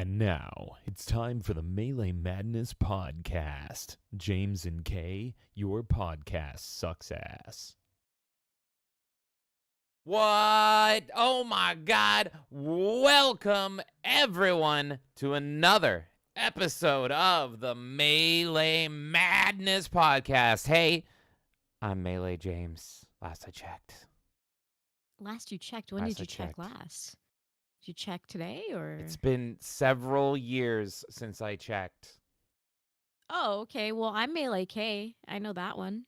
And now, it's time for the Melee Madness Podcast. James and Kay, your podcast sucks ass. What? Oh my God. Welcome everyone to another episode of the Melee Madness Podcast. Hey, I'm Melee James. Last I checked. Last you checked? When did you check last? Did you check today or? It's been several years since I checked. Oh, okay. Well, I'm Melee K. I know that one.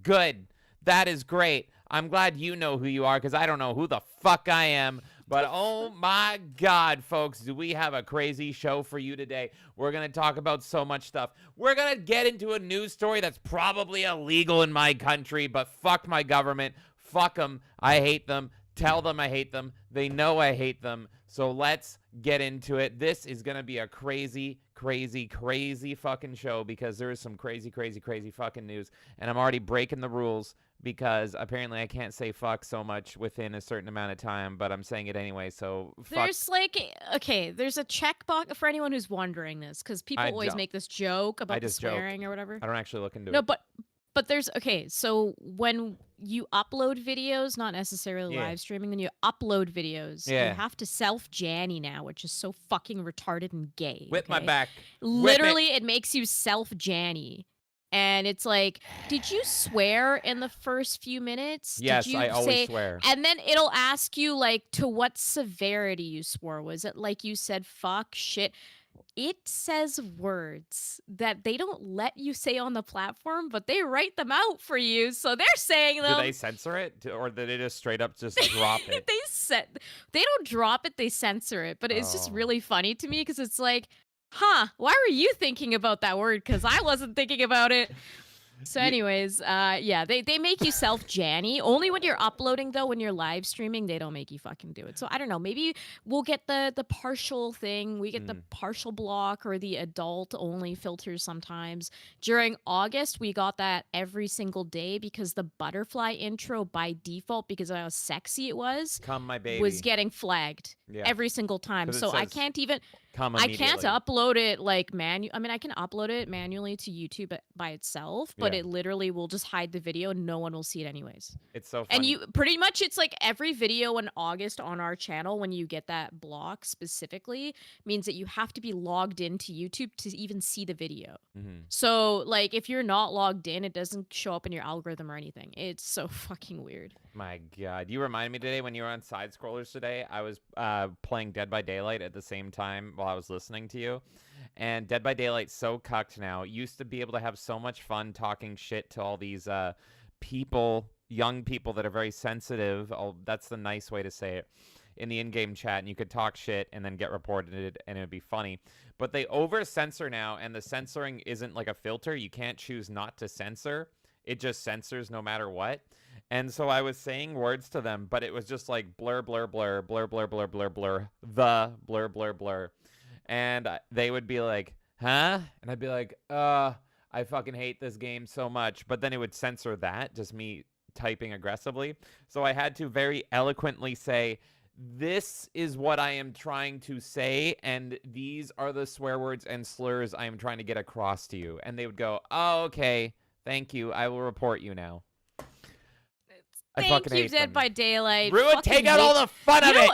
Good. That is great. I'm glad you know who you are because I don't know who the fuck I am. But oh my God, folks, do we have a crazy show for you today. We're going to talk about so much stuff. We're going to get into a news story that's probably illegal in my country, but fuck my government. Fuck them. I hate them. Tell them I hate them. They know I hate them. So let's get into it. This is going to be a crazy, crazy, crazy fucking show because there is some crazy, crazy, crazy fucking news. And I'm already breaking the rules because apparently I can't say fuck so much within a certain amount of time, but I'm saying it anyway, so fuck. There's there's a checkbox for anyone who's wondering this, because people always make this joke about the swearing or whatever. I don't actually look into it. No, but there's, so when you upload videos, not necessarily live streaming, when you upload videos, you have to self-Janny now, which is so fucking retarded and gay. Whip my back. Literally, it makes you self-Janny. And it's like, did you swear in the first few minutes? Yes, did you I always swear. And then it'll ask you, like, to what severity you swore. Was it like you said fuck, shit? It says words that they don't let you say on the platform, but they write them out for you. So they're saying them. Do they censor it? Or do they just straight up just drop it? They don't drop it, they censor it. But it's just really funny to me because it's like, huh, why were you thinking about that word? Because I wasn't thinking about it. So anyways, they make you self-Janny. Only when you're uploading, though, when you're live streaming, they don't make you fucking do it. So I don't know, maybe we'll get the partial thing. We get the partial block or the adult-only filters sometimes. During August, we got that every single day because the butterfly intro by default, because of how sexy it was, Come My Baby, was getting flagged every single time. So I can't even... I can't upload it like I mean, I can upload it manually to YouTube by itself, but it literally will just hide the video and no one will see it anyways. It's so funny. And you pretty much, it's like every video in August on our channel, when you get that block specifically, means that you have to be logged into YouTube to even see the video. So like if you're not logged in, it doesn't show up in your algorithm or anything. It's so fucking weird. My God. You reminded me today when you were on Side Scrollers today, I was playing Dead by Daylight at the same time while I was listening to you. And Dead by Daylight's so cucked now. Used to be able to have so much fun talking shit to all these young people that are very sensitive. That's the nice way to say it. In the in-game chat, and you could talk shit and then get reported and it would be funny. But they over-censor now, and the censoring isn't like a filter. You can't choose not to censor. It just censors no matter what. And so I was saying words to them, but it was just like blur, blur, blur, blur, blur, blur, blur, blur, the blur, blur, blur. And they would be like, huh? And I'd be like, I fucking hate this game so much. But then it would censor that, just me typing aggressively. So I had to very eloquently say, this is what I am trying to say, and these are the swear words and slurs I am trying to get across to you. And they would go, oh, okay, thank you. I will report you now. I fucking hate Dead by Daylight. Take out all the fun of it.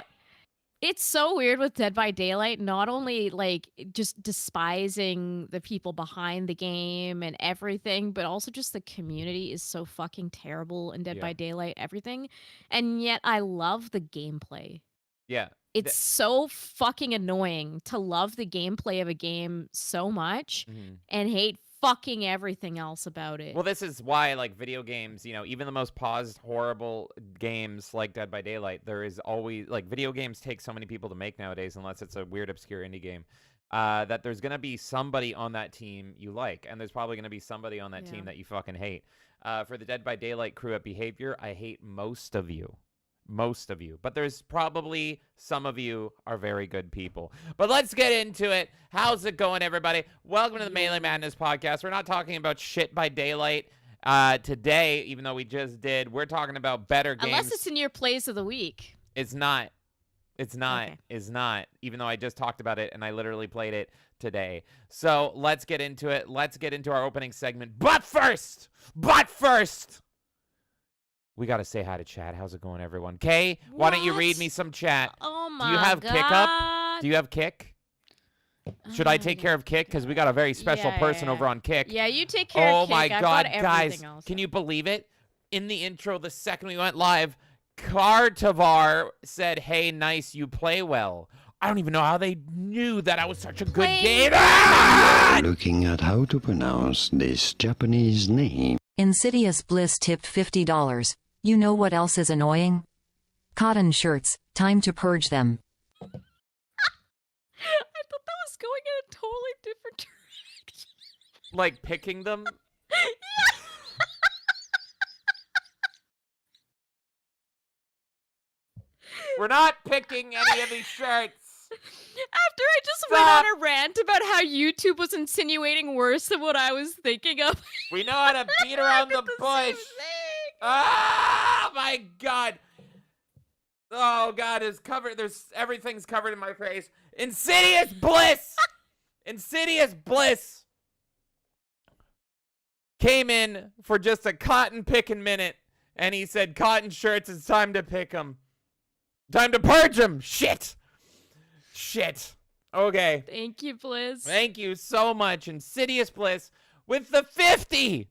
It's so weird with Dead by Daylight, not only like just despising the people behind the game and everything, but also just the community is so fucking terrible in Dead by Daylight, everything. And yet I love the gameplay. Yeah. It's so fucking annoying to love the gameplay of a game so much and hate fucking everything else about it. Well, this is why, like, video games, even the most paused, horrible games like Dead by Daylight, there is always, like, video games take so many people to make nowadays, unless it's a weird, obscure indie game, that there's going to be somebody on that team you like, and there's probably going to be somebody on that team that you fucking hate. For the Dead by Daylight crew at Behavior, I hate most of you. Most of you. But there's probably some of you are very good people. But let's get into it. How's it going, everybody? Welcome to the Melee Madness podcast. We're not talking about shit by Daylight today, even though we just did. We're talking about better games. Unless it's in your plays of the week. It's not. It's not. Okay. It's not. Even though I just talked about it and I literally played it today. So let's get into it. Let's get into our opening segment. But first, we got to say hi to chat. How's it going, everyone? Kay, why don't you read me some chat? Oh, my God. Do you have Kick up? Do you have Kick? Should I take care of Kick? Because we got a very special person over on Kick. Yeah, you take care of Kick. Oh, my God, guys. Else. Can you believe it? In the intro, the second we went live, Kartavar said, hey, nice, you play well. I don't even know how they knew that I was such a good gamer. Looking at how to pronounce this Japanese name. Insidious Bliss tipped $50. You know what else is annoying? Cotton shirts, time to purge them. I thought that was going in a totally different direction. Like picking them? We're not picking any of these shirts. After I just went on a rant about how YouTube was insinuating worse than what I was thinking of. We know how to beat around the bush. Ah, my God. Oh, God, it's covered. Everything's covered in my face. Insidious bliss. Insidious bliss. Came in for just a cotton picking minute, and he said, cotton shirts, it's time to pick them. Time to purge them. Shit. Okay. Thank you, Bliss. Thank you so much, Insidious Bliss, with the 50. You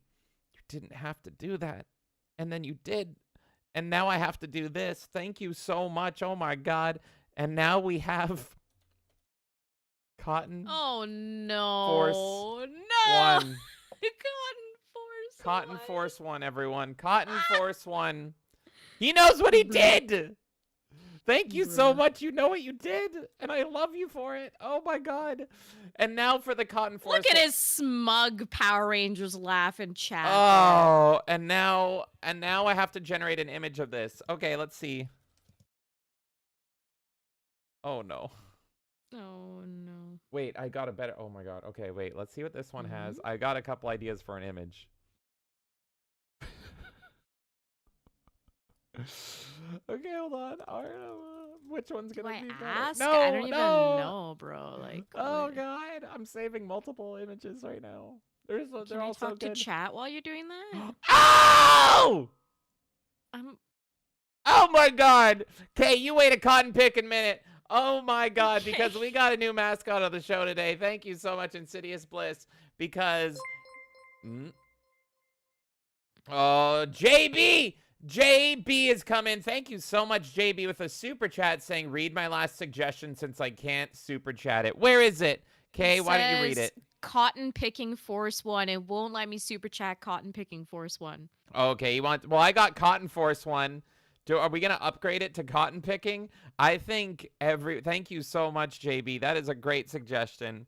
didn't have to do that. And then you did. And now I have to do this. Thank you so much. Oh, my God. And now we have Cotton. Oh, no. Force no. 1. Cotton Cotton Force 1, everyone. Cotton Force 1. He knows what he did. Thank you so much. You know what you did, and I love you for it. Oh my God! And now for the Cotton Force. Look at his smug Power Rangers laugh in chat. Oh, and now I have to generate an image of this. Okay, let's see. Oh no. Oh no. Wait, I got a better. Oh my God. Okay, wait. Let's see what this one has. I got a couple ideas for an image. Okay, hold on. Which one's gonna be better? Ask? No, I don't even no. know, bro. Like, oh what? God, I'm saving multiple images right now. They're Can I all so talk good. to chat while you're doing that? Oh! I'm. Oh my God. Okay, you wait a cotton picking minute. Oh my God, because we got a new mascot on the show today. Thank you so much, Insidious Bliss. Because, oh, JB has come in. Thank you so much, JB, with a super chat saying, read my last suggestion since I can't super chat it. Where is it? Okay, why don't you read it? Cotton Picking Force 1. It won't let me super chat Cotton Picking Force 1. Okay, well, I got Cotton Force 1. Are we going to upgrade it to cotton picking? I think thank you so much, JB. That is a great suggestion.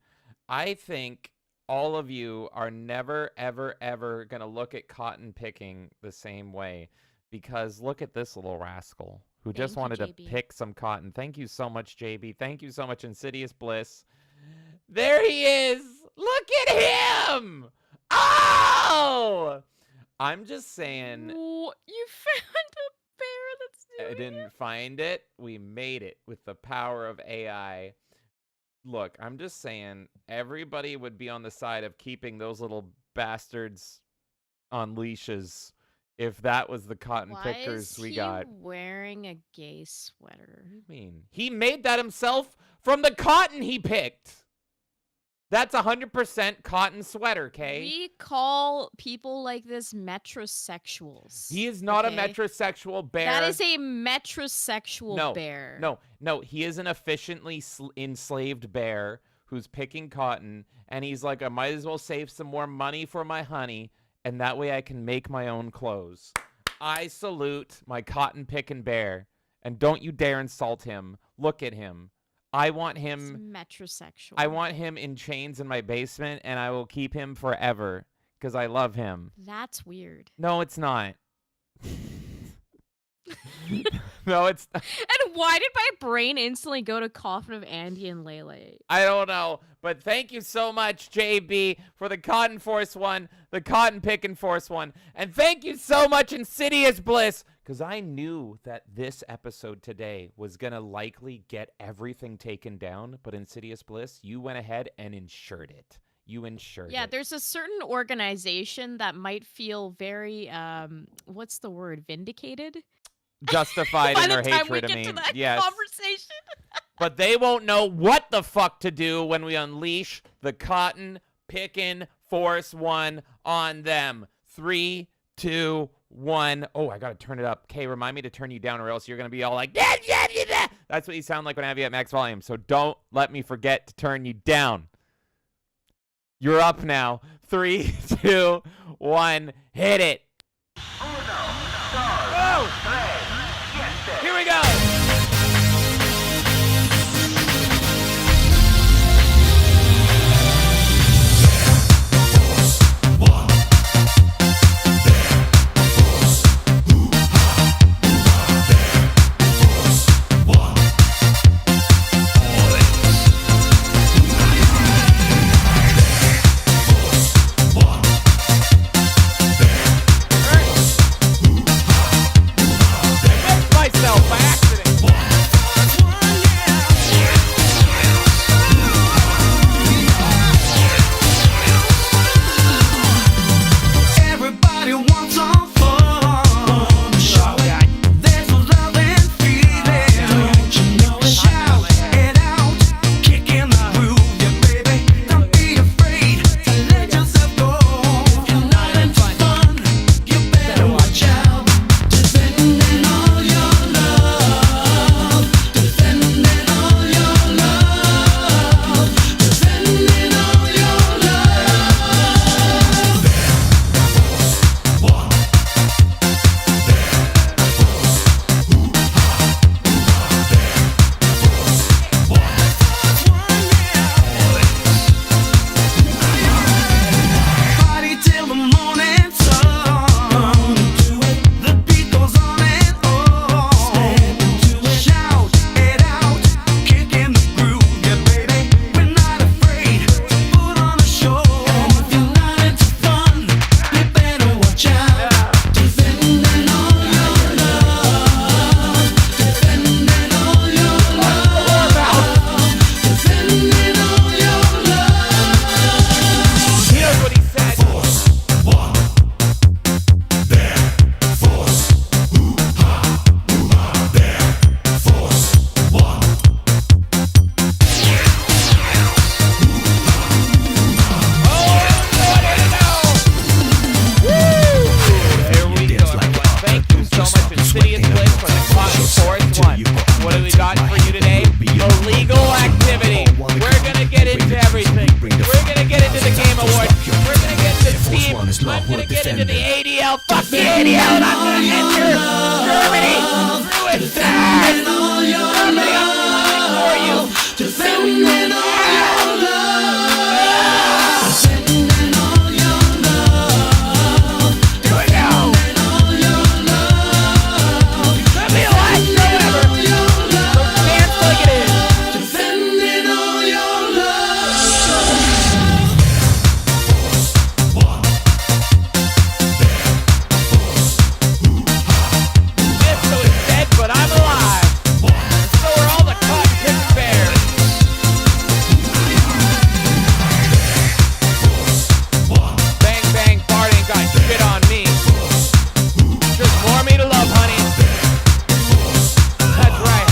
I think all of you are never, ever, ever going to look at cotton picking the same way. Because look at this little rascal who just wanted to pick some cotton. Thank you so much, JB. Thank you so much, Insidious Bliss. There he is. Look at him. Oh! I'm just saying. You found a bear that's doing I didn't find it. We made it with the power of AI. Look, I'm just saying everybody would be on the side of keeping those little bastards on leashes. If that was the cotton pickers we got. Why is he wearing a gay sweater? What do you mean? He made that himself from the cotton he picked. That's 100% cotton sweater, Kay. We call people like this metrosexuals. He is not a metrosexual bear. That is a metrosexual bear. No. He is an efficiently enslaved bear who's picking cotton. And he's like, I might as well save some more money for my honey. And that way I can make my own clothes. I salute my cotton picking bear. And don't you dare insult him. Look at him. I want him metrosexual. I want him in chains in my basement, and I will keep him forever because I love him. That's weird. No, it's not. No, it's not. And why did my brain instantly go to Coffin of Andy and Lele? I don't know, but thank you so much, JB, for the Cotton Force 1, the Cotton Pickin' Force 1, and thank you so much, Insidious Bliss, because I knew that this episode today was going to likely get everything taken down, but Insidious Bliss, you went ahead and ensured it. You ensured it. Yeah, there's a certain organization that might feel very, what's the word, vindicated? Justified in their hatred of me. Yes. Conversation. But they won't know what the fuck to do when we unleash the Cotton Pickin' Force 1 on them. 3, 2, 1. Oh, I gotta turn it up. Kay, remind me to turn you down or else you're gonna be all like, that's what you sound like when I have you at max volume. So don't let me forget to turn you down. You're up now. 3, 2, 1. Hit it. Oh! Here we go. got for you today. Illegal activity. We're gonna get into everything. We're gonna get into the Game Awards. We're gonna get into Steam. I'm gonna get into the ADL. Fuck the ADL, and I'm gonna enter Germany through its ass. Germany, I'm coming for you. Defending all your love. Defending all your love. Do it now. That'd be the last show ever. So dance like it is. Defending all your love. Disco is dead, but I'm alive. So are all the cotton-picked bears. Bang, bang, fart ain't got shit on me. Just more me to love, honey. That's right.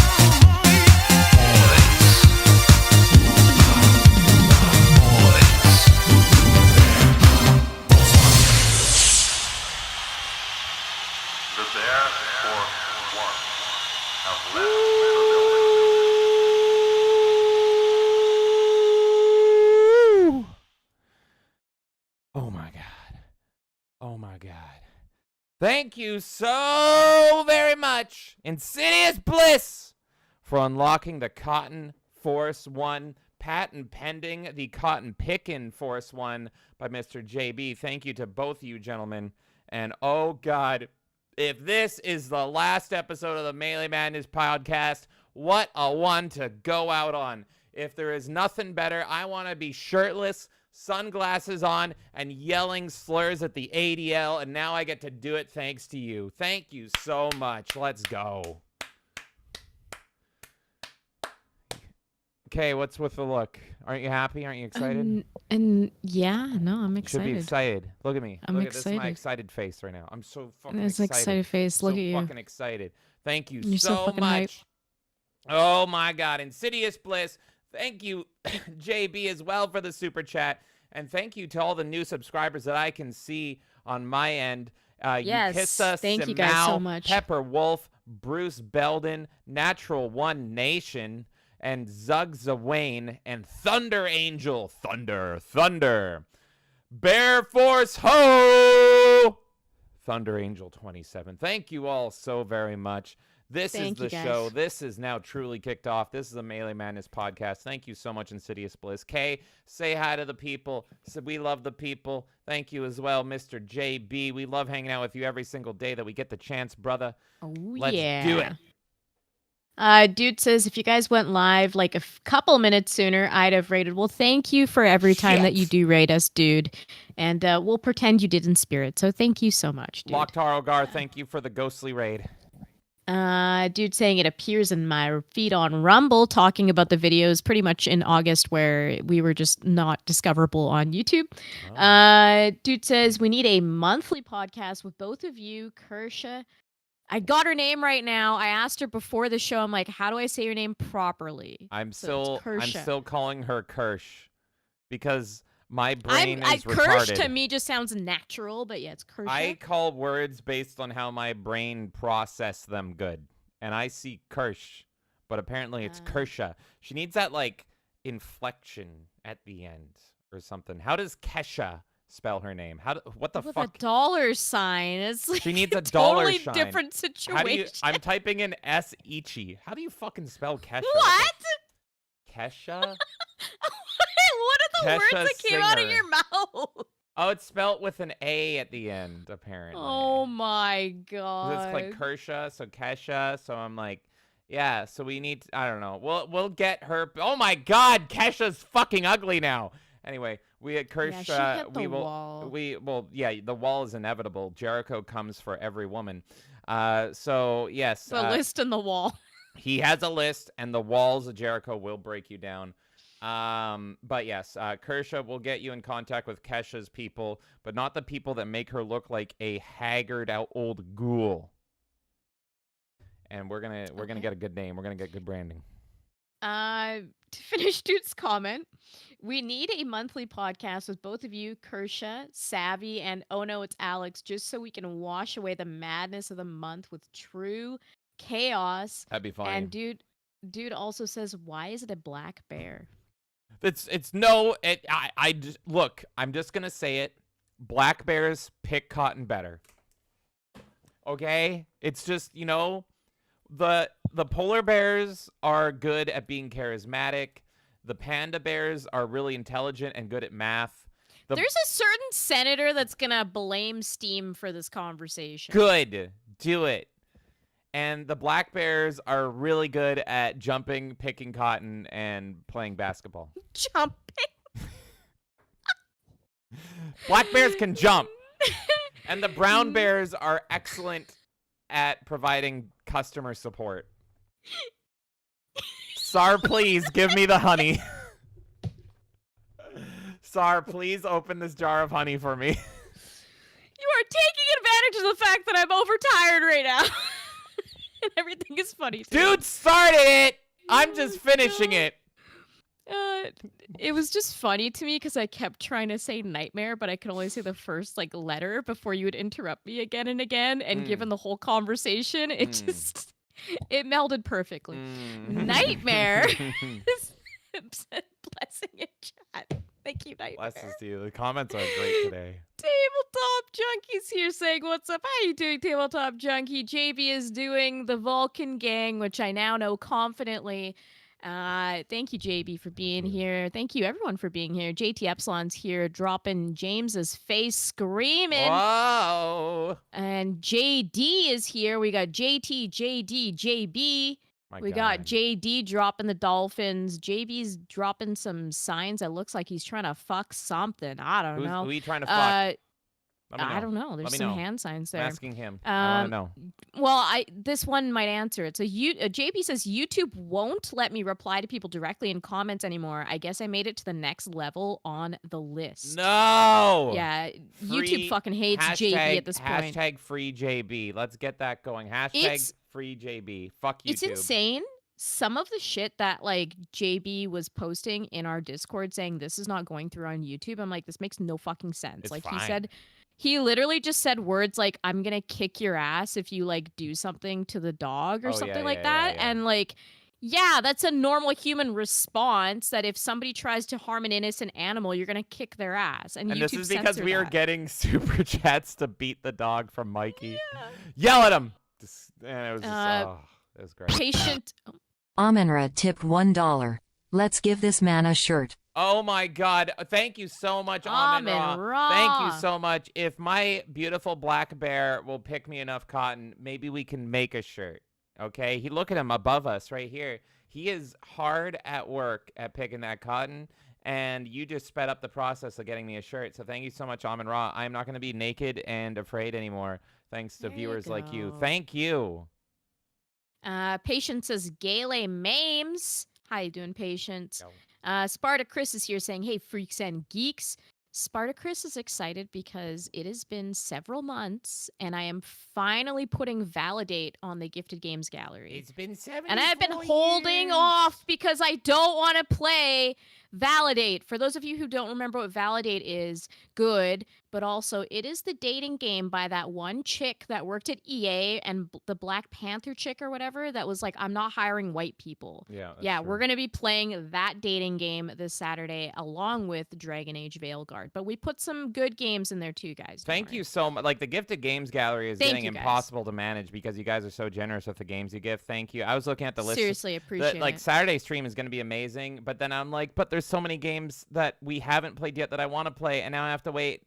The Air Force One have left the building. Oh my God. Oh my God. Thank you so very much, Insidious Bliss, for unlocking the Cotton Force 1, patent pending the Cotton Pickin' Force 1 by Mr. JB. Thank you to both of you gentlemen. And oh God, if this is the last episode of the Melee Madness podcast, what a one to go out on. If there is nothing better, I want to be shirtless, sunglasses on, and yelling slurs at the ADL, and now I get to do it thanks to you. Thank you so much. Let's go. Okay, what's with the look? Aren't you happy? Aren't you excited? And yeah, no, I'm You should be excited. excited. Look at me. I'm Look at this is my excited. excited face right now. I'm so fucking This excited. excited face. Look so at you. fucking excited. Thank you You're so so fucking hype. much. Oh my God, Insidious Bliss. Thank you, JB, as well for the super chat, and thank you to all the new subscribers that I can see on my end. Yes, Yukissa, thank you guys so Simao, much. Pepper Wolf, Bruce Belden, Natural One Nation, and Zug Zawane, and Thunder Angel. Thunder. Bear Force Ho! Thunder Angel 27. Thank you all so very much. This Thank is you, the guys. show. This is now truly kicked off. This is the Melee Madness podcast. Thank you so much, Insidious Bliss. Kay, say hi to the people. So we love the people. Thank you as well, Mr. JB. We love hanging out with you every single day that we get the chance, brother. Oh, Let's yeah. do it. Dude says, if you guys went live like a couple minutes sooner, I'd have rated. Well, thank you for every time that you do rate us, dude. And we'll pretend you did in spirit. So thank you so much, dude. Locktar Ogar, thank you for the ghostly raid. Dude saying it appears in my feed on Rumble talking about the videos pretty much in August where we were just not discoverable on YouTube. Dude says we need a monthly podcast with both of you, Kersha. I got her name right now. I asked her before the show. I'm like, how do I say your name properly? I'm So it's Kersha. still calling her Kirsch because my brain is Kirsch retarded. to me just sounds natural, but yeah, it's Kersha. I call words based on how my brain process them good. And I see Kirsch, but apparently it's Kersha. She needs that like inflection at the end or something. How does Kesha spell her name? What the With fuck? a dollar sign. It's like She needs a totally dollar sign. different How do you situation. I'm typing in S Ichi. How do you fucking spell Kesha? What? Kesha? What are the words Kesha that came out of Singer. your mouth? Oh, it's spelt with an A at the end, apparently. Oh my 'Cause god. it's like Kersha, so Kesha, so I'm like, yeah, so we need, I don't know. We'll get her. Oh my god, Kesha's fucking ugly now. Anyway, we had Kersha. she hit the we will, wall. well, yeah, the wall is inevitable. Jericho comes for every woman. So yes, The list in the wall. he has a list, and the walls of Jericho will break you down. But yes, Kersha will get you in contact with Kesha's people, but not the people that make her look like a haggard out old ghoul. And we're gonna get a good name. We're gonna get good branding. To finish dude's comment, we need a monthly podcast with both of you, Kersha, Savvy, and oh no, it's Alex, just so we can wash away the madness of the month with true chaos. That'd be fine. And dude Dude also says, why is it a black bear? Look, I'm just gonna say it. Black bears pick cotton better. Okay? It's just, the polar bears are good at being charismatic. The panda bears are really intelligent and good at math. There's a certain senator that's gonna blame Steam for this conversation. Good. Do it. And the black bears are really good at jumping, picking cotton, and playing basketball. Jumping. Black bears can jump. And the brown bears are excellent at providing customer support. Sar, please give me the honey. Sar, please open this jar of honey for me. You are taking advantage of the fact that I'm overtired right now. And everything is funny to me. Dude started it. I'm just finishing it. It was just funny to me because I kept trying to say nightmare, but I could only say the first letter before you would interrupt me again and again. And given the whole conversation, it melded perfectly. Nightmare. Blessing in chat. Thank you, Nightmare. Blessings to you. The comments are great today. Tabletop Junkie's here saying, what's up? How you doing, Tabletop Junkie? JB is doing the Vulcan Gang, which I now know confidently. Thank you, JB, for being here. Thank you, everyone, for being here. JT Epsilon's here, dropping James's face screaming. Whoa. And JD is here. We got JT, JD, JB. We got JD dropping the dolphins. JB's dropping some signs that looks like he's trying to fuck something. I don't know. Who are you trying to fuck? I don't know. There's some hand signs there. I'm asking him. I want to know. Well, this one might answer it. So JB says, YouTube won't let me reply to people directly in comments anymore. I guess I made it to the next level on the list. No! Yeah, YouTube fucking hates JB at this point. Hashtag free JB. Let's get that going. Hashtag free JB. Fuck YouTube. It's insane. Some of the shit that JB was posting in our Discord saying this is not going through on YouTube. I'm like, this makes no fucking sense. It's He literally just said words like, I'm going to kick your ass if you do something to the dog or something like that. Yeah. And yeah, that's a normal human response that if somebody tries to harm an innocent animal, you're going to kick their ass. And YouTube this is because we are getting super chats to beat the dog from Mikeey. Yeah. Yell at him. It was it was great. Patient. Amenra tipped $1. Let's give this man a shirt. Oh my God. Thank you so much, Amin Ra. Thank you so much. If my beautiful black bear will pick me enough cotton, maybe we can make a shirt. Okay? Look at him above us right here. He is hard at work at picking that cotton, and you just sped up the process of getting me a shirt. So thank you so much, Amin Ra. I'm not going to be naked and afraid anymore, thanks to viewers like you. Thank you. Patience says, Gayle Mames. How you doing, Patience? Spartacus is here saying, hey, freaks and geeks. Spartacus is excited because it has been several months, and I am finally putting Validate on the Gifted Games Gallery. It's been 7 And I've been holding off because I don't want to play Validate. For those of you who don't remember what Validate is, good, but also it is the dating game by that one chick that worked at EA and the Black Panther chick or whatever that was like, I'm not hiring white people. Yeah, we're going to be playing that dating game this Saturday along with Dragon Age Veilguard. But we put some good games in there too, guys. Thank you so much. The Gifted Games Gallery is getting impossible to manage because you guys are so generous with the games you give. Thank you. I was looking at the list. Seriously, appreciate it. Saturday stream is going to be amazing, but then I'm like, but there's so many games that we haven't played yet that I want to play, and now I have to wait.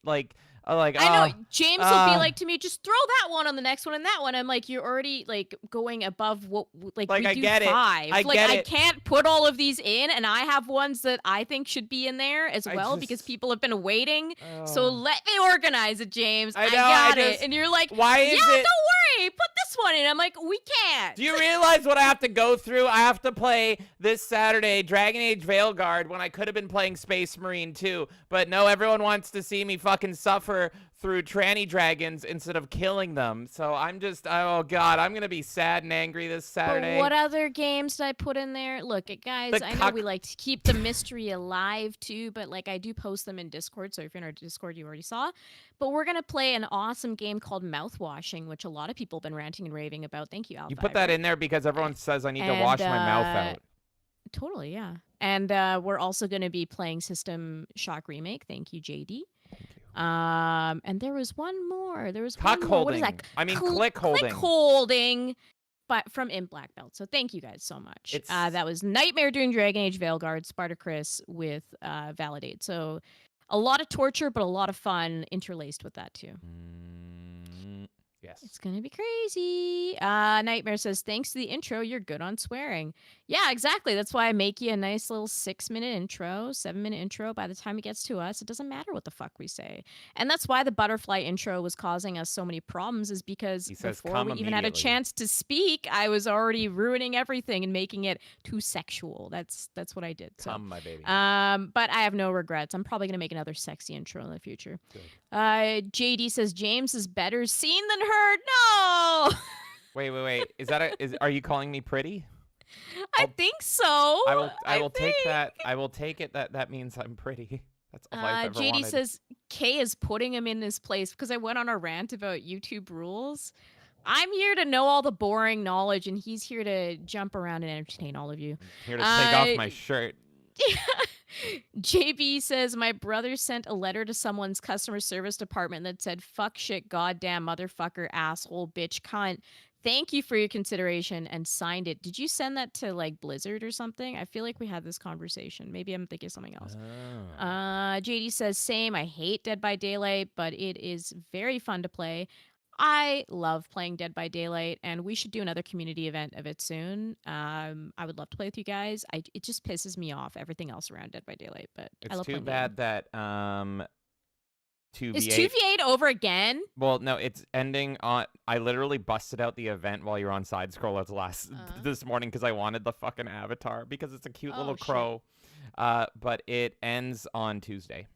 I know James will be like to me, just throw that one on the next one and that one. I'm like, you're already going above what we do I get 5. I get it. I can't put all of these in, and I have ones that I think should be in there as well because people have been waiting. So let me organize it, James. I got it. And you're like, why is it? Don't worry, put this one in. I'm like, we can't. Do you realize what I have to go through? I have to play this Saturday Dragon Age Veilguard when I could have been playing Space Marine 2. But no, everyone wants to see me fucking suffer through tranny dragons instead of killing them. So I'm just, oh god, I'm gonna be sad and angry this Saturday. But what other games did I put in there? Look, guys, The I know we like to keep the mystery alive too, but like I do post them in Discord. So if you're in our Discord, you already saw. But we're gonna play an awesome game called Mouthwashing, which a lot of people have been ranting and raving about. Thank you, Alpha. You put that in there because everyone says I need to wash my mouth out. Totally, yeah. And we're also going to be playing System Shock Remake. Thank you, JD. Thank you. And there was one more. There was Cuck one more. What is holding. that? I mean, click holding. Click holding, but from In Black Belt. So thank you guys so much. That was Nightmare Doing Dragon Age Veilguard, Spartacus with Validate. So a lot of torture, but a lot of fun interlaced with that too. Yes. It's going to be crazy. Nightmare says, thanks to the intro, you're good on swearing. Yeah, exactly. That's why I make you a nice little 6-minute intro, 7-minute intro. By the time it gets to us, it doesn't matter what the fuck we say. And that's why the butterfly intro was causing us so many problems, is because before we even had a chance to speak, I was already ruining everything and making it too sexual. That's what I did. So. Come, my baby. But I have no regrets. I'm probably going to make another sexy intro in the future. Good. JD says James is better seen than heard. No. Wait. Are you calling me pretty? I think so. I will take that. I will take it that means I'm pretty. That's all I've ever JD wanted. says Kay is putting him in this place because I went on a rant about YouTube rules. I'm here to know all the boring knowledge, and he's here to jump around and entertain all of you. Here to take off my shirt. JB says, my brother sent a letter to someone's customer service department that said, fuck, shit, goddamn, motherfucker, asshole, bitch, cunt. Thank you for your consideration, and signed it. Did you send that to like Blizzard or something? I feel like we had this conversation. Maybe I'm thinking of something else. Oh. JD says, same. I hate Dead by Daylight, but it is very fun to play. I love playing Dead by Daylight, and we should do another community event of it soon. I would love to play with you guys. It just pisses me off, everything else around Dead by Daylight, but I love It's too playing bad that 2v8 Is 2v8 over again? Well, no, it's ending on. I literally busted out the event while you're on side scrollers this morning because I wanted the fucking avatar because it's a cute little crow. But it ends on Tuesday.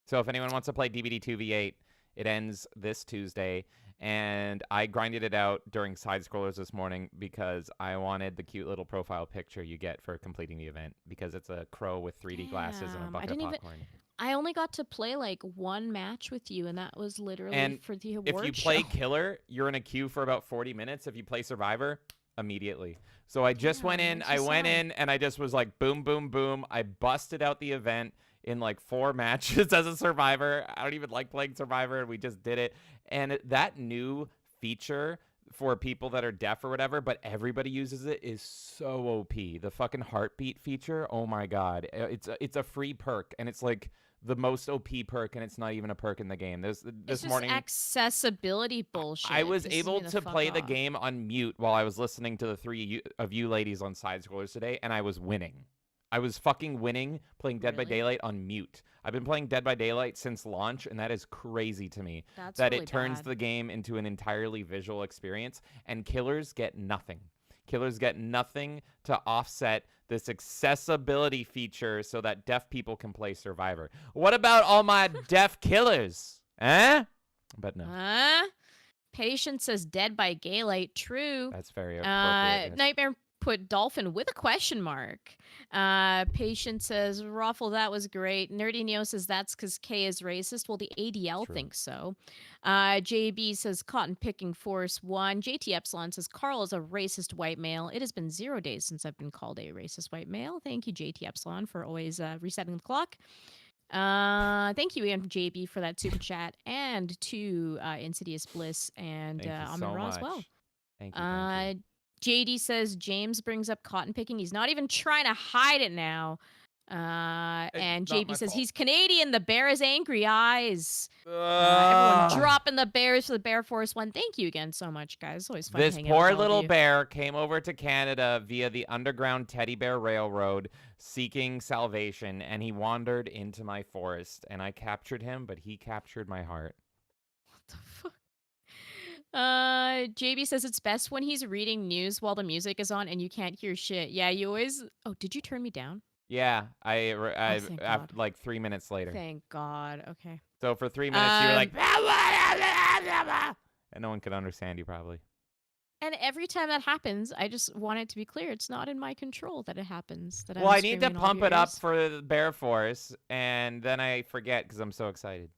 So if anyone wants to play DVD 2v8, it ends this Tuesday, and I grinded it out during side scrollers this morning because I wanted the cute little profile picture you get for completing the event because it's a crow with 3D glasses and a bucket of popcorn. I only got to play like one match with you, and that was literally for the award show. If you play Killer, you're in a queue for about 40 minutes. If you play Survivor, immediately. So I just went in, and I just was like, boom, boom, boom. I busted out the event in like 4 matches as a Survivor. I don't even like playing Survivor, and we just did it. And that new feature for people that are deaf or whatever, but everybody uses it, is so OP. The fucking heartbeat feature, oh my god. It's a free perk, and it's like the most OP perk, and it's not even a perk in the game. This morning, accessibility bullshit. I was able to play the game on mute while I was listening to the 3 of you ladies on side scrollers today, and I was winning. I was fucking winning playing Dead by Daylight on mute. I've been playing Dead by Daylight since launch, and that is crazy to me. That really it turns the game into an entirely visual experience, and killers get nothing. Killers get nothing to offset this accessibility feature so that deaf people can play Survivor. What about all my deaf killers? But no. Patience says Dead by Daylight. True. That's very appropriate. Nightmare put dolphin with a question mark. Patience says, Raffle, that was great. Nerdy Neo says that's because K is racist. Well, the ADL thinks so. JB says cotton picking force 1. JT Epsilon says Carl is a racist white male. It has been 0 days since I've been called a racist white male. Thank you, JT Epsilon, for always resetting the clock. Thank you, JB, for that super chat, and to Insidious Bliss and Amin Ra as well. Thank you. JD says James brings up cotton picking. He's not even trying to hide it now. And JB says he's Canadian. The bear has angry eyes. Everyone dropping the bears for the Bear Force 1. Thank you again so much, guys. It's always fun. This poor little bear came over to Canada via the underground teddy bear railroad seeking salvation, and he wandered into my forest, and I captured him, but he captured my heart. What the fuck? JB says it's best when he's reading news while the music is on and you can't hear shit. Yeah, you always... Oh, did you turn me down? Yeah, thank after God. like 3 minutes later. Thank God. Okay. So for 3 minutes you were like, and no one could understand you probably. And every time that happens, I just want it to be clear. It's not in my control that it happens. That Well, I'm I need to screaming in all of pump your it up ears. for the Bear Force, and then I forget because I'm so excited.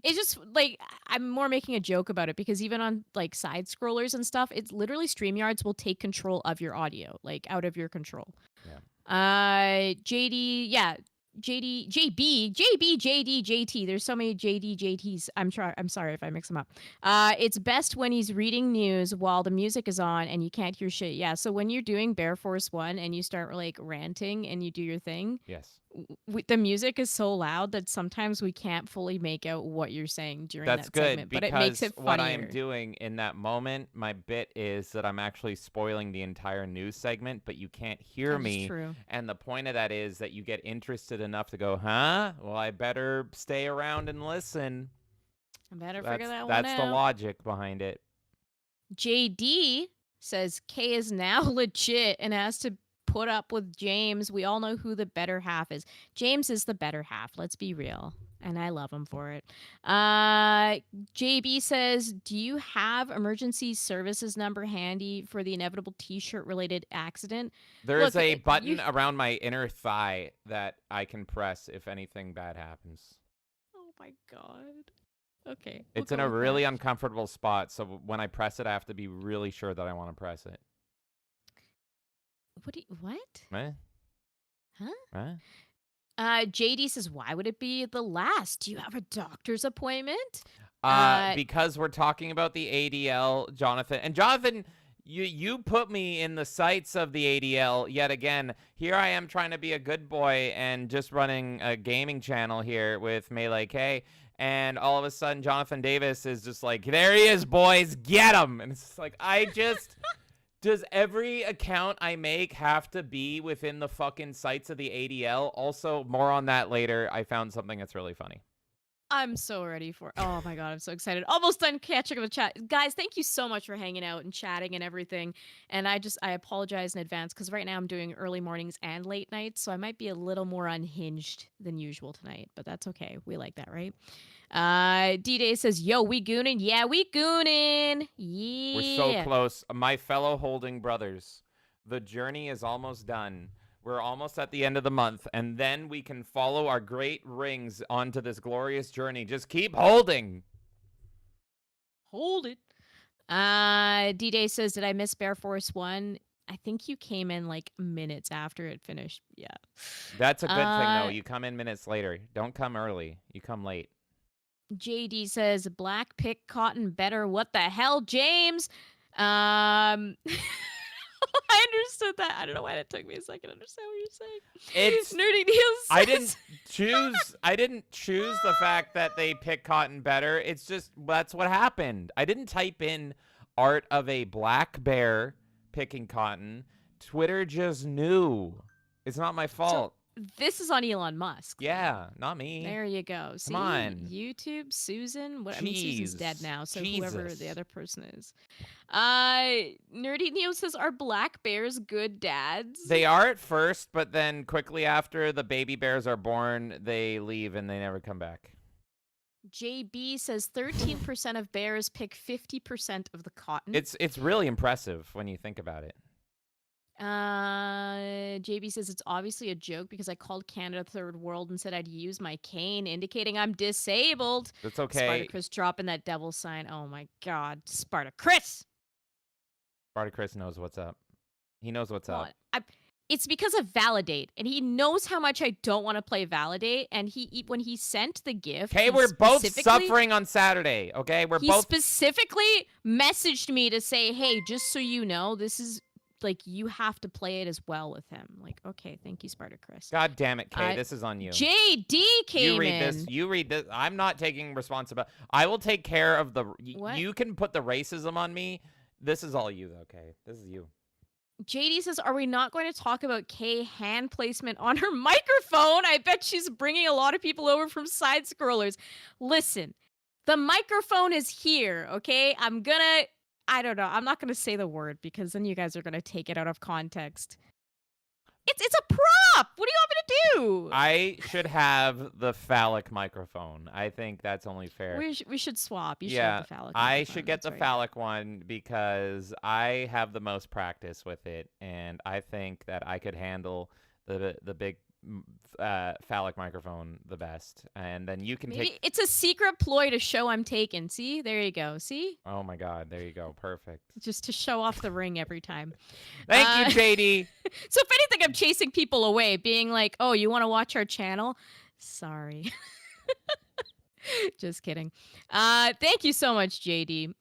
It's just like I'm more making a joke about it because even on like side scrollers and stuff, it's literally StreamYards will take control of your audio, like out of your control. Yeah. JD, yeah, JB, JD, JT. There's so many JD, JTs. I'm sorry if I mix them up. It's best when he's reading news while the music is on and you can't hear shit. Yeah. So when you're doing Bear Force 1 and you start like ranting and you do your thing, Yes. the music is so loud that sometimes we can't fully make out what you're saying during That's that good segment, but it makes because it funnier. what I'm doing in that moment, my bit is that I'm actually spoiling the entire news segment, but you can't hear That is me. true. And the point of that is that you get interested enough to go, huh? Well, I better stay around and listen. I better figure that one That's out. the logic behind it. JD says Kay is now legit and has to put up with James. We all know who the better half is. James is the better half. Let's be real. And I love him for it. JB says, do you have emergency services number handy for the inevitable t-shirt related accident? There is Look, a button around my inner thigh that I can press if anything bad happens. Oh my God. Okay. It's we'll in go a with really that. uncomfortable spot, so when I press it, I have to be really sure that I want to press it. What? Eh? Huh? Eh? JD says, why would it be the last? Do you have a doctor's appointment? Because we're talking about the ADL, Jonathan. And Jonathan, you put me in the sights of the ADL yet again. Here I am trying to be a good boy and just running a gaming channel here with Melee K. And all of a sudden, Jonathan Davis is just like, there he is, boys, get him. And it's just like, does every account I make have to be within the fucking sights of the ADL? Also, more on that later. I found something that's really funny. I'm so ready for it. Oh my God, I'm so excited. Almost done catching up with chat. Guys, thank you so much for hanging out and chatting and everything. And I apologize in advance because right now I'm doing early mornings and late nights. So I might be a little more unhinged than usual tonight, but that's okay. We like that, right? D-Day says, yo, we gooning? Yeah, we gooning. Yeah. We're so close. My fellow holding brothers, the journey is almost done. We're almost at the end of the month, and then we can follow our great rings onto this glorious journey. Just keep holding. Hold it. D-Day says, did I miss Bear Force 1? I think you came in like minutes after it finished. Yeah. That's a good thing, though. You come in minutes later. Don't come early. You come late. JD says, black pick cotton better. What the hell, James? I understood that. I don't know why it took me a second to understand what you're saying. It's Nerdy News. I didn't choose the fact that they pick cotton better. It's just that's what happened. I didn't type in art of a black bear picking cotton. Twitter just knew. It's not my fault. This is on Elon Musk. Yeah, not me. There you go. See, Come on. YouTube, Susan. I mean, Susan's dead Jeez. now, so whoever Jesus. the other person is. Nerdy Neo says, are black bears good dads? They are at first, but then quickly after the baby bears are born, they leave and they never come back. JB says 13% of bears pick 50% of the cotton. It's really impressive when you think about it. JB says it's obviously a joke because I called Canada third world and said I'd use my cane, indicating I'm disabled. That's okay. Spartacus dropping that devil sign. Oh my God, Spartacus! Spartacus knows what's up. He knows what's up. It's because of Validate, and he knows how much I don't want to play Validate. And when he sent the gift, Okay, we're both suffering on Saturday. Okay, He specifically messaged me to say, "Hey, just so you know, this is." Like, you have to play it as well with him. Like, okay, thank you, Spartacus. God damn it, Kay, this is on you. JD came You read in. this. You read this. I'm not taking responsibility. I will take care of the. What? You can put the racism on me. This is all you, though, Kay. This is you. JD says, are we not going to talk about Kay hand placement on her microphone? I bet she's bringing a lot of people over from side scrollers. Listen, the microphone is here, okay? I don't know. I'm not going to say the word because then you guys are going to take it out of context. It's a prop. What do you want me to do? I should have the phallic microphone. I think that's only fair. We should swap. You should yeah, have the phallic. I microphone, should get that's the right. phallic one because I have the most practice with it, and I think that I could handle the big phallic microphone the best. And then you can Maybe take. it's a secret ploy to show I'm taken. See, there you go. See, Oh my God! There you go. Perfect. just to show off the ring every time. Thank Uh, you, JD. So if anything, I'm chasing people away, being like, "Oh, you want to watch our channel?" Sorry. Just kidding. Thank you so much, JD.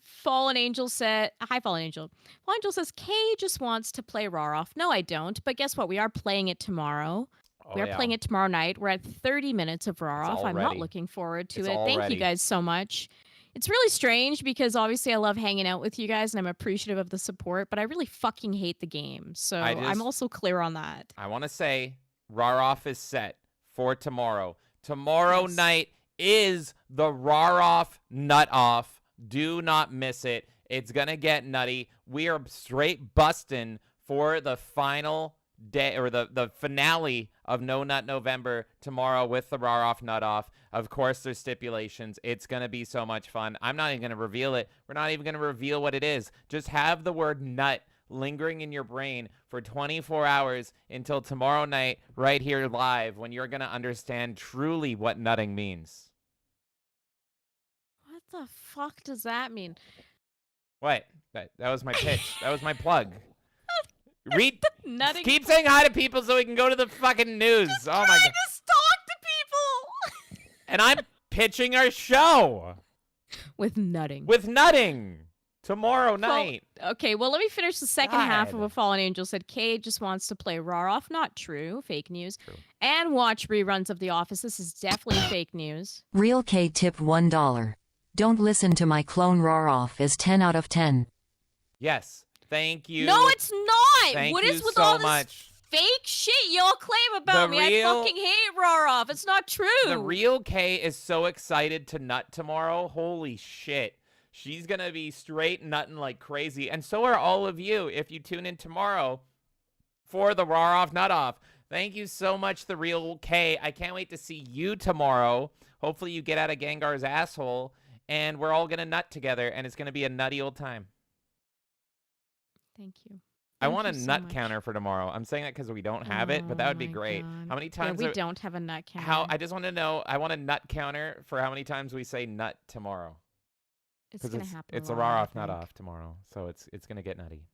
Fallen Angel said, "Hi, Fallen Angel." Fallen Angel says, "Kay just wants to play Raw Off." No, I don't. But guess what? We are playing it tomorrow. Oh, We are yeah. playing it tomorrow night. We're at 30 minutes of Raw It's Off. all I'm not ready. looking forward to It's it. all Thank ready. you guys so much. It's really strange because obviously I love hanging out with you guys and I'm appreciative of the support, but I really fucking hate the game. So I just- I'm also clear on that. I want to say Raw Off is set for tomorrow. Tomorrow Yes. night is the Raw Off Nut Off. Do not miss it. It's going to get nutty. We are straight busting for the final day or the finale of No Nut November tomorrow with the Raw Off Nut Off. Of course, there's stipulations. It's going to be so much fun. I'm not even going to reveal it. We're not even going to reveal what it is. Just have the word nut lingering in your brain for 24 hours until tomorrow night right here live when you're going to understand truly what nutting means. What the fuck does that mean? What? That was my pitch. That was my plug. Read. Nutting. Keep saying hi to people so we can go to the fucking news. Oh my god. Just talk to people And I'm pitching our show with nutting. with nutting tomorrow night. Okay, well, let me finish the second half of God. what Fallen Angel said. Kay just wants to play Raw Off. Not true. Fake news. True. And watch reruns of The Office. This is definitely fake news. Real K tip $1. Don't listen to my clone roar off is 10 out of 10. Yes. Thank you. No, it's not. Thank What you is with so all this much. fake shit y'all claim about The me? real- I fucking hate Raw Off. It's not true. The real K is so excited to nut tomorrow. Holy shit. She's going to be straight nutting like crazy. And so are all of you if you tune in tomorrow for the Raw Off Nut Off. Thank you so much, the real K. I can't wait to see you tomorrow. Hopefully you get out of Gengar's asshole and we're all going to nut together and it's going to be a nutty old time. Thank you. I Thank want a you so nut much. counter for tomorrow. I'm saying that because we don't have it, but that would be Oh great. my How many God. times Yeah, we are- don't have a nut counter. How I just want to know. I want a nut counter for how many times we say nut tomorrow. It's Because gonna happen. it's a lot, raw I off, nut think. off tomorrow, so it's gonna get nutty.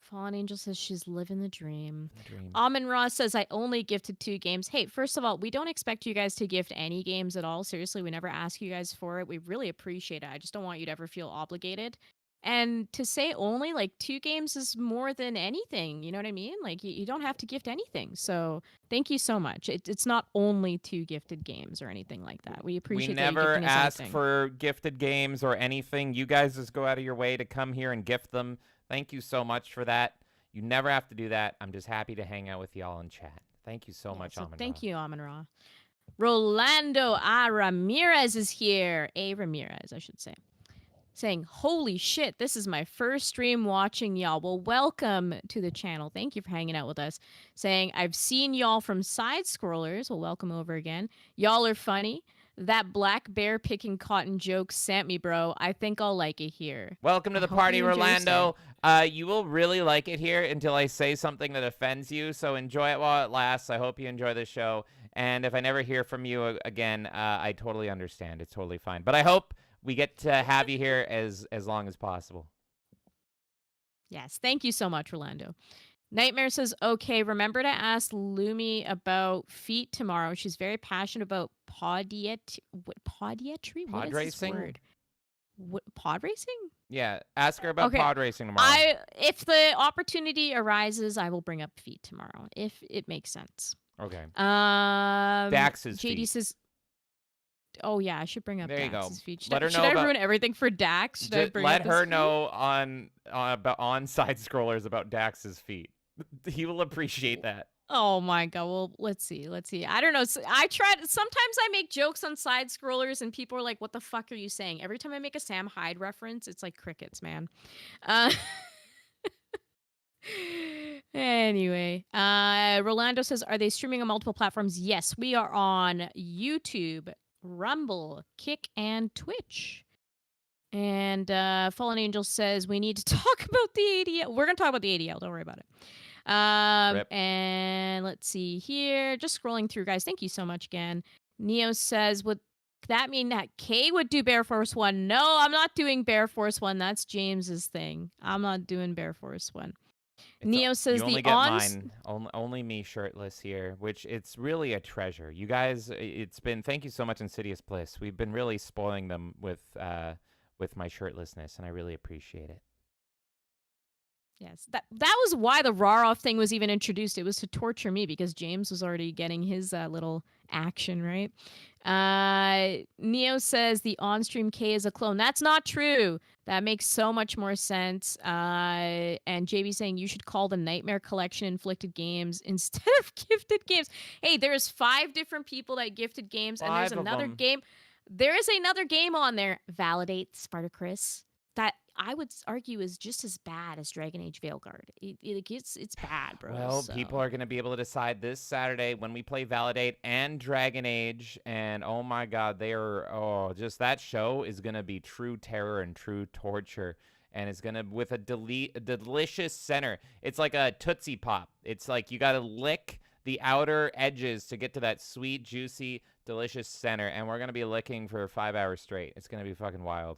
Fallen Angel says she's living the dream. Dream. Amin Ross says, I only gifted 2 games. Hey, first of all, we don't expect you guys to gift any games at all. Seriously, we never ask you guys for it. We really appreciate it. I just don't want you to ever feel obligated. And to say only, like, 2 games is more than anything. You know what I mean? Like, you don't have to gift anything. So thank you so much. It's not only 2 gifted games or anything like that. We appreciate We that you're never gifting us ask anything. for gifted games or anything. You guys just go out of your way to come here and gift them. Thank you so much for that. You never have to do that. I'm just happy to hang out with y'all in chat. Thank you so Yeah, much, so Amin thank Ra. you, Amin Ra. Rolando A. Ramirez is here. A. Ramirez, I should say. Saying, holy shit, this is my first stream watching y'all. Well, welcome to the channel. Thank you for hanging out with us. Saying, I've seen y'all from Side Scrollers. Well, welcome over again. Y'all are funny. That black bear picking cotton joke sent me, bro. I think I'll like it here. Welcome to I the hope party, you enjoy Rolando. You will really like it here until I say something that offends you. So enjoy it while it lasts. I hope you enjoy the show. And if I never hear from you again, I totally understand. It's totally fine. But I hope we get to have you here as long as possible. Yes, thank you so much, Rolando. Nightmare says, okay, remember to ask Lumi about feet tomorrow. She's very passionate about podiatry. Pod What is racing? this word? What, pod racing? Yeah, ask her about Okay, pod racing tomorrow. If the opportunity arises, I will bring up feet tomorrow, if it makes sense. Okay. Dax's JD JD says, oh yeah, I should bring up There you go. Dax's feet. Should Let I, her should know I about- ruin everything for Dax? Should I bring Let up his her feet? know on side scrollers about Dax's feet. He will appreciate that. Oh my god. Well, let's see. I don't know. I tried. Sometimes I make jokes on side scrollers, and people are like, "What the fuck are you saying?" Every time I make a Sam Hyde reference, it's like crickets, man. Anyway, Rolando says, are they streaming on multiple platforms? Yes, we are on YouTube, Rumble, Kick, and Twitch. And Fallen Angel says we need to talk about the ADL. We're going to talk about the ADL. Don't worry about it. Rip. And let's see here. Just scrolling through, guys. Thank you so much again. Neo says, would that mean that Kay would do Bear Force 1? No, I'm not doing Bear Force 1. That's James's thing. I'm not doing Bear Force 1. Neo says you only the get ons. mine. Only me shirtless here, which it's really a treasure. You guys, it's been thank you so much, Insidious Bliss. We've been really spoiling them with my shirtlessness, and I really appreciate it. Yes, that was why the Raroff thing was even introduced. It was to torture me because James was already getting his little action, right? Neo says the on-stream K is a clone. That's not true. That makes so much more sense. And JB saying you should call the Nightmare Collection Inflicted Games instead of Gifted Games. Hey, there's 5 different people that gifted games, and there's 5 of another them. game. There is another game on there, Validate Spartacus, that I would argue is just as bad as Dragon Age Veilguard. It's bad, bro. Well, so. people are going to be able to decide this Saturday when we play Validate and Dragon Age, and oh my god, just that show is going to be true terror and true torture, and it's going to, with a delicious center. It's like a Tootsie Pop. It's like you got to lick the outer edges to get to that sweet, juicy, delicious center, and we're going to be licking for 5 hours straight. It's going to be fucking wild.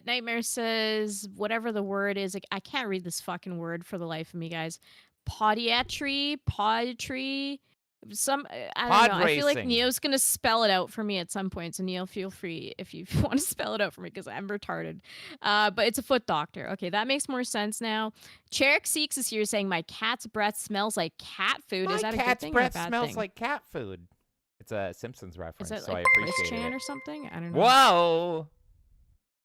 Nightmare says whatever the word is. Like, I can't read this fucking word for the life of me, guys. Podiatry. Some I don't know. I feel like racing. Neo's gonna spell it out for me at some point. So Neo, feel free if you want to spell it out for me because I'm retarded. But it's a foot doctor. Okay, that makes more sense now. Cherrick Seeks is here saying my cat's breath smells like cat food. My Is that a good cat's thing or a breath bad smells thing? like cat food. It's a Simpsons reference, Is it so like I Chris appreciate Chan it. or something? I don't know. Whoa!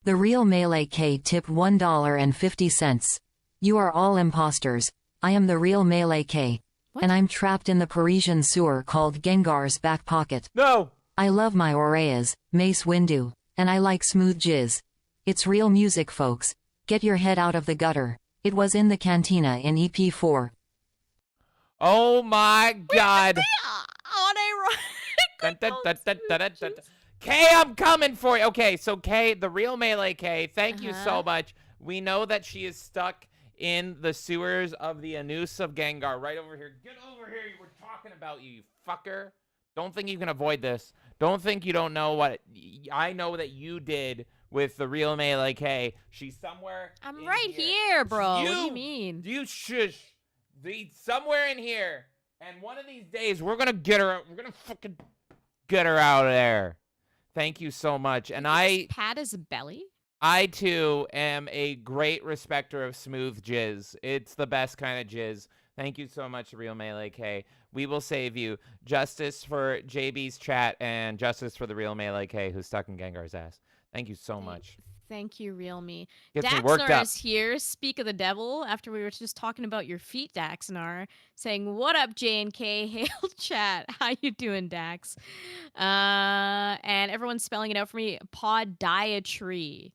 The real Melee K tip $1.50. You are all imposters. I am the real Melee K. What? And I'm trapped in the Parisian sewer called Gengar's back pocket. No! I love my Aureas, Mace Windu, and I like smooth jizz. It's real music, folks. Get your head out of the gutter. It was in the cantina in EP4. Oh my god! On a Kay, I'm coming for you. Okay, so Kay, the real Melee Kay, thank you so much. We know that she is stuck in the sewers of the Anus of Gengar. Right over here. Get over here. We're talking about you, you fucker. Don't think you can avoid this. Don't think you don't know what I know that you did with the real Melee Kay. She's somewhere. I'm in right here, bro. What do you mean? You shush. Somewhere in here. And one of these days, we're going to get her. We're going to fucking get her out of there. Thank you so much. And Pat his belly? I too am a great respecter of smooth jizz. It's the best kind of jizz. Thank you so much, Real Melee K. We will save you. Justice for JB's chat and justice for the Real Melee K who's stuck in Gengar's ass. Thank you so much. Thank you, Real Me. Gets me worked Daxnar up. is here. Speak of the devil. After we were just talking about your feet, Daxnar, saying, "What up, J and K? Hail chat. How you doing, Dax?" And everyone's spelling it out for me. Podiatry.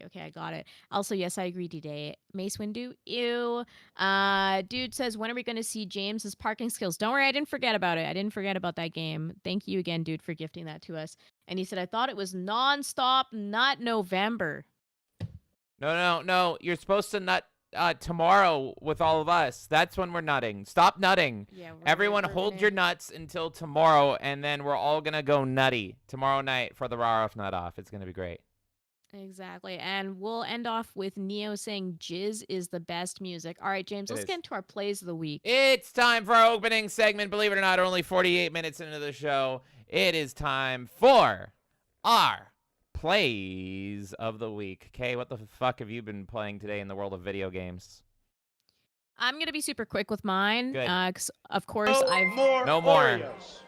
Okay, I got it. Also, yes, I agree today. Mace Windu, ew. Dude says, when are we going to see James's parking skills? Don't worry, I didn't forget about it. I didn't forget about that game. Thank you again, dude, for gifting that to us. And he said, I thought it was nonstop, not November. No. You're supposed to nut tomorrow with all of us. That's when we're nutting. Stop nutting. Yeah, Everyone hold your nuts until tomorrow, and then we're all going to go nutty tomorrow night for the Raw Off Nut Off. It's going to be great. Exactly. And we'll end off with Neo saying Jizz is the best music. All right, James, let's get into our plays of the week. It's time for our opening segment. Believe it or not, only 48 minutes into the show. It is time for our plays of the week. Kay, what the fuck have you been playing today in the world of video games? I'm going to be super quick with mine. Good. 'Cause of course, I've... No more. Oreos.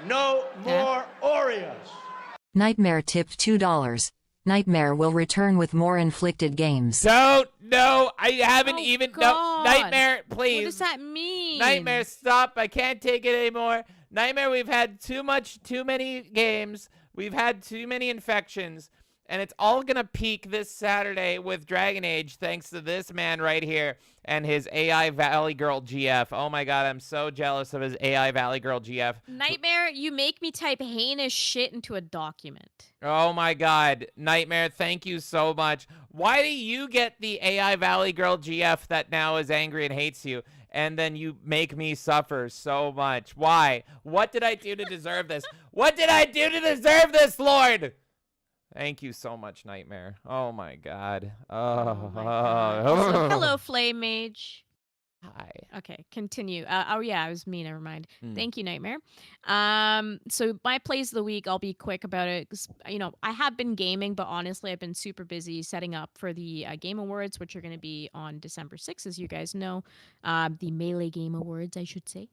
No more Oreos. Nightmare tip $2. Nightmare will return with more inflicted games. Don't, no, I haven't Oh, even, no, God. Nightmare, please. What does that mean? Nightmare, stop. I can't take it anymore. Nightmare, we've had too many games. We've had too many infections. And it's all going to peak this Saturday with Dragon Age thanks to this man right here and his AI Valley Girl GF. Oh my god, I'm so jealous of his AI Valley Girl GF. Nightmare, you make me type heinous shit into a document. Oh my god, Nightmare, thank you so much. Why do you get the AI Valley Girl GF that now is angry and hates you, and then you make me suffer so much? Why? What did I do to deserve this? What did I do to deserve this, Lord? Thank you so much, Nightmare. Oh my god. Oh my God. Also, hello, Flame Mage. Hi. Okay, continue. Oh yeah, it was me. Never mind. Mm. Thank you, Nightmare. So my plays of the week, I'll be quick about it. 'Cause, I have been gaming, but honestly, I've been super busy setting up for the Game Awards, which are going to be on December 6th, as you guys know. The Melee Game Awards, I should say.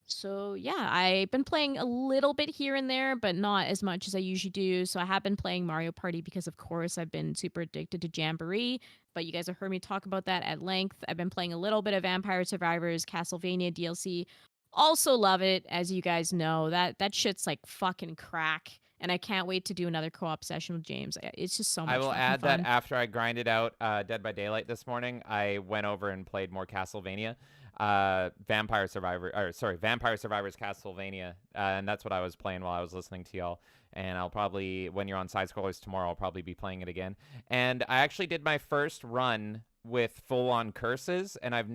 So yeah, I've been playing a little bit here and there, but not as much as I usually do. So I have been playing Mario Party because, of course, I've been super addicted to Jamboree. But you guys have heard me talk about that at length. I've been playing a little bit of Vampire Survivors, Castlevania DLC. Also love it, as you guys know. That shit's like fucking crack. And I can't wait to do another co-op session with James. It's just so much I will fucking add fun. that after I grinded out Dead by Daylight this morning, I went over and played more Castlevania. Vampire Survivors Castlevania, and that's what I was playing while I was listening to y'all. And I'll probably, when you're on Side Scrollers tomorrow, I'll probably be playing it again. And I actually did my first run with full-on curses, and I've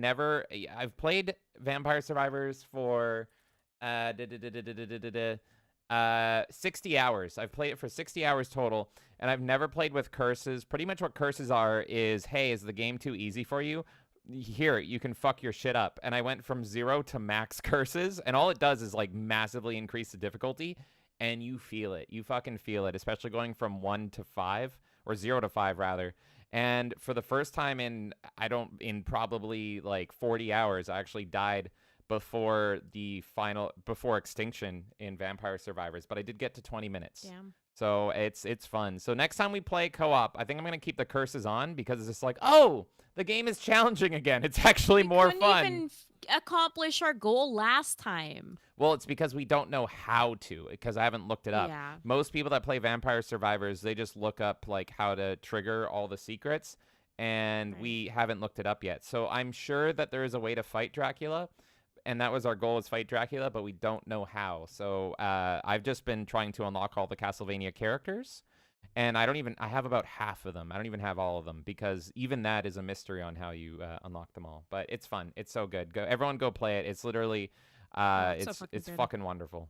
played Vampire Survivors for 60 hours. I've played it for 60 hours total, and I've never played with curses. Pretty much what curses are is, hey, is the game too easy for you? Here, you can fuck your shit up. And I went from 0 to max curses, and all it does is like massively increase the difficulty, and you feel it. You fucking feel it, especially going from 1 to 5, or 0 to 5 rather. And for the first time in probably like 40 hours, I actually died before extinction in Vampire Survivors, but I did get to 20 minutes. Damn. So it's fun. So next time we play co-op, I think I'm going to keep the curses on because it's just like, oh, the game is challenging again. It's actually more fun. We couldn't even accomplish our goal last time. Well, it's because we don't know how to, because I haven't looked it up. Yeah. Most people that play Vampire Survivors, they just look up like how to trigger all the secrets, and we haven't looked it up yet. So I'm sure that there is a way to fight Dracula, and that was our goal, is fight Dracula, but we don't know how. So I've just been trying to unlock all the Castlevania characters, and I have about half of them. I don't even have all of them, because even that is a mystery on how you unlock them all. But it's fun. It's so good. Everyone go play it. It's literally, it's fucking wonderful.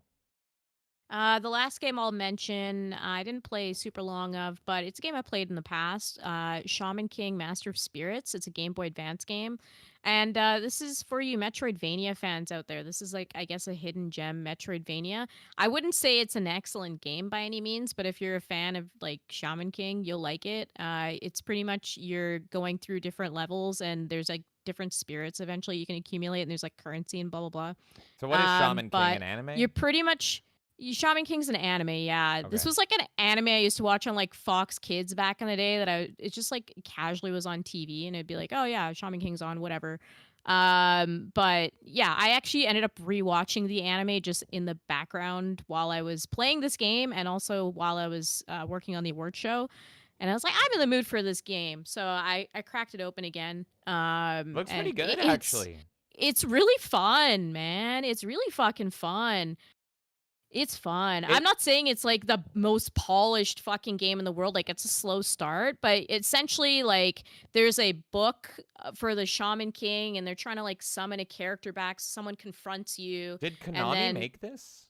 The last game I'll mention, I didn't play super long of, but it's a game I played in the past. Shaman King Master of Spirits. It's a Game Boy Advance game. And this is for you Metroidvania fans out there. This is like, I guess, a hidden gem Metroidvania. I wouldn't say it's an excellent game by any means, but if you're a fan of like Shaman King, you'll like it. It's pretty much you're going through different levels, and there's like different spirits eventually you can accumulate, and there's like currency and blah, blah, blah. So what is Shaman King, an anime? You're pretty much... Shaman King's an anime, yeah. Okay. This was like an anime I used to watch on like Fox Kids back in the day it just like casually was on TV, and it'd be like, oh yeah, Shaman King's on, whatever. But yeah, I actually ended up rewatching the anime just in the background while I was playing this game, and also while I was working on the award show. And I was like, I'm in the mood for this game. So I cracked it open again. Looks pretty good, actually. It's really fun, man. It's really fucking fun. It's fun. I'm not saying it's like the most polished fucking game in the world. Like, it's a slow start, but essentially, like, there's a book for the Shaman King, and they're trying to like summon a character back. So someone confronts you. Did Konami make this?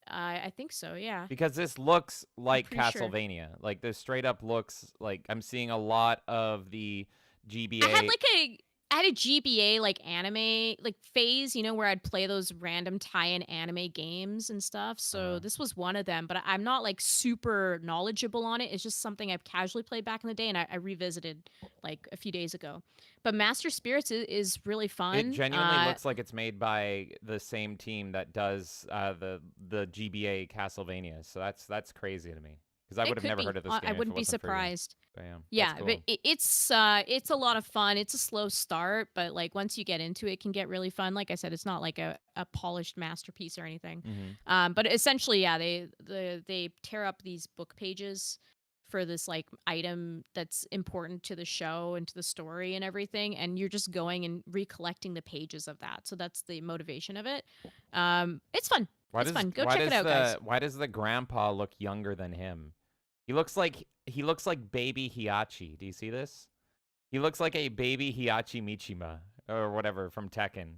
I think so, yeah. Because this looks like Sure. Castlevania. Like, this straight up looks like I'm seeing a lot of the GBA. I had a GBA like anime like phase, where I'd play those random tie-in anime games and stuff. So this was one of them, but I'm not like super knowledgeable on it. It's just something I've casually played back in the day, and I revisited like a few days ago. But Master Spirits is really fun. It genuinely looks like it's made by the same team that does the GBA Castlevania. So that's crazy to me, because I would have never heard of this game. I wouldn't be surprised. Damn, yeah, cool. but it's a lot of fun. It's a slow start, but like once you get into it, it can get really fun. Like I said, it's not like a polished masterpiece or anything. Mm-hmm. But essentially, yeah, they tear up these book pages for this like item that's important to the show and to the story and everything, and you're just going and recollecting the pages of that. So that's the motivation of it. It's fun. It's fun. Go check it out, guys. Why does the grandpa look younger than him? He looks like baby Hiachi. Do you see this? He looks like a baby Hiachi Mishima or whatever from Tekken.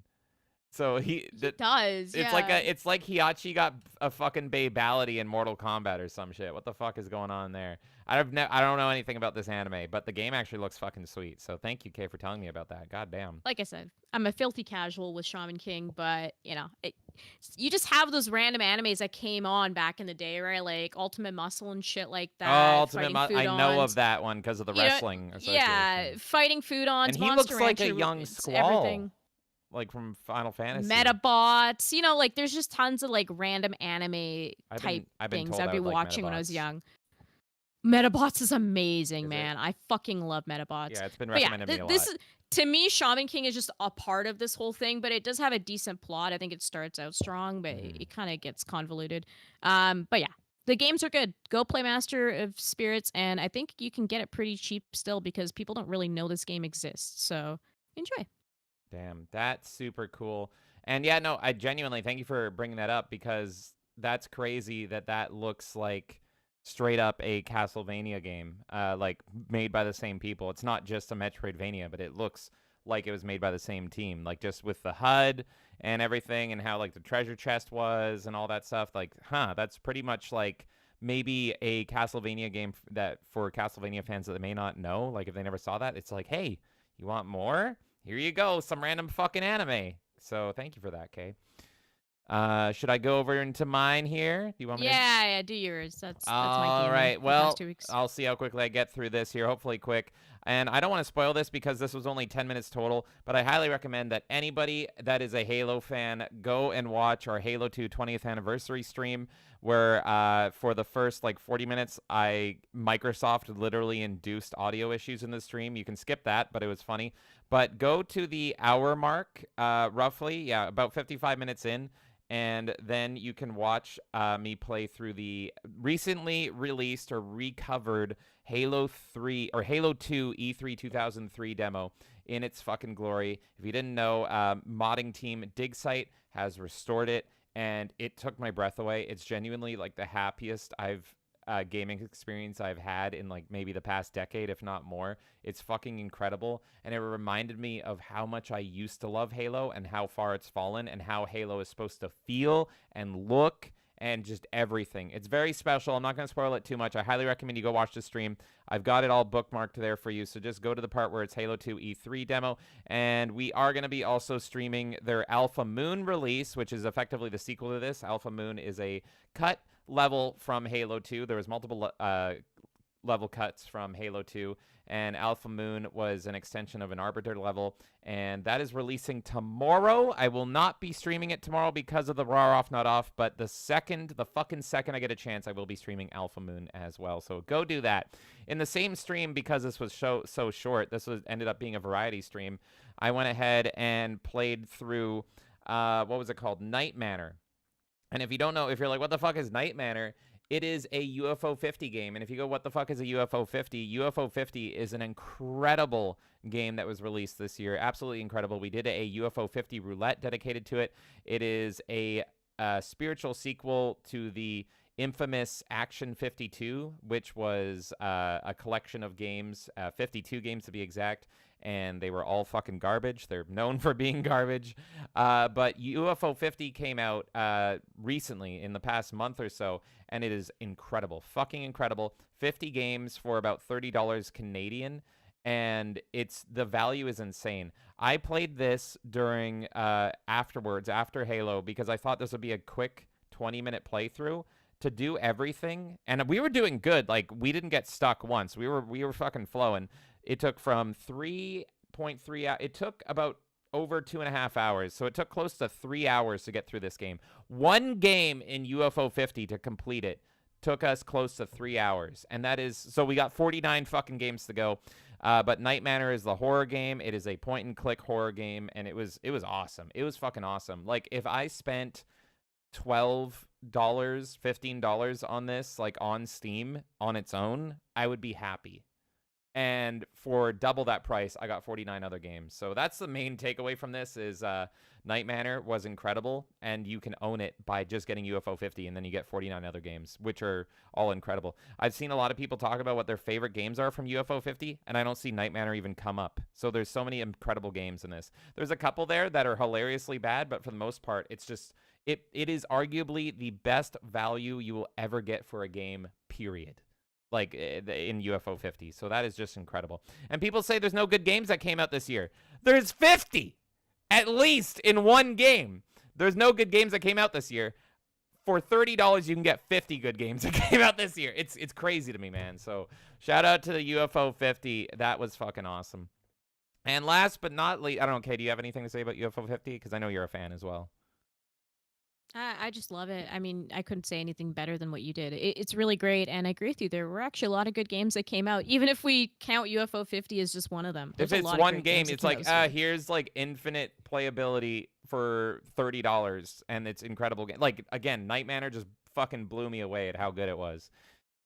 So he does. It's like Hiachi got a fucking babality in Mortal Kombat or some shit. What the fuck is going on there? I don't know anything about this anime, but the game actually looks fucking sweet. So thank you, Kay, for telling me about that. God damn. Like I said, I'm a filthy casual with Shaman King, but you just have those random animes that came on back in the day, right? Like Ultimate Muscle and shit like that. Oh, Ultimate Muscle! I know of that one because of the wrestling association. Yeah, Fighting Foodons. And he Monster looks like Rancher, a young it's squall. everything. Like from Final Fantasy. Metabots, like there's just tons of like random anime type things I'd be watching when I was young. Metabots is amazing, man. I fucking love Metabots. Yeah, it's been recommended me a lot. To me, Shaman King is just a part of this whole thing, but it does have a decent plot. I think it starts out strong, but it kind of gets convoluted. But yeah, the games are good. Go play Master of Spirits, and I think you can get it pretty cheap still because people don't really know this game exists. So enjoy. Damn, that's super cool. And yeah, no, I genuinely thank you for bringing that up because that's crazy that looks like straight up a Castlevania game, like made by the same people. It's not just a Metroidvania, but it looks like it was made by the same team, like just with the HUD and everything and how like the treasure chest was and all that stuff. Like, that's pretty much like maybe a Castlevania game that for Castlevania fans that may not know, like if they never saw that, it's like, hey, you want more? Here you go, some random fucking anime. So thank you for that, Kay. Should I go over into mine here? Do you want me to? Yeah, do yours. That's my all right. Well, 2 weeks. I'll see how quickly I get through this here. Hopefully quick. And I don't want to spoil this because this was only 10 minutes total, but I highly recommend that anybody that is a Halo fan go and watch our Halo 2 20th anniversary stream where for the first like 40 minutes, Microsoft literally induced audio issues in the stream. You can skip that, but it was funny. But go to the hour mark, roughly, about 55 minutes in, and then you can watch me play through the recently released or recovered Halo 3 or Halo 2 E3 2003 demo in its fucking glory. If you didn't know, modding team DigSite has restored it, and it took my breath away. It's genuinely like the happiest gaming experience I've had in like maybe the past decade, if not more. It's fucking incredible, and it reminded me of how much I used to love Halo and how far it's fallen and how Halo is supposed to feel and look and just everything. It's very special. I'm not going to spoil it too much. I highly recommend you go watch the stream. I've got it all bookmarked there for you, so just go to the part where it's Halo 2 E3 demo, and we are going to be also streaming their Alpha Moon release, which is effectively the sequel to this. Alpha Moon is a cut level from Halo 2. There was multiple level cuts from Halo 2, and Alpha Moon was an extension of an Arbiter level, and that is releasing tomorrow. I will not be streaming it tomorrow because of the raw off, not off, but the fucking second I get a chance, I will be streaming Alpha Moon as well, so go do that. In the same stream, because this was so short, ended up being a variety stream, I went ahead and played through, what was it called? Night Manor. And if you don't know, if you're like, what the fuck is Night Manor? It is a UFO 50 game. And if you go, what the fuck is a UFO 50? UFO 50 is an incredible game that was released this year. Absolutely incredible. We did a UFO 50 roulette dedicated to it. It is a spiritual sequel to the infamous Action 52, which was a collection of games, 52 games to be exact, and they were all fucking garbage. They're known for being garbage. But UFO 50 came out recently in the past month or so, and it is incredible. Fucking incredible. 50 games for about $30 Canadian, and the value is insane. I played this during afterwards, after Halo, because I thought this would be a quick 20-minute playthrough to do everything, and we were doing good. Like, we didn't get stuck once. We were fucking flowing. It took from 3.3 hours. It took about over 2.5 hours, so it took close to 3 hours to get through this game. One game in UFO 50 to complete it took us close to 3 hours, and that is, so we got 49 fucking games to go. But Night Manor is the horror game. It is a point-and-click horror game, and it was awesome. It was fucking awesome. Like, if I spent $15 on this, like on Steam on its own, I would be happy. And for double that price, I got 49 other games. So that's the main takeaway from this is Night Manor was incredible, and you can own it by just getting UFO 50, and then you get 49 other games, which are all incredible. I've seen a lot of people talk about what their favorite games are from UFO 50, and I don't see Night Manor even come up. So there's so many incredible games in this. There's a couple there that are hilariously bad, but for the most part, it's just... It is arguably the best value you will ever get for a game, period. Like in UFO 50. So that is just incredible. And people say there's no good games that came out this year. There's 50 at least in one game. There's no good games that came out this year. For $30, you can get 50 good games that came out this year. It's crazy to me, man. So shout out to the UFO 50. That was fucking awesome. And last but not least, I don't know, Kay, do you have anything to say about UFO 50? Because I know you're a fan as well. I just love it. I mean, I couldn't say anything better than what you did. It's really great, and I agree with you. There were actually a lot of good games that came out, even if we count UFO 50 as just one of them. If it's one game, it's like, here's like infinite playability for $30, and it's incredible game. Like, again, Night Manor just fucking blew me away at how good it was.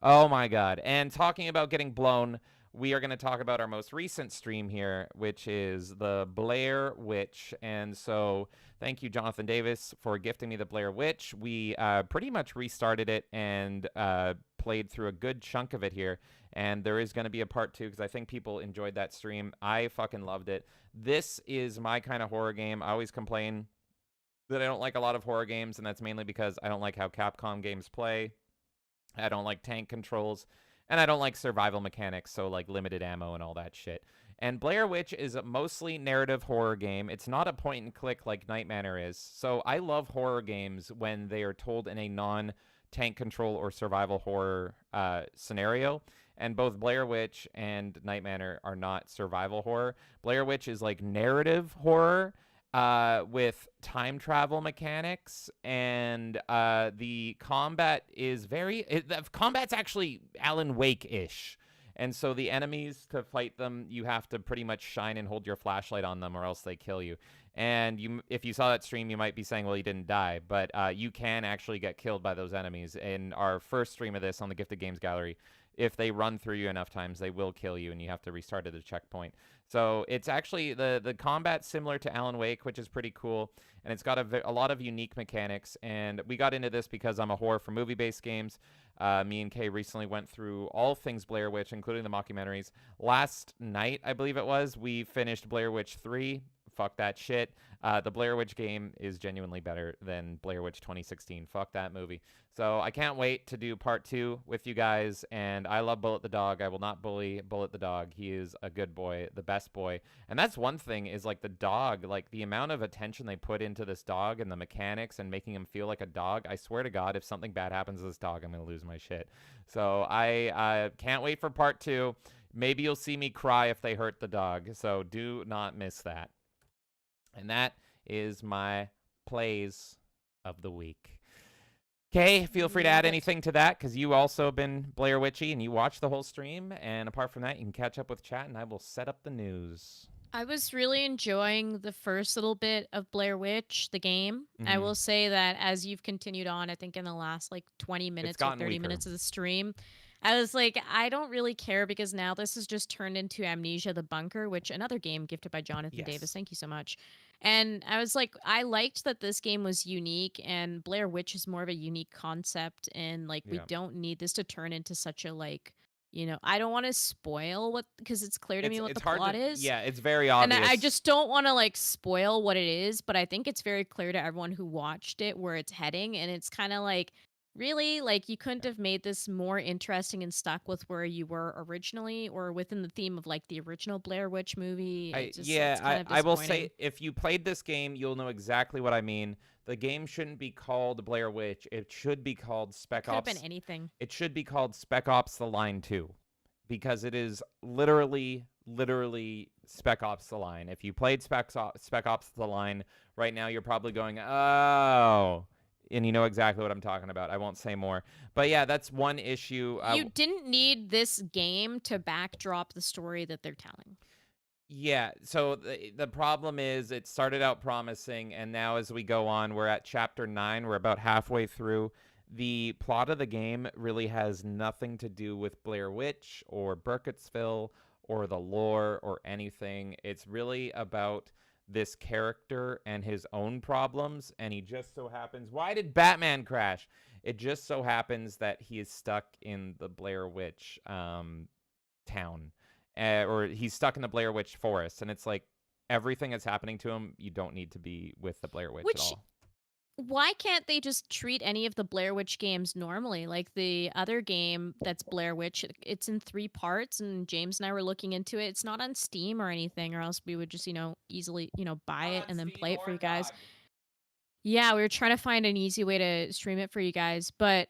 Oh my god. And talking about getting blown, we are going to talk about our most recent stream here, which is the Blair Witch. And so thank you, Jonathan Davis, for gifting me the Blair Witch. We pretty much restarted it and played through a good chunk of it here. And there is going to be a part 2 because I think people enjoyed that stream. I fucking loved it. This is my kind of horror game. I always complain that I don't like a lot of horror games, and that's mainly because I don't like how Capcom games play. I don't like tank controls. And I don't like survival mechanics, so like limited ammo and all that shit. And Blair Witch is a mostly narrative horror game. It's not a point and click like Night Manor is. So I love horror games when they are told in a non-tank control or survival horror scenario. And both Blair Witch and Night Manor are not survival horror. Blair Witch is like narrative horror with time travel mechanics, and the combat is the combat's actually Alan Wake-ish. And so the enemies, to fight them, you have to pretty much shine and hold your flashlight on them or else they kill you. And if you saw that stream, you might be saying, well, you didn't die. But you can actually get killed by those enemies. In our first stream of this on the Gifted Games Gallery, if they run through you enough times, they will kill you, and you have to restart at a checkpoint. So it's actually, the combat's similar to Alan Wake, which is pretty cool. And it's got a lot of unique mechanics. And we got into this because I'm a horror for movie-based games. Me and Kay recently went through all things Blair Witch, including the mockumentaries. Last night, I believe it was, we finished Blair Witch 3. Fuck that shit. The Blair Witch game is genuinely better than Blair Witch 2016. Fuck that movie. So I can't wait to do part 2 with you guys. And I love Bullet the dog. I will not bully Bullet the dog. He is a good boy, the best boy. And that's one thing, is like the dog, like the amount of attention they put into this dog and the mechanics and making him feel like a dog. I swear to God, if something bad happens to this dog, I'm going to lose my shit. So I can't wait for part 2. Maybe you'll see me cry if they hurt the dog. So do not miss that. And that is my plays of the week. Okay, feel free to add anything to that, because you also been Blair Witchy and you watched the whole stream. And apart from that, you can catch up with chat, and I will set up the news. I was really enjoying the first little bit of Blair Witch, the game. I will say that as you've continued on, I think in the last like 20 minutes or 30 minutes of the stream, I was like, I don't really care, because now this has just turned into Amnesia the Bunker, which another game gifted by Jonathan Davis. Thank you so much. And I was like, I liked that this game was unique, and Blair Witch is more of a unique concept. And like, we don't need this to turn into such a like, you know, I don't want to spoil what, because it's clear to me what the plot is. Yeah, it's very obvious. And I just don't want to like spoil what it is, but I think it's very clear to everyone who watched it where it's heading. And it's kind of like, really, like, you couldn't have made this more interesting and stuck with where you were originally, or within the theme of like the original Blair Witch movie. I will say, if you played this game, you'll know exactly what I mean. The game shouldn't be called Blair Witch. It should be called Spec Ops. Could have been anything. It should be called Spec Ops: The Line 2, because it is literally Spec Ops: The Line. If you played Spec Ops: The Line right now, you're probably going, oh. And you know exactly what I'm talking about. I won't say more. But yeah, that's one issue. You didn't need this game to backdrop the story that they're telling. Yeah, so the problem is it started out promising, and now as we go on, we're at chapter 9. We're about halfway through. The plot of the game really has nothing to do with Blair Witch or Burkittsville or the lore or anything. It's really about this character and his own problems, and he just so happens... Why did Batman crash? It just so happens that he is stuck in the Blair Witch town. Or he's stuck in the Blair Witch forest, and it's like everything that's happening to him, you don't need to be with the Blair Witch at all. Why can't they just treat any of the Blair Witch games normally? Like the other game that's Blair Witch, it's in 3 parts, and James and I were looking into it. It's not on Steam or anything, or else we would just, easily, buy it and then play it for you guys. Yeah, we were trying to find an easy way to stream it for you guys, but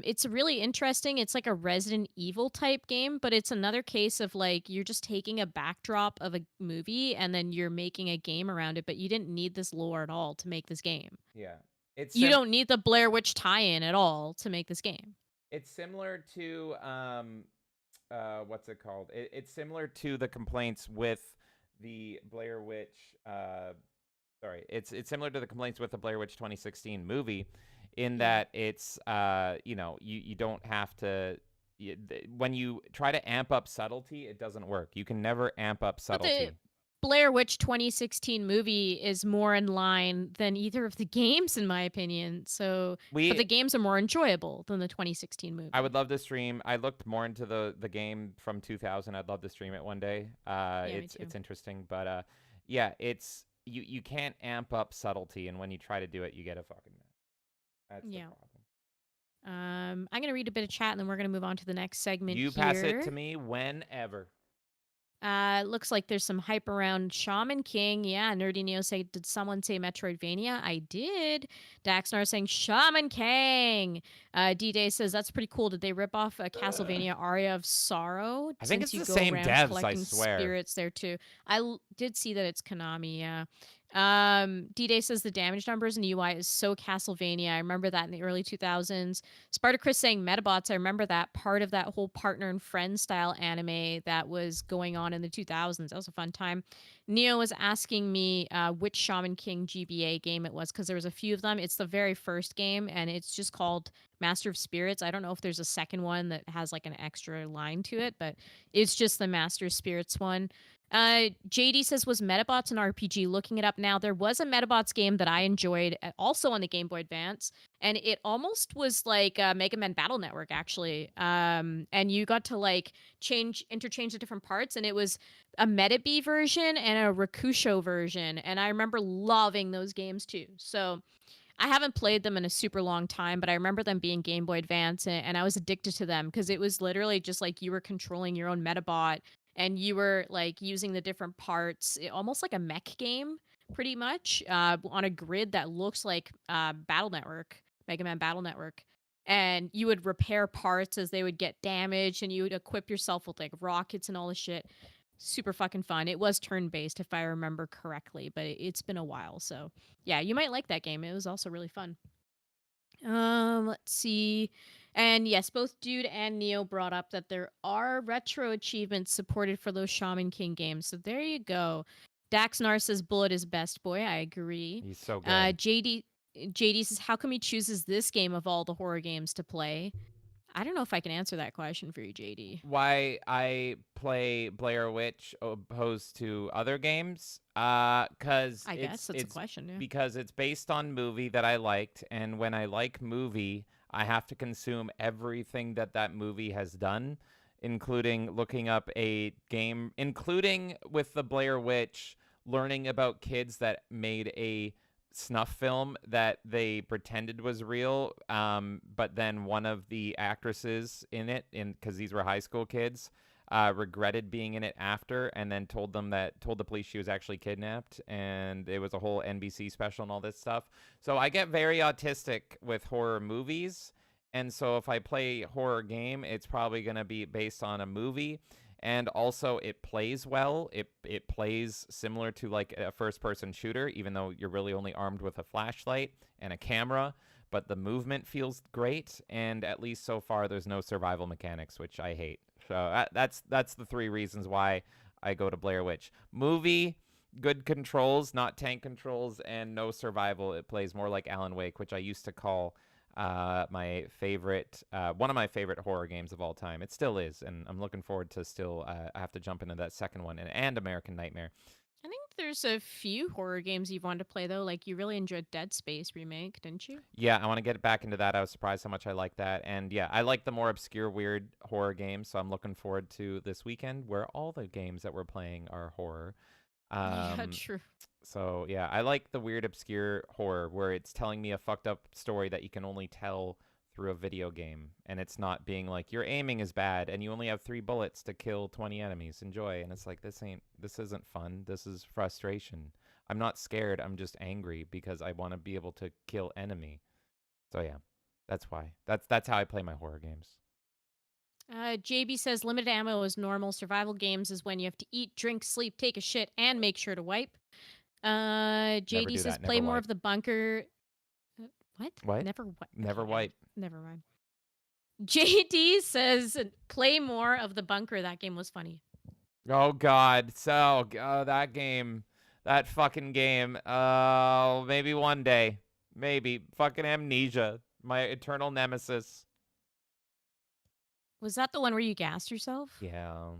it's really interesting. It's like a Resident Evil type game, but it's another case of like you're just taking a backdrop of a movie and then you're making a game around it, but you didn't need this lore at all to make this game. Yeah. You don't need the Blair Witch tie-in at all to make this game. It's similar to what's it called? It's similar to the complaints with the Blair Witch it's similar to the complaints with the Blair Witch 2016 movie in that it's you don't have to when you try to amp up subtlety, it doesn't work. You can never amp up subtlety. But the Blair Witch 2016 movie is more in line than either of the games, in my opinion. So, but the games are more enjoyable than the 2016 movie. I would love to stream. I looked more into the game from 2000. I'd love to stream it one day. It's interesting, but it's you can't amp up subtlety, and when you try to do it, you get a fucking mess. That's the problem. I'm gonna read a bit of chat, and then we're gonna move on to the next segment. You pass it to me whenever. Looks like there's some hype around Shaman King. Yeah, Nerdy Neo say, did someone say Metroidvania? I did. Daxnar saying Shaman King. D-Day says, that's pretty cool. Did they rip off a Castlevania Aria of Sorrow? I think it's the same devs, I swear. Spirits there too. Did see that it's Konami, yeah. D-Day says the damage numbers in UI is so Castlevania. I remember that in the early 2000s. Spartacus saying Metabots. I remember that part of that whole partner and friend style anime that was going on in the 2000s. That was a fun time. Neo was asking me which Shaman King GBA game it was because there was a few of them. It's the very first game, and it's just called Master of Spirits. I don't know if there's a second one that has like an extra line to it, but it's just the Master of Spirits one. JD says, was Metabots an RPG? Looking it up now, there was a Metabots game that I enjoyed also on the Game Boy Advance, and it almost was like Mega Man Battle Network, actually. And you got to like interchange the different parts, and it was a Metabee version and a Rakusho version, and I remember loving those games too. So I haven't played them in a super long time, but I remember them being Game Boy Advance, and I was addicted to them because it was literally just like you were controlling your own Metabot, and you were like using the different parts, almost like a mech game, pretty much, on a grid that looks like Battle Network, Mega Man Battle Network. And you would repair parts as they would get damaged, and you would equip yourself with like rockets and all this shit. Super fucking fun. It was turn-based, if I remember correctly, but it's been a while. So yeah, you might like that game. It was also really fun. Let's see. And yes, both Dude and Neo brought up that there are retro achievements supported for those Shaman King games. So there you go. Daxnar says Bullet is best boy. I agree. He's so good. JD says, how come he chooses this game of all the horror games to play? I don't know if I can answer that question for you, JD. Why I play Blair Witch opposed to other games? Because I guess that's a question. Yeah. Because it's based on movie that I liked, and when I like movie, I have to consume everything that movie has done, including looking up a game, including with the Blair Witch, learning about kids that made a snuff film that they pretended was real, but then one of the actresses in it, because these were high school kids, regretted being in it after, and then told the police she was actually kidnapped, and it was a whole NBC special and all this stuff. So I get very autistic with horror movies, and so if I play horror game, it's probably going to be based on a movie. And also, it plays well. It plays similar to like a first-person shooter, even though you're really only armed with a flashlight and a camera. But the movement feels great, and at least so far, there's no survival mechanics, which I hate. So that's the 3 reasons why I go to Blair Witch. Movie, good controls, not tank controls, and no survival. It plays more like Alan Wake, which I used to call my favorite, one of my favorite horror games of all time. It still is, and I'm looking forward to still. I have to jump into that second one and American Nightmare. I think there's a few horror games you've wanted to play though. Like you really enjoyed Dead Space remake, didn't you? Yeah, I want to get back into that. I was surprised how much I like that, and yeah, I like the more obscure, weird horror games. So I'm looking forward to this weekend where all the games that we're playing are horror. Yeah, true. So yeah, I like the weird, obscure horror where it's telling me a fucked up story that you can only tell through a video game, and it's not being like your aiming is bad and you only have 3 bullets to kill 20 enemies. Enjoy. And it's like this isn't fun. This is frustration. I'm not scared. I'm just angry because I want to be able to kill enemy. So yeah, that's why. That's how I play my horror games. JB says limited ammo is normal. Survival games is when you have to eat, drink, sleep, take a shit, and make sure to wipe. JD says that. play Never more wipe. of the bunker. What? What? Never wipe. Never wipe. Never mind. JD says play more of the bunker. That game was funny. Oh God, so that game, that fucking game. Oh, maybe one day, maybe fucking Amnesia, my eternal nemesis. Was that the one where you gassed yourself? Yeah.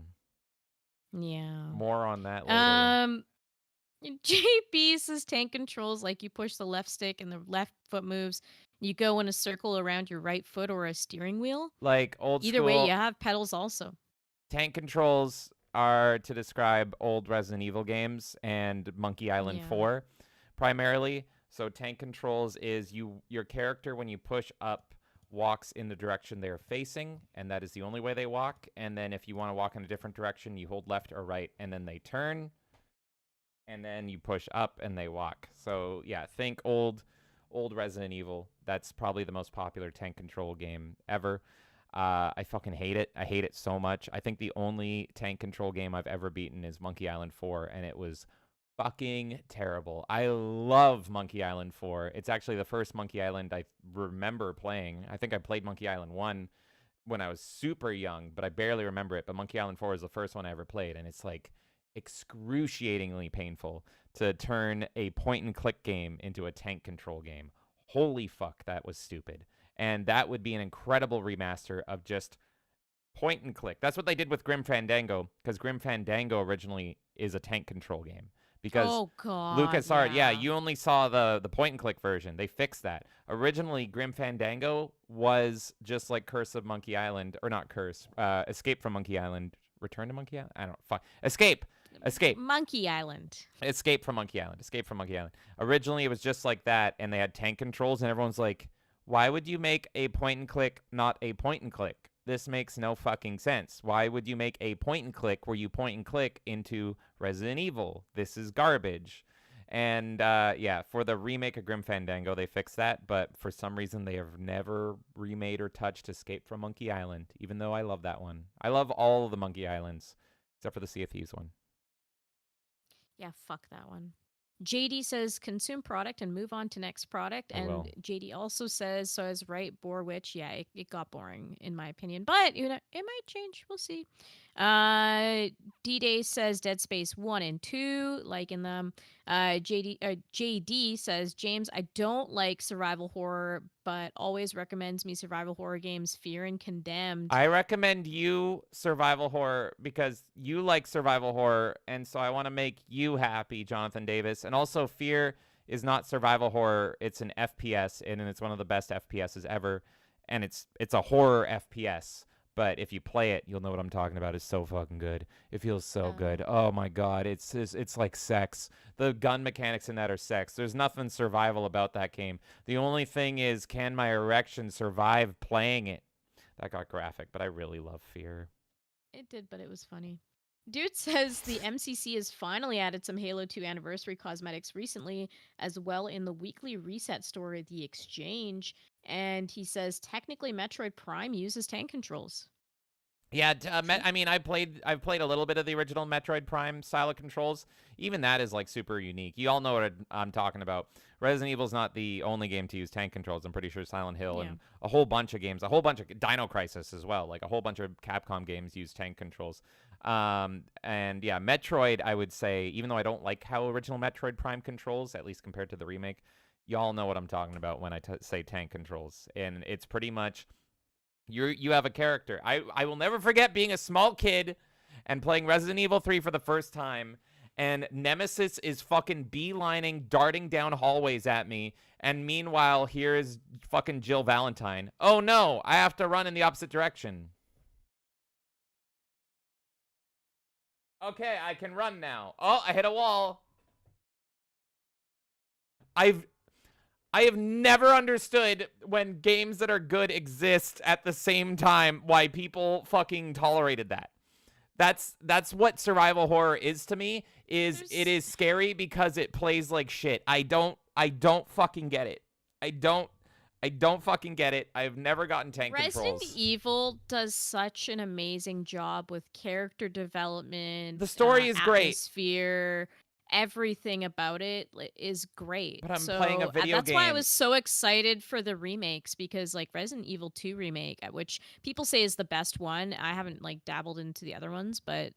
Yeah. More on that later. JP says tank controls like you push the left stick and the left foot moves. You go in a circle around your right foot or a steering wheel. Like old Either school. way, you have pedals also. Tank controls are to describe old Resident Evil games and Monkey Island Yeah. 4 primarily. So tank controls is your character when you push up walks in the direction they're facing, and that is the only way they walk. And then if you want to walk in a different direction, you hold left or right, and then they turn, and then you push up and they walk. So yeah, think old Resident Evil. That's probably the most popular tank control game ever. I fucking hate it. I hate it so much. I think the only tank control game I've ever beaten is Monkey Island 4, and it was fucking terrible. I love Monkey Island 4. It's actually the first Monkey Island I remember playing. I think I played Monkey Island 1 when I was super young, but I barely remember it. But Monkey Island 4 is the first one I ever played, and it's like excruciatingly painful to turn a point-and-click game into a tank control game. Holy fuck, that was stupid. And that would be an incredible remaster of just point-and-click. That's what they did with Grim Fandango, because Grim Fandango originally is a tank control game. Because LucasArts, yeah, you only saw the point-and-click version. They fixed that. Originally, Grim Fandango was just like Curse of Monkey Island, or not Curse, Escape from Monkey Island, Return to Monkey Island? I don't know. Fuck. Escape. Monkey Island. Escape from Monkey Island. Originally, it was just like that, and they had tank controls, and everyone's like, why would you make a point-and-click not a point-and-click? This makes no fucking sense. Why would you make a point-and-click where you point-and-click into Resident Evil? This is garbage. And, yeah, for the remake of Grim Fandango, they fixed that, but for some reason, they have never remade or touched Escape from Monkey Island, even though I love that one. I love all of the Monkey Islands, except for the Sea of Thieves one. Yeah, fuck that one. JD says consume product and move on to next product. I And will. JD also says, so I was right, Bore Witch. Yeah, it got boring in my opinion, but you know, it might change. We'll see. D-Day says Dead Space 1 and 2, liking them. JD says, James, I don't like survival horror, but always recommends me survival horror games, Fear and Condemned. I recommend you survival horror because you like survival horror, and so I want to make you happy, Jonathan Davis. And also, Fear is not survival horror; it's an FPS, and it's one of the best FPSs ever. And it's a horror FPS. But if you play it, you'll know what I'm talking about. It's so fucking good. It feels so good. Oh my god, it's like sex. The gun mechanics in that are sex. There's nothing survival about that game. The only thing is, can my erection survive playing it? That got graphic, but I really love Fear. It did, but it was funny. Dude says the MCC has finally added some Halo 2 anniversary cosmetics recently, as well in the weekly reset store, The Exchange. And he says technically Metroid Prime uses tank controls. Yeah, I mean, I've played a little bit of the original Metroid Prime style of controls. Even that is like super unique. You all know what I'm talking about. Resident Evil's not the only game to use tank controls. I'm pretty sure Silent Hill and a whole bunch of games, a whole bunch of Dino Crisis as well. Like a whole bunch of Capcom games use tank controls. And yeah, Metroid, I would say, even though I don't like how original Metroid Prime controls, at least compared to the remake, y'all know what I'm talking about when I say tank controls. And it's pretty much you have a character. I will never forget being a small kid and playing Resident Evil 3 for the first time, and Nemesis is fucking beelining, darting down hallways at me, and meanwhile, here is fucking Jill Valentine. Oh no, I have to run in the opposite direction. Okay, I can run now. Oh, I hit a wall. I have never understood when games that are good exist at the same time why people fucking tolerated that. That's what survival horror is to me. It is scary because it plays like shit. I don't fucking get it. I don't fucking get it. I've never gotten tank Resident controls. Evil does such an amazing job with character development. The story is great. Atmosphere, everything about it is great. But I'm playing a video that's why I game. was so excited for the remakes, because like Resident Evil 2 remake, which people say is the best one. I haven't like dabbled into the other ones, but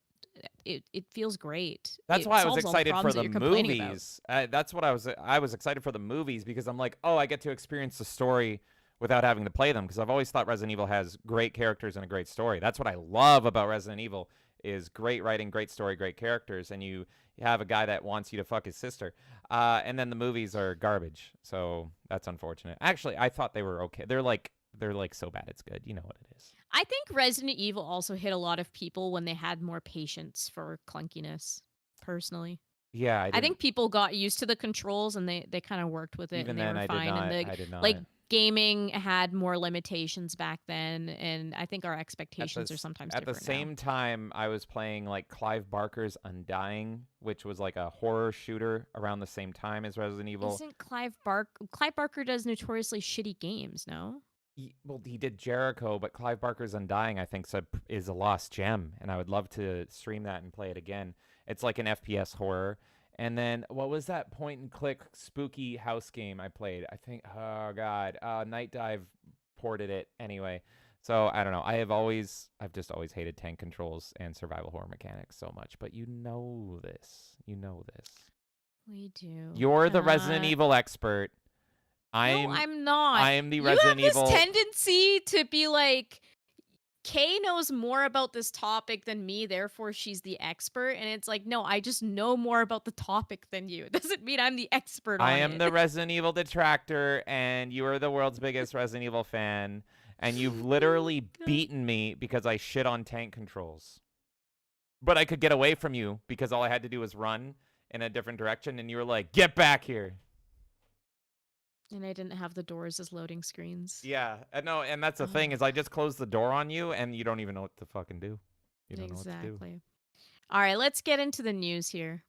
it feels great. That's It why I was solves all the excited for problems that the you're complaining about. movies. That's what I was excited for the movies, because I'm like, oh, I get to experience the story without having to play them, because I've always thought Resident Evil has great characters and a great story. That's what I love about Resident Evil, is great writing, great story, great characters, and you have a guy that wants you to fuck his sister. And then the movies are garbage, so that's unfortunate. Actually, I thought they were okay. They're like so bad it's good. You know what it is. I think Resident Evil also hit a lot of people when they had more patience for clunkiness, personally. Yeah, I think people got used to the controls and they kind of worked with it, even and they then were I fine. did not. And I did not. like gaming had more limitations back then, and I think our expectations are sometimes at different the same time, I was playing like Clive Barker's Undying, which was like a horror shooter around the same time as Resident now. Evil. Isn't Clive Barker does notoriously shitty games, no? He did Jericho, but Clive Barker's Undying, I think, is a lost gem, and I would love to stream that and play it again. It's like an FPS horror. And then, what was that point-and-click spooky house game I played? I think, oh, God, Night Dive ported it anyway. So, I don't know. I've just always hated tank controls and survival horror mechanics so much. But you know this. You know this. We do. You're the Resident Evil expert. No, I'm not. I am the Resident You have Evil. this tendency to be like, Kay knows more about this topic than me, therefore she's the expert. And it's like, no, I just know more about the topic than you. It doesn't mean I'm the expert on it. I am the Resident Evil detractor, and you are the world's biggest Resident Evil fan, and you've literally beaten me because I shit on tank controls. But I could get away from you because all I had to do was run in a different direction, and you were like, get back here. And I didn't have the doors as loading screens. Yeah, no, and that's the thing, is I just closed the door on you, and you don't even know what to fucking do. You don't know what to do. Exactly. All right, let's get into the news here.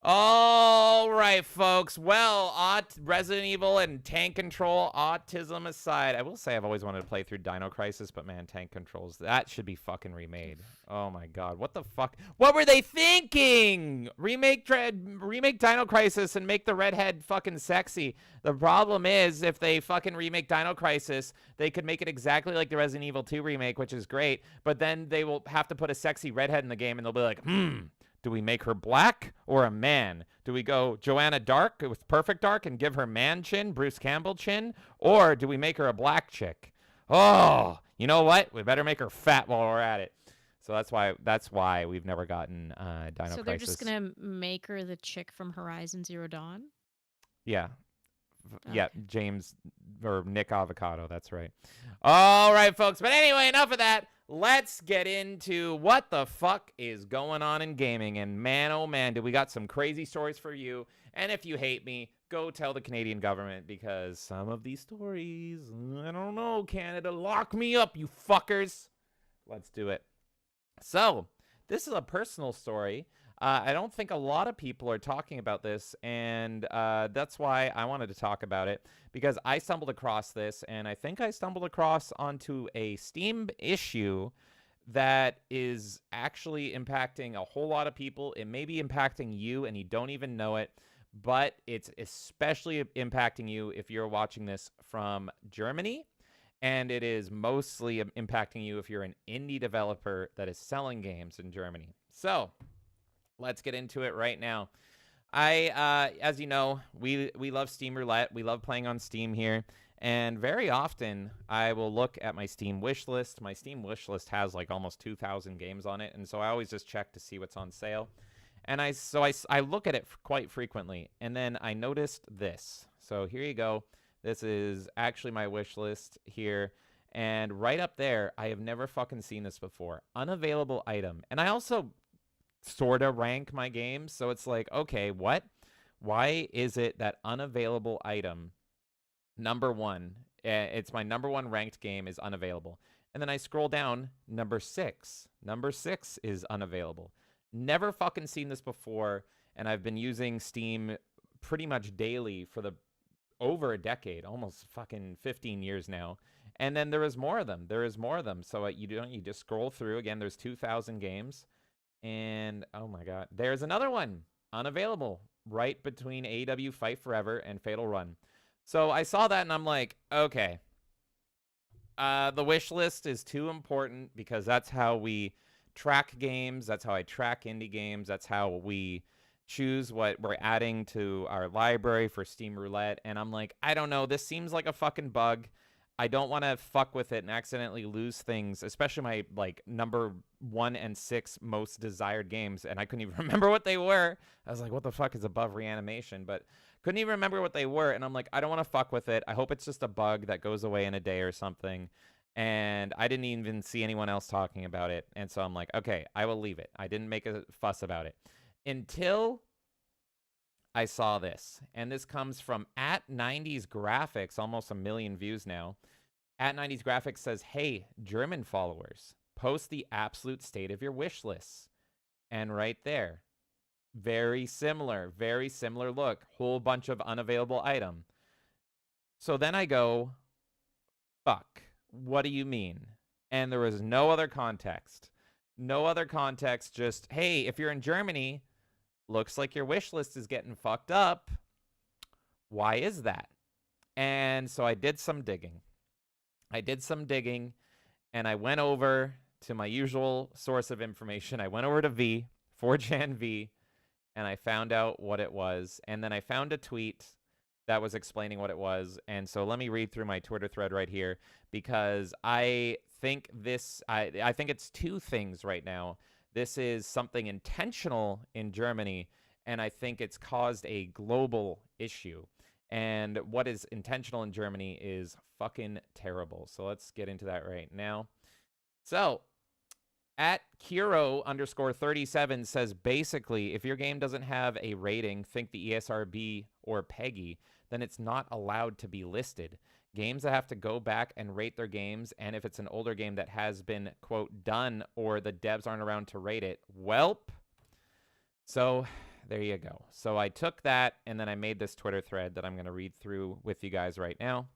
All right, folks. Well, Resident Evil and tank control, autism aside, I will say I've always wanted to play through Dino Crisis, but man, tank controls, that should be fucking remade. Oh my God, what the fuck? What were they thinking? Remake Dino Crisis and make the redhead fucking sexy. The problem is, if they fucking remake Dino Crisis, they could make it exactly like the Resident Evil 2 remake, which is great, but then they will have to put a sexy redhead in the game, and they'll be like, do we make her black or a man? Do we go Joanna Dark with perfect dark and give her man chin, Bruce Campbell chin? Or do we make her a black chick? Oh, you know what? We better make her fat while we're at it. So that's why we've never gotten Dino Crisis. So they're just going to make her the chick from Horizon Zero Dawn? Yeah. Yeah, Okay. James or Nick Avocado, that's right. All right, folks. But anyway, enough of that. Let's get into what the fuck is going on in gaming. And man, oh man, do we got some crazy stories for you. And if you hate me, go tell the Canadian government, because some of these stories, I don't know, Canada, lock me up, you fuckers. Let's do it. So, this is a personal story. I don't think a lot of people are talking about this, and that's why I wanted to talk about it, because I stumbled across this, and I think I stumbled across onto a Steam issue that is actually impacting a whole lot of people. It may be impacting you, and you don't even know it, but it's especially impacting you if you're watching this from Germany. And it is mostly impacting you if you're an indie developer that is selling games in Germany. So let's get into it right now. As you know, we love Steam Roulette. We love playing on Steam here. And very often, I will look at my Steam wish list. My Steam wish list has like almost 2,000 games on it. And so I always just check to see what's on sale. And I look at it quite frequently. And then I noticed this. So here you go. This is actually my wish list here. And right up there, I have never fucking seen this before. Unavailable item. And I also sort of rank my games. So it's like, okay, what? Why is it that unavailable item, number one, it's my number one ranked game, is unavailable? And then I scroll down, number 6. Number 6 is unavailable. Never fucking seen this before. And I've been using Steam pretty much daily for over a decade, almost fucking 15 years now. And then there is more of them. There is more of them. So you just scroll through. Again, there's 2,000 games. And oh my God, there's another one unavailable right between AEW Fight Forever and Fatal Run. So I saw that and I'm like, okay, the wish list is too important because that's how we track games. That's how I track indie games. That's how we choose what we're adding to our library for Steam Roulette. And I'm like, I don't know. This seems like a fucking bug. I don't want to fuck with it and accidentally lose things, especially my like number 1 and 6 most desired games. And I couldn't even remember what they were. I was like, what the fuck is above reanimation? But couldn't even remember what they were. And I'm like, I don't want to fuck with it. I hope it's just a bug that goes away in a day or something. And I didn't even see anyone else talking about it. And so I'm like, okay, I will leave it. I didn't make a fuss about it until I saw this. And this comes from @90s Graphics, almost 1 million views now. @90s Graphics says, hey, German followers, post the absolute state of your wish lists. And right there, very similar look, whole bunch of unavailable item. So then I go, fuck, what do you mean? And there was no other context. No other context, just, hey, if you're in Germany, looks like your wish list is getting fucked up. Why is that? And so I did some digging. And I went over to my usual source of information. I went over to 4chan V, and I found out what it was. And then I found a tweet that was explaining what it was. And so let me read through my Twitter thread right here, because I think I think it's two things right now. This is something intentional in Germany, and I think it's caused a global issue. And what is intentional in Germany is fucking terrible. So let's get into that right now. So @Kiro_37 says, basically, if your game doesn't have a rating, think the ESRB or PEGI, then it's not allowed to be listed. Games that have to go back and rate their games, and if it's an older game that has been, quote, done, or the devs aren't around to rate it, welp. So there you go. So I took that, and then I made this Twitter thread that I'm going to read through with you guys right now.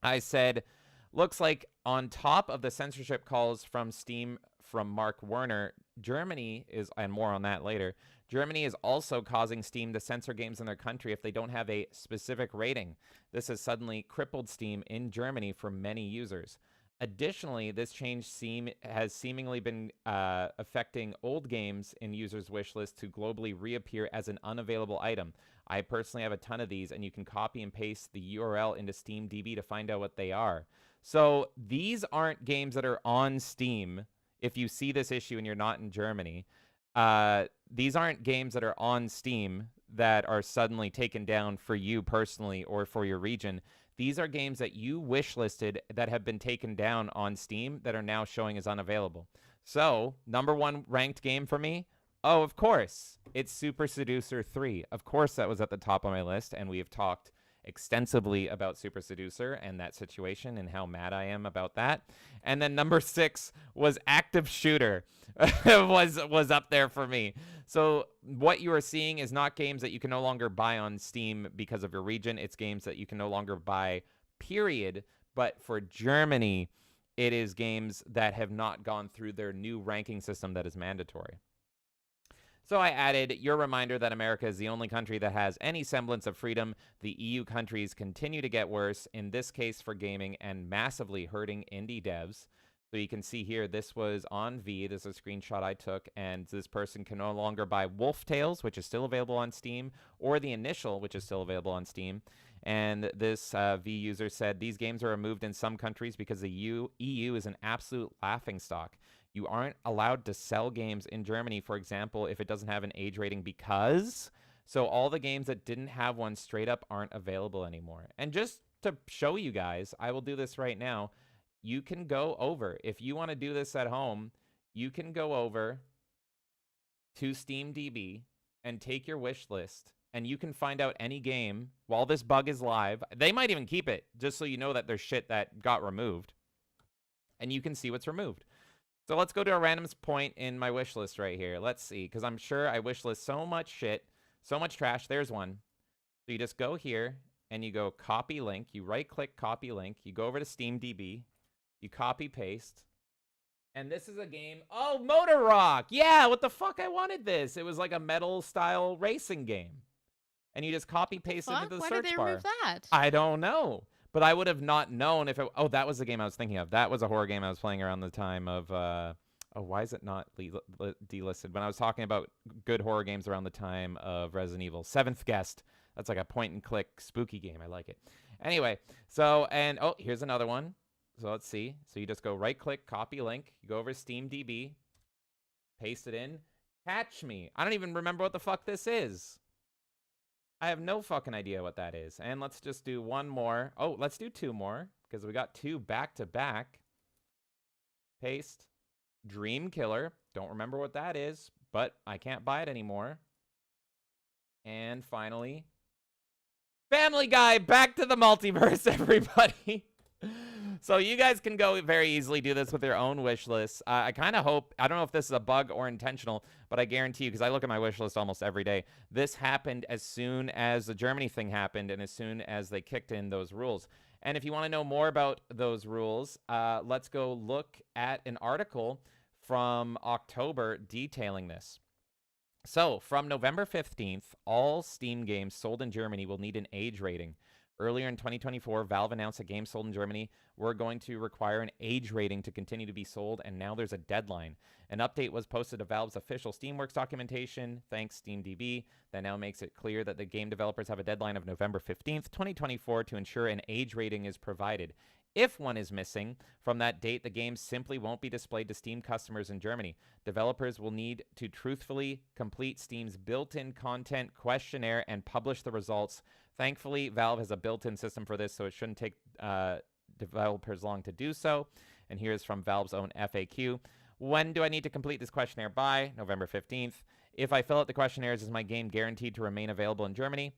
I said, looks like on top of the censorship calls from Steam from Mark Werner, Germany is, and more on that later, Germany is also causing Steam to censor games in their country if they don't have a specific rating. This has suddenly crippled Steam in Germany for many users. Additionally, this change has seemingly been affecting old games in users' wish lists to globally reappear as an unavailable item. I personally have a ton of these, and you can copy and paste the URL into SteamDB to find out what they are. So these aren't games that are on Steam. If you see this issue and you're not in Germany, these aren't games that are on Steam that are suddenly taken down for you personally or for your region. These are games that you wishlisted that have been taken down on Steam that are now showing as unavailable. So, number 1 ranked game for me, oh, of course, it's Super Seducer 3. Of course, that was at the top of my list, and we have talked extensively about Super Seducer and that situation and how mad I am about that. And then number 6 was Active Shooter. was up there for me. So what you are seeing is not games that you can no longer buy on Steam because of your region. It's games that you can no longer buy, period. But for Germany, it is games that have not gone through their new ranking system that is mandatory. So I added your reminder that America is the only country that has any semblance of freedom. The EU countries continue to get worse, in this case for gaming, and massively hurting indie devs. So you can see here, this was on V. This is a screenshot I took, and this person can no longer buy Wolf Tales, which is still available on Steam, or The Initial, which is still available on Steam. And this V user said, these games are removed in some countries because the EU is an absolute laughingstock. You aren't allowed to sell games in Germany, for example, if it doesn't have an age rating because. So all the games that didn't have one straight up aren't available anymore. And just to show you guys, I will do this right now. You can go over, if you want to do this at home, you can go over to SteamDB and take your wish list, and you can find out any game while this bug is live. They might even keep it, just so you know that there's shit that got removed. And you can see what's removed. So let's go to a random point in my wish list right here. Let's see, because I'm sure I wish list so much shit, so much trash. There's one. So you just go here, and you go copy link. You right-click copy link. You go over to SteamDB. You copy paste. And this is a game. Oh, Motor Rock. Yeah, what the fuck? I wanted this. It was like a metal style racing game. And you just copy paste it into the Why search did they bar. remove that? I don't know. But I would have not known if it. Oh, that was the game I was thinking of. That was a horror game I was playing around the time of. Oh, why is it not delisted? When I was talking about good horror games around the time of Resident Evil. Seventh Guest. That's like a point and click spooky game. I like it. Anyway, so, and oh, here's another one. So let's see. So you just go right-click, copy link. You go over to SteamDB, paste it in. Catch Me. I don't even remember what the fuck this is. I have no fucking idea what that is. And let's just do one more. Oh, let's do two more, because we got two back-to-back. Paste. Dream Killer. Don't remember what that is, but I can't buy it anymore. And finally, Family Guy. Back to the multiverse, everybody. So you guys can go very easily do this with your own wish lists. I kind of hope, I don't know if this is a bug or intentional, but I guarantee you, because I look at my wish list almost every day, this happened as soon as the Germany thing happened and as soon as they kicked in those rules. And if you want to know more about those rules, let's go look at an article from October detailing this. So from November 15th, all Steam games sold in Germany will need an age rating. Earlier in 2024, Valve announced that games sold in Germany were going to require an age rating to continue to be sold, and now there's a deadline. An update was posted to Valve's official Steamworks documentation, thanks SteamDB, that now makes it clear that the game developers have a deadline of November 15th, 2024 to ensure an age rating is provided. If one is missing from that date, the game simply won't be displayed to Steam customers in Germany. Developers will need to truthfully complete Steam's built-in content questionnaire and publish the results. Thankfully, Valve has a built-in system for this, so it shouldn't take developers long to do so. And here's from Valve's own FAQ. When do I need to complete this questionnaire by? November 15th. If I fill out the questionnaires, is my game guaranteed to remain available in Germany?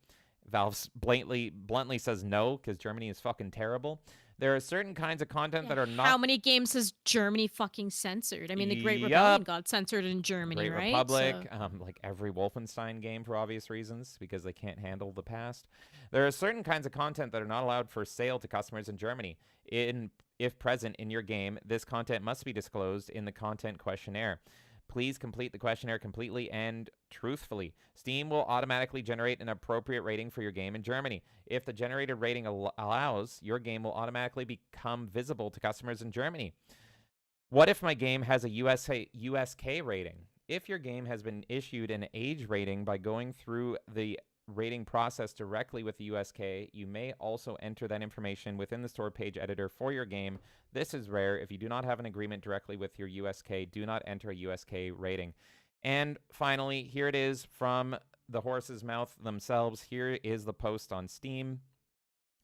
Valve bluntly says no, because Germany is fucking terrible. There are certain kinds of content that are not... How many games has Germany fucking censored? I mean, the Great Yup. Rebellion got censored in Germany, Great right? Republic, So... like every Wolfenstein game for obvious reasons, because they can't handle the past. There are certain kinds of content that are not allowed for sale to customers in Germany. If present in your game, this content must be disclosed in the content questionnaire. Please complete the questionnaire completely and truthfully. Steam will automatically generate an appropriate rating for your game in Germany. If the generated rating allows, your game will automatically become visible to customers in Germany. What if my game has a USK rating? If your game has been issued an age rating by going through the rating process directly with the USK, you may also enter that information within the store page editor for your game. This is rare. If you do not have an agreement directly with your USK, do not enter a USK rating. And finally, here it is from the horse's mouth themselves. Here is the post on Steam.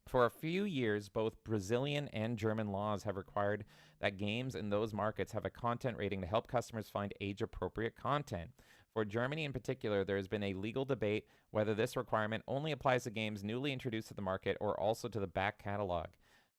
For a few years, both Brazilian and German laws have required that games in those markets have a content rating to help customers find age-appropriate content. For Germany in particular, there has been a legal debate whether this requirement only applies to games newly introduced to the market or also to the back catalog.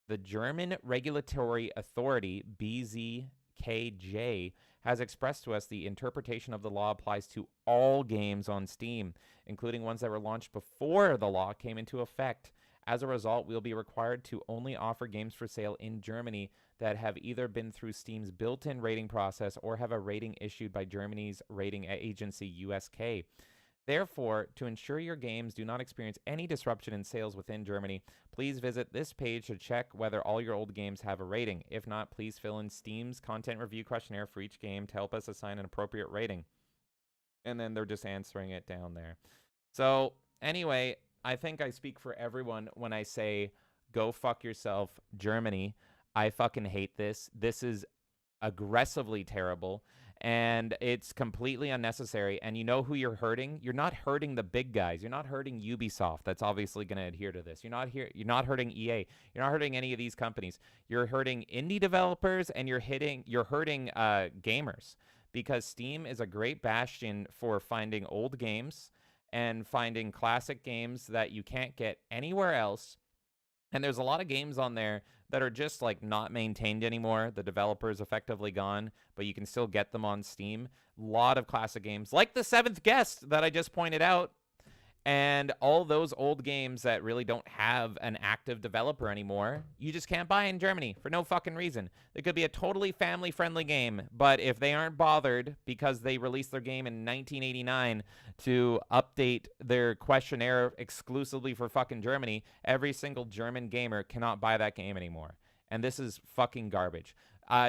The German Regulatory Authority, BZKJ, has expressed to us the interpretation of the law applies to all games on Steam, including ones that were launched before the law came into effect. As a result, we'll be required to only offer games for sale in Germany that have either been through Steam's built-in rating process or have a rating issued by Germany's rating agency, USK. Therefore, to ensure your games do not experience any disruption in sales within Germany, please visit this page to check whether all your old games have a rating. If not, please fill in Steam's content review questionnaire for each game to help us assign an appropriate rating. And then they're just answering it down there. So, anyway, I think I speak for everyone when I say, go fuck yourself, Germany. I fucking hate this. This is aggressively terrible. And it's completely unnecessary. And you know who you're hurting? You're not hurting the big guys. You're not hurting Ubisoft. That's obviously going to adhere to this. You're not hurting EA. You're not hurting any of these companies. You're hurting indie developers, and you're hurting gamers, because Steam is a great bastion for finding old games and finding classic games that you can't get anywhere else. And there's a lot of games on there that are just like not maintained anymore. The developer's effectively gone, but you can still get them on Steam. A lot of classic games, like The Seventh Guest that I just pointed out, and all those old games that really don't have an active developer anymore, you just can't buy in Germany for no fucking reason. It could be a totally family-friendly game, but if they aren't bothered because they released their game in 1989 to update their questionnaire exclusively for fucking Germany, every single German gamer cannot buy that game anymore. And this is fucking garbage.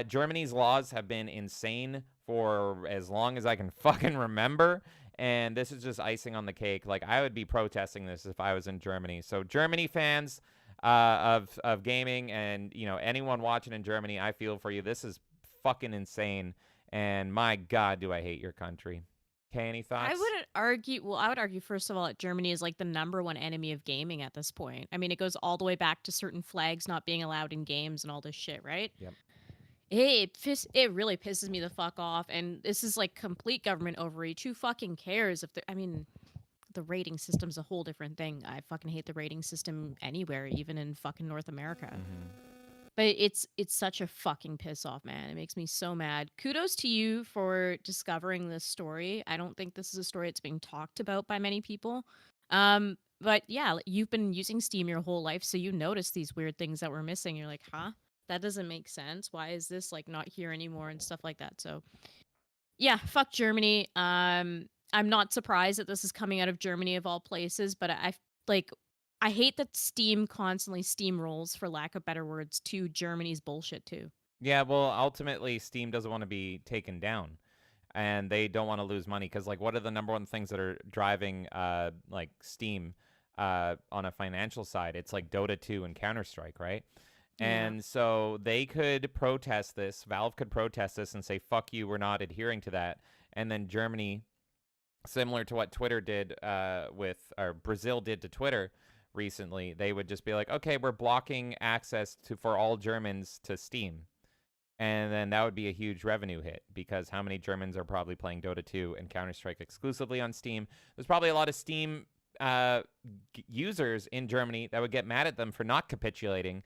Germany's laws have been insane for as long as I can fucking remember. And this is just icing on the cake. Like, I would be protesting this if I was in Germany. So Germany fans of gaming, and, you know, anyone watching in Germany, I feel for you. This is fucking insane. And my God, do I hate your country. Okay, any thoughts? I would argue, first of all, that Germany is like the #1 enemy of gaming at this point. I mean, it goes all the way back to certain flags not being allowed in games and all this shit, right? Yep. It really pisses me the fuck off, and this is like complete government overreach. Who fucking cares if I mean, the rating system's a whole different thing. I fucking hate the rating system anywhere, even in fucking North America. Mm-hmm. But it's such a fucking piss off, man. It makes me so mad. Kudos to you for discovering this story. I don't think this is a story that's being talked about by many people. But yeah, you've been using Steam your whole life, so you noticed these weird things that were missing. You're like, huh? That doesn't make sense. Why is this like not here anymore and stuff like that? So yeah, fuck Germany. I'm not surprised that this is coming out of Germany of all places, but I hate that Steam constantly steamrolls, for lack of better words, to Germany's bullshit too. Yeah, well, ultimately, Steam doesn't want to be taken down, and they don't want to lose money, because, like, what are the #1 things that are driving, like, Steam on a financial side? It's, like, Dota 2 and Counter-Strike, right? And so they could protest this. Valve could protest this and say, fuck you, we're not adhering to that. And then Germany, similar to what Twitter did or Brazil did to Twitter recently, they would just be like, okay, we're blocking access for all Germans to Steam. And then that would be a huge revenue hit, because how many Germans are probably playing Dota 2 and Counter-Strike exclusively on Steam? There's probably a lot of Steam users in Germany that would get mad at them for not capitulating.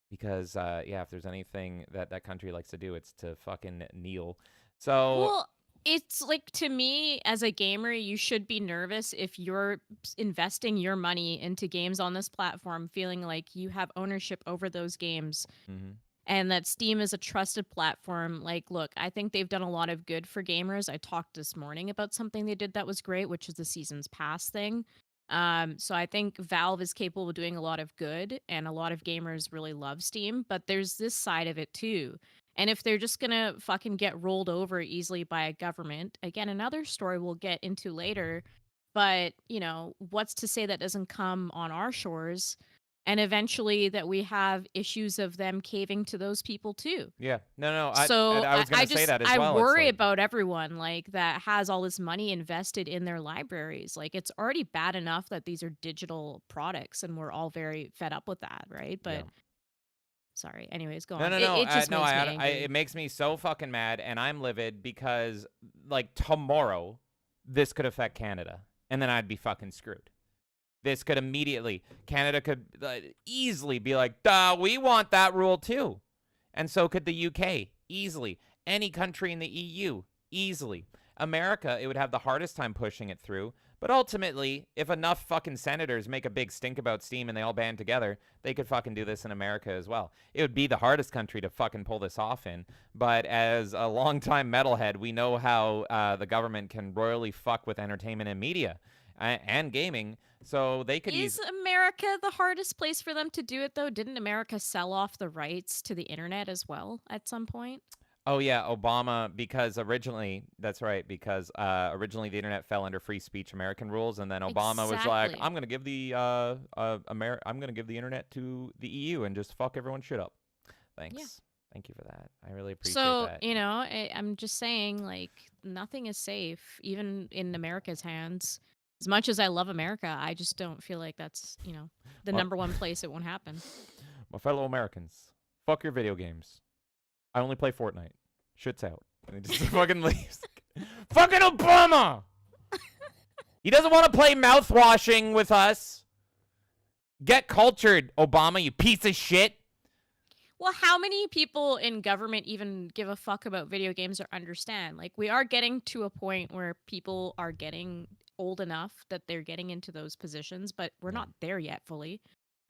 Because, yeah, if there's anything that country likes to do, it's to fucking kneel. So, well, it's like, to me, as a gamer, you should be nervous if you're investing your money into games on this platform, feeling like you have ownership over those games. Mm-hmm. And that Steam is a trusted platform. Like, look, I think they've done a lot of good for gamers. I talked this morning about something they did that was great, which is the Seasons Pass thing. So I think Valve is capable of doing a lot of good, and a lot of gamers really love Steam, but there's this side of it too. And if they're just gonna fucking get rolled over easily by a government, again, another story we'll get into later, but, you know, what's to say that doesn't come on our shores, and eventually that we have issues of them caving to those people too. Yeah, no. So I was going to say that as well. I worry about everyone like that has all this money invested in their libraries. Like, it's already bad enough that these are digital products, and we're all very fed up with that, right? But sorry. Anyways, go on. No. It just makes me angry. It makes me so fucking mad, and I'm livid because, like, tomorrow this could affect Canada, and then I'd be fucking screwed. This could immediately, Canada could easily be like, duh, we want that rule too. And so could the UK, easily. Any country in the EU, easily. America, it would have the hardest time pushing it through. But ultimately, if enough fucking senators make a big stink about Steam and they all band together, they could fucking do this in America as well. It would be the hardest country to fucking pull this off in. But as a longtime metalhead, we know how the government can royally fuck with entertainment and media and gaming. So they could Is America the hardest place for them to do it, though? Didn't America sell off the rights to the internet as well at some point? Oh yeah, Obama, because originally, that's right, because originally the internet fell under free speech American rules, and then Obama was like, Exactly. I'm gonna give the I'm gonna give the internet to the EU and just fuck everyone's shit up. Thanks. Yeah. Thank you for that. I really appreciate So, that. you know, I'm just saying, like, nothing is safe, even in America's hands. As much as I love America, I just don't feel like that's, you know, the Well- number one place it won't happen. My fellow Americans, fuck your video games. I only play Fortnite. Shit's out. And he just fucking leaves. Fucking Obama! He doesn't want to play mouthwashing with us. Get cultured, Obama, you piece of shit. Well, how many people in government even give a fuck about video games or understand? Like, we are getting to a point where people are getting old enough that they're getting into those positions, but we're not there yet fully.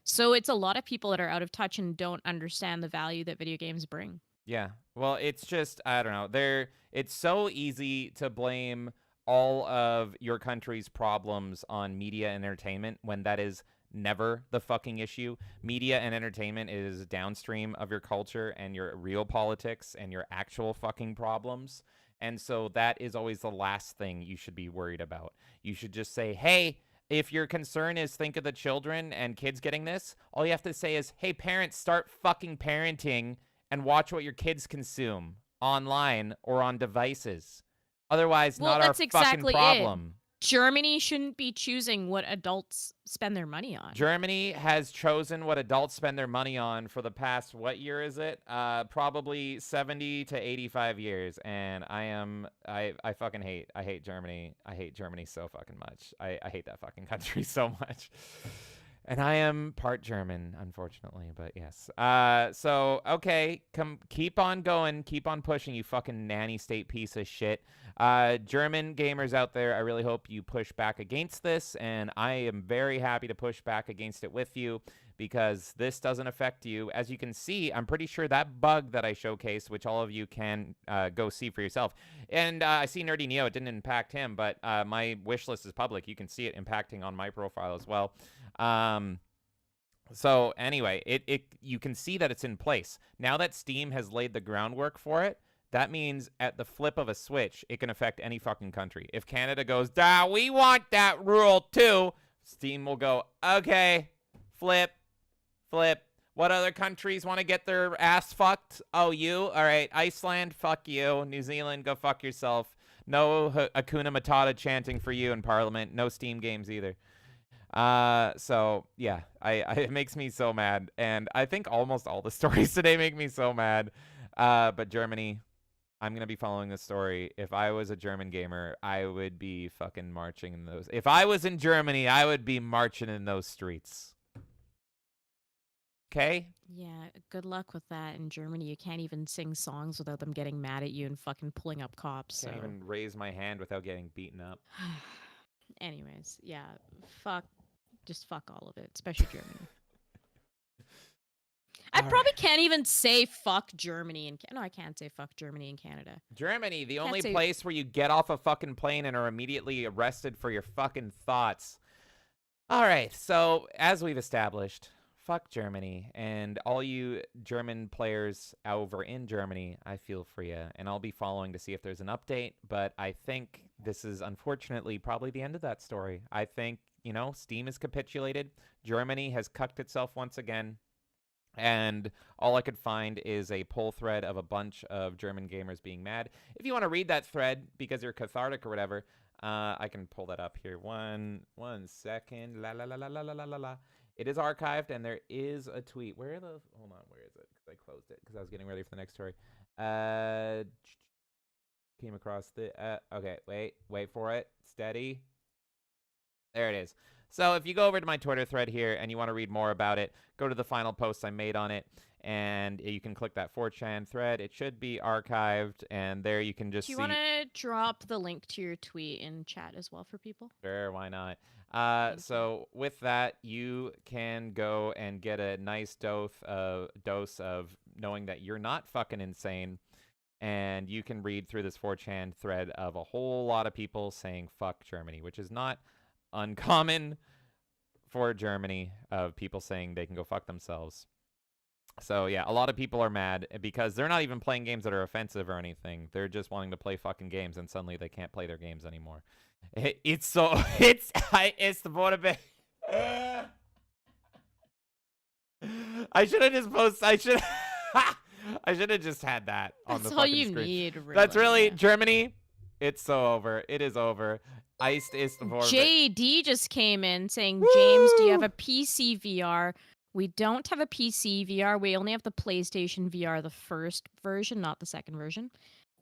So it's a lot of people that are out of touch and don't understand the value that video games bring. Yeah. Well, it's just, I don't know. It's so easy to blame all of your country's problems on media and entertainment when that is never the fucking issue. Media and entertainment is downstream of your culture and your real politics and your actual fucking problems. And so that is always the last thing you should be worried about. You should just say, hey, if your concern is think of the children and kids getting this, all you have to say is, hey, parents, start fucking parenting and watch what your kids consume online or on devices. Otherwise, Well, not our that's fucking exactly it. problem. Germany shouldn't be choosing what adults spend their money on. Germany has chosen what adults spend their money on for the past, what year is it? Probably 70 to 85 years. And I fucking hate Germany. I hate Germany so fucking much. I hate that fucking country so much. And I am part German, unfortunately, but yes. So, okay, keep on going, keep on pushing, you fucking nanny state piece of shit. German gamers out there, I really hope you push back against this, and I am very happy to push back against it with you, because this doesn't affect you. As you can see, I'm pretty sure that bug that I showcased, which all of you can go see for yourself, and I see Nerdy Neo, it didn't impact him, but my wish list is public. You can see it impacting on my profile as well. So anyway, you can see that it's in place. Now that Steam has laid the groundwork for it, that means at the flip of a switch, it can affect any fucking country. If Canada goes, we want that rule too, Steam will go, okay, flip. What other countries want to get their ass fucked? Oh, you? All right, Iceland, fuck you. New Zealand, go fuck yourself. No Hakuna Matata chanting for you in Parliament. No Steam games either. So yeah, it makes me so mad, and I think almost all the stories today make me so mad. But Germany, I'm gonna be following this story. If I was a German gamer, I would be fucking marching in those. If I was in Germany, I would be marching in those streets. Okay? Yeah, good luck with that. In Germany, you can't even sing songs without them getting mad at you and fucking pulling up cops. Can't So, even raise my hand without getting beaten up. anyways, yeah, just fuck all of it, especially Germany. I All probably can't even say fuck Germany and no, I can't say fuck Germany and Canada. Germany, the Can't only say- place where you get off a fucking plane and are immediately arrested for your fucking thoughts. All right, so as we've established, fuck Germany, and all you German players over in Germany, I feel for you, and I'll be following to see if there's an update, but I think this is unfortunately probably the end of that story. I think, you know, Steam has capitulated, Germany has cucked itself once again, and all I could find is a poll thread of a bunch of German gamers being mad. If you want to read that thread because you're cathartic or whatever, I can pull that up here. One second. La la la la la la la la. It is archived, and there is a tweet. Hold on, where is it? Because I closed it because I was getting ready for the next story. Came across the. Okay, wait for it. Steady. There it is. So if you go over to my Twitter thread here and you want to read more about it, go to the final post I made on it, and you can click that 4chan thread. It should be archived, and there you can just Do you see. want to drop the link to your tweet in chat as well for people? Sure, why not? Thank So with that, you can go and get a nice dose of knowing that you're not fucking insane, and you can read through this 4chan thread of a whole lot of people saying fuck Germany, which is not uncommon for Germany, of people saying they can go fuck themselves. So yeah, a lot of people are mad because they're not even playing games that are offensive or anything. They're just wanting to play fucking games, and suddenly they can't play their games anymore. It's the motivation. I should have just posted. I should have just had that on That's the all fucking you screen. need, really. That's really yeah. Germany. It's so over. It is over. Iced is the vortex. JD just came in saying, James, do you have a PC VR? We don't have a PC VR. We only have the PlayStation VR, the first version, not the second version.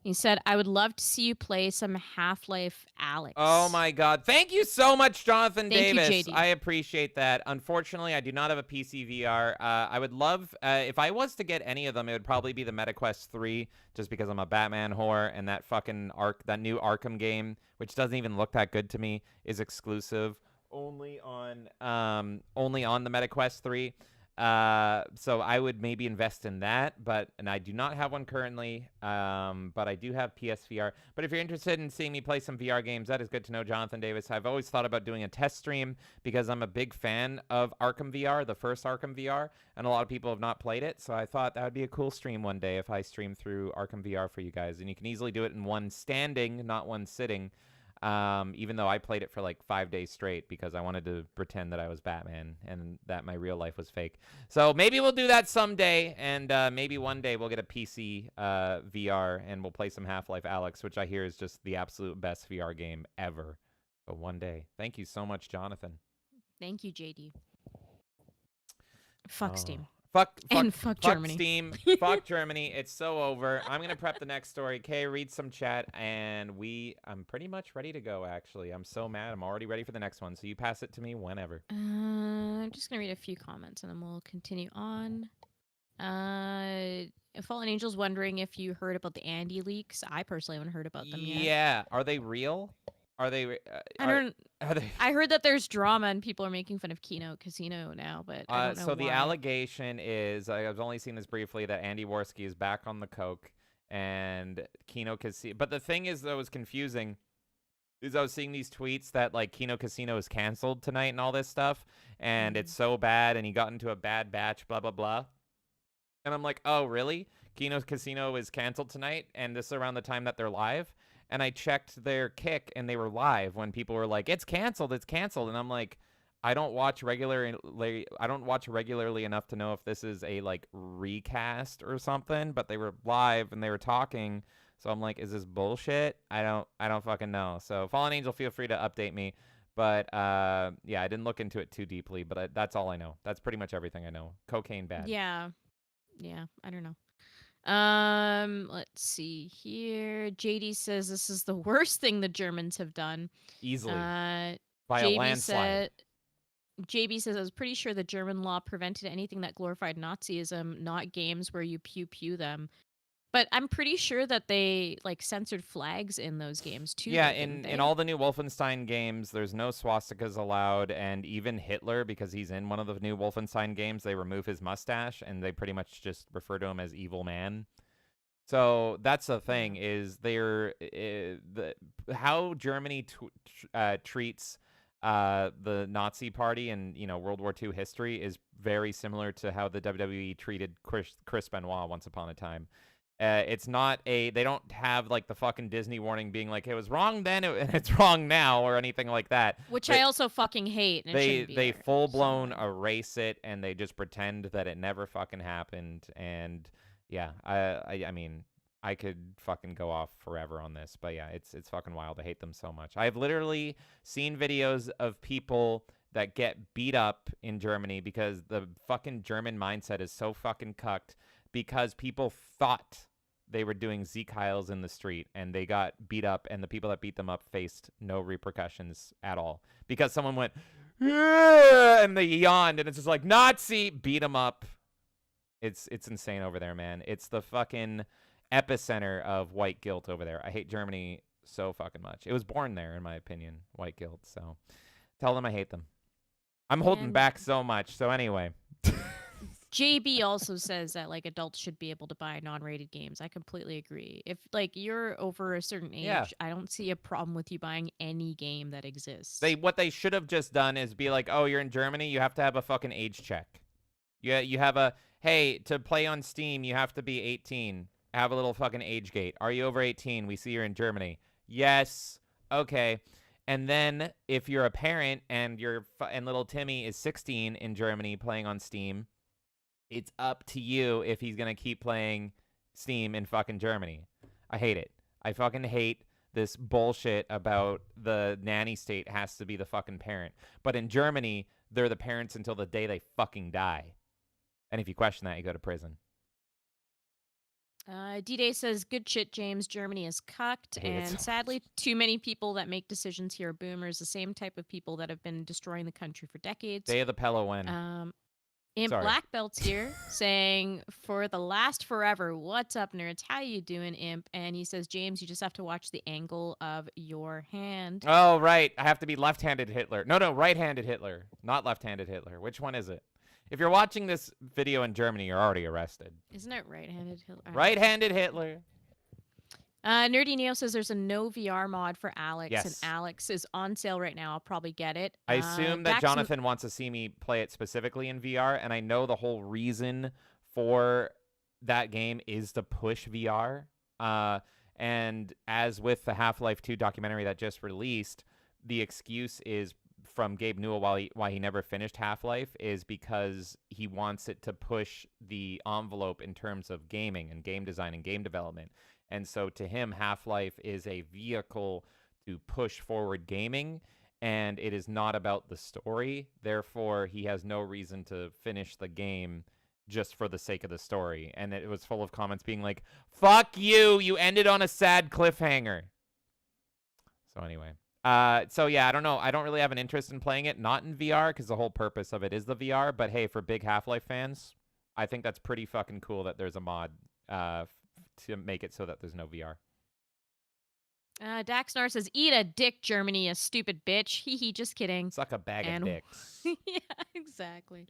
He said, I would love to see you play some Half-Life Alyx. Oh my God. Thank you so much, Jonathan Thank you, Davis. JD. I appreciate that. Unfortunately, I do not have a PC VR. I would love, if I was to get any of them, it would probably be the MetaQuest 3, just because I'm a Batman whore, and that fucking that new Arkham game, which doesn't even look that good to me, is exclusive only on the MetaQuest 3. So I would maybe invest in that, and I do not have one currently, but I do have PSVR. But if you're interested in seeing me play some VR games, that is good to know, Jonathan Davis. I've always thought about doing a test stream because I'm a big fan of Arkham VR, the first Arkham VR, and a lot of people have not played it, so I thought that would be a cool stream one day if I stream through Arkham VR for you guys. And you can easily do it in one standing, not one sitting. Even though I played it for like 5 days straight because I wanted to pretend that I was Batman and that my real life was fake. So maybe we'll do that someday, and maybe one day we'll get a PC VR and we'll play some Half-Life Alyx, which I hear is just the absolute best VR game ever. But one day. Thank you so much, Jonathan. Thank you, JD. Fuck Steam. Fuck Germany. Steam. Fuck Germany. It's so over. I'm going to prep the next story. Kay, read some chat, and I'm pretty much ready to go, actually. I'm so mad. I'm already ready for the next one, so you pass it to me whenever. I'm just going to read a few comments, and then we'll continue on. Fallen Angel's wondering if you heard about the Andy leaks. I personally haven't heard about them yet. Yeah. Are they real? Are they... I heard that there's drama and people are making fun of Keynote Casino now, but I don't know so the why. allegation is, I've only seen this briefly, that Andy Worski is back on the coke and Kino Casino. But the thing is that was confusing is I was seeing these tweets that like Kino Casino is canceled tonight and all this stuff, and it's so bad, and he got into a bad batch, blah blah blah. And I'm like, oh really? Kino Casino is canceled tonight, and this is around the time that they're live. And I checked their Kick, and they were live when people were like, "It's canceled, it's canceled." And I'm like, I don't watch regularly enough to know if this is a like recast or something. But they were live and they were talking, so I'm like, is this bullshit? I don't fucking know. So Fallen Angel, feel free to update me. But yeah, I didn't look into it too deeply. But that's all I know. That's pretty much everything I know. Cocaine bad. Yeah, I don't know. Let's see here. JD says this is the worst thing the Germans have done. Easily. By JB a landslide. JB says I was pretty sure the German law prevented anything that glorified Nazism, not games where you pew them. But I'm pretty sure that they like censored flags in those games too. Yeah, in all the new Wolfenstein games, there's no swastikas allowed, and even Hitler, because he's in one of the new Wolfenstein games, they remove his mustache and they pretty much just refer to him as Evil Man. So that's the thing is how Germany treats the Nazi Party and World War II history is very similar to how the WWE treated Chris Benoit once upon a time. It's not they don't have like the fucking Disney warning being like it was wrong then and it's wrong now or anything like that. Which I also fucking hate. And they full blown erase it and they just pretend that it never fucking happened. And yeah, I mean I could fucking go off forever on this, but yeah, it's fucking wild. I hate them so much. I've literally seen videos of people that get beat up in Germany because the fucking German mindset is so fucking cucked because people thought they were doing Zeke Heils in the street and they got beat up and the people that beat them up faced no repercussions at all because someone went, and they yawned, and it's just like, Nazi, beat him up. It's insane over there, man. It's the fucking epicenter of white guilt over there. I hate Germany so fucking much. It was born there, in my opinion, white guilt. So tell them I hate them. I'm holding And- back so much. So anyway. JB also says that like adults should be able to buy non-rated games. I completely agree. If like you're over a certain age, Yeah. I don't see a problem with you buying any game that exists. What they should have just done is be like, oh, you're in Germany, you have to have a fucking age check. You have a, hey, to play on Steam, you have to be 18. Have a little fucking age gate. Are you over 18? We see you're in Germany. Yes. Okay. And then if you're a parent and and little Timmy is 16 in Germany playing on Steam, it's up to you if he's going to keep playing Steam in fucking Germany. I hate it. I fucking hate this bullshit about the nanny state has to be the fucking parent. But in Germany, they're the parents until the day they fucking die. And if you question that, you go to prison. D-Day says, good shit, James. Germany is cucked. I hate it so And sadly, too many people that make decisions here are boomers, the same type of people that have been destroying the country for decades. Day of the Pello when? Imp Sorry. Black Belt's here saying, for the last forever, what's up, nerds? How you doing, Imp? And he says, James, you just have to watch the angle of your hand. Oh, right. I have to be left-handed Hitler. No, right-handed Hitler. Not left-handed Hitler. Which one is it? If you're watching this video in Germany, you're already arrested. Isn't it right-handed Hitler? Right-handed Hitler. Nerdy Neo says there's a no VR mod for Alex, and Yes. Alex is on sale right now. I'll probably get it. I assume that Dax- Jonathan wants to see me play it specifically in VR, and I know the whole reason for that game is to push VR. And as with the Half-Life 2 documentary that just released, the excuse is from Gabe Newell why he never finished Half-Life is because he wants it to push the envelope in terms of gaming and game design and game development. And so to him, Half-Life is a vehicle to push forward gaming, and it is not about the story. Therefore, he has no reason to finish the game just for the sake of the story. And it was full of comments being like, fuck you, you ended on a sad cliffhanger. So anyway. So yeah, I don't know. I don't really have an interest in playing it, not in VR, because the whole purpose of it is the VR. But hey, for big Half-Life fans, I think that's pretty fucking cool that there's a mod to make it so that there's no VR. Daxnar says, eat a dick, Germany, you stupid bitch. Hee hee, just kidding. Suck a bag And- of dicks. Yeah, exactly.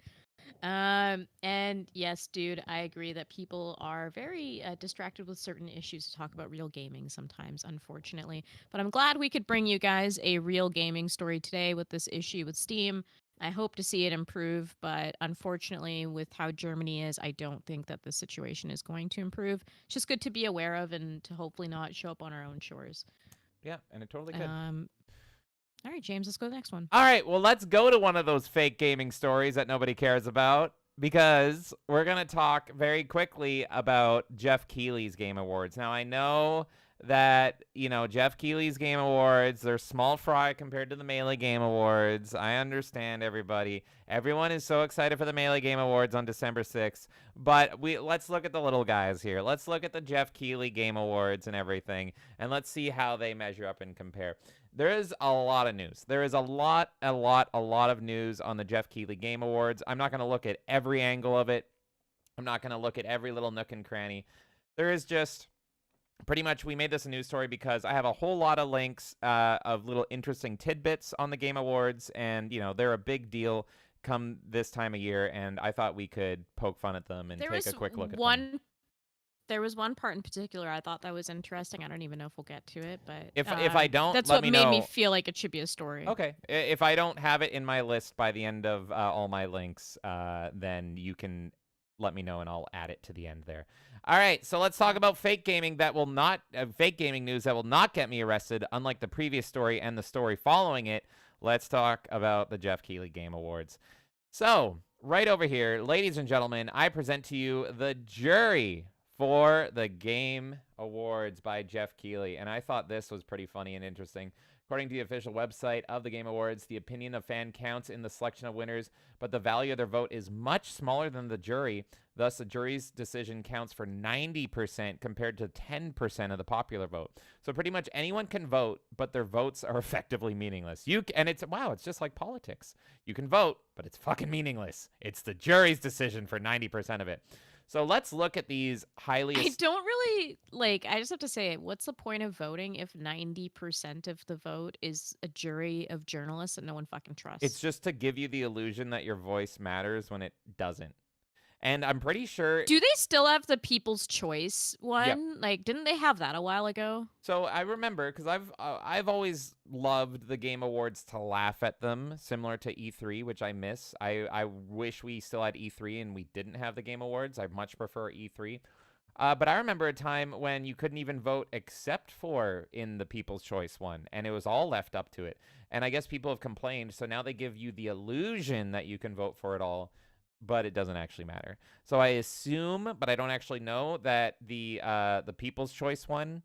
And yes, dude, I agree that people are very distracted with certain issues to talk about real gaming sometimes, unfortunately. But I'm glad we could bring you guys a real gaming story today with this issue with Steam. I hope to see it improve, but unfortunately, with how Germany is, I don't think that the situation is going to improve. It's just good to be aware of and to hopefully not show up on our own shores. Yeah, and it totally could. All right, James, let's go to the next one. All right, well, let's go to one of those fake gaming stories that nobody cares about, because we're going to talk very quickly about Geoff Keighley's Game Awards. Now, I know that, Geoff Keighley's Game Awards, they're small fry compared to the Melee Game Awards. I understand, everybody. Everyone is so excited for the Melee Game Awards on December 6th, but let's look at the little guys here. Let's look at the Geoff Keighley Game Awards and everything, and let's see how they measure up and compare. There is a lot of news. There is a lot of news on the Geoff Keighley Game Awards. I'm not going to look at every angle of it. I'm not going to look at every little nook and cranny. There is just pretty much, we made this a news story because I have a whole lot of links of little interesting tidbits on the Game Awards, and, they're a big deal come this time of year, and I thought we could poke fun at them and take a quick look at them. There was one part in particular I thought that was interesting. I don't even know if we'll get to it, but If I don't, that's let what me made know. me feel like it should be a story. Okay. If I don't have it in my list by the end of all my links, then you can let me know and I'll add it to the end there. All right, so let's talk about fake gaming that will not fake gaming news that will not get me arrested, unlike the previous story and the story following it. Let's talk about the Geoff Keighley Game Awards. So, right over here, ladies and gentlemen, I present to you the jury for the Game Awards by Geoff Keighley, and I thought this was pretty funny and interesting. According to the official website of the Game Awards, the opinion of fan counts in the selection of winners, but the value of their vote is much smaller than the jury. Thus, the jury's decision counts for 90% compared to 10% of the popular vote. So pretty much anyone can vote, but their votes are effectively meaningless. And it's just like politics. You can vote, but it's fucking meaningless. It's the jury's decision for 90% of it. So let's look at these highly... I don't really, I just have to say, what's the point of voting if 90% of the vote is a jury of journalists that no one fucking trusts? It's just to give you the illusion that your voice matters when it doesn't. And I'm pretty sure... Do they still have the People's Choice one? Yep. Didn't they have that a while ago? So I remember, because I've always loved the Game Awards to laugh at them, similar to E3, which I miss. I wish we still had E3 and we didn't have the Game Awards. I much prefer E3. But I remember a time when you couldn't even vote except for in the People's Choice one, and it was all left up to it. And I guess people have complained, so now they give you the illusion that you can vote for it all, but it doesn't actually matter. So I assume, but I don't actually know, that the People's Choice one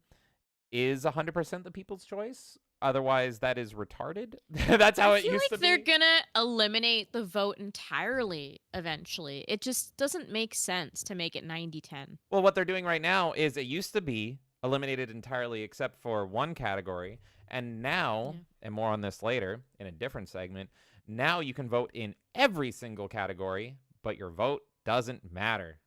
is 100% the People's Choice. Otherwise, that is retarded. That's how it used to be. They're gonna eliminate the vote entirely eventually. It just doesn't make sense to make it 90-10. Well, what they're doing right now is it used to be eliminated entirely except for one category, and now, and more on this later in a different segment, now you can vote in every single category, but your vote doesn't matter.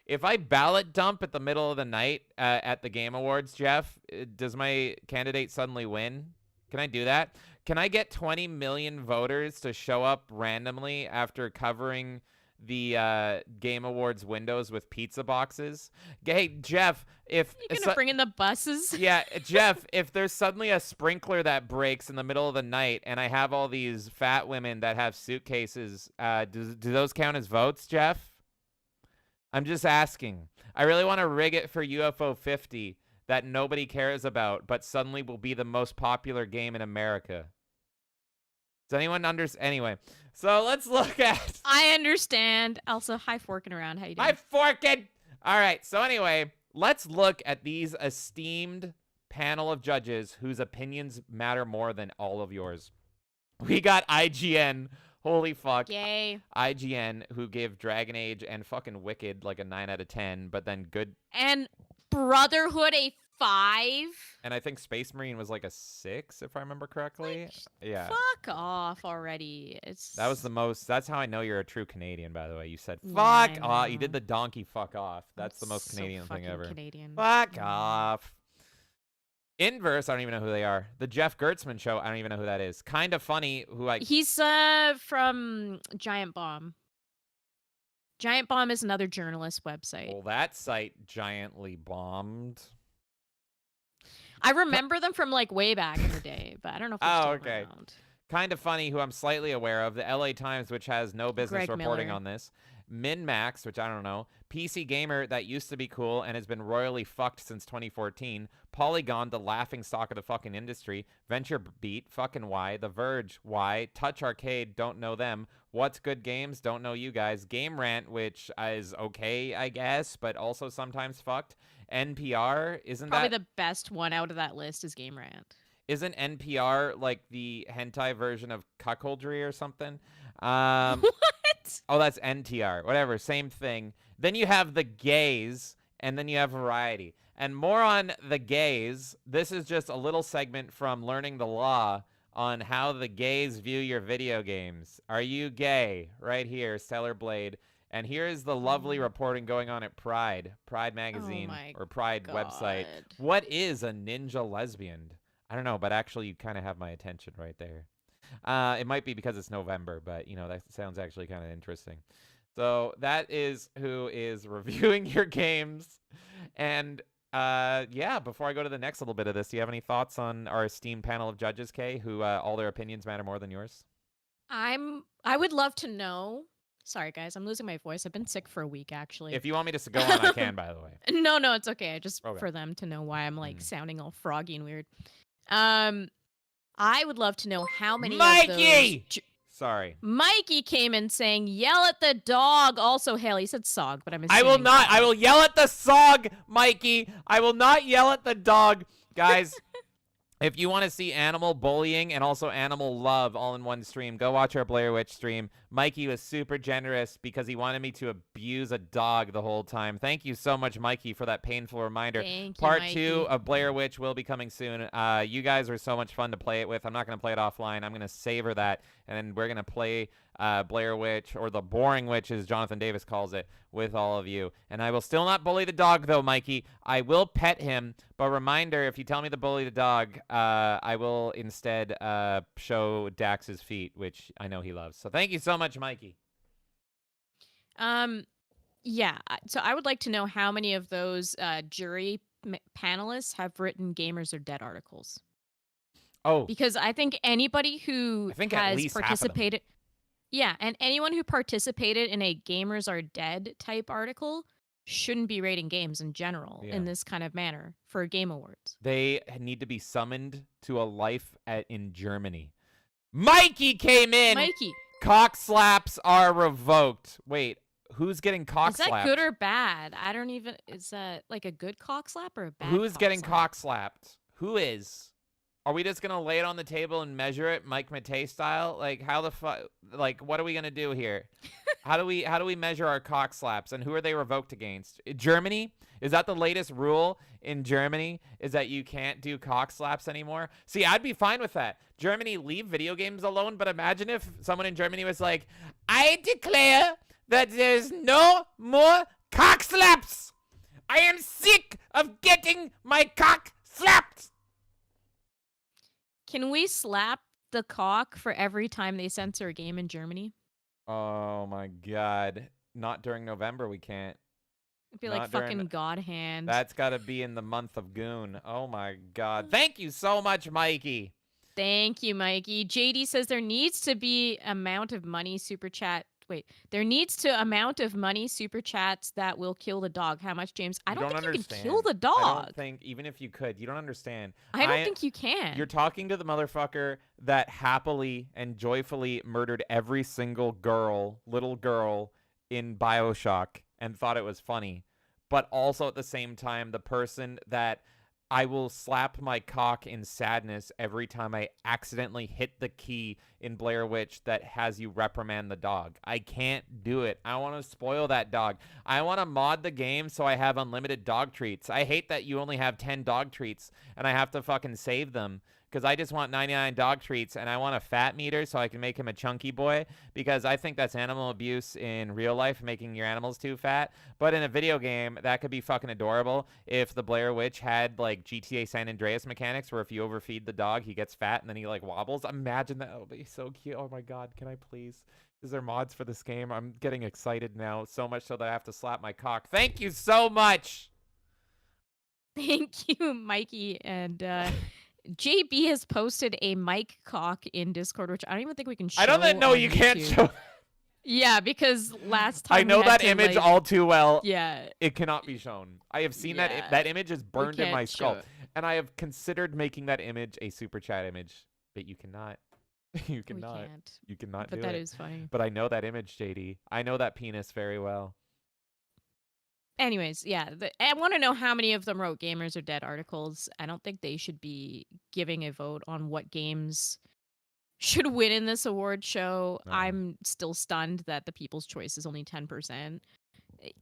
If I ballot dump at the middle of the night at the Game Awards, Geoff, does my candidate suddenly win? Can I do that? Can I get 20 million voters to show up randomly after covering the Game Awards windows with pizza boxes? Hey, Geoff, if... You're gonna bring in the buses? Yeah, Geoff, if there's suddenly a sprinkler that breaks in the middle of the night and I have all these fat women that have suitcases, do those count as votes, Geoff? I'm just asking. I really want to rig it for UFO 50 that nobody cares about, but suddenly will be the most popular game in America. Does anyone understand? Anyway, so let's look at... I understand. Also, hi forking around. How you doing? Hi forking! All right, so anyway, let's look at these esteemed panel of judges whose opinions matter more than all of yours. We got IGN. Holy fuck. Yay. IGN, who gave Dragon Age and fucking Wicked like a 9 out of 10, but then good... And Brotherhood a 5? And I think Space Marine was like a 6, if I remember correctly. Yeah. Fuck off already. That was the most... That's how I know you're a true Canadian, by the way. You said, Yeah, fuck I off. You know. did the donkey fuck off. That's the most So Canadian thing fucking ever. Canadian. Fuck off. Inverse, I don't even know who they are. The Jeff Gertzman Show, I don't even know who that is. Kind of funny, who I... He's from Giant Bomb. Giant Bomb is another journalist website. Well, that site giantly bombed. I remember them from way back in the day, but I don't know if they're still okay. around. Kind of funny, who I'm slightly aware of. The LA Times, which has no business Greg reporting Miller. on this. MinMax, which I don't know. PC Gamer, that used to be cool and has been royally fucked since 2014. Polygon, the laughing stock of the fucking industry. VentureBeat, fucking why. The Verge, why. Touch Arcade, don't know them. What's Good Games, don't know you guys. Game Rant, which is okay, I guess, but also sometimes fucked. NPR, isn't Probably that... the best one out of that list is Game Rant. Isn't NPR like the hentai version of cuckoldry or something? What? Oh, that's NTR. Whatever, same thing. Then you have the gays, and then you have variety. And more on the gays. This is just a little segment from Learning the Law on how the gays view your video games. Are you gay? Right here, Stellar Blade. And here's the lovely reporting going on at Pride magazine, my or Pride website. God. What is a ninja lesbian? I don't know, but actually you kind of have my attention right there. It might be because it's November, but, that sounds actually kind of interesting. So that is who is reviewing your games. And, yeah, before I go to the next little bit of this, do you have any thoughts on our esteemed panel of judges, Kay, who all their opinions matter more than yours? I would love to know. Sorry, guys. I'm losing my voice. I've been sick for a week, actually. If you want me to go on, I can, by the way. No, it's okay. Just Okay. for them to know why I'm, sounding all froggy and weird. I would love to know how many Mikey! of those... Sorry. Mikey came in saying, yell at the dog. Also, hail. He said sog, but I'm assuming... I will not. I will yell at the sog, Mikey. I will not yell at the dog. Guys, If you want to see animal bullying and also animal love all in one stream, go watch our Blair Witch stream. Mikey was super generous because he wanted me to abuse a dog the whole time. Thank you so much, Mikey, for that painful reminder. Thank you, Part Mikey. 2 of Blair Witch will be coming soon. You guys are so much fun to play it with. I'm not going to play it offline. I'm going to savor that, and then we're going to play Blair Witch, or the boring witch, as Jonathan Davis calls it, with all of you. And I will still not bully the dog, though, Mikey. I will pet him, but reminder, if you tell me to bully the dog, I will instead show Dax's feet, which I know he loves. So thank you so much, Mikey. Yeah. So I would like to know how many of those jury panelists have written Gamers Are Dead articles. Oh, Because I think anybody who I think at has least half of them. participated, yeah, and anyone who participated in a Gamers Are Dead type article shouldn't be rating games in general Yeah. in this kind of manner for Game Awards. they need to be summoned to a life in Germany. Mikey came in. Mikey, Cock slaps are revoked. Wait, who's getting cock is that slapped? good or bad? I don't even. Is that like a good cock slap or a bad? Who's cock getting slap? cock slapped? Who is? Are we just gonna lay it on the table and measure it, Mike Matei style? Like, how the fuck? Like, what are we gonna do here? How do we measure our cock slaps, and who are they revoked against? Germany? Is that the latest rule in Germany? Is that you can't do cock slaps anymore? See, I'd be fine with that. Germany, leave video games alone. But imagine if someone in Germany was like, "I declare that there's no more cock slaps. I am sick of getting my cock slapped." Can we slap the cock for every time they censor a game in Germany? Oh my god. Not during November, we can't. It'd be Not like during- fucking God hand. That's got to be in the month of Goon. Oh my god. Thank you so much, Mikey. Thank you, Mikey. JD says there needs to be amount of money super chat. Wait, there needs to amount of money super chats that will kill the dog. How much, James? I don't think you can kill the I dog. don't think, even if you could, you don't understand. I don't think you can. You're talking to the motherfucker that happily and joyfully murdered every single little girl in BioShock and thought it was funny. But also at the same time, the person that I will slap my cock in sadness every time I accidentally hit the key in Blair Witch that has you reprimand the dog. I can't do it. I want to spoil that dog. I want to mod the game so I have unlimited dog treats. I hate that you only have 10 dog treats and I have to fucking save them, because I just want 99 dog treats and I want a fat meter so I can make him a chunky boy, because I think that's animal abuse in real life, making your animals too fat. But in a video game, that could be fucking adorable if the Blair Witch had like GTA San Andreas mechanics where if you overfeed the dog, he gets fat and then he like wobbles. Imagine that. That would be so cute. Oh my god, can I please? Is there mods for this game? I'm getting excited now, so much so that I have to slap my cock. Thank you so much. Thank you, Mikey. And JB has posted a mic cock in Discord, which I don't even think we can show. I don't know on you can't YouTube. show. Yeah, because last time I know we had that to, image like, all too well. Yeah. It cannot be shown. I have seen Yeah, that image is burned in can't my show skull. it. And I have considered making that image a super chat image, but you cannot. You We cannot. can't. You cannot But do that it. is funny. But I know that image, JD. I know that penis very well. Anyways, yeah, I want to know how many of them wrote Gamers Are Dead articles. I don't think they should be giving a vote on what games should win in this award show. No. I'm still stunned that the People's Choice is only 10%.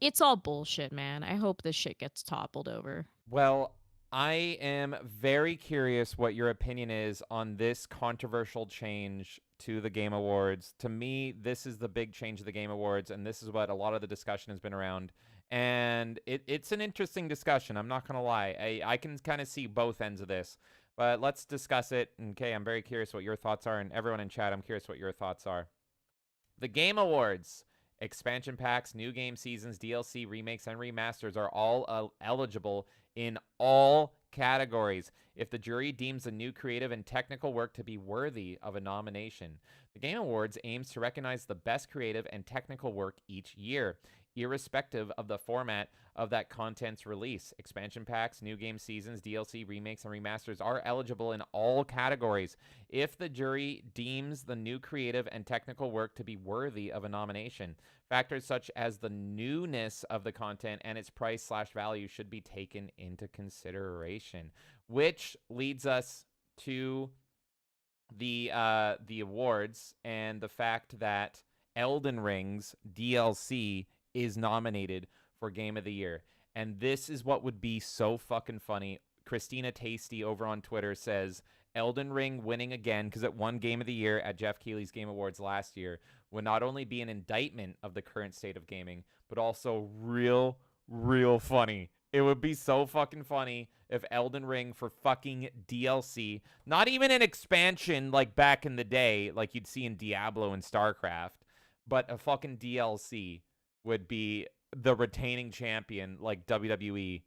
It's all bullshit, man. I hope this shit gets toppled over. Well, I am very curious what your opinion is on this controversial change to the Game Awards. To me, this is the big change of the Game Awards, and this is what a lot of the discussion has been around. And it's an interesting discussion. I'm not going to lie. I can kind of see both ends of this. But let's discuss it. Okay, I'm very curious what your thoughts are. And everyone in chat, I'm curious what your thoughts are. The Game Awards, expansion packs, new game seasons, DLC, remakes, and remasters are all eligible in all categories if the jury deems a new creative and technical work to be worthy of a nomination. The Game Awards aims to recognize the best creative and technical work each year, irrespective of the format of that content's release. Expansion packs, new game seasons, DLC, remakes, and remasters are eligible in all categories if the jury deems the new creative and technical work to be worthy of a nomination. Factors such as the newness of the content and its price/value should be taken into consideration, which leads us to the awards and the fact that Elden Ring's DLC is nominated for Game of the Year. And this is what would be so fucking funny. Christina Tasty over on Twitter says, Elden Ring winning again, because it won Game of the Year at Geoff Keighley's Game Awards last year, would not only be an indictment of the current state of gaming, but also real funny. It would be so fucking funny if Elden Ring for fucking DLC, not even an expansion like back in the day, like you'd see in Diablo and StarCraft, but a fucking DLC would be the retaining champion like WWE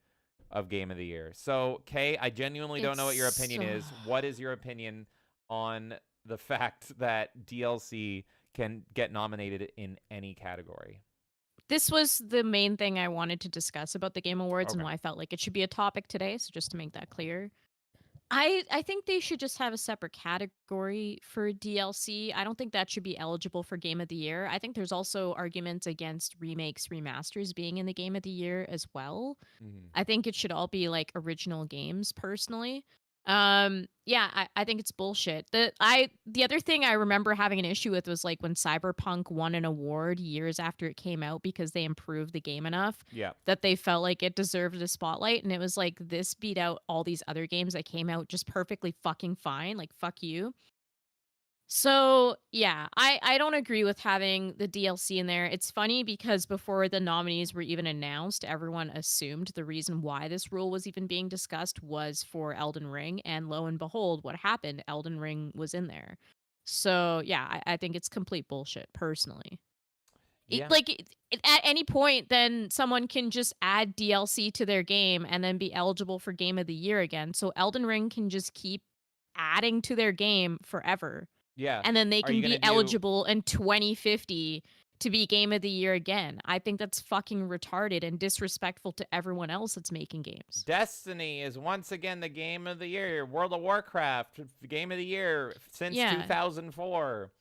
of Game of the Year. So, Kay, I genuinely don't know what your opinion is. What is your opinion on the fact that DLC can get nominated in any category? This was the main thing I wanted to discuss about the Game Awards and Okay. why I felt like it should be a topic today. So just to make that clear, I think they should just have a separate category for DLC. I don't think that should be eligible for Game of the Year. I think there's also arguments against remakes, remasters being in the Game of the Year as well. I think it should all be like original games personally. Yeah, I think it's bullshit. The other thing I remember having an issue with was like when Cyberpunk won an award years after it came out because they improved the game enough Yeah. that they felt like it deserved a spotlight, and it was like this beat out all these other games that came out just perfectly fucking fine, like fuck you. So, yeah, I don't agree with having the DLC in there. It's funny because before the nominees were even announced, everyone assumed the reason why this rule was even being discussed was for Elden Ring, and lo and behold, what happened? Elden Ring was in there. So, yeah, I think it's complete bullshit, personally. Yeah. At any point, then someone can just add DLC to their game and then be eligible for Game of the Year again. So Elden Ring can just keep adding to their game forever. Yeah. And then they Are you can be gonna do- eligible in 2050 to be Game of the Year again. I think that's fucking retarded and disrespectful to everyone else that's making games. Destiny is once again the Game of the Year. World of Warcraft, Game of the Year since Yeah. 2004.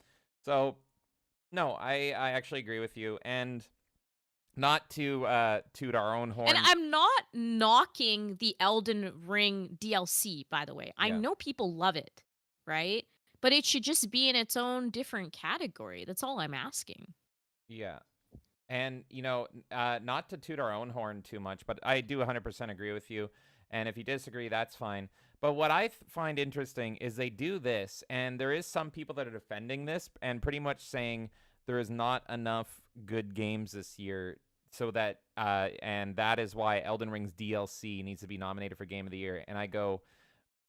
So, no, I actually agree with you. And not to toot our own horn. And I'm not knocking the Elden Ring DLC, by the way. I Yeah. know people love it, right? But it should just be in its own different category. That's all I'm asking. Yeah. And, not to toot our own horn too much, but I do 100% agree with you. And if you disagree, that's fine. But what I find interesting is they do this, and there is some people that are defending this and pretty much saying there is not enough good games this year, so that, and that is why Elden Ring's DLC needs to be nominated for Game of the Year. And I go,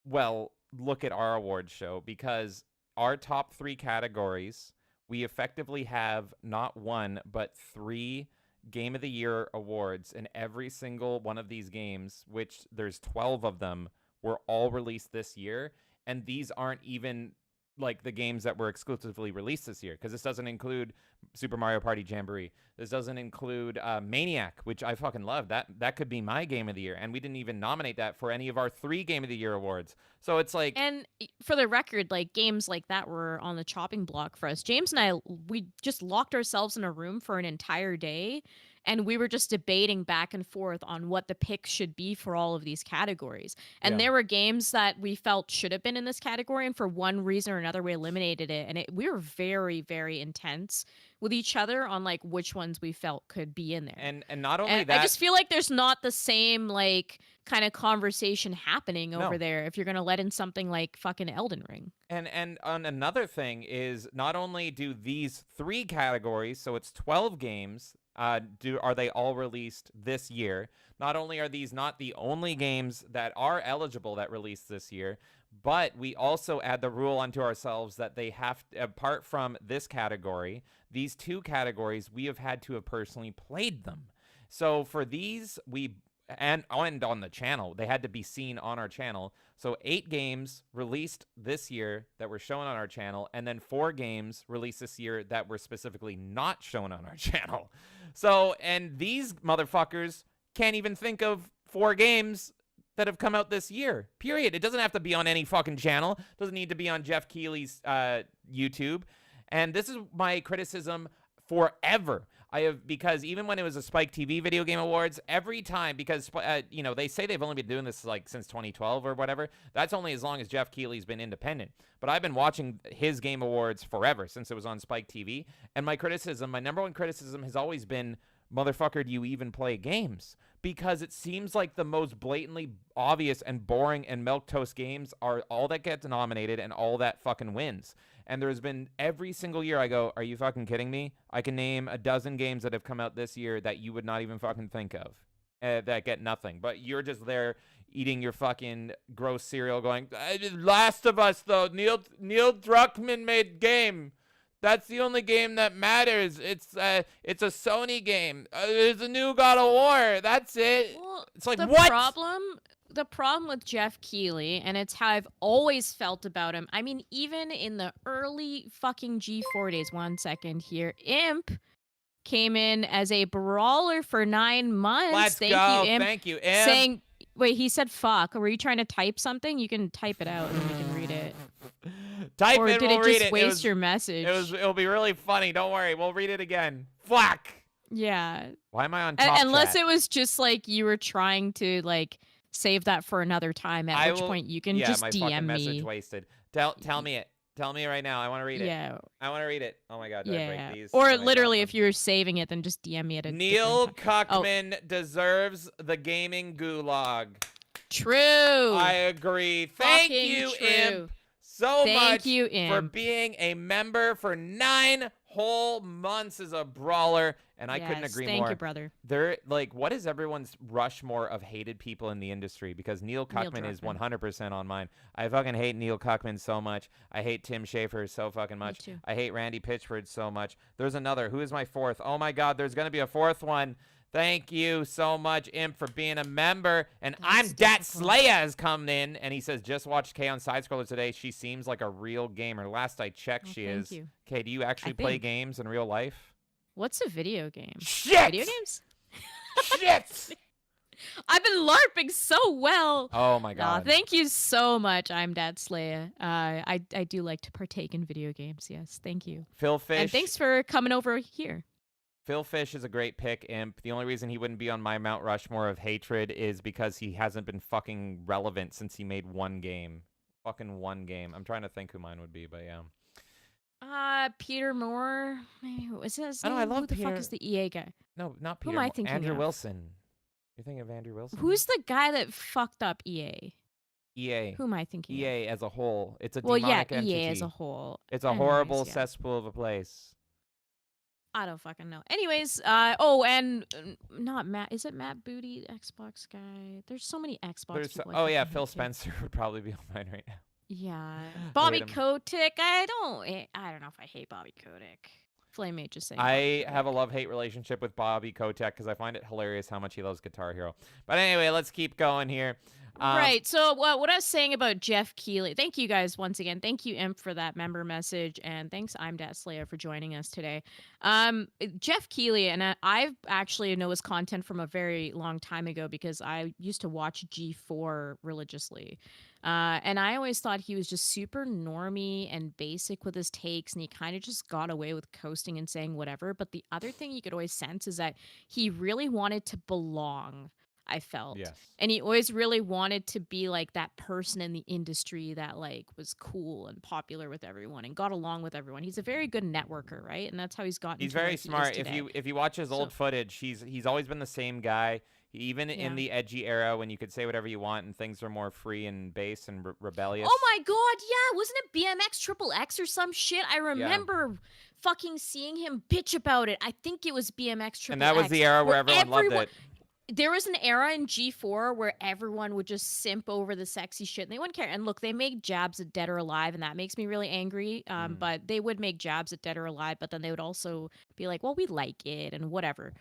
well, look at our award show, because our top 3 categories, we effectively have not 1, but 3 Game of the Year awards, and every single one of these games, which there's 12 of them, were all released this year. And these aren't even like the games that were exclusively released this year, because this doesn't include Super Mario Party Jamboree. This doesn't include Maniac, which I fucking love. That could be my Game of the Year, and we didn't even nominate that for any of our 3 Game of the Year awards. So it's like, And for the record, like games like that were on the chopping block for us. James and I, we just locked ourselves in a room for an entire day, and we were just debating back and forth on what the picks should be for all of these categories. And Yeah. there were games that we felt should have been in this category, and for one reason or another, we eliminated it. And we were very, very intense with each other on like which ones we felt could be in there. and not only And that, I just feel like there's not the same like kind of conversation happening over No. there if you're gonna let in something like fucking Elden Ring. And on another thing is, not only do these 3 categories, so it's 12 games, are they all released this year? Not only are these not the only games that are eligible that released this year, but we also add the rule onto ourselves that they have, apart from this category, these 2 categories, we have had to have personally played them. So for these, and on the channel, they had to be seen on our channel. So 8 games released this year that were shown on our channel, and then 4 games released this year that were specifically not shown on our channel. So, and these motherfuckers can't even think of 4 games that have come out this year, period. It doesn't have to be on any fucking channel. It doesn't need to be on Geoff Keighley's YouTube. And this is my criticism forever. because even when it was a Spike TV Video Game Awards, every time, because they say they've only been doing this like since 2012 or whatever. That's only as long as Geoff Keighley's been independent. But I've been watching his Game Awards forever since it was on Spike TV. And my number one criticism has always been, motherfucker, do you even play games? Because it seems like the most blatantly obvious and boring and milquetoast games are all that get nominated and all that fucking wins. And there's been every single year I go, are you fucking kidding me? I can name a dozen games that have come out this year that you would not even fucking think of that get nothing. But you're just there eating your fucking gross cereal going, Last of Us, though. Neil Druckmann made game. That's the only game that matters. It's a Sony game. There's a new God of War. That's it. Well, it's like, the what? The problem with Geoff Keighley, and it's how I've always felt about him. I mean, even in the early fucking G4 days, 1 second here, Imp came in as a brawler for 9 months. Let's Thank go. you, Imp. Thank you, Imp. Saying, wait, he said fuck. Were you trying to type something? You can type it out and we can read it. Type or it, did we'll it read just it. waste your message? It'll be really funny. Don't worry. We'll read it again. Fuck. Yeah. Why am I on top Unless chat? it was just like you were trying to like save that for another time, at which point you can just my DM fucking me. message wasted. Tell me it. Tell me right now. I want to read it. Yeah. I want to read it. Oh my god. Did I break Yeah. these? Or Oh, I literally, got if them. you were saving it, then just DM me at a Neil different time. Cuckman deserves the gaming gulag. True. I agree. Thank Fucking you, true. Imp, so Thank much you, for Imp. being a member for 9 whole months as a brawler, and I couldn't Yes, agree thank more. you, brother. They're like, what is everyone's Rushmore of hated people in the industry? Because Neil Cuckman is Druckmann. 100% on mine. I fucking hate Neil Cuckman so much. I hate Tim Schafer so fucking much. too. I hate Randy Pitchford so much. There's another. Who is my fourth? Oh my god, there's gonna be a fourth one. Thank you so much, Imp, for being a member. And I'm Dat Slayer has come in, and he says, just watched Kay on Side Scroller today. She seems like a real gamer. Last I checked, she thank is. you. Kay, do you actually play games in real life? What's a video game? Shit! Video games? Shit! I've been LARPing so well. Oh my Nah, god. thank you so much. I'm Dad Slayer. I do like to partake in video games. Yes, thank you. Phil Fish. And thanks for coming over here. Phil Fish is a great pick, Imp. The only reason he wouldn't be on my Mount Rushmore of hatred is because he hasn't been fucking relevant since he made one game. Fucking one game. I'm trying to think who mine would be, but yeah. Peter Moore. Maybe was his I know, name? I love Who the Peter. fuck is the EA guy? No, not Who Peter. am I thinking Andrew of? Wilson. You're thinking of Andrew Wilson? Who's the guy that fucked up EA? EA? Who am I thinking of? EA as a whole. It's a Well, yeah, demonic entity. EA as a whole. It's a Anyways, horrible yeah. cesspool of a place. I don't fucking know. Anyways, and not Matt. Is it Matt Booty, Xbox guy? There's so many Xbox There's people. oh I yeah, fucking Phil hate too. Spencer would probably be on mine right now. Yeah, Bobby him. Kotick. I don't know if I hate Bobby Kotick. Flammate just saying. I have a love-hate relationship with Bobby Kotick because I find it hilarious how much he loves Guitar Hero. But anyway, let's keep going here. Right. So what I was saying about Geoff Keighley. Thank you guys once again. Thank you, Imp, for that member message, and thanks, I'm Dat Slayer, for joining us today. Geoff Keighley, and I've actually know his content from a very long time ago because I used to watch G4 religiously. And I always thought he was just super normy and basic with his takes, and he kind of just got away with coasting and saying whatever. But the other thing you could always sense is that he really wanted to belong, I felt. Yes. And he always really wanted to be like that person in the industry that like was cool and popular with everyone and got along with everyone. He's a very good networker, right? And that's how he's gotten. He's to very where he is smart. today. If you watch his old So- footage, he's always been the same guy. Even Yeah. in the edgy era when you could say whatever you want and things are more free and base and rebellious. Oh my god, yeah, wasn't it BMX Triple X or some shit? I remember fucking seeing him bitch about it. I think it was BMX Triple X. And that was the era where everyone loved it. There was an era in G4 where everyone would just simp over the sexy shit and they wouldn't care. And look, they made jabs at Dead or Alive, and that makes me really angry. But they would make jabs at Dead or Alive, but then they would also be like, well, we like it and whatever.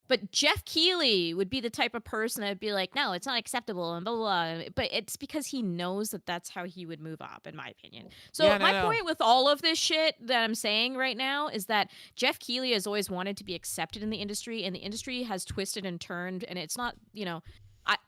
But Geoff Keighley would be the type of person that would be like, no, it's not acceptable and blah, blah, blah. But it's because he knows that that's how he would move up, in my opinion. So Yeah, my no. point with all of this shit that I'm saying right now is that Geoff Keighley has always wanted to be accepted in the industry, and the industry has twisted and turned. And it's not,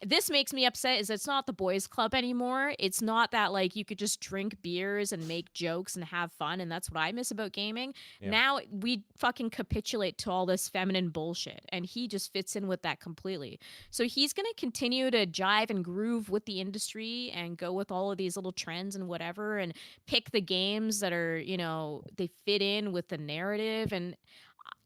this makes me upset is it's not the boys club anymore. It's not that like you could just drink beers and make jokes and have fun, and that's what I miss about gaming. Yeah. Now we fucking capitulate to all this feminine bullshit, and he just fits in with that completely. So he's going to continue to jive and groove with the industry and go with all of these little trends and whatever, and pick the games that are, you know, they fit in with the narrative. And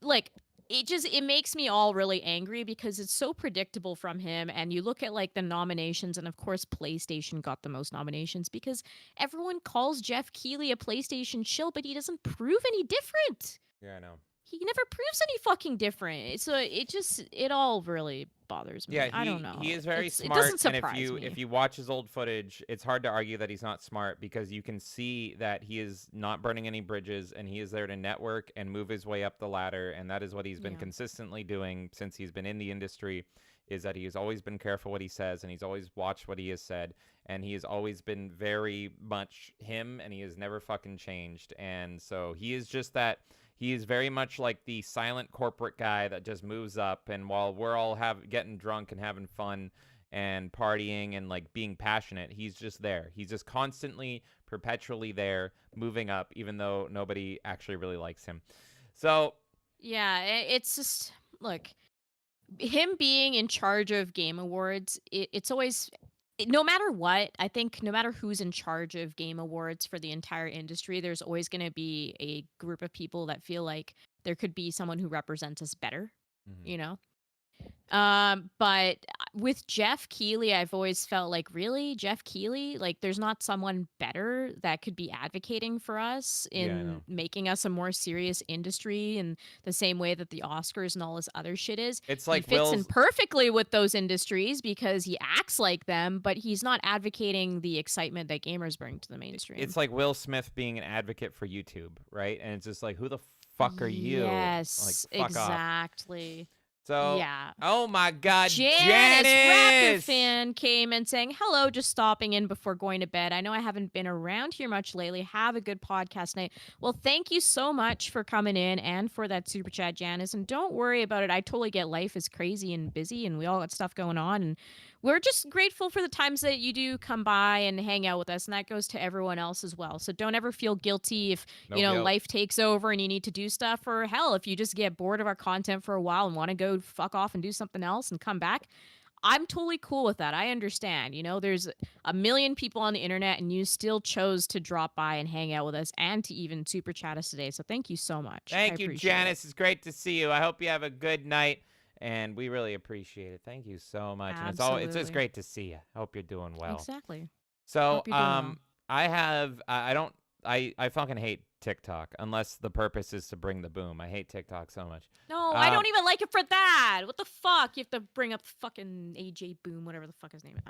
like, it makes me all really angry because it's so predictable from him. And you look at like the nominations, and of course PlayStation got the most nominations because everyone calls Geoff Keighley a PlayStation shill, but he doesn't prove any different. Yeah, I know. He never proves any fucking different. So it all really bothers me. Yeah, I don't know. He is very It smart, doesn't and surprise me. if you watch his old footage, it's hard to argue that he's not smart because you can see that he is not burning any bridges, and he is there to network and move his way up the ladder, and that is what he's been consistently doing since he's been in the industry. Is that he has always been careful what he says, and he's always watched what he has said, and he has always been very much him, and he has never fucking changed. And so he is just that. He is very much like the silent corporate guy that just moves up, and while we're all getting drunk and having fun and partying and like being passionate, he's just there. He's just constantly, perpetually there, moving up, even though nobody actually really likes him. So yeah, it's just look, him being in charge of Game Awards, it's always, no matter what, I think no matter who's in charge of Game Awards for the entire industry, there's always going to be a group of people that feel like there could be someone who represents us better, you know? But with Geoff Keighley, I've always felt like, really, Geoff Keighley? Like, there's not someone better that could be advocating for us in making us a more serious industry in the same way that the Oscars and all this other shit is. it's like He fits in perfectly with those industries because he acts like them, but he's not advocating the excitement that gamers bring to the mainstream. It's like Will Smith being an advocate for YouTube, right? And it's just like, who the fuck are you? Yes, Like, fuck off. exactly. So, yeah. Oh my God, Janice, Raptor Janice! fan, came and saying, hello, just stopping in before going to bed. I know I haven't been around here much lately. Have a good podcast night. Well, thank you so much for coming in and for that super chat, Janice. And don't worry about it. I totally get life is crazy and busy, and we all got stuff going on. And we're just grateful for the times that you do come by and hang out with us, and that goes to everyone else as well. So don't ever feel guilty if, guilt. life takes over and you need to do stuff, or hell, if you just get bored of our content for a while and want to go fuck off and do something else and come back. I'm totally cool with that. I understand. There's a million people on the internet, and you still chose to drop by and hang out with us and to even super chat us today. So thank you so much. Thank you, Janice. It's great to see you. I hope you have a good night. And we really appreciate it. Thank you so much. Absolutely. And it's just great to see you. I hope you're doing well. Exactly. So, Hope you're doing well. I fucking hate TikTok unless the purpose is to bring the boom. I hate TikTok so much. No, I don't even like it for that. What the fuck? You have to bring up fucking AJ Boom, whatever the fuck his name is.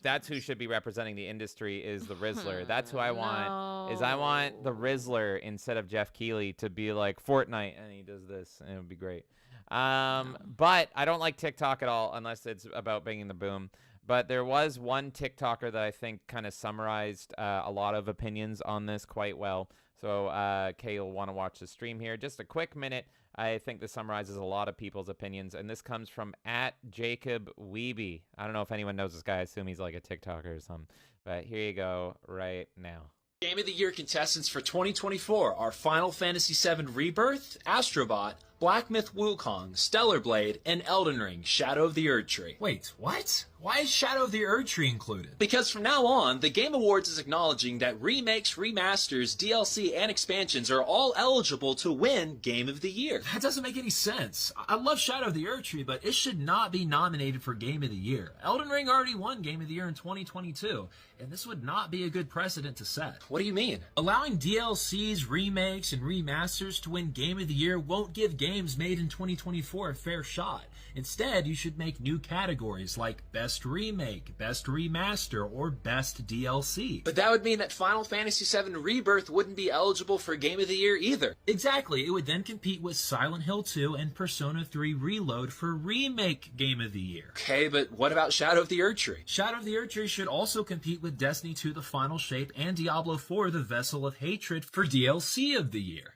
That's who should be representing the industry is the Rizzler. That's who I want. Is I want the Rizzler instead of Geoff Keighley to be like Fortnite, and he does this, and it would be great. But I don't like TikTok at all unless it's about bringing the boom. But there was one TikToker that I think kind of summarized a lot of opinions on this quite well. So Kay will want to watch the stream here. Just a quick minute. I think this summarizes a lot of people's opinions. And this comes from @JacobWeeby. I don't know if anyone knows this guy. I assume he's like a TikToker or something. But here you go right now. Game of the Year contestants for 2024 are Final Fantasy VII Rebirth, Astrobot, Black Myth Wukong, Stellar Blade, and Elden Ring, Shadow of the Erdtree. Wait, what? Why is Shadow of the Erdtree included? Because from now on, the Game Awards is acknowledging that remakes, remasters, DLC, and expansions are all eligible to win Game of the Year. That doesn't make any sense. I love Shadow of the Erdtree, but it should not be nominated for Game of the Year. Elden Ring already won Game of the Year in 2022, and this would not be a good precedent to set. What do you mean? Allowing DLCs, remakes, and remasters to win Game of the Year won't give games made in 2024 a fair shot. Instead, you should make new categories like Best Remake, Best Remaster, or Best DLC. But that would mean that Final Fantasy VII Rebirth wouldn't be eligible for Game of the Year either. Exactly. It would then compete with Silent Hill 2 and Persona 3 Reload for Remake Game of the Year. Okay, but what about Shadow of the Erdtree? Shadow of the Erdtree should also compete with Destiny 2 The Final Shape and Diablo 4 The Vessel of Hatred for DLC of the Year.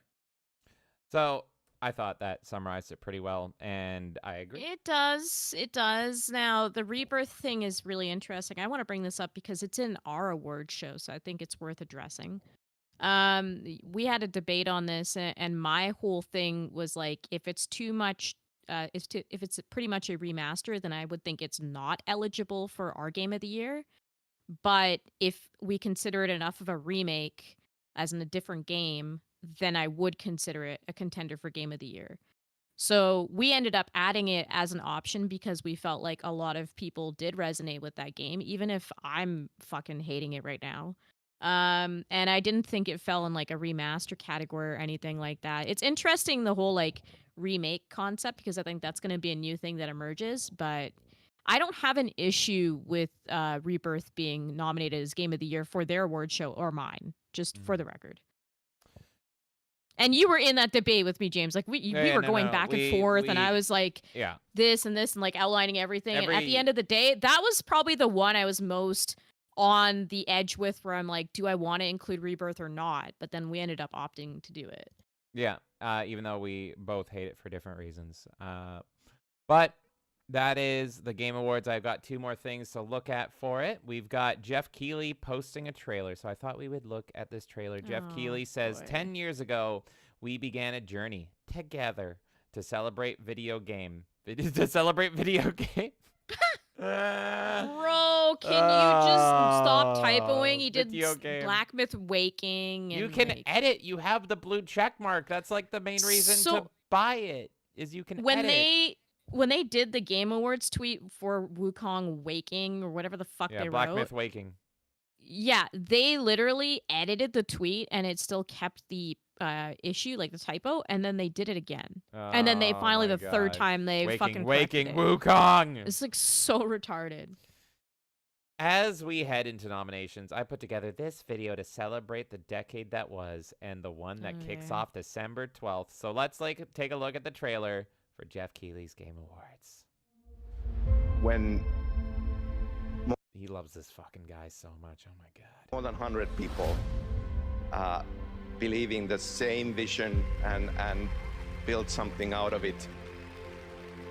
So I thought that summarized it pretty well, and I agree. It does. It does. Now, the rebirth thing is really interesting. I want to bring this up because it's in our award show, so I think it's worth addressing. We had a debate on this, and my whole thing was like, if it's too much, if it's pretty much a remaster, then I would think it's not eligible for our Game of the Year. But if we consider it enough of a remake, as in a different game, then I would consider it a contender for Game of the Year. So we ended up adding it as an option because we felt like a lot of people did resonate with that game, even if I'm fucking hating it right now. And I didn't think it fell in like a remaster category or anything like that. It's interesting, the whole like remake concept, because I think that's going to be a new thing that emerges, but I don't have an issue with Rebirth being nominated as Game of the Year for their award show or mine, just for the record. And you were in that debate with me, James. Like we were going back and forth, and I was like, this and this, and like outlining everything. And at the end of the day, that was probably the one I was most on the edge with, where I'm like, do I want to include Rebirth or not? But then we ended up opting to do it. Yeah, even though we both hate it for different reasons. But that is the Game Awards. I've got 2 more things to look at for it. We've got Geoff Keighley posting a trailer. So I thought we would look at this trailer. Geoff Keighley says, 10 years ago, we began a journey together to celebrate video game. To celebrate video game? Bro, can you just stop typoing? He did Black Myth Waking. And you can like, edit. You have the blue check mark. That's like the main reason to buy it, is you can edit. When they did the Game Awards tweet for Wukong Waking or whatever the fuck they Black wrote. Myth Waking. Yeah, they literally edited the tweet and it still kept the issue, like the typo, and then they did it again. And then they finally, the third time, they fucking Waking it. Wukong. It's like so retarded. As we head into nominations, I put together this video to celebrate the decade that was and the one that kicks off December 12th. So let's take a look at the trailer for Geoff Keighley's Game Awards. When he loves this fucking guy so much, oh my god. More than 100 people believing the same vision and build something out of it,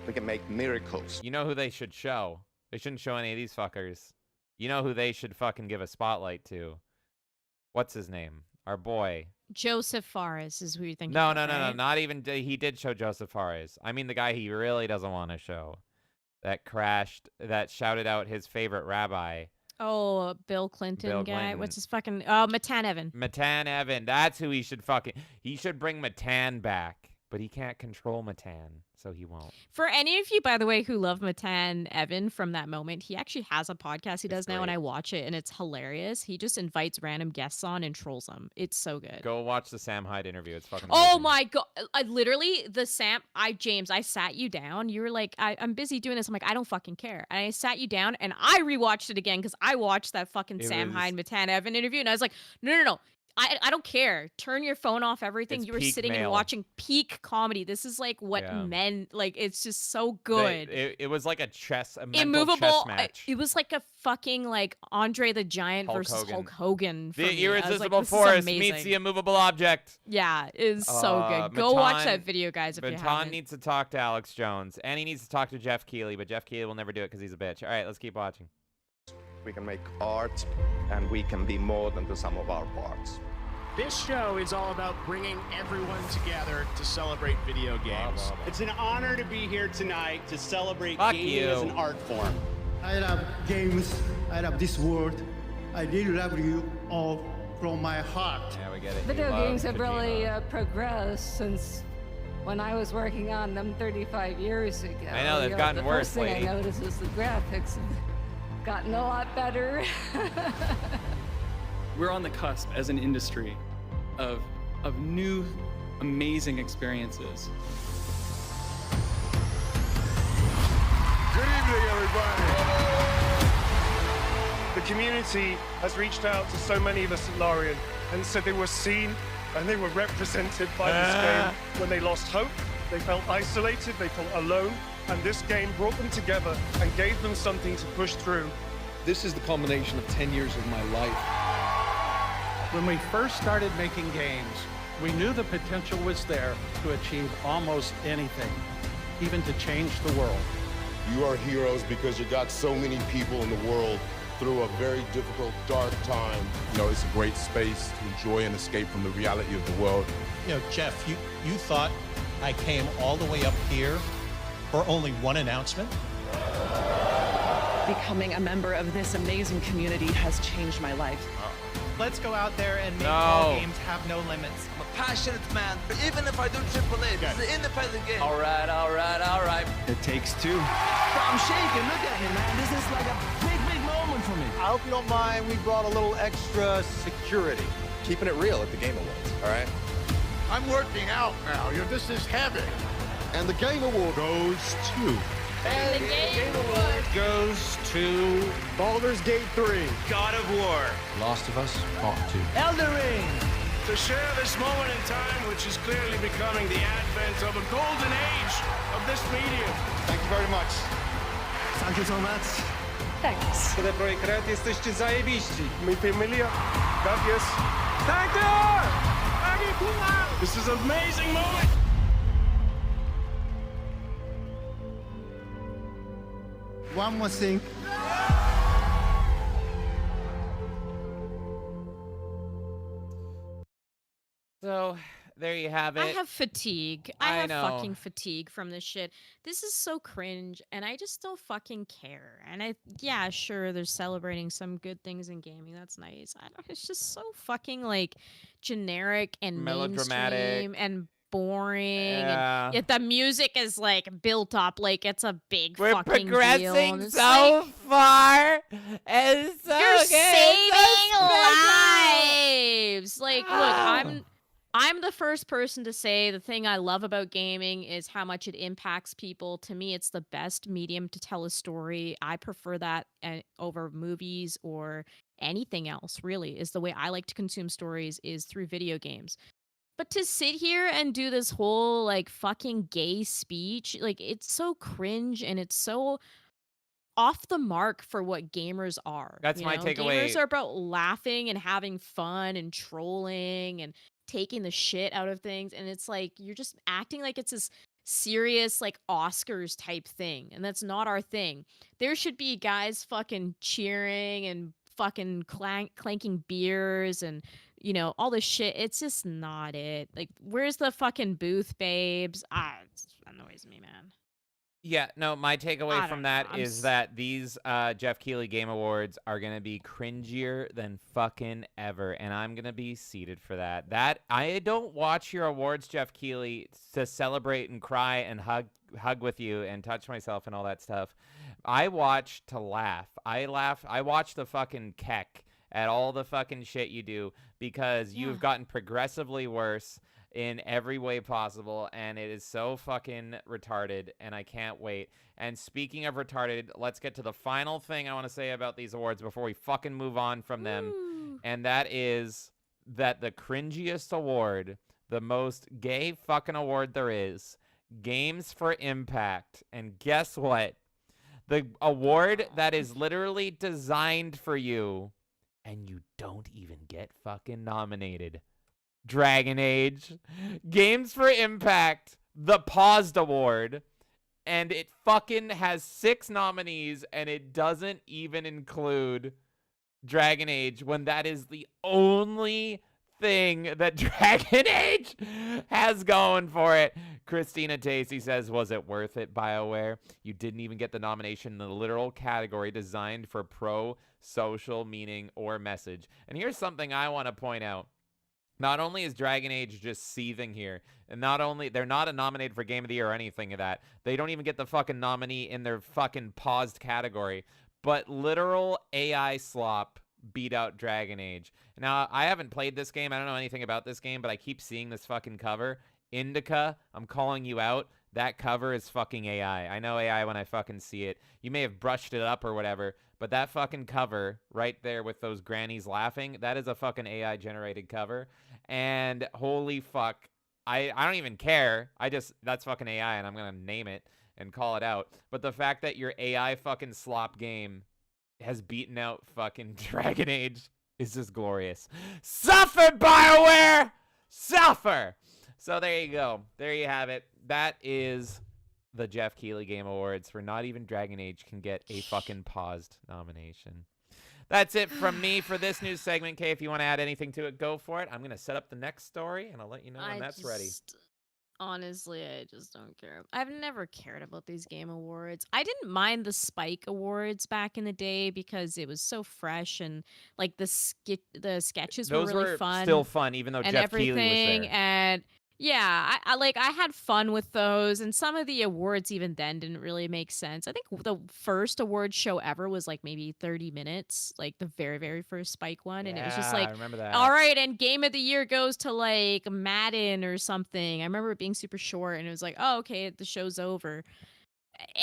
we can make miracles. You know who they should show? They shouldn't show any of these fuckers. You know who they should fucking give a spotlight to? What's his name? Our boy. Joseph Fares is who you're thinking No, of, right? not even. He did show Joseph Fares. I mean the guy he really doesn't want to show. That crashed, that shouted out his favorite rabbi. Oh, Bill Clinton Bill guy. Clinton. What's his fucking... Oh, Matan Evan. Matan Evan. That's who he should fucking... He should bring Matan back. But he can't control Matan, so he won't. For any of you, by the way, who love Matan Evan from that moment, he actually has a podcast he does now, and I watch it, and it's hilarious. He just invites random guests on and trolls them. It's so good. Go watch the Sam Hyde interview. It's fucking amazing. Oh my god. James, I sat you down. You were like, I'm busy doing this. I'm like, I don't fucking care. And I sat you down, and I rewatched it again, because I watched that fucking Sam Hyde, Matan Evan interview, and I was like, no. I don't care. Turn your phone off, everything. You were sitting and watching peak comedy. This is like what men, like, it's just so good. It was like a mental chess match. It was like a fucking like Andre the Giant versus Hulk Hogan. The irresistible force meets the immovable object. Yeah, it's so good. Go watch that video, guys, if you haven't. Matan needs to talk to Alex Jones, and he needs to talk to Geoff Keighley, but Geoff Keighley will never do it because he's a bitch. All right, let's keep watching. We can make art, and we can be more than the sum of our parts. This show is all about bringing everyone together to celebrate video games. It's an honor to be here tonight to celebrate Fuck gaming you. as an art form. I love games. I love this world. I really love you all from my heart. Yeah, we get it. Video games have really progressed since when I was working on them 35 years ago. I know, they've gotten worse, The first lady. thing I noticed is the graphics have gotten a lot better. We're on the cusp as an industry of new, amazing experiences. Good evening, everybody. The community has reached out to so many of us at Lorien and said they were seen and they were represented by this game. When they lost hope, they felt isolated, they felt alone, and this game brought them together and gave them something to push through. This is the culmination of 10 years of my life. When we first started making games, We knew the potential was there to achieve almost anything, even to change the world. You are heroes because you got so many people in the world through a very difficult, dark time. You know, it's a great space to enjoy and escape from the reality of the world. You know, Geoff, you thought I came all the way up here for only one announcement? Becoming a member of this amazing community has changed my life. Let's go out there and make all games have no limits. I'm a passionate man, but even if I do AAA, this is an independent game. All right. It takes two. I'm shaking, look at me, man. This is like a big moment for me. I hope you don't mind, we brought a little extra security. Keeping it real at the Game Awards, all right? I'm working out now. This is heavy. And the Game Award goes to... And the Game Award goes to Baldur's Gate 3, God of War, Last of Us Part 2. Elden Ring. To share this moment in time, which is clearly becoming the advent of a golden age of this medium. Thank you very much. Thank you so much. Thanks. CD Projekt Red, jesteście zajebiści. Mi familia. Gracias. Thank you! This is an amazing moment. One more thing. So there you have it. I have fatigue. I I have know. fucking fatigue from this shit. This is so cringe, and I just don't fucking care. And yeah, sure, they're celebrating some good things in gaming. That's nice. I don't. It's just so fucking like generic and Melodramatic. mainstream and boring. Yeah. And yet the music is like built up like it's a big We're fucking deal. progressing And it's so like, far. And so you're good. saving So lives. Like, look, I'm the first person to say the thing I love about gaming is how much it impacts people. To me, it's the best medium to tell a story. I prefer that over movies or anything else, really, is the way I like to consume stories is through video games. But to sit here and do this whole like fucking gay speech, like it's so cringe and it's so off the mark for what gamers are. That's my takeaway. Gamers are about laughing and having fun and trolling and taking the shit out of things, and it's like you're just acting like it's this serious like Oscars type thing, and that's not our thing. There should be guys fucking cheering and fucking clanking beers and all this shit. It's just not it. Like, where's the fucking booth babes? It annoys me, man. Yeah, no, my takeaway I from don't that know. is that these Geoff Keighley Game Awards are going to be cringier than fucking ever, and I'm going to be seated for that. I don't watch your awards, Geoff Keighley, to celebrate and cry and hug with you and touch myself and all that stuff. I watch to laugh. I watch the fucking keck at all the fucking shit you do because you've gotten progressively worse in every way possible, and it is so fucking retarded, and I can't wait. And speaking of retarded, let's get to the final thing I want to say about these awards before we fucking move on from them, and that is that the cringiest award, the most gay fucking award there is, Games for Impact. And guess what? The award that is literally designed for you, and you don't even get fucking nominated. Dragon Age. Games for Impact, the Paused Award, and it fucking has 6 nominees, and it doesn't even include Dragon Age when that is the only thing that Dragon Age has going for it. Christina Tacey says, was it worth it, BioWare? You didn't even get the nomination in the literal category designed for pro-social meaning or message. And here's something I want to point out. Not only is Dragon Age just seething here, and not only they're not nominated for Game of the Year or anything of that, they don't even get the fucking nominee in their fucking paused category, but literal AI slop beat out Dragon Age. Now, I haven't played this game. I don't know anything about this game, but I keep seeing this fucking cover. Indica, I'm calling you out. That cover is fucking AI. I know AI when I fucking see it. You may have brushed it up or whatever, but that fucking cover right there with those grannies laughing, that is a fucking AI generated cover. And holy fuck, I don't even care. That's fucking AI, and I'm gonna name it and call it out. But the fact that your AI fucking slop game has beaten out fucking Dragon Age is just glorious. Suffer, BioWare! suffer. So there you go. There you have it. That is the Geoff Keighley Game Awards for Not Even Dragon Age can get a fucking paused nomination. That's it from me for this news segment. Kay, if you want to add anything to it, go for it. I'm going to set up the next story, and I'll let you know when that's ready. Honestly, I just don't care. I've never cared about these Game Awards. I didn't mind the Spike Awards back in the day because it was so fresh and like the sketches Those were really fun. Still fun, even though and Geoff Keighley was everything. there. And yeah, I had fun with those, and some of the awards even then didn't really make sense. I think the first award show ever was like maybe 30 minutes, like the very, very first Spike one, and it was just like, I remember that. all right, and Game of the Year goes to like Madden or something. I remember it being super short, and it was like, oh, okay, the show's over.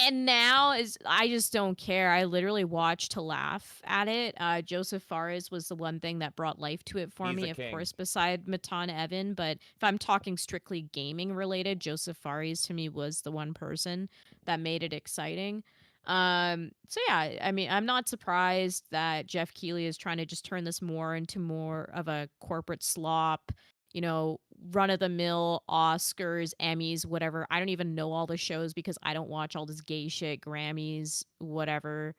And now I just don't care. I literally watch to laugh at it. Joseph Fares was the one thing that brought life to it for He's me, the of king. course, beside Matan Evan. But if I'm talking strictly gaming related, Joseph Fares to me was the one person that made it exciting. So yeah, I mean, I'm not surprised that Geoff Keighley is trying to just turn this more into more of a corporate slop, you know, run-of-the-mill Oscars, Emmys, whatever. I don't even know all the shows because I don't watch all this gay shit, Grammys, whatever.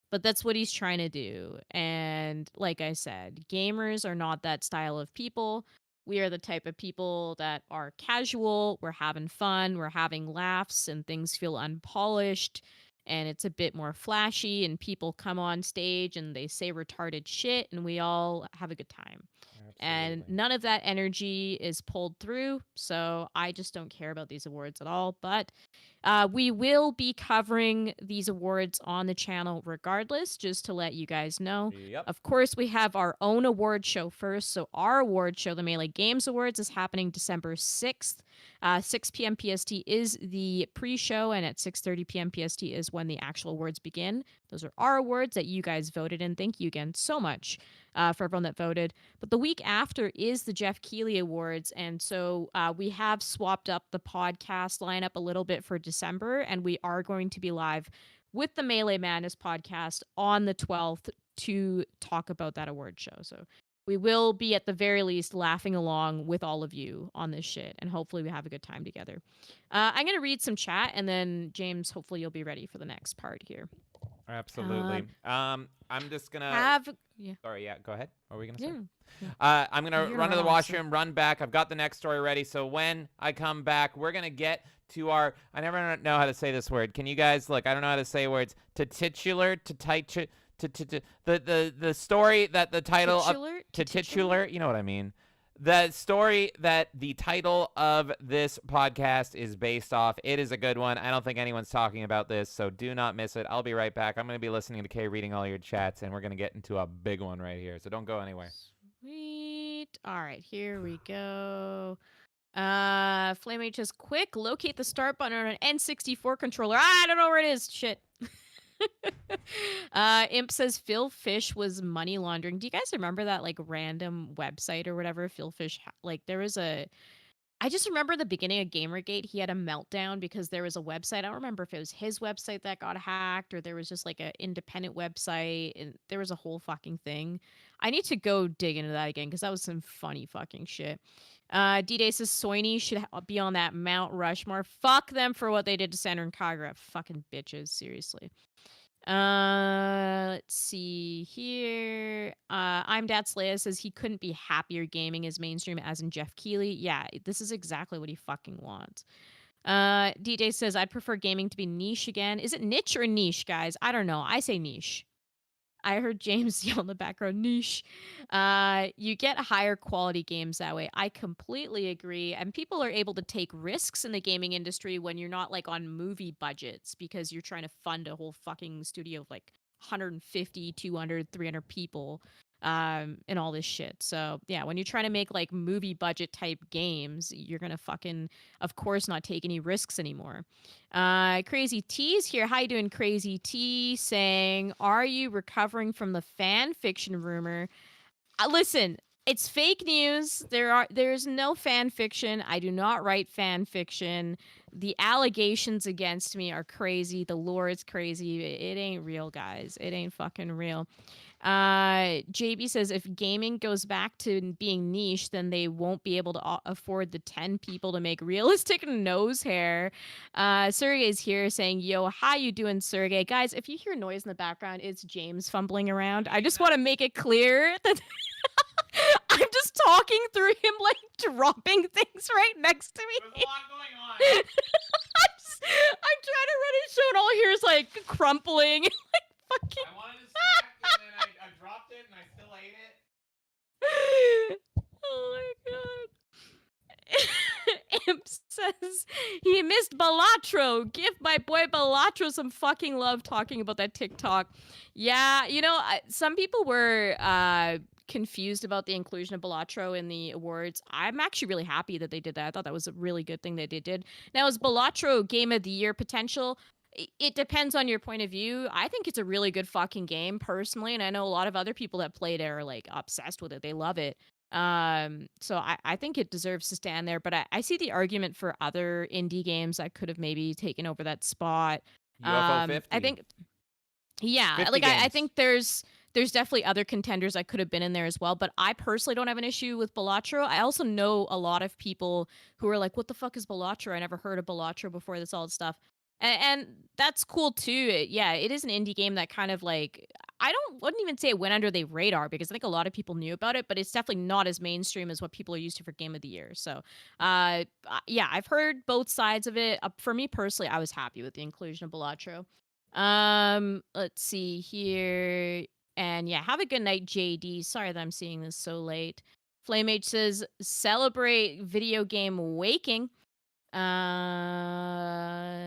But that's what he's trying to do. And like I said, gamers are not that style of people. We are the type of people that are casual, we're having fun, we're having laughs, and things feel unpolished, and it's a bit more flashy, and people come on stage and they say retarded shit, and we all have a good time. And none of that energy is pulled through, so I just don't care about these awards at all. But we will be covering these awards on the channel regardless, just to let you guys know. Yep. Of course, we have our own award show first. So our award show, the Melee Games Awards, is happening December 6th. 6 p.m. PST is the pre-show, and at 6:30 p.m. PST is when the actual awards begin. Those are our awards that you guys voted in. Thank you again so much for everyone that voted. But the week after is the Geoff Keighley Awards, and so we have swapped up the podcast lineup a little bit for December, and we are going to be live with the Melee Madness podcast on the 12th to talk about that award show. So we will be at the very least laughing along with all of you on this shit, and hopefully we have a good time together. I'm going to read some chat, and then James, hopefully you'll be ready for the next part here. Absolutely. I'm just gonna Sorry, yeah, go ahead. What were we gonna say? I'm gonna run to the washroom, run back. I've got the next story ready. So when I come back, we're gonna get to our. I never know how to say this word. Can you guys look? I don't know how to say words. To titular, to tight, the story that the title to titular. You know what I mean. The story that the title of this podcast is based off, it is a good one. I don't think anyone's talking about this, so do not miss it. I'll be right back. I'm going to be listening to Kay reading all your chats, and we're going to get into a big one right here, so don't go anywhere. Sweet. All right, here we go. Flame H says, quick, locate the start button on an N64 controller. I don't know where it is. Shit. Imp says Phil Fish was money laundering. Do you guys remember that like random website or whatever? Phil Fish, like there was I just remember the beginning of Gamergate, he had a meltdown because there was a website. I don't remember if it was his website that got hacked or there was just like an independent website, and there was a whole fucking thing. I need to go dig into that again because that was some funny fucking shit. D-Day says Soiny should be on that Mount Rushmore. Fuck them for what they did to Sandra and Kagura. Fucking bitches, seriously. Let's see here. I'm Dad Slaya says he couldn't be happier gaming as mainstream as in Geoff Keighley. Yeah, this is exactly what he fucking wants. DJ says I'd prefer gaming to be niche again. Is it niche or niche, guys? I don't know. I say niche. I heard James yell in the background, niche. You get higher quality games that way. I completely agree. And people are able to take risks in the gaming industry when you're not like on movie budgets because you're trying to fund a whole fucking studio of like 150, 200, 300 people and all this shit. So yeah, when you're trying to make like movie budget type games, you're gonna fucking, of course, not take any risks anymore. Crazy T's here. How you doing, Crazy T? Saying, are you recovering from the fan fiction rumor? Listen, It's fake news. There's no fan fiction. I do not write fan fiction. The allegations against me are crazy. The lore is crazy. It ain't real, guys. It ain't fucking real. JB says if gaming goes back to being niche, then they won't be able to afford the 10 people to make realistic nose hair. Sergey's here saying, yo, how you doing, Sergey? Guys, if you hear noise in the background, it's James fumbling around. I just want to make it clear that I'm just talking through him, like, dropping things right next to me. There's a lot going on. I'm trying to run a show, and all I hear is, like, crumpling. Like, fucking... I wanted to snack, and then I dropped it, and I still ate it. Oh my god. Imp says he missed Balatro. Give my boy Balatro some fucking love talking about that TikTok. Yeah, you know, some people were confused about the inclusion of Balatro in the awards. I'm actually really happy that they did that. I thought that was a really good thing that they did. Now, is Balatro Game of the Year potential? It depends on your point of view. I think it's a really good fucking game personally, and I know a lot of other people that played it are like obsessed with it. They love it. So I think it deserves to stand there, but I see the argument for other indie games that could have maybe taken over that spot. UFO 50. I think, yeah, 50 like I games. think there's definitely other contenders that could have been in there as well, but I personally don't have an issue with Balatro. I also know a lot of people who are like, what the fuck is Balatro? I never heard of Balatro before this all stuff. And that's cool too. Yeah, it is an indie game that kind of like, wouldn't even say it went under the radar because I think a lot of people knew about it, but it's definitely not as mainstream as what people are used to for Game of the Year. So, yeah, I've heard both sides of it. For me personally, I was happy with the inclusion of Balatro. Let's see here. And yeah, have a good night, JD. Sorry that I'm seeing this so late. FlameH says, celebrate video game waking.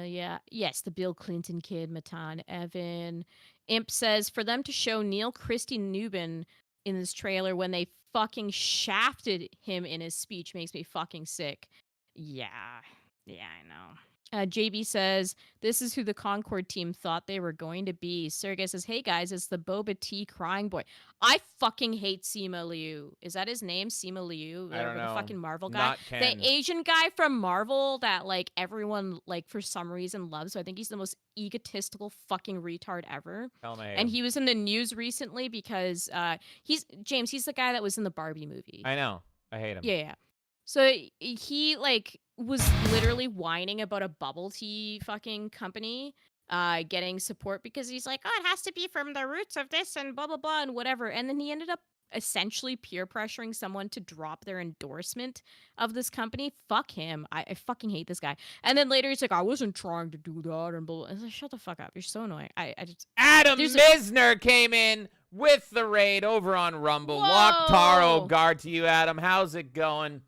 Yeah. Yes, the Bill Clinton kid, Matan Evan. Imp says, for them to show Neil Christie Newbin in this trailer when they fucking shafted him in his speech makes me fucking sick. Yeah, I know. JB says, this is who the Concord team thought they were going to be. Sergey says, hey guys, it's the Boba T crying boy. I fucking hate Simu Liu. Is that his name? Simu Liu? I don't know. The fucking Marvel guy? Not Ken. The Asian guy from Marvel that, like, everyone, like, for some reason loves. So I think he's the most egotistical fucking retard ever. Tell me. And he was in the news recently because he's the guy that was in the Barbie movie. I know. I hate him. Yeah. So he, like, was literally whining about a bubble tea fucking company getting support because he's like, oh, it has to be from the roots of this and blah, blah, blah, and whatever. And then he ended up essentially peer pressuring someone to drop their endorsement of this company. Fuck him. I fucking hate this guy. And then later he's like, I wasn't trying to do that. And blah, blah. I was like, shut the fuck up. You're so annoying. I just... Adam Misner came in with the raid over on Rumble. Waktaro guard to you, Adam. How's it going?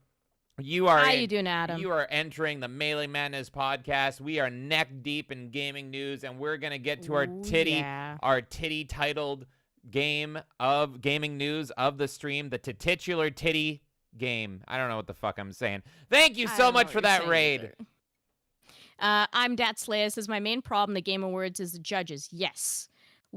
How you doing, Adam? You are entering the Melee Madness podcast. We are neck deep in gaming news, and we're gonna get to our titty titled game of gaming news of the stream, the titular titty game. I don't know what the fuck I'm saying. Thank you so much for that raid. I'm Dat Slaya says my main problem the Game Awards is the judges. Yes.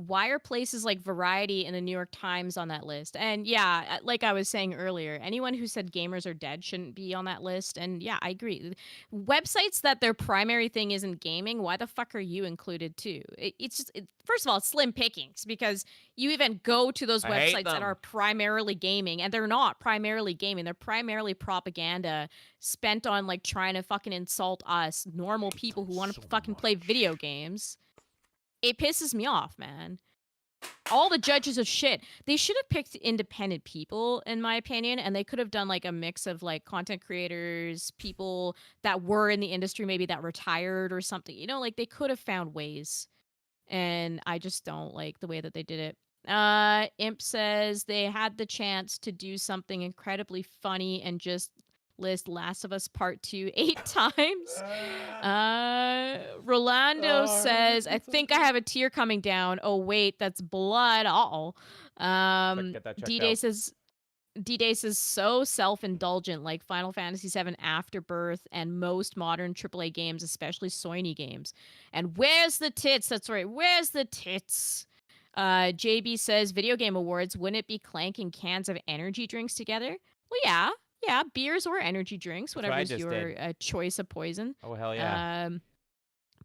Why are places like Variety and the New York Times on that list? And yeah, like I was saying earlier, anyone who said gamers are dead shouldn't be on that list. And yeah, I agree. Websites that their primary thing isn't gaming, why the fuck are you included too? It's just, first of all, it's slim pickings because you even go to those websites that are primarily gaming and they're not primarily gaming. They're primarily propaganda spent on like trying to fucking insult us, normal people who want to fucking play video games. It pisses me off, man. All the judges are shit. They should have picked independent people, in my opinion, and they could have done like a mix of like content creators, people that were in the industry, maybe that retired or something. You know, like they could have found ways. And I just don't like the way that they did it. Imp says they had the chance to do something incredibly funny and just list Last of Us Part 2 8 times. Rolando says, I think I have a tear coming down. Oh, wait, that's blood. D-Day says, so self-indulgent, like Final Fantasy VII Afterbirth and most modern AAA games, especially Sony games. And where's the tits? That's right. Where's the tits? JB says, video game awards, wouldn't it be clanking cans of energy drinks together? Well, yeah. Yeah, beers or energy drinks, That's what I whatever's just your did. choice of poison. Oh, hell yeah.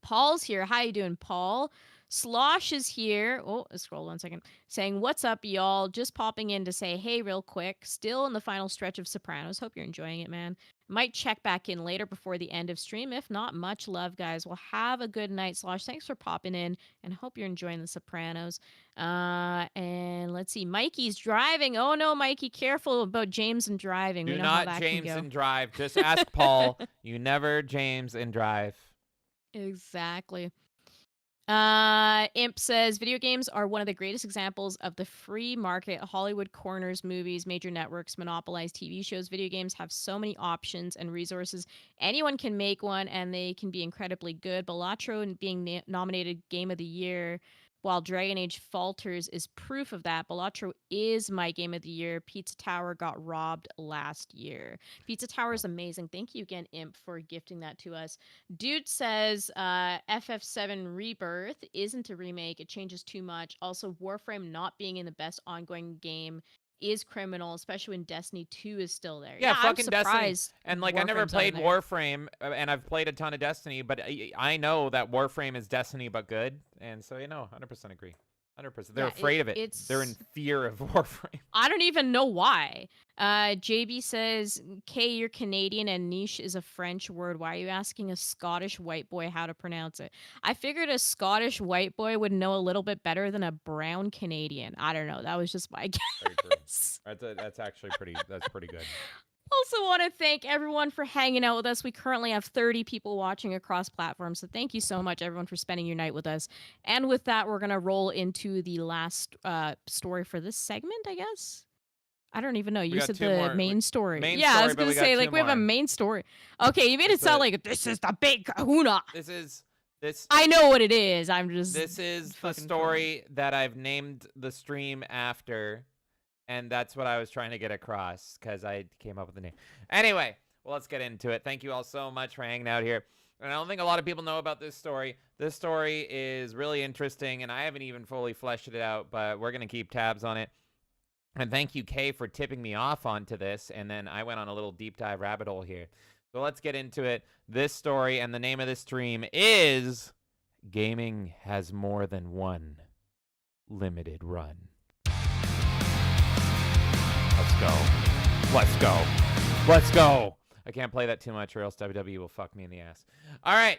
Paul's here. How you doing, Paul? Slosh is here. Oh, scroll 1 second. Saying, what's up, y'all? Just popping in to say, hey, real quick. Still in the final stretch of Sopranos. Hope you're enjoying it, man. Might check back in later before the end of stream. If not, much love, guys. Well, have a good night, Slosh. Thanks for popping in, and hope you're enjoying the Sopranos. And let's see. Mikey's driving. Oh, no, Mikey. Careful about James and driving. Do we know how not that James can go. and drive. Just ask Paul. You never James and drive. Exactly. Imp says, video games are one of the greatest examples of the free market. Hollywood corners movies, major networks monopolize TV shows. Video games have so many options and resources. Anyone can make one, and they can be incredibly good. Balatro being nominated Game of the Year, while Dragon Age falters, is proof of that. Balatro is my Game of the Year. Pizza Tower got robbed last year. Pizza Tower is amazing. Thank you again, Imp, for gifting that to us. Dude says FF7 Rebirth isn't a remake. It changes too much. Also, Warframe not being in the best ongoing game is criminal, especially when Destiny 2 is still there. Yeah, fucking I'm surprised Destiny. And like, I never Warframe's not in played there. Warframe, and I've played a ton of Destiny, but I know that Warframe is Destiny but good, and so 100% agree. 100%. They're afraid of it. They're in fear of Warframe. I don't even know why. JB says, Kay, you're Canadian and niche is a French word. Why are you asking a Scottish white boy how to pronounce it? I figured a Scottish white boy would know a little bit better than a brown Canadian. I don't know. That was just my guess. That's actually pretty good. Also want to thank everyone for hanging out with us. We currently have 30 people watching across platforms, so thank you so much, everyone, for spending your night with us. And with that, we're going to roll into the last story for this segment, I guess. I don't even know. You said the main story. Yeah, I was going to say, like, we have a main story. Okay, you made it sound like this is the big kahuna. This. I know what it is. I'm just. This is the story that I've named the stream after. And that's what I was trying to get across because I came up with the name. Anyway, well, let's get into it. Thank you all so much for hanging out here. And I don't think a lot of people know about this story. This story is really interesting, and I haven't even fully fleshed it out, but we're going to keep tabs on it. And thank you, Kay, for tipping me off onto this. And then I went on a little deep dive rabbit hole here. So let's get into it. This story and the name of this stream is Gaming Has More Than One Limited Run. Let's go. Let's go. Let's go. I can't play that too much or else WWE will fuck me in the ass. All right.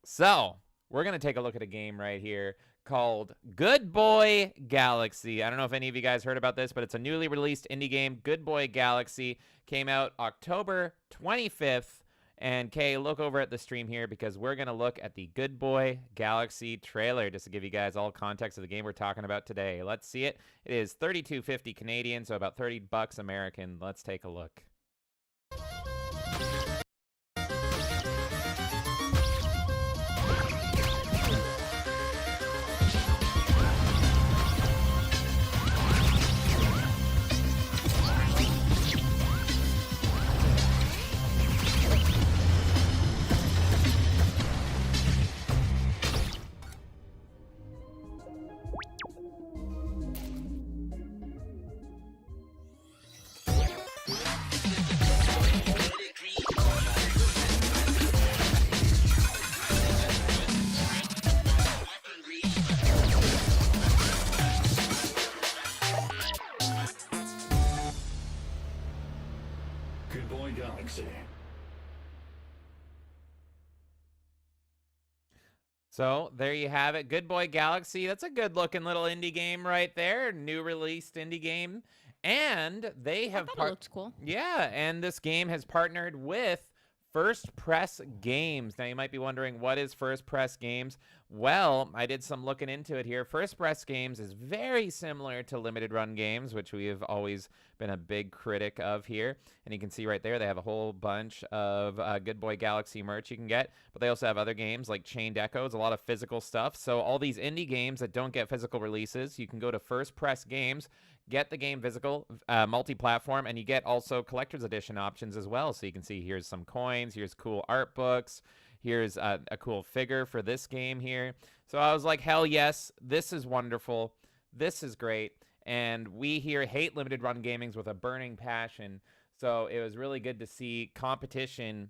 So, we're going to take a look at a game right here called Goodboy Galaxy. I don't know if any of you guys heard about this, but it's a newly released indie game. Goodboy Galaxy came out October 25th. And Kay, look over at the stream here because we're going to look at the Goodboy Galaxy trailer just to give you guys all context of the game we're talking about today. Let's see it. It is $32.50 Canadian, so about $30 American. Let's take a look. Goodboy Galaxy. So there you have it. Goodboy Galaxy. That's a good looking little indie game right there. New released indie game. And they have looks cool. Yeah, and this game has partnered with First Press Games. Now you might be wondering, what is First Press Games? Well, I did some looking into it here. First Press Games is very similar to limited run games, which we have always been a big critic of here. And you can see right there, they have a whole bunch of Goodboy Galaxy merch you can get. But they also have other games like Chained Echoes, a lot of physical stuff. So all these indie games that don't get physical releases, you can go to First Press Games, get the game physical, multi-platform, and you get also collector's edition options as well. So you can see here's some coins, here's cool art books, Here's a cool figure for this game here. So I was like, hell yes, this is wonderful. This is great. And we here hate limited run gamings with a burning passion. So it was really good to see competition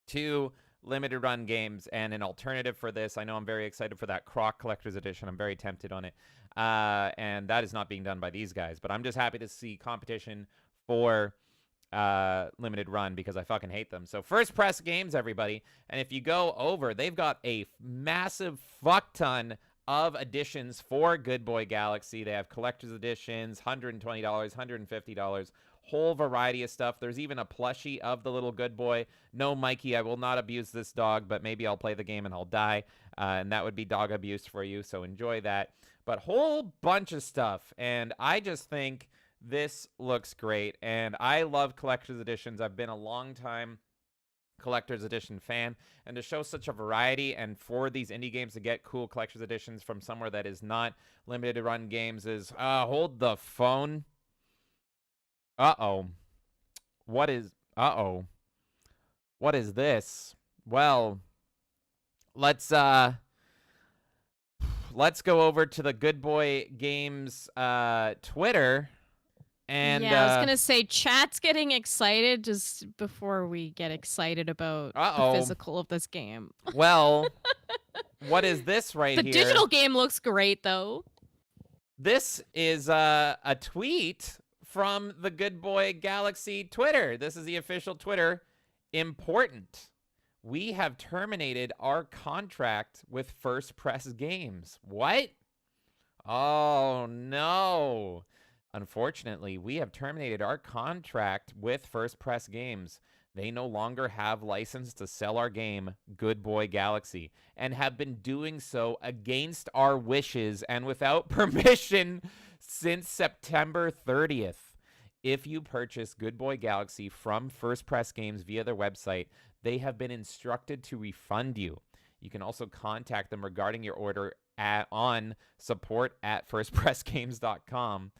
to limited run games and an alternative for this. I know I'm very excited for that Croc Collector's Edition. I'm very tempted on it. And that is not being done by these guys. But I'm just happy to see competition for limited run because I fucking hate them. So First Press Games, everybody. And if you go over, they've got a massive fuck ton of editions for Good Boy Galaxy. They have collector's editions, $120, $150, whole variety of stuff. There's even a plushie of the little Good Boy. No, Mikey, I will not abuse this dog, but maybe I'll play the game and I'll die. And that would be dog abuse for you, so enjoy that. But whole bunch of stuff. And I just think this looks great. And I love collector's editions. I've been a long time collector's edition fan, and to show such a variety and for these indie games to get cool collector's editions from somewhere that is not limited run games is hold the phone. What is this? Well, let's go over to the Good Boy Games Twitter. And yeah, I was gonna say chat's getting excited just before we get excited about the physical of this game. Well, what is this right here? here? The digital game looks great though. This is a tweet from the Good Boy Galaxy Twitter. This is the official Twitter. Important. We have terminated our contract with First Press Games. What? Oh no. Unfortunately, we have terminated our contract with First Press Games. They no longer have license to sell our game, Good Boy Galaxy, and have been doing so against our wishes and without permission since September 30th. If you purchase Good Boy Galaxy from First Press Games via their website, they have been instructed to refund you. You can also contact them regarding your order on support@firstpressgames.com.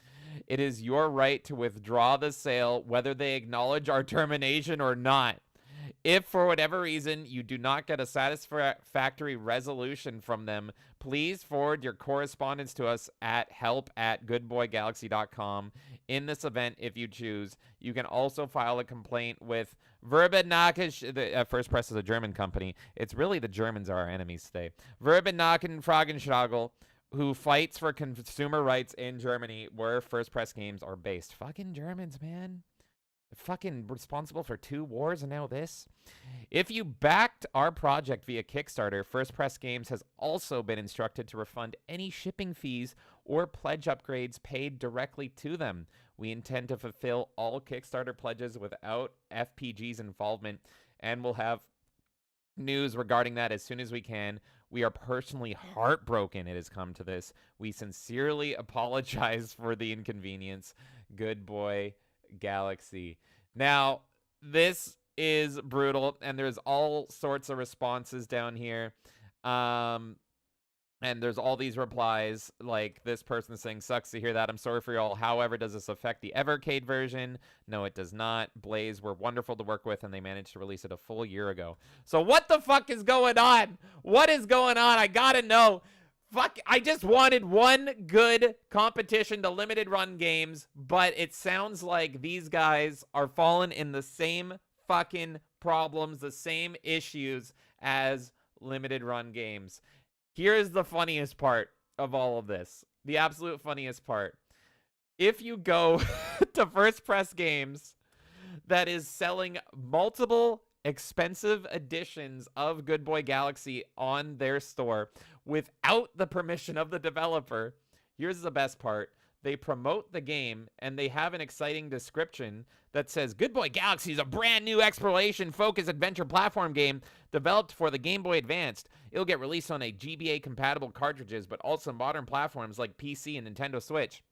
It is your right to withdraw the sale, whether they acknowledge our termination or not. If for whatever reason you do not get a satisfactory resolution from them, please forward your correspondence to us at help@goodboygalaxy.com. In this event, if you choose, you can also file a complaint with Verbennachen. First Press is a German company. It's really the Germans are our enemies today. Verbennachen Fragenschagel, who fights for consumer rights in Germany, where First Press Games are based. Fucking Germans, man. They're fucking responsible for 2 wars and now this. If you backed our project via Kickstarter, First Press Games has also been instructed to refund any shipping fees or pledge upgrades paid directly to them. We intend to fulfill all Kickstarter pledges without FPG's involvement, and we'll have news regarding that as soon as we can. We are personally heartbroken it has come to this. We sincerely apologize for the inconvenience. Good Boy Galaxy. Now, this is brutal, and there's all sorts of responses down here. And there's all these replies, like this person saying, sucks to hear that. I'm sorry for y'all. However, does this affect the Evercade version? No, it does not. Blaze were wonderful to work with, and they managed to release it a full year ago. So what the fuck is going on? What is going on? I gotta know. Fuck, I just wanted one good competition to limited run games, but it sounds like these guys are falling in the same fucking problems, the same issues as limited run games. Here's the funniest part of all of this. The absolute funniest part. If you go to First Press Games that is selling multiple expensive editions of Good Boy Galaxy on their store without the permission of the developer, here's the best part. They promote the game, and they have an exciting description that says, Good Boy Galaxy is a brand new exploration-focused adventure platform game developed for the Game Boy Advanced. It'll get released on a GBA-compatible cartridges, but also modern platforms like PC and Nintendo Switch.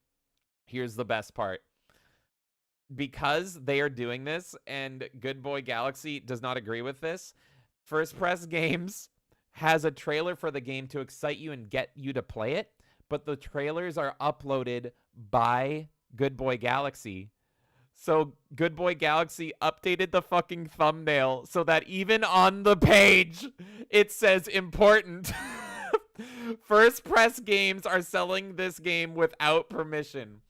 Here's the best part. Because they are doing this, and Good Boy Galaxy does not agree with this, First Press Games has a trailer for the game to excite you and get you to play it, but the trailers are uploaded by Good Boy Galaxy. So Good Boy Galaxy updated the fucking thumbnail so that even on the page it says important. First Press Games are selling this game without permission.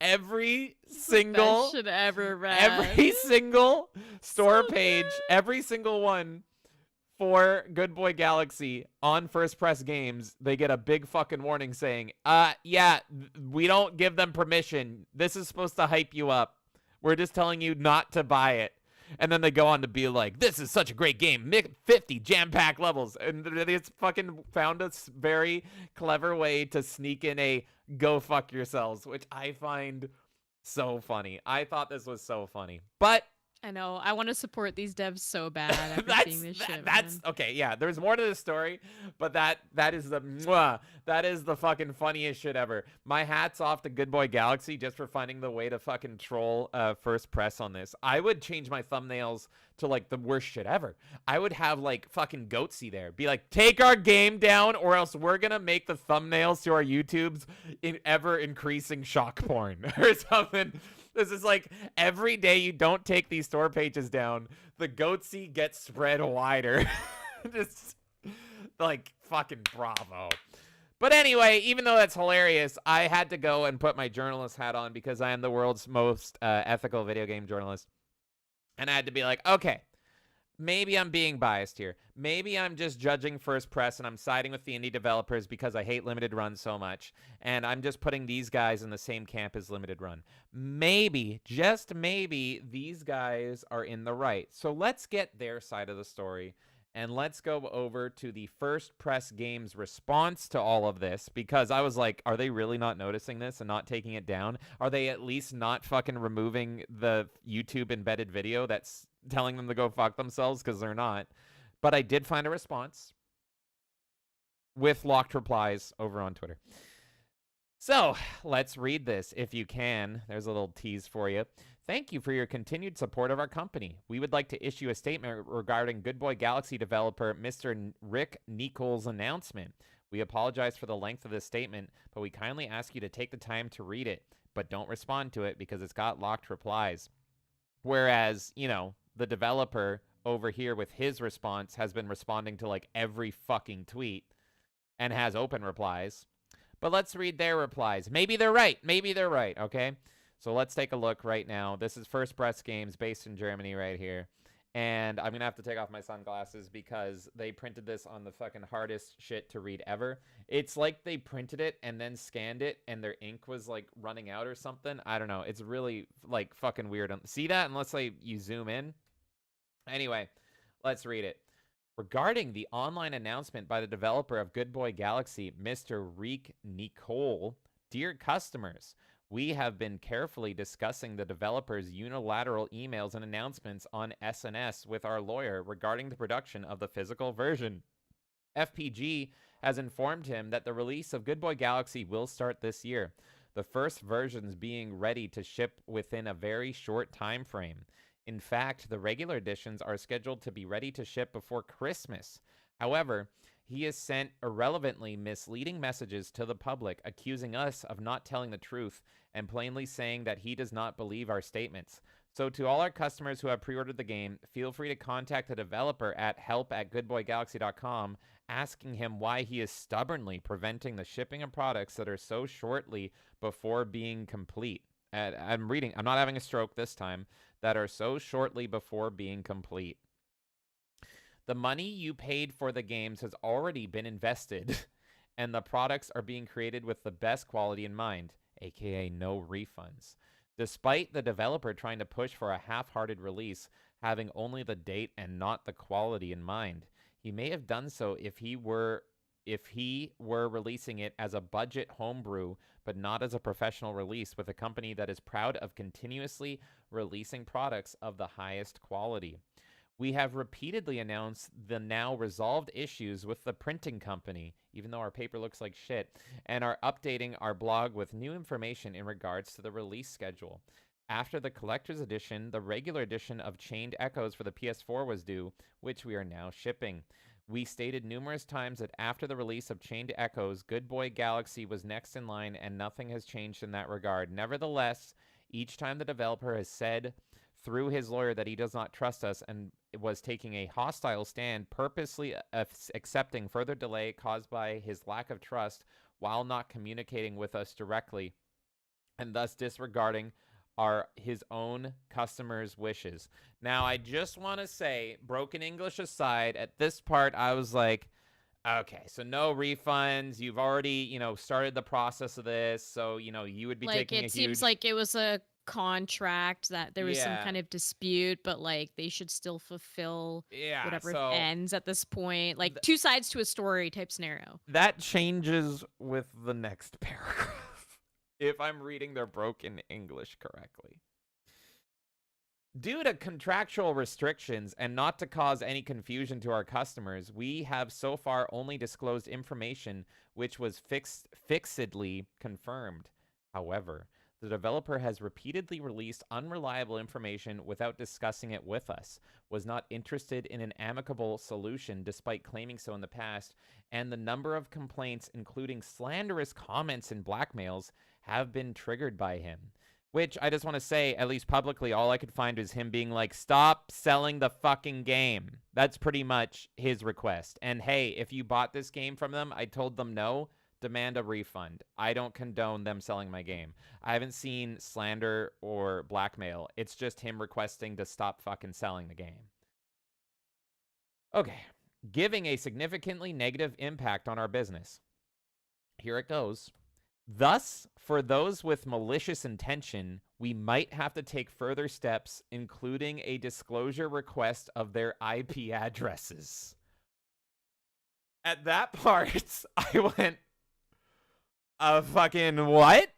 Every single Best shit ever, man. every single store page, every single one for Good Boy Galaxy on First Press Games, they get a big fucking warning saying, yeah, we don't give them permission. This is supposed to hype you up. We're just telling you not to buy it. And then they go on to be like, this is such a great game. 50 jam-packed levels. And it's fucking found a very clever way to sneak in a go fuck yourselves, which I find so funny. I thought this was so funny. But I know. I want to support these devs so bad after seeing this shit, that's man. okay. Yeah, there's more to the story, but that is the fucking funniest shit ever. My hat's off to Good Boy Galaxy just for finding the way to fucking troll First Press on this. I would change my thumbnails to like the worst shit ever. I would have like fucking Goatsy there. Be like, take our game down or else we're gonna make the thumbnails to our YouTubes in ever increasing shock porn or something. This is like every day you don't take these store pages down, the Goatsy gets spread wider. Just like fucking bravo. But anyway, even though that's hilarious, I had to go and put my journalist hat on because I am the world's most ethical video game journalist. And I had to be like, okay, maybe I'm being biased here. Maybe I'm just judging First Press and I'm siding with the indie developers because I hate Limited Run so much. And I'm just putting these guys in the same camp as Limited Run. Maybe, just maybe, these guys are in the right. So let's get their side of the story. And let's go over to the First Press Games response to all of this. Because I was like, are they really not noticing this and not taking it down? Are they at least not fucking removing the YouTube embedded video that's telling them to go fuck themselves? Because they're not. But I did find a response with locked replies over on Twitter. So let's read this if you can. There's a little tease for you. Thank you for your continued support of our company. We would like to issue a statement regarding Good Boy Galaxy developer Mr. Rick Nichols' announcement. We apologize for the length of this statement, but we kindly ask you to take the time to read it, but don't respond to it because it's got locked replies. Whereas, you know, the developer over here with his response has been responding to like every fucking tweet and has open replies. But let's read their replies. Maybe they're right. Maybe they're right, okay? So let's take a look right now. This is First Press Games based in Germany right here. And I'm going to have to take off my sunglasses because they printed this on the fucking hardest shit to read ever. It's like they printed it and then scanned it and their ink was like running out or something. I don't know. It's really like fucking weird. See that? Unless you zoom in. Anyway, let's read it. Regarding the online announcement by the developer of Good Boy Galaxy, Mr. Rick Nichols, dear customers, we have been carefully discussing the developer's unilateral emails and announcements on SNS with our lawyer regarding the production of the physical version. FPG has informed him that the release of Good Boy Galaxy will start this year, the first versions being ready to ship within a very short time frame. In fact, the regular editions are scheduled to be ready to ship before Christmas. However, he has sent irrelevantly misleading messages to the public, accusing us of not telling the truth and plainly saying that he does not believe our statements. So to all our customers who have pre-ordered the game, feel free to contact the developer at help@goodboygalaxy.com, asking him why he is stubbornly preventing the shipping of products that are so shortly before being complete. I'm not having a stroke this time, that are so shortly before being complete. The money you paid for the games has already been invested, and the products are being created with the best quality in mind, aka no refunds. Despite the developer trying to push for a half-hearted release, having only the date and not the quality in mind. He may have done so if he were releasing it as a budget homebrew, but not as a professional release with a company that is proud of continuously releasing products of the highest quality. We have repeatedly announced the now resolved issues with the printing company, even though our paper looks like shit, and are updating our blog with new information in regards to the release schedule. After the collector's edition, the regular edition of Chained Echoes for the PS4 was due, which we are now shipping. We stated numerous times that after the release of Chained Echoes, Good Boy Galaxy was next in line and nothing has changed in that regard. Nevertheless, Each time the developer has said through his lawyer that he does not trust us and was taking a hostile stand, purposely accepting further delay caused by his lack of trust while not communicating with us directly, and thus disregarding his own customers' wishes. Now, I just want to say, broken English aside, at this part, I was like, okay, so no refunds. You've already, started the process of this, so, you would be taking a huge... It seems like it was a contract that there was some kind of dispute, but, they should still fulfill whatever ends at this point. Like, two sides to a story type scenario. That changes with the next paragraph. If I'm reading their broken English correctly. Due to contractual restrictions and not to cause any confusion to our customers, we have so far only disclosed information which was fixedly confirmed. However, the developer has repeatedly released unreliable information without discussing it with us, was not interested in an amicable solution despite claiming so in the past, and the number of complaints, including slanderous comments and blackmails, have been triggered by him. Which, I just want to say, at least publicly, all I could find is him being like, stop selling the fucking game. That's pretty much his request. And hey, if you bought this game from them, I told them no, demand a refund. I don't condone them selling my game. I haven't seen slander or blackmail. It's just him requesting to stop fucking selling the game. Okay. Giving a significantly negative impact on our business. Here it goes. Thus, for those with malicious intention, we might have to take further steps, including a disclosure request of their IP addresses. At that part, I went, fucking what?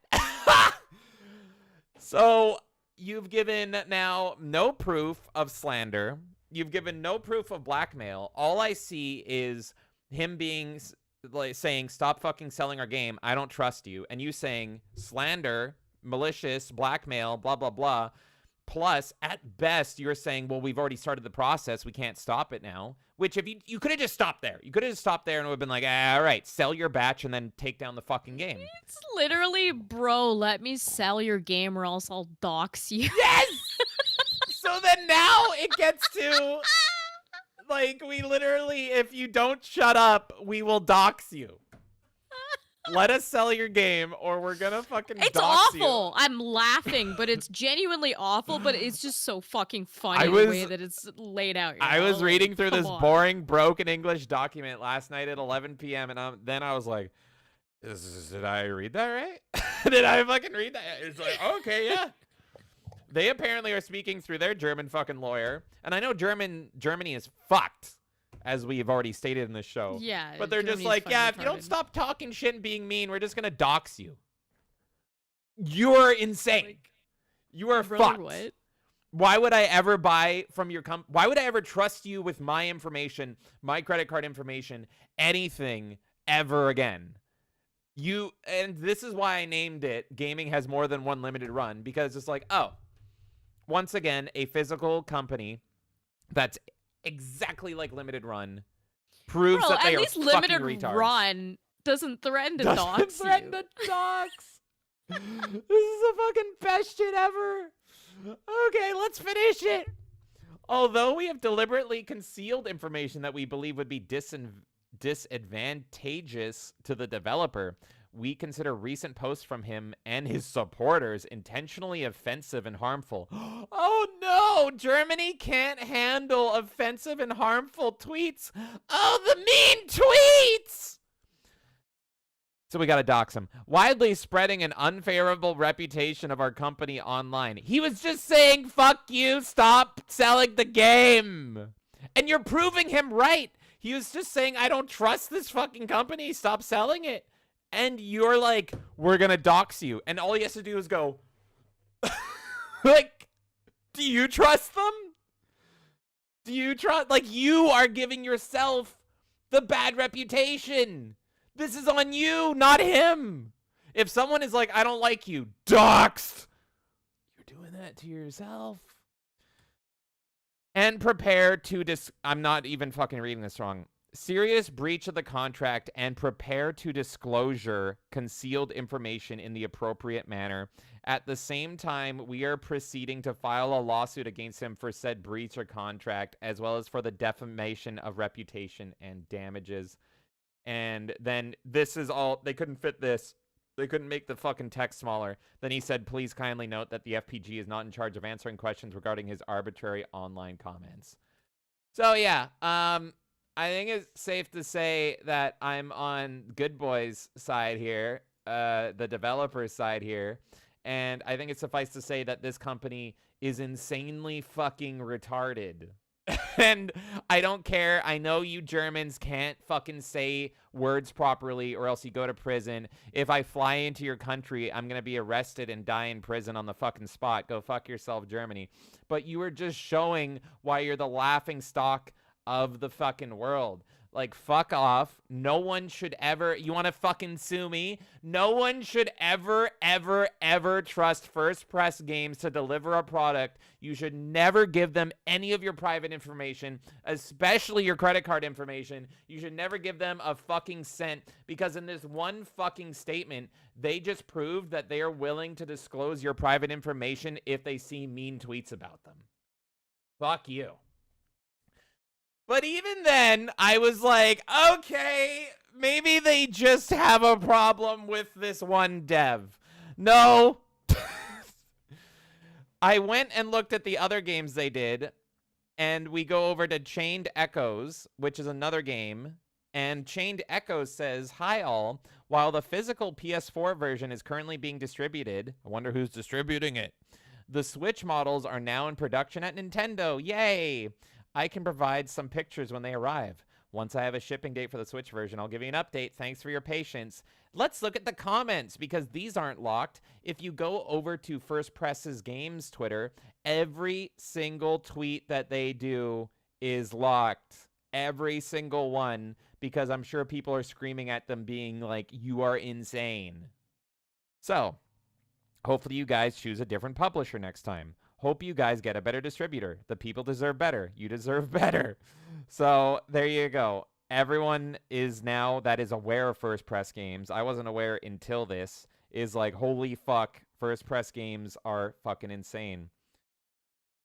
So, you've given now no proof of slander. You've given no proof of blackmail. All I see is him being... saying, stop fucking selling our game, I don't trust you. And you saying, slander, malicious, blackmail, blah, blah, blah. Plus, at best, you're saying, well, we've already started the process, we can't stop it now. Which, if you could have just stopped there. You could have just stopped there and it would have been like, all right, sell your batch and then take down the fucking game. It's literally, bro, let me sell your game or else I'll dox you. Yes! So then now it gets to... Like, we literally, if you don't shut up, we will dox you. Let us sell your game, or we're gonna fucking dox you. It's awful. I'm laughing, but it's genuinely awful, but it's just so fucking funny the way that it's laid out. I was reading through this boring, broken English document last night at 11 p.m., and then I was like, did I read that right? Did I fucking read that? It's like, okay, yeah. They apparently are speaking through their German fucking lawyer. And I know Germany is fucked, as we've already stated in this show. Yeah. But they're just like, yeah, if you don't stop talking shit and being mean, we're just going to dox you. You're insane. Like, you are fucked. What? Why would I ever buy from your company? Why would I ever trust you with my information, my credit card information, anything ever again? And this is why I named it Gaming Has More Than One Limited Run, because it's like, oh, once again, a physical company that's exactly like Limited Run proves that they are fucking retards. At least Limited Run doesn't threaten to dox you. Doesn't threaten to dox. This is the fucking best shit ever. Okay, let's finish it. Although we have deliberately concealed information that we believe would be disadvantageous to the developer, we consider recent posts from him and his supporters intentionally offensive and harmful. Oh no! Germany can't handle offensive and harmful tweets. Oh, the mean tweets! So we gotta dox him. Widely spreading an unfavorable reputation of our company online. He was just saying, fuck you, stop selling the game. And you're proving him right. He was just saying, I don't trust this fucking company, stop selling it. And you're like, we're gonna dox you. And all he has to do is go, like, do you trust them? Do you trust, like, you are giving yourself the bad reputation. This is on you, not him. If someone is like, I don't like you, doxed. You're doing that to yourself. And prepare to I'm not even fucking reading this wrong. serious breach of the contract and prepare to disclosure concealed information in the appropriate manner. At the same time, we are proceeding to file a lawsuit against him for said breach of contract, as well as for the defamation of reputation and damages. And then this is all, they couldn't fit this. They couldn't make the fucking text smaller. Then he said, please kindly note that the FPG is not in charge of answering questions regarding his arbitrary online comments. So yeah, I think it's safe to say that I'm on Goodboy's side here, the developer's side here. And I think it's suffice to say that this company is insanely fucking retarded. And I don't care. I know you Germans can't fucking say words properly or else you go to prison. If I fly into your country, I'm going to be arrested and die in prison on the fucking spot. Go fuck yourself, Germany. But you were just showing why you're the laughing stock of the fucking world. Like, fuck off. No one should ever... You want to fucking sue me? No one should ever, ever, ever trust First Press Games to deliver a product. You should never give them any of your private information, especially your credit card information. You should never give them a fucking cent, because in this one fucking statement, they just proved that they are willing to disclose your private information if they see mean tweets about them. Fuck you. But even then, I was like, okay, maybe they just have a problem with this one dev. No. I went and looked at the other games they did, and we go over to Chained Echoes, which is another game. And Chained Echoes says, hi all, while the physical PS4 version is currently being distributed, I wonder who's distributing it. The Switch models are now in production at Nintendo. Yay! I can provide some pictures when they arrive. Once I have a shipping date for the Switch version, I'll give you an update. Thanks for your patience. Let's look at the comments, because these aren't locked. If you go over to First Press's Games Twitter, every single tweet that they do is locked. Every single one, because I'm sure people are screaming at them being like, you are insane. So, hopefully you guys choose a different publisher next time. Hope you guys get a better distributor. The people deserve better. You deserve better. So there you go. Everyone is now that is aware of First Press Games. I wasn't aware until this. Is like, holy fuck, First Press Games are fucking insane.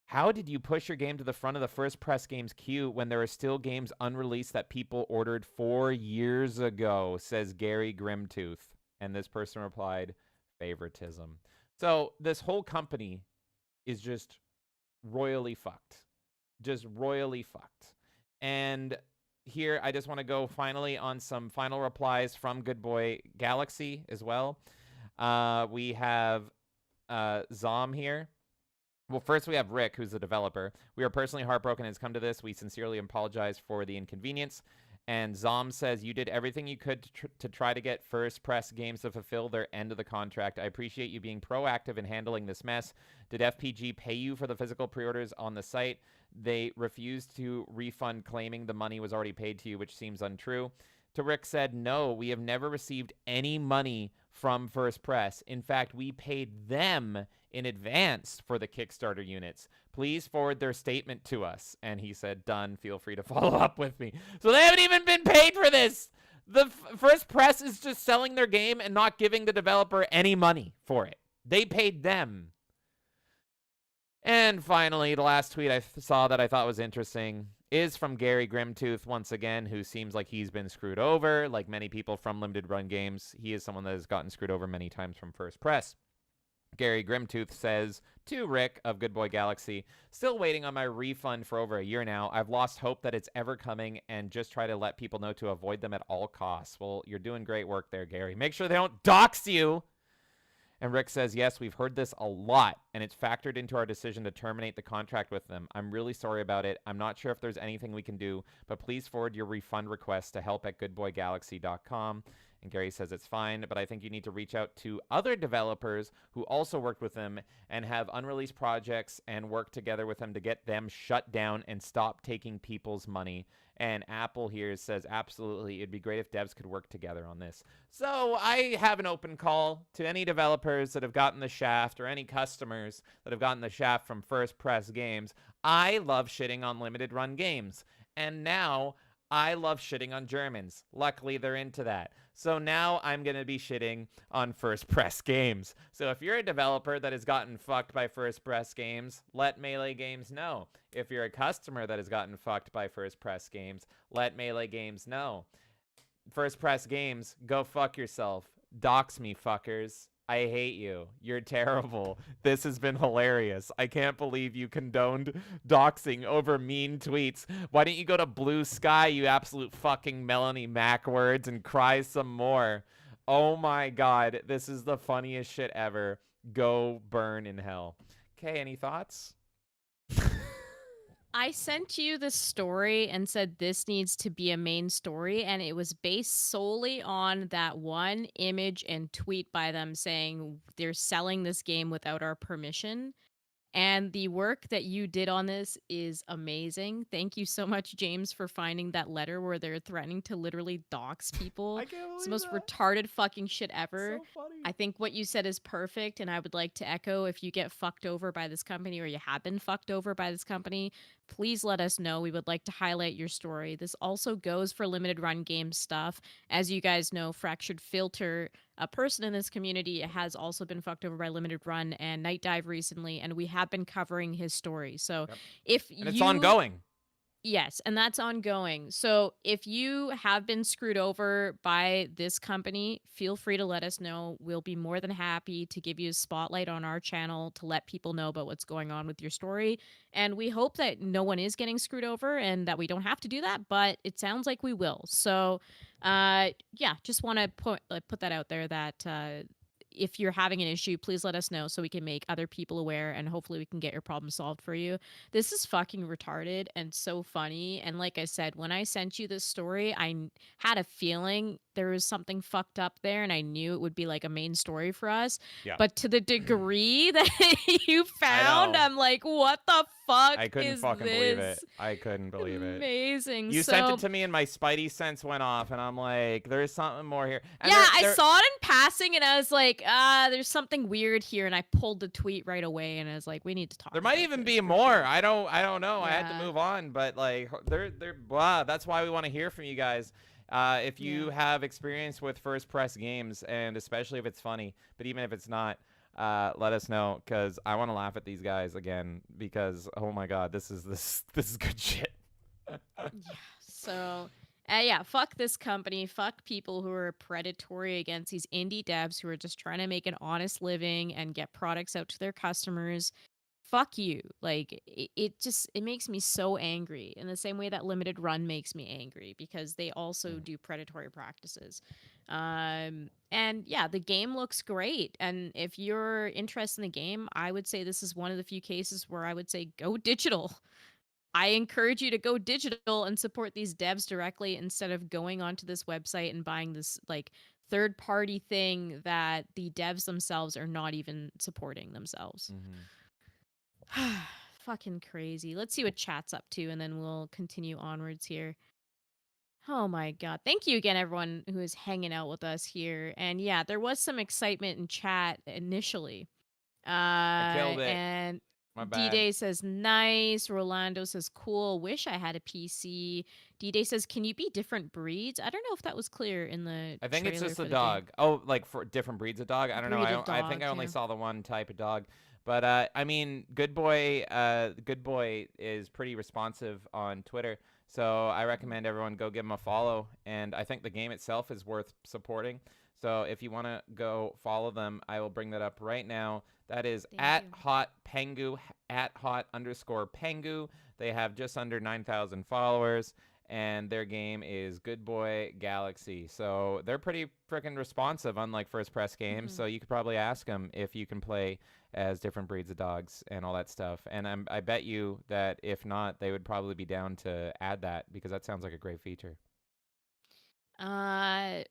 How did you push your game to the front of the First Press Games queue when there are still games unreleased that people ordered 4 years ago, says Gary Grimtooth. And this person replied, favoritism. So this whole company is just royally fucked. Just royally fucked. And here, I just want to go finally on some final replies from Goodboy Galaxy as well. We have Zom here. Well, first we have Rick, who's the developer. We are personally heartbroken it's come to this. We sincerely apologize for the inconvenience. And Zom says, you did everything you could to try to get First Press Games to fulfill their end of the contract. I appreciate you being proactive in handling this mess. Did FPG pay you for the physical pre-orders on the site? They refused to refund, claiming the money was already paid to you, which seems untrue. To Rick said, no, we have never received any money from First Press. In fact, we paid them in advance for the Kickstarter units. Please forward their statement to us. And he said, done. Feel free to follow up with me. So they haven't even been paid for this. The First Press is just selling their game and not giving the developer any money for it. They paid them. And finally, the last tweet I saw that I thought was interesting is from Gary Grimtooth once again, who seems like he's been screwed over. Like many people from Limited Run Games, he is someone that has gotten screwed over many times from First Press. Gary Grimtooth says, to Rick of Goodboy Galaxy, still waiting on my refund for over a year now. I've lost hope that it's ever coming and just try to let people know to avoid them at all costs. Well, you're doing great work there, Gary. Make sure they don't dox you. And Rick says, yes, we've heard this a lot, and it's factored into our decision to terminate the contract with them. I'm really sorry about it. I'm not sure if there's anything we can do, but please forward your refund request to help@goodboygalaxy.com. And Gary says it's fine, but I think you need to reach out to other developers who also worked with them and have unreleased projects and work together with them to get them shut down and stop taking people's money. And Apple here says, absolutely, it'd be great if devs could work together on this. So I have an open call to any developers that have gotten the shaft or any customers that have gotten the shaft from First Press Games. I love shitting on limited run games. And now I love shitting on Germans. Luckily, they're into that. So now I'm going to be shitting on First Press Games. So if you're a developer that has gotten fucked by First Press Games, let Melee Games know. If you're a customer that has gotten fucked by First Press Games, let Melee Games know. First Press Games, go fuck yourself. Dox me, fuckers. I hate you. You're terrible. This has been hilarious. I can't believe you condoned doxing over mean tweets. Why don't you go to Blue Sky, you absolute fucking Melanie Mac words, and cry some more? Oh my god, this is the funniest shit ever. Go burn in hell. Okay, any thoughts? I sent you the story and said this needs to be a main story, and it was based solely on that one image and tweet by them saying they're selling this game without our permission. And the work that you did on this is amazing. Thank you so much, James, for finding that letter where they're threatening to literally dox people. I can't believe It's the most that. retarded fucking shit ever. So funny. I think what you said is perfect, and I would like to echo, if you get fucked over by this company or you have been fucked over by this company, please let us know. We would like to highlight your story. This also goes for limited run game stuff. As you guys know, Fractured Filter, a person in this community, has also been fucked over by limited run and Night Dive recently, and we have been covering his story. So if And it's ongoing. Yes, and that's ongoing. So if you have been screwed over by this company, feel free to let us know. We'll be more than happy to give you a spotlight on our channel to let people know about what's going on with your story. And we hope that no one is getting screwed over and that we don't have to do that, but it sounds like we will. So yeah, just want to put that out there that if you're having an issue, please let us know so we can make other people aware, and hopefully we can get your problem solved for you. This is fucking retarded and so funny. And like I said, when I sent you this story, I had a feeling there was something fucked up there, and I knew it would be like a main story for us. Yeah. But to the degree that you found, I'm like, what the fuck I couldn't is fucking this? believe it. I couldn't believe it. Amazing. You So- sent it to me and my spidey sense went off, and I'm like, there's something more here. And yeah, there- I saw it in passing, and I was like, there's something weird here, and I pulled the tweet right away, and I was like, we need to talk. There might even be more. I don't know. I had to Yeah. move on, but like they're blah. That's why we want to hear from you guys. If you have experience with First Press Games, and especially if it's funny, but even if it's not, let us know, because I want to laugh at these guys again, because oh my god, this is good shit. So, yeah, fuck this company. Fuck people who are predatory against these indie devs who are just trying to make an honest living and get products out to their customers. Fuck you. Like, it makes me so angry in the same way that Limited Run makes me angry, because they also do predatory practices. And yeah, the game looks great. And if you're interested in the game, I would say this is one of the few cases where I would say go digital. I encourage you to go digital and support these devs directly instead of going onto this website and buying this like third-party thing that the devs themselves are not even supporting themselves. Fucking crazy. Let's see what chat's up to, and then we'll continue onwards here. Oh my god. Thank you again, everyone who is hanging out with us here. And yeah, there was some excitement in chat initially. I killed it. And My bad. D-Day says, nice. Rolando says, cool. Wish I had a PC. D-Day says, can you be different breeds? I don't know if that was clear in the I think it's trailer just for a the game. dog. Oh, like for different breeds of dog? I don't know. Breed of I think I dog, only yeah. saw the one type of dog. But I mean, Goodboy is pretty responsive on Twitter. So I recommend everyone go give him a follow. And I think the game itself is worth supporting. So if you want to go follow them, I will bring that up right now. That is at Hot Pengu, at Hot_Pengu. They have just under 9,000 followers, and their game is Goodboy Galaxy. So they're pretty freaking responsive, unlike First Press Games. So you could probably ask them if you can play as different breeds of dogs and all that stuff. And I bet you that if not, they would probably be down to add that, because that sounds like a great feature.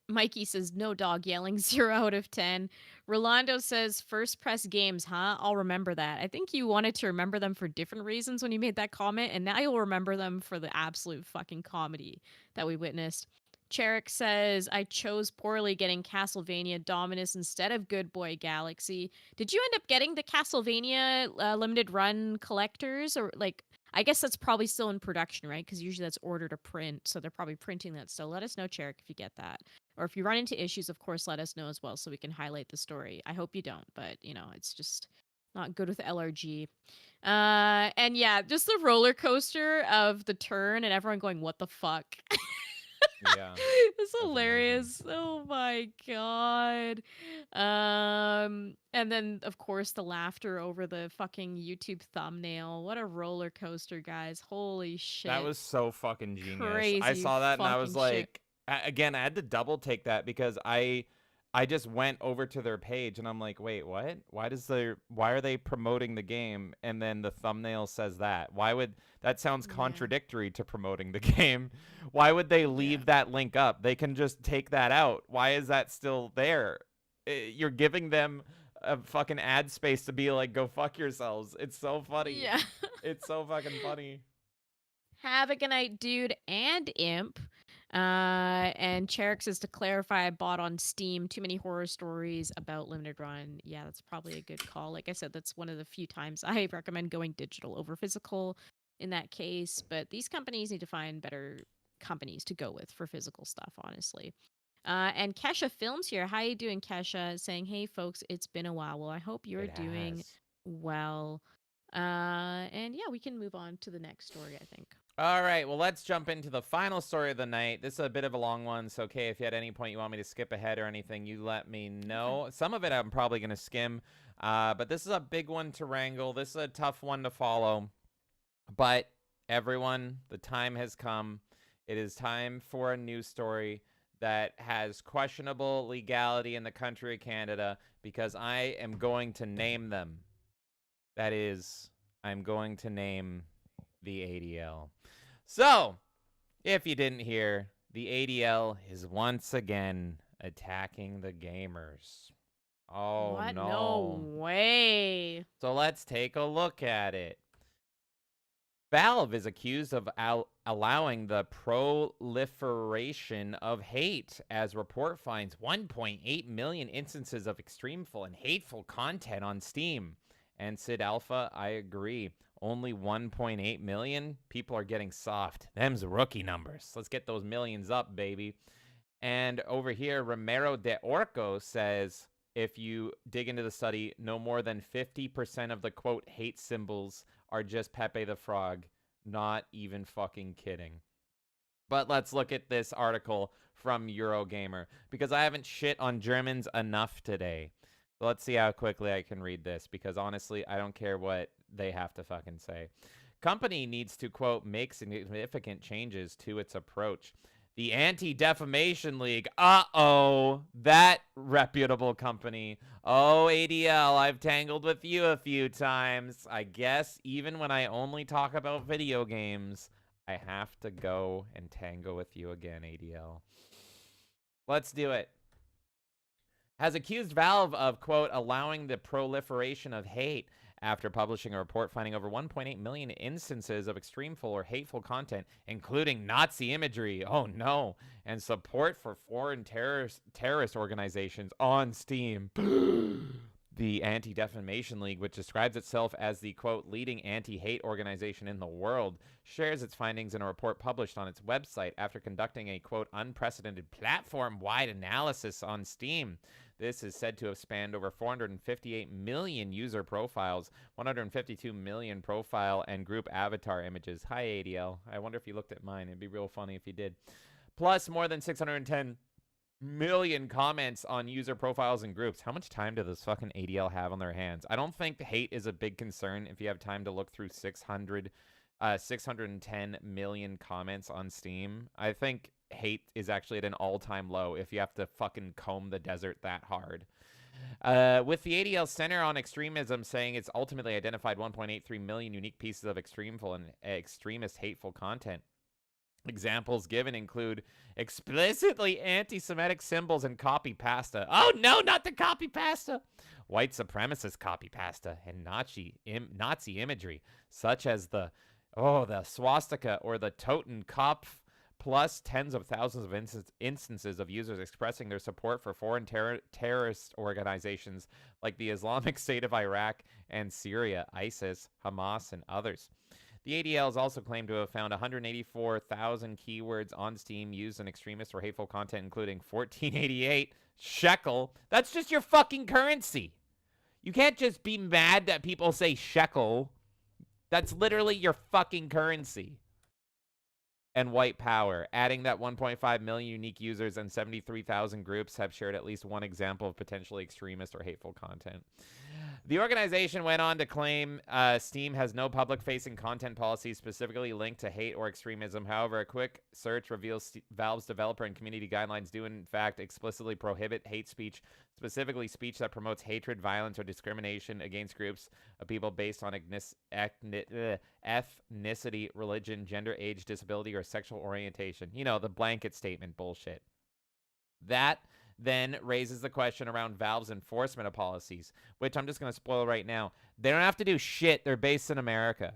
Mikey says, no dog yelling, 0 out of 10. Rolando says, First Press Games, huh? I'll remember that. I think you wanted to remember them for different reasons when you made that comment, and now you'll remember them for the absolute fucking comedy that we witnessed. Cherik says, I chose poorly getting Castlevania Dominus instead of Goodboy Galaxy. Did you end up getting the Castlevania limited run collectors? Or like, I guess that's probably still in production, right? Because usually that's order to print, so they're probably printing that still. Let us know, Cherrick, if you get that. Or if you run into issues, of course, let us know as well so we can highlight the story. I hope you don't, but, you know, it's just not good with LRG. And yeah, just the roller coaster of the turn and everyone going, what the fuck? Yeah. It's hilarious. Oh my god. And then of course the laughter over the fucking YouTube thumbnail. What a roller coaster, guys. Holy shit. That was so fucking genius. I Crazy saw that and I was fucking shit. like, again, I had to double take that because I just went over to their page and I'm like, wait, what? Why are they promoting the game? And then the thumbnail says that. That sounds contradictory to promoting the game. Why would they leave that link up? They can just take that out. Why is that still there? You're giving them a fucking ad space to be like, go fuck yourselves. It's so funny. Yeah. It's so fucking funny. Have a good night, dude and Imp. And Cherrick says, to clarify, I bought on Steam too many horror stories about limited run. Yeah, that's probably a good call. Like I said, that's one of the few times I recommend going digital over physical in that case. But these companies need to find better companies to go with for physical stuff, honestly. And Kesha Films here. How you doing, Kesha? Saying, hey, folks, it's been a while. Well, I hope you're doing well. And yeah, we can move on to the next story, I think. All right, well, let's jump into the final story of the night. This is a bit of a long one, so okay, if at any point you want me to skip ahead or anything, you let me know. Some of it I'm probably going to skim, but this is a big one to wrangle. This is a tough one to follow. But everyone, the time has come. It is time for a news story that has questionable legality in the country of Canada because I am going to name them. That is, I'm going to name the ADL. So, if you didn't hear, the ADL is once again attacking the gamers. Oh, what? no. No way. So let's take a look at it. Valve is accused of allowing the proliferation of hate as report finds 1.8 million instances of extremeful and hateful content on Steam. And Sid Alpha, I agree. Only 1.8 million? People are getting soft. Them's rookie numbers. Let's get those millions up, baby. And over here, Romero de Orco says, if you dig into the study, no more than 50% of the, quote, hate symbols are just Pepe the Frog. Not even fucking kidding. But let's look at this article from Eurogamer, because I haven't shit on Germans enough today. So let's see how quickly I can read this, because honestly, I don't care what they have to fucking say. Company needs to, quote, make significant changes to its approach. The Anti-Defamation League. Uh-oh. That reputable company. Oh, ADL, I've tangled with you a few times. I guess even when I only talk about video games, I have to go and tango with you again, ADL. Let's do it. Has accused Valve of, quote, allowing the proliferation of hate after publishing a report finding over 1.8 million instances of extremeful or hateful content, including Nazi imagery, oh no, and support for foreign terrorist organizations on Steam. The Anti-Defamation League, which describes itself as the, quote, leading anti-hate organization in the world, shares its findings in a report published on its website after conducting a, quote, unprecedented platform-wide analysis on Steam. This is said to have spanned over 458 million user profiles, 152 million profile and group avatar images. Hi, ADL. I wonder if you looked at mine. It'd be real funny if you did. Plus, more than 610 million comments on user profiles and groups. How much time do those fucking ADL have on their hands? I don't think hate is a big concern if you have time to look through 610 million comments on Steam. I think hate is actually at an all-time low if you have to fucking comb the desert that hard. With the ADL Center on Extremism saying it's ultimately identified 1.83 million unique pieces of extremeful and extremist hateful content. Examples given include explicitly anti-Semitic symbols and copy pasta. Oh no, not the copy pasta! White supremacist copy pasta and Nazi imagery, such as the swastika or the Totenkopf, plus tens of thousands of instances of users expressing their support for foreign terrorist organizations like the Islamic State of Iraq and Syria, ISIS, Hamas, and others. The ADL is also claimed to have found 184,000 keywords on Steam used in extremist or hateful content, including 1488 shekel. That's just your fucking currency. You can't just be mad that people say shekel. That's literally your fucking currency. And white power, adding that 1.5 million unique users and 73,000 groups have shared at least one example of potentially extremist or hateful content. The organization went on to claim Steam has no public-facing content policies specifically linked to hate or extremism. However, a quick search reveals Valve's developer and community guidelines do in fact explicitly prohibit hate speech, specifically speech that promotes hatred, violence, or discrimination against groups of people based on ethnicity, religion, gender, age, disability, or sexual orientation. You know, the blanket statement bullshit. That then raises the question around Valve's enforcement of policies, which I'm just going to spoil right now. They don't have to do shit. They're based in America.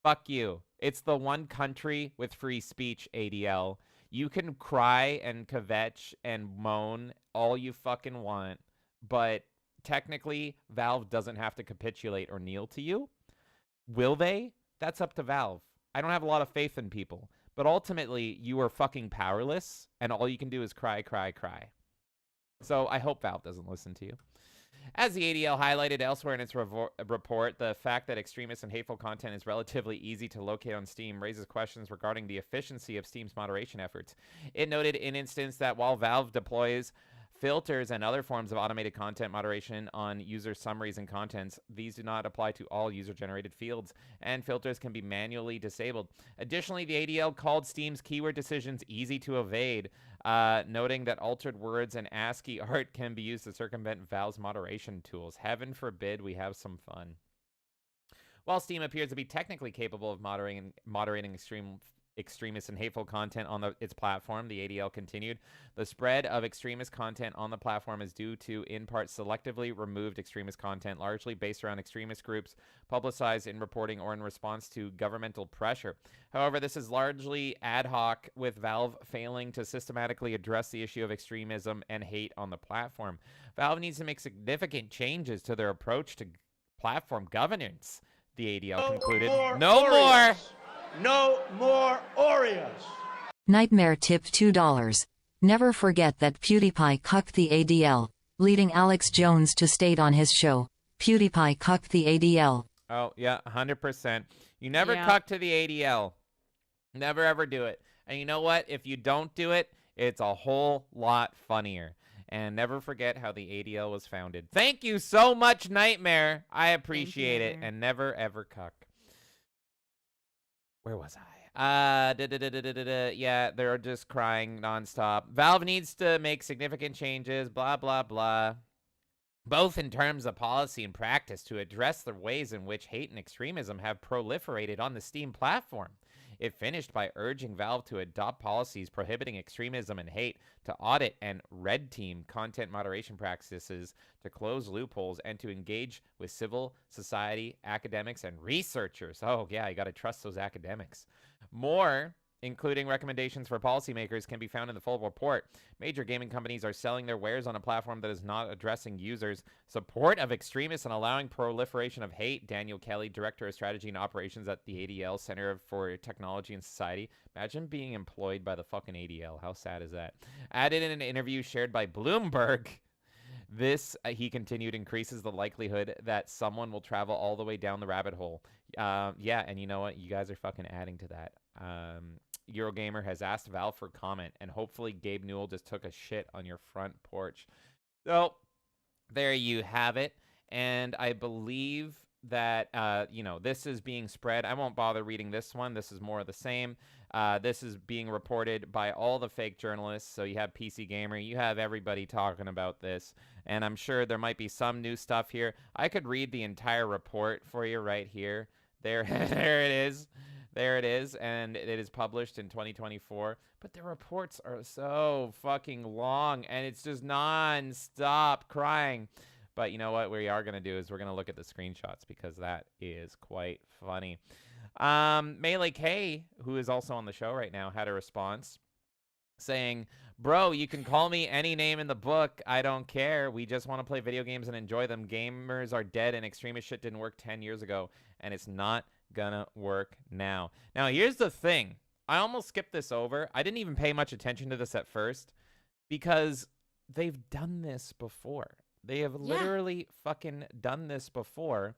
Fuck you. It's the one country with free speech, ADL. You can cry and kvetch and moan all you fucking want, but technically, Valve doesn't have to capitulate or kneel to you. Will they? That's up to Valve. I don't have a lot of faith in people, but ultimately, you are fucking powerless, and all you can do is cry, cry, cry. So I hope Valve doesn't listen to you. As the ADL highlighted elsewhere in its report, the fact that extremist and hateful content is relatively easy to locate on Steam raises questions regarding the efficiency of Steam's moderation efforts. It noted in instance that while Valve deploys filters and other forms of automated content moderation on user summaries and contents, these do not apply to all user-generated fields, and filters can be manually disabled. Additionally, the ADL called Steam's keyword decisions easy to evade, noting that altered words and ASCII art can be used to circumvent Valve's moderation tools. Heaven forbid we have some fun. While Steam appears to be technically capable of moderating extremist and hateful content on its platform, the ADL continued, the spread of extremist content on the platform is due to, in part, selectively removed extremist content, largely based around extremist groups, publicized in reporting or in response to governmental pressure. However, this is largely ad hoc, with Valve failing to systematically address the issue of extremism and hate on the platform. Valve needs to make significant changes to their approach to platform governance, the ADL concluded. No more Oreos. Nightmare tip $2. Never forget that PewDiePie cucked the ADL, leading Alex Jones to state on his show, PewDiePie cucked the ADL. Oh, yeah, 100%. You never cuck to the ADL. Never ever do it. And you know what? If you don't do it, it's a whole lot funnier. And never forget how the ADL was founded. Thank you so much, Nightmare. I appreciate it. And never ever cuck. Where was I? Yeah, they're just crying nonstop. Valve needs to make significant changes, blah, blah, blah. Both in terms of policy and practice to address the ways in which hate and extremism have proliferated on the Steam platform. It finished by urging Valve to adopt policies prohibiting extremism and hate, to audit and red team content moderation practices, to close loopholes, and to engage with civil society, academics, and researchers. Oh, yeah, you got to trust those academics. More, including recommendations for policymakers, can be found in the full report. Major gaming companies are selling their wares on a platform that is not addressing users' support of extremists and allowing proliferation of hate. Daniel Keighley, Director of Strategy and Operations at the ADL, Center for Technology and Society. Imagine being employed by the fucking ADL. How sad is that? Added in an interview shared by Bloomberg, this, he continued, increases the likelihood that someone will travel all the way down the rabbit hole. Yeah, and you know what? You guys are fucking adding to that. Eurogamer has asked Valve for comment, and hopefully Gabe Newell just took a shit on your front porch. So, there you have it. And I believe that, you know, this is being spread. I won't bother reading this one. This is more of the same. This is being reported by all the fake journalists. So you have PC Gamer. You have everybody talking about this. And I'm sure there might be some new stuff here. I could read the entire report for you right here. There it is. There it is, and it is published in 2024. But the reports are so fucking long, and it's just non-stop crying. But you know what we are going to do is we're going to look at the screenshots, because that is quite funny. Melee K, who is also on the show right now, had a response saying, "Bro, you can call me any name in the book. I don't care. We just want to play video games and enjoy them. Gamers are dead, and extremist shit didn't work 10 years ago, and it's not gonna work now. Now, here's the thing. I almost skipped this over. I didn't even pay much attention to this at first because they've done this before. They have literally fucking done this before.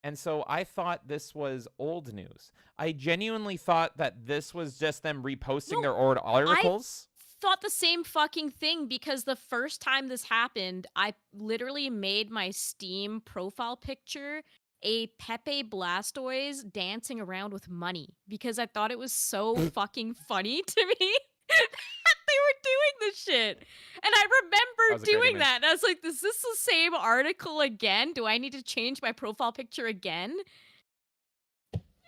And so I thought this was old news. I genuinely thought that this was just them reposting their old articles. I thought the same fucking thing because the first time this happened, I literally made my Steam profile picture a Pepe Blastoise dancing around with money because I thought it was so fucking funny to me that they were doing this shit. And I remember doing that. And I was like, is this the same article again? Do I need to change my profile picture again?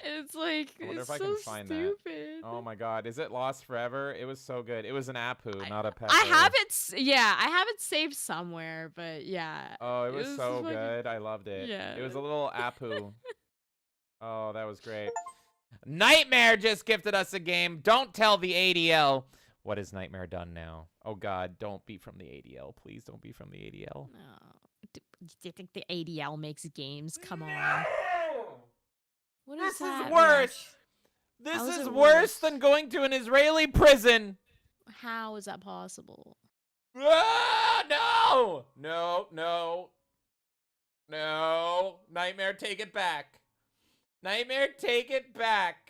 It's like, I wonder it's if I so can find stupid. that. Oh my god, is it lost forever? It was so good. It was an Apu, not a Pepe. I have it, I have it saved somewhere, but yeah. Oh, it was so good. I loved it. Yeah. It was a little Apu. Oh, that was great. Nightmare just gifted us a game. Don't tell the ADL. What has Nightmare done now? Oh god, don't be from the ADL. Please don't be from the ADL. No. Do you think the ADL makes games? Come on. What is that? This is worse. This is worse than going to an Israeli prison. How is that possible? Ah, no! No, no. No. Nightmare, take it back. Nightmare, take it back.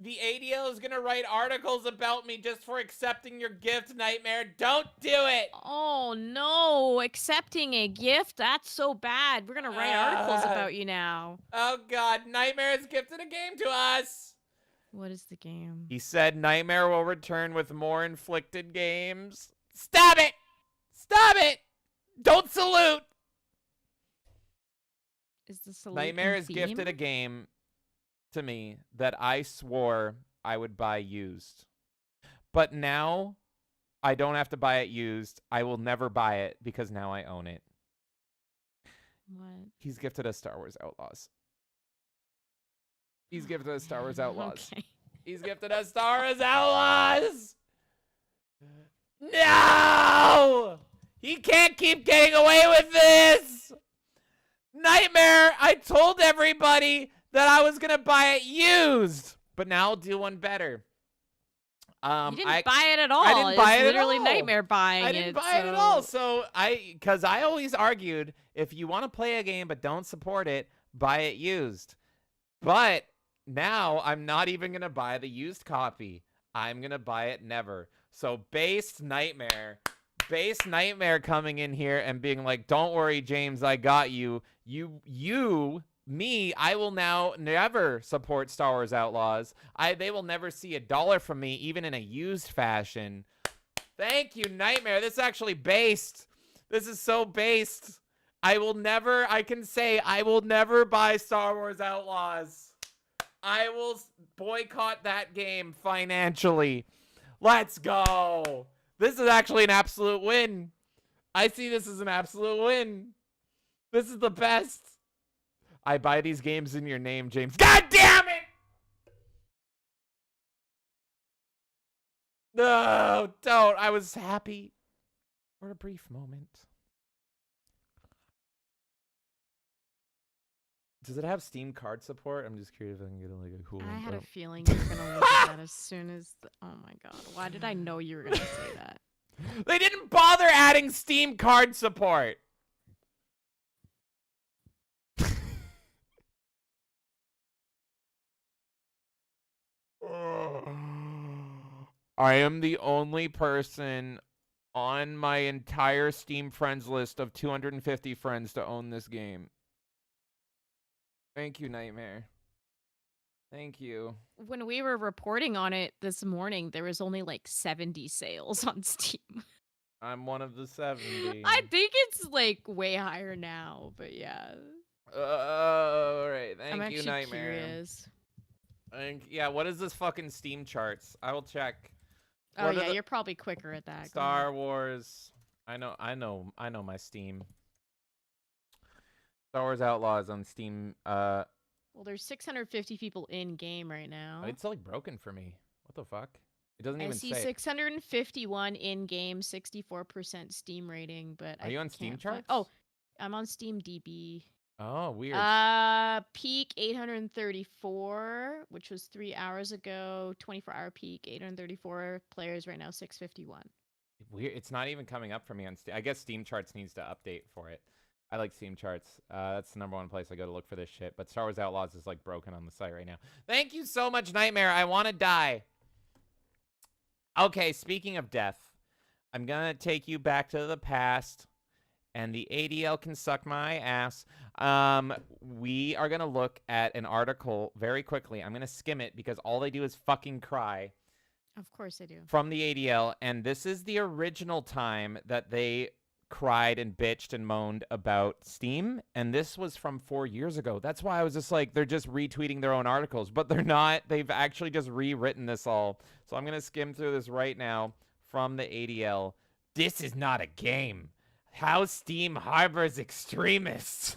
The ADL is going to write articles about me just for accepting your gift, Nightmare. Don't do it! Oh, no. Accepting a gift? That's so bad. We're going to write articles about you now. Oh, God. Nightmare has gifted a game to us. What is the game? He said Nightmare will return with more inflicted games. Stop it! Stop it! Don't salute! Is the salute Nightmare in has theme? gifted a game to me that I swore I would buy used. But now I don't have to buy it used. I will never buy it because now I own it. What? He's gifted us Star Wars Outlaws. He's gifted us Star Wars Outlaws. Okay. He's gifted us Star Wars Outlaws! No! He can't keep getting away with this! Nightmare, I told everybody that I was gonna buy it used, but now I'll do one better. You didn't buy it at all. I didn't buy it literally at all. Nightmare buying it. I didn't buy it at all. So because I always argued, if you want to play a game but don't support it, buy it used. But now I'm not even gonna buy the used copy. I'm gonna buy it never. So Based Nightmare coming in here and being like, "Don't worry, James, I got you. Me, I will now never support Star Wars Outlaws. They will never see $1 from me, even in a used fashion." Thank you, Nightmare. This is actually based. This is so based. I can say I will never buy Star Wars Outlaws. I will boycott that game financially. Let's go. This is actually an absolute win. I see this as an absolute win. This is the best. I buy these games in your name, James. God damn it! No, don't. I was happy for a brief moment. Does it have Steam card support? I'm just curious if I can get like a cool one. I had a feeling you were going to look at that as soon as... Oh my god. Why did I know you were going to say that? They didn't bother adding Steam card support. I am the only person on my entire Steam friends list of 250 friends to own this game. Thank you, Nightmare. Thank you. When we were reporting on it this morning, there was only like 70 sales on Steam. I'm one of the 70. I think it's like way higher now, but yeah. All right. I'm Thank you, actually Nightmare. curious. Yeah, what is this fucking Steam charts? I will check. Oh What are yeah, the- you're probably quicker at that. Go Star ahead. Wars. I know my Steam. Star Wars Outlaws on Steam. Well, there's 650 people in game right now. It's like broken for me. What the fuck? It doesn't I even see say. 651 in game, 64% Steam rating, but Are you on Steam can't find- charts? Oh, I'm on Steam DB. Oh, weird. Peak 834, which was 3 hours ago. 24-hour peak 834 players right now 651. Weird. It's not even coming up for me on Steam. I guess Steam Charts needs to update for it. I like Steam Charts. That's the #1 place I go to look for this shit. But Star Wars Outlaws is like broken on the site right now. Thank you so much, Nightmare. I want to die. Okay, speaking of death, I'm going to take you back to the past. And the ADL can suck my ass. We are going to look at an article very quickly. I'm going to skim it because all they do is fucking cry. Of course I do. From the ADL. And this is the original time that they cried and bitched and moaned about Steam. And this was from 4 years ago. That's why I was just like, they're just retweeting their own articles. But they're not. They've actually just rewritten this all. So I'm going to skim through this right now from the ADL. This is not a game. How Steam harbors extremists.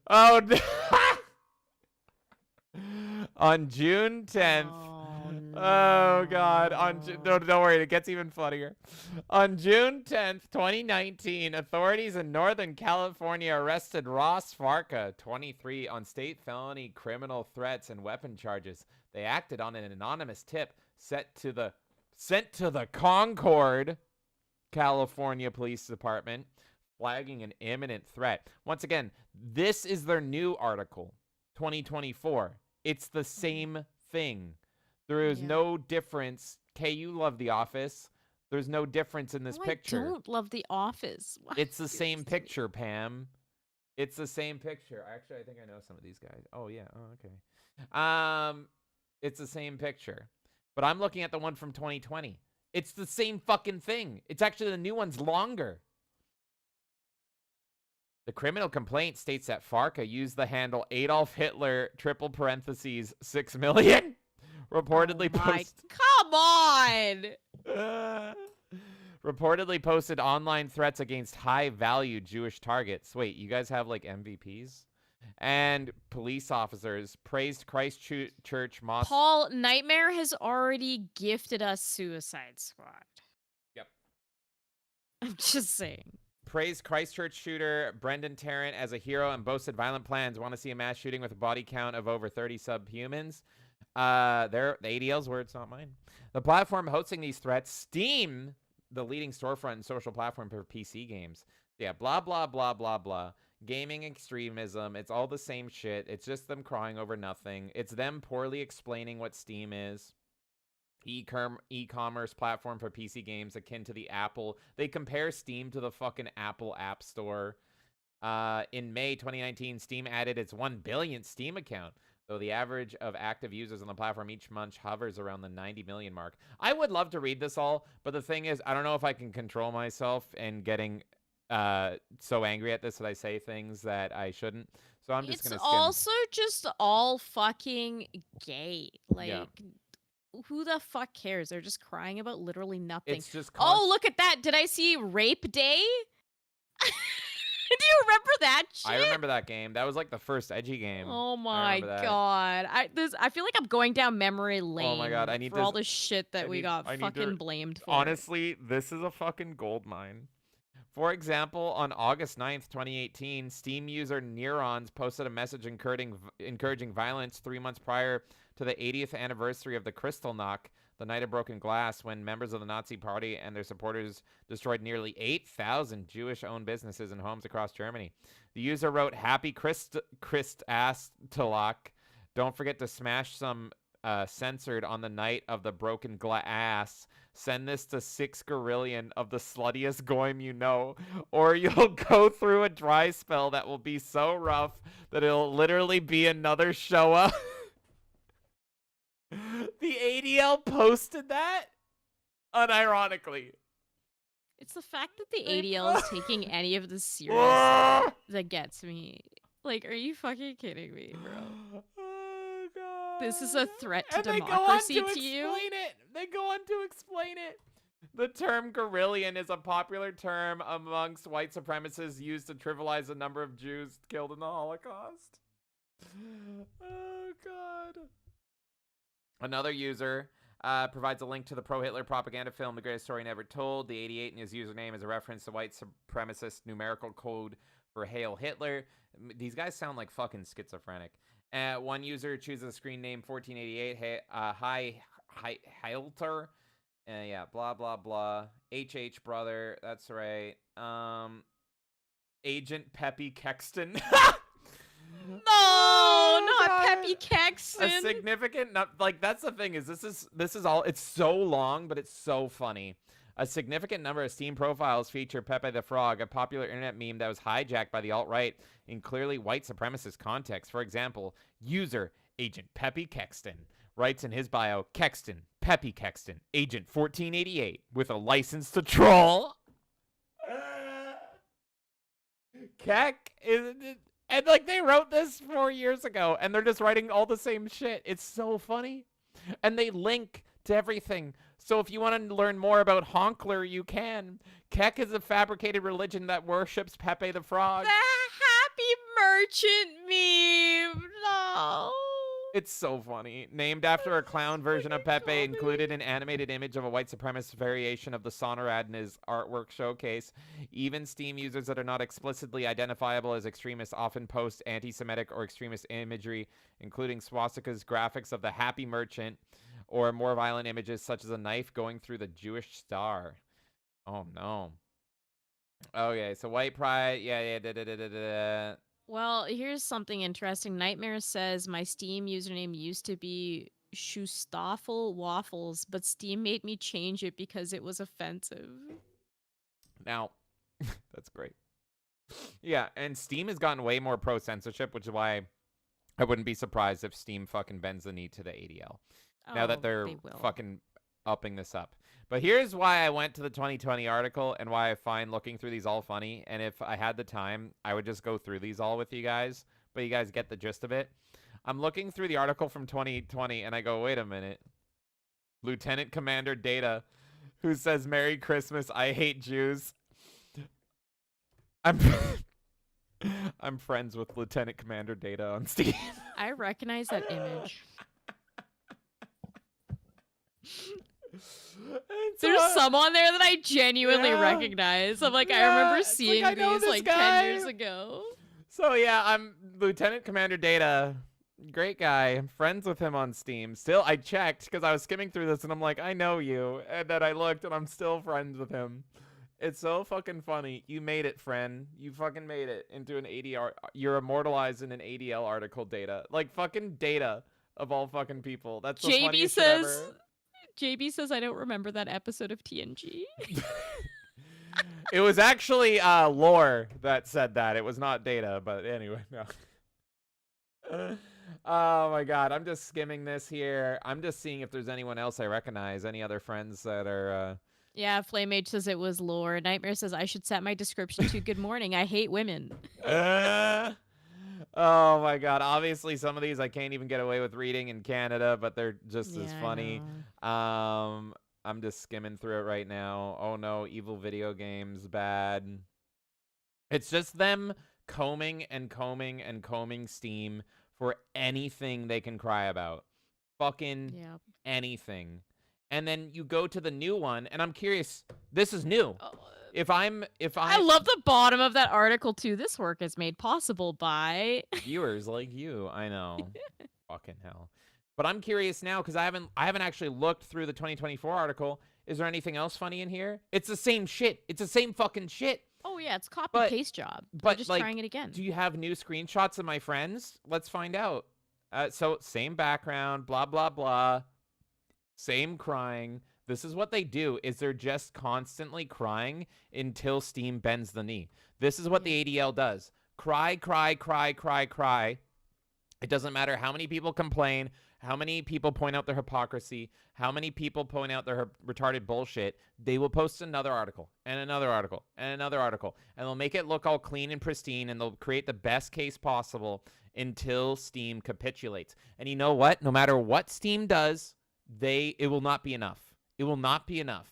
Oh, no. On June 10th. Oh, God. No, don't worry. It gets even funnier. On June 10th, 2019, authorities in Northern California arrested Ross Farka, 23, on state felony criminal threats and weapon charges. They acted on an anonymous tip sent to the Concord, California Police Department, flagging an imminent threat. Once again, this is their new article, 2024. It's the same thing. There is no difference. Kay, you love The Office. There's no difference in this picture. I don't love The Office. Why? It's the same picture, Pam. It's the same picture. Actually, I think I know some of these guys. Oh, yeah. Oh, okay. It's the same picture. But I'm looking at the one from 2020. It's the same fucking thing. It's actually the new one's longer. The criminal complaint states that Farka used the handle Adolf Hitler (6 million) reportedly Come on. Reportedly posted online threats against high-value Jewish targets. Wait, you guys have like MVPs? And police officers praised Christchurch mosque. Paul, Nightmare has already gifted us Suicide Squad. Yep. I'm just saying. Praised Christchurch shooter Brendan Tarrant as a hero and boasted violent plans. Want to see a mass shooting with a body count of over 30 subhumans? The ADL's words, not mine. The platform hosting these threats, Steam, the leading storefront and social platform for PC games. Yeah, blah, blah, blah, blah, blah. Gaming extremism. It's all the same shit. It's just them crying over nothing. It's them poorly explaining what Steam is. E-commerce platform for PC games akin to the Apple. They compare Steam to the fucking Apple App Store. In May 2019, Steam added its 1 billionth Steam account, though the average of active users on the platform each month hovers around the 90 million mark. I would love to read this all, but the thing is, I don't know if I can control myself in getting so angry at this that I say things that I shouldn't. So I'm just gonna skim. It's also just all fucking gay. Like, who the fuck cares? They're just crying about literally nothing. It's just oh, look at that. Did I see Rape Day? Do you remember that shit? I remember that game. That was like the first edgy game. Oh my god. I feel like I'm going down memory lane. Oh my god, I need for all the shit that we got fucking blamed for. Honestly, this is a fucking goldmine. For example, on August 9th, 2018, Steam user Neurons posted a message encouraging violence 3 months prior to the 80th anniversary of the Kristallnacht, the Night of Broken Glass, when members of the Nazi Party and their supporters destroyed nearly 8,000 Jewish-owned businesses and homes across Germany. The user wrote, "Happy Kristallnacht. Don't forget to smash some censored on the night of the broken glass. Send this to 6 Gorillion of the sluttiest goyim you know, or you'll go through a dry spell that will be so rough that it'll literally be another Shoah." The ADL posted that unironically. It's the fact that the ADL is taking any of this serious that gets me. Like, are you fucking kidding me, bro? Oh, God. This is a threat to and democracy they go on to you? explain it. They go on to explain it. The term Gorillion is a popular term amongst white supremacists used to trivialize the number of Jews killed in the Holocaust. Oh, God. Another user provides a link to the pro-Hitler propaganda film, The Greatest Story Never Told. The 88 in his username is a reference to white supremacist numerical code for Hail Hitler. These guys sound like fucking schizophrenic. One user chooses a screen name 1488. Hi Heilter. Yeah, blah blah blah. HH brother, that's right. Agent Peppy Kexton. No, not Peppy Kexton. A significant, like that's the thing is this is all. It's so long, but it's so funny. A significant number of Steam profiles feature Pepe the Frog, a popular internet meme that was hijacked by the alt-right in clearly white supremacist context. For example, user Agent Peppy Kexton writes in his bio, Kexton, Peppy Kexton, Agent 1488, with a license to troll. Keck is... And, like, they wrote this 4 years ago, and they're just writing all the same shit. It's so funny. And they link to everything. So if you want to learn more about Honkler, you can. Keck is a fabricated religion that worships Pepe the Frog. The Happy Merchant meme. No. It's so funny. Named after a clown version of Pepe, included an animated image of a white supremacist variation of the Sonorad in his artwork showcase. Even Steam users that are not explicitly identifiable as extremists often post anti-Semitic or extremist imagery, including swastikas, graphics of the Happy Merchant, or more violent images such as a knife going through the Jewish star. Oh, no. Okay, so white pride. Yeah. Well, here's something interesting. Nightmare says my Steam username used to be Schustoffel Waffles, but Steam made me change it because it was offensive. Now, that's great. Yeah, and Steam has gotten way more pro-censorship, which is why I wouldn't be surprised if Steam fucking bends the knee to the ADL. Now that they're fucking upping this up. But here's why I went to the 2020 article and why I find looking through these all funny. And if I had the time, I would just go through these all with you guys. But you guys get the gist of it. I'm looking through the article from 2020 and I go, wait a minute. Lieutenant Commander Data, who says, Merry Christmas, I hate Jews. I'm friends with Lieutenant Commander Data on Steam. I recognize that image. There's some on there that I genuinely recognize. I'm like, I remember seeing these like 10 years ago. So yeah, I'm Lieutenant Commander Data. Great guy. I'm friends with him on Steam. Still, I checked because I was skimming through this and I'm like, I know you. And then I looked and I'm still friends with him. It's so fucking funny. You made it, friend. You fucking made it into an ADR. You're immortalized in an ADL article, Data. Like fucking Data of all fucking people. That's the funniest shit ever. JB says, I don't remember that episode of TNG. It was actually Lore that said that. It was not Data, but anyway, no. Oh my god, I'm just skimming this here. I'm just seeing if there's anyone else I recognize. Any other friends that are... Yeah, Flamage says it was Lore. Nightmare says I should set my description to Good Morning. I hate women. Oh my god, obviously some of these I can't even get away with reading in Canada, but they're just as funny. I'm just skimming through it right now. Oh no, evil video games, bad. It's just them combing and combing and combing Steam for anything they can cry about. Fucking anything. And then you go to the new one, and I'm curious, this is new. I love the bottom of that article too. This work is made possible by viewers like you. I know. Fucking hell. But I'm curious now because I haven't actually looked through the 2024 article. Is there anything else funny in here? It's the same shit. It's the same fucking shit. Oh yeah, it's copy paste job. But just trying it again. Do you have new screenshots of my friends? Let's find out. So same background, blah blah blah. Same crying. This is what they do, is they're just constantly crying until Steam bends the knee. This is what the ADL does. Cry, cry, cry, cry, cry. It doesn't matter how many people complain, how many people point out their hypocrisy, how many people point out their retarded bullshit. They will post another article, and another article, and another article. And they'll make it look all clean and pristine, and they'll create the best case possible until Steam capitulates. And you know what? No matter what Steam does, it will not be enough. It will not be enough.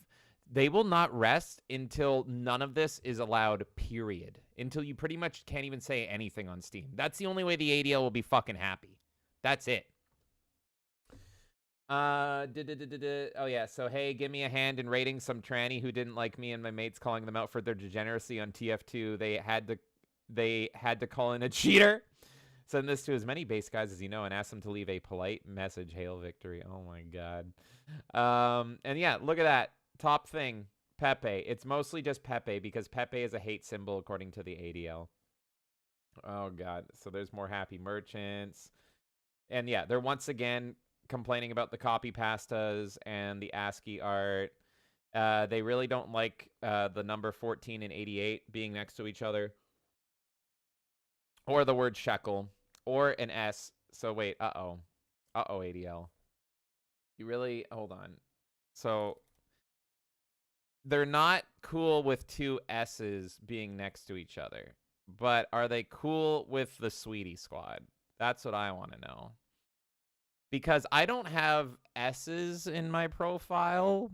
They will not rest until none of this is allowed, period. Until you pretty much can't even say anything on Steam. That's the only way the ADL will be fucking happy. That's it. Oh yeah, so hey, give me a hand in rating some tranny who didn't like me and my mates calling them out for their degeneracy on TF2. they had to call in a cheater. Send this to as many base guys as you know and ask them to leave a polite message. Hail victory. Oh my god. And yeah, look at that. Top thing. Pepe. It's mostly just Pepe because Pepe is a hate symbol according to the ADL. Oh god. So there's more happy merchants. And yeah, they're once again complaining about the copy pastas and the ASCII art. They really don't like the number 14 and 88 being next to each other. Or the word shekel. Or an S. So wait, uh-oh. Uh-oh, ADL. You really... Hold on. So, they're not cool with two S's being next to each other. But are they cool with the Sweetie Squad? That's what I want to know. Because I don't have S's in my profile.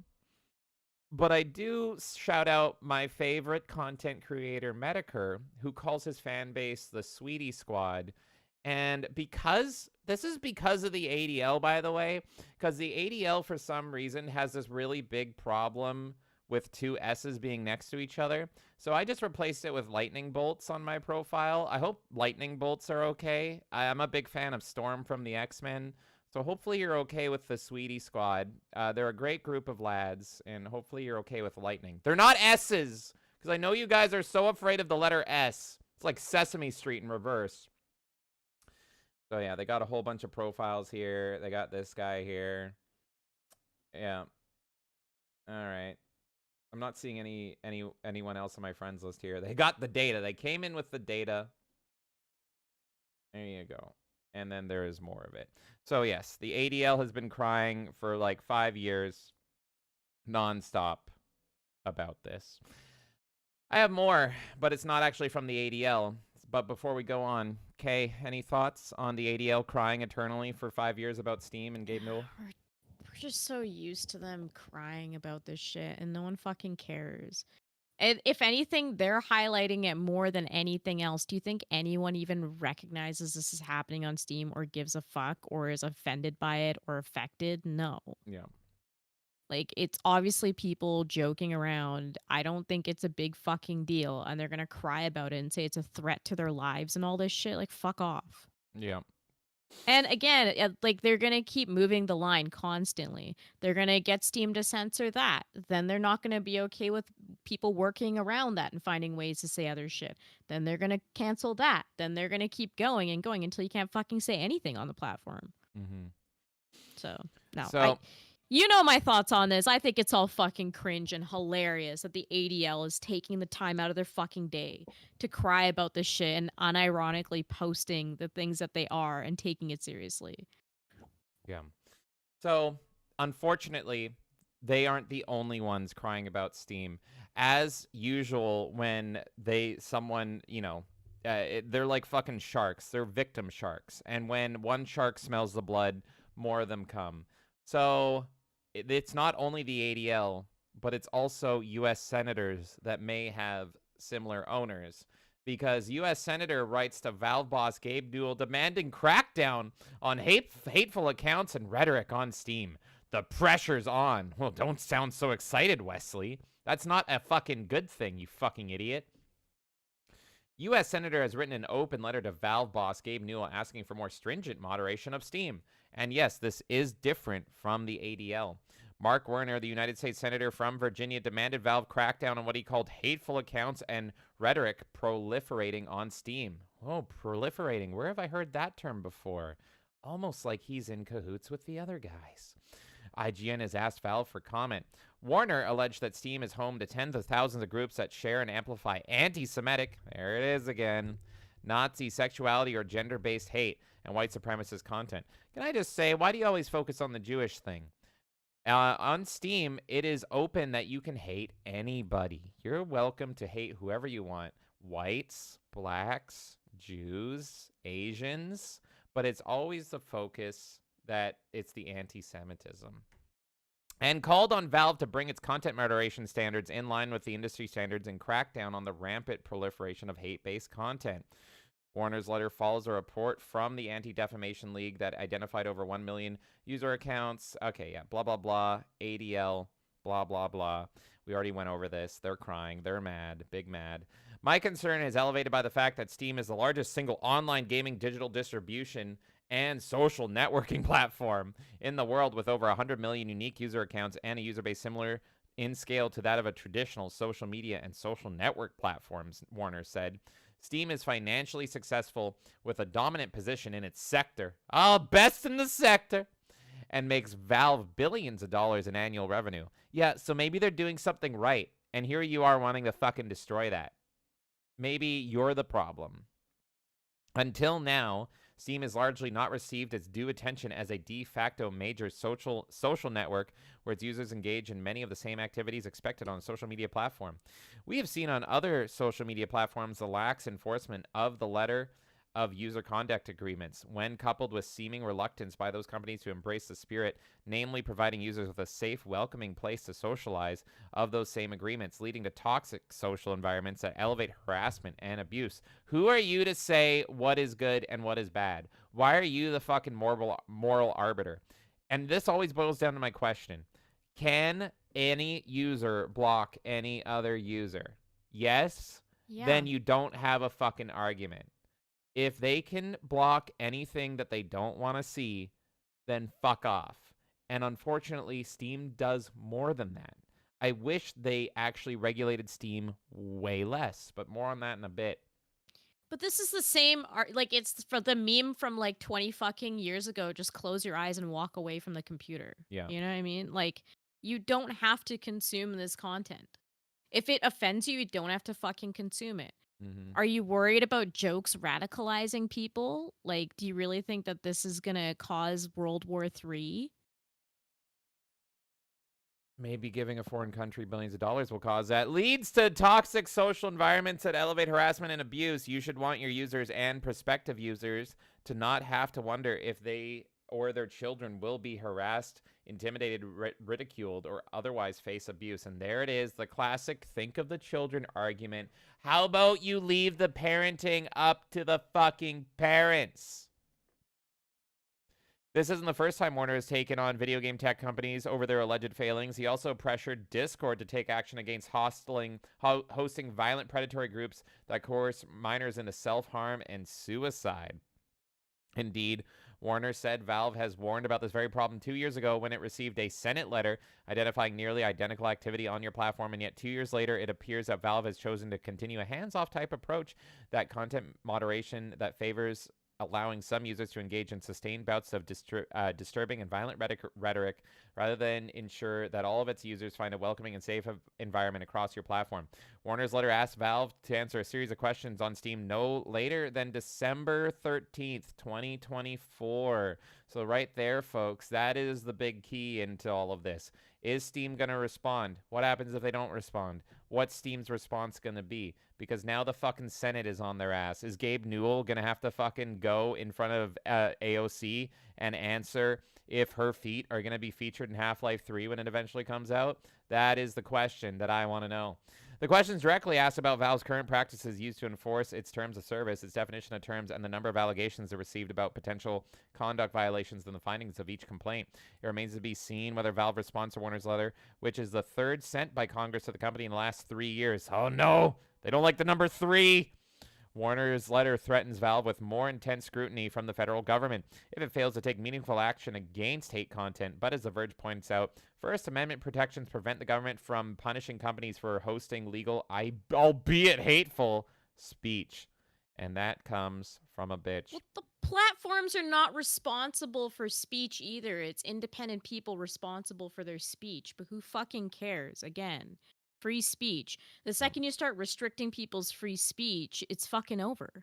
But I do shout out my favorite content creator, Medicare, who calls his fan base the Sweetie Squad. And this is because of the ADL, by the way, because the ADL, for some reason, has this really big problem with two S's being next to each other. So I just replaced it with lightning bolts on my profile. I hope lightning bolts are okay. I'm a big fan of Storm from the X-Men. So hopefully you're okay with the Sweetie Squad. They're a great group of lads, and hopefully you're okay with lightning. They're not S's, because I know you guys are so afraid of the letter S. It's like Sesame Street in reverse. So yeah, they got a whole bunch of profiles here. They got this guy here. Yeah. All right. I'm not seeing anyone else on my friends list here. They got the data. They came in with the data. There you go. And then there is more of it. So yes, the ADL has been crying for like 5 years nonstop about this. I have more, but it's not actually from the ADL. But before we go on, Kay, any thoughts on the ADL crying eternally for 5 years about Steam and Gabe Newell? We're just so used to them crying about this shit, and no one fucking cares. And if anything, they're highlighting it more than anything else. Do you think anyone even recognizes this is happening on Steam or gives a fuck or is offended by it or affected? No. Yeah. Like, it's obviously people joking around. I don't think it's a big fucking deal. And they're going to cry about it and say it's a threat to their lives and all this shit. Like, fuck off. Yeah. And again, like, they're going to keep moving the line constantly. They're going to get Steam to censor that. Then they're not going to be okay with people working around that and finding ways to say other shit. Then they're going to cancel that. Then they're going to keep going and going until you can't fucking say anything on the platform. Mm-hmm. So, no. So, you know my thoughts on this. I think it's all fucking cringe and hilarious that the ADL is taking the time out of their fucking day to cry about this shit and unironically posting the things that they are and taking it seriously. Yeah. So, unfortunately, they aren't the only ones crying about Steam. As usual, when someone, you know, they're like fucking sharks. They're victim sharks. And when one shark smells the blood, more of them come. So it's not only the ADL, but it's also U.S. senators that may have similar owners. Because U.S. Senator writes to Valve boss Gabe Newell demanding crackdown on hateful accounts and rhetoric on Steam. The pressure's on. Well, don't sound so excited, Wesley. That's not a fucking good thing, you fucking idiot. U.S. Senator has written an open letter to Valve boss Gabe Newell asking for more stringent moderation of Steam. And yes, this is different from the ADL. Mark Warner, the United States Senator from Virginia, demanded Valve crackdown on what he called hateful accounts and rhetoric proliferating on Steam. Oh, proliferating. Where have I heard that term before? Almost like he's in cahoots with the other guys. IGN has asked Valve for comment. Warner alleged that Steam is home to tens of thousands of groups that share and amplify anti-Semitic, there it is again, Nazi, sexuality, or gender-based hate and white supremacist content. Can I just say, why do you always focus on the Jewish thing? On Steam, it is open that you can hate anybody. You're welcome to hate whoever you want. Whites, blacks, Jews, Asians. But it's always the focus that it's the anti-Semitism. And called on Valve to bring its content moderation standards in line with the industry standards and crack down on the rampant proliferation of hate-based content. Warner's letter follows a report from the Anti-Defamation League that identified over 1 million user accounts. Okay, yeah, blah, blah, blah, ADL, blah, blah, blah. We already went over this. They're crying. They're mad. Big mad. My concern is elevated by the fact that Steam is the largest single online gaming digital distribution and social networking platform in the world, with over 100 million unique user accounts and a user base similar in scale to that of a traditional social media and social network platforms, Warner said. Steam is financially successful with a dominant position in its sector. Best in the sector. And makes Valve billions of dollars in annual revenue. Yeah, so maybe they're doing something right. And here you are wanting to fucking destroy that. Maybe you're the problem. Until now, Steam has largely not received its due attention as a de facto major social network where its users engage in many of the same activities expected on a social media platform. We have seen on other social media platforms the lax enforcement of the letter of user conduct agreements when coupled with seeming reluctance by those companies to embrace the spirit, namely providing users with a safe, welcoming place to socialize of those same agreements, leading to toxic social environments that elevate harassment and abuse. Who are you to say what is good and what is bad? Why are you the fucking moral arbiter? And this always boils down to my question. Can any user block any other user? Yes? Yeah. Then you don't have a fucking argument. If they can block anything that they don't want to see, then fuck off. And unfortunately, Steam does more than that. I wish they actually regulated Steam way less, but more on that in a bit. But this is the same, like, it's for the meme from, like, 20 fucking years ago, just close your eyes and walk away from the computer. Yeah. You know what I mean? Like, you don't have to consume this content. If it offends you, you don't have to fucking consume it. Mm-hmm. Are you worried about jokes radicalizing people? Like, do you really think that this is gonna cause World War III? Maybe giving a foreign country billions of dollars will cause that. Leads to toxic social environments that elevate harassment and abuse. You should want your users and prospective users to not have to wonder if they or their children will be harassed, intimidated, ridiculed, or otherwise face abuse. And there it is, the classic think of the children argument. How about you leave the parenting up to the fucking parents? This isn't the first time Warner has taken on video game tech companies over their alleged failings. He also pressured Discord to take action against hosting violent predatory groups that coerce minors into self-harm and suicide. Indeed, Warner said Valve has warned about this very problem 2 years ago when it received a Senate letter identifying nearly identical activity on your platform, and yet 2 years later, it appears that Valve has chosen to continue a hands-off type approach, that content moderation that favors allowing some users to engage in sustained bouts of disturbing and violent rhetoric rather than ensure that all of its users find a welcoming and safe environment across your platform. Warner's letter asked Valve to answer a series of questions on Steam no later than December 13th, 2024. So right there, folks, that is the big key into all of this. Is Steam going to respond? What happens if they don't respond? What's Steam's response going to be? Because now the fucking Senate is on their ass. Is Gabe Newell going to have to fucking go in front of AOC and answer if her feet are going to be featured in Half-Life 3 when it eventually comes out? That is the question that I want to know. The questions directly asked about Valve's current practices used to enforce its terms of service, its definition of terms, and the number of allegations it received about potential conduct violations and the findings of each complaint. It remains to be seen whether Valve responds to Warner's letter, which is the third sent by Congress to the company in the last 3 years. Oh no, they don't like the number 3. Warner's letter threatens Valve with more intense scrutiny from the federal government if it fails to take meaningful action against hate content. But as The Verge points out, First Amendment protections prevent the government from punishing companies for hosting legal, albeit hateful, speech. And that comes from a bitch. Well, the platforms are not responsible for speech either. It's independent people responsible for their speech. But who fucking cares? Again. Free speech. The second you start restricting people's free speech, it's fucking over.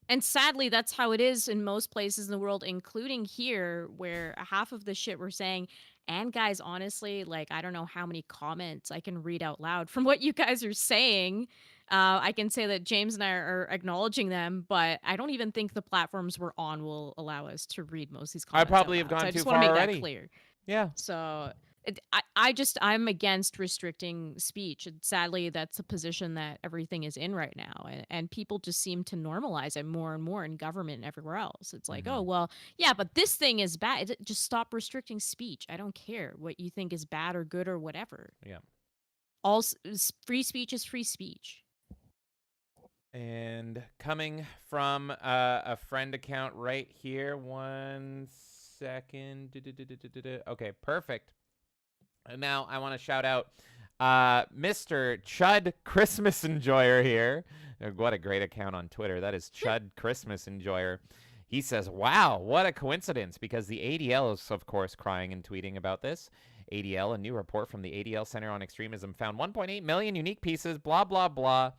And sadly, that's how it is in most places in the world, including here, where half of the shit we're saying, and guys, honestly, like, I don't know how many comments I can read out loud from what you guys are saying. I can say that James and I are acknowledging them, but I don't even think the platforms we're on will allow us to read most of these comments. I probably have gone too far already. I just want to make that clear. Yeah. So I'm against restricting speech. And sadly, that's a position that everything is in right now. And people just seem to normalize it more and more in government and everywhere else. It's like, oh, well, yeah, but this thing is bad. Just stop restricting speech. I don't care what you think is bad or good or whatever. Yeah. Free speech is free speech. And coming from a friend account right here. 1 second. Okay, perfect. And now I want to shout out Mr. Chud Christmas Enjoyer here. What a great account on Twitter. That is Chud Christmas Enjoyer. He says, wow, what a coincidence, because the ADL is, of course, crying and tweeting about this. ADL, a new report from the ADL Center on Extremism, found 1.8 million unique pieces, blah, blah, blah.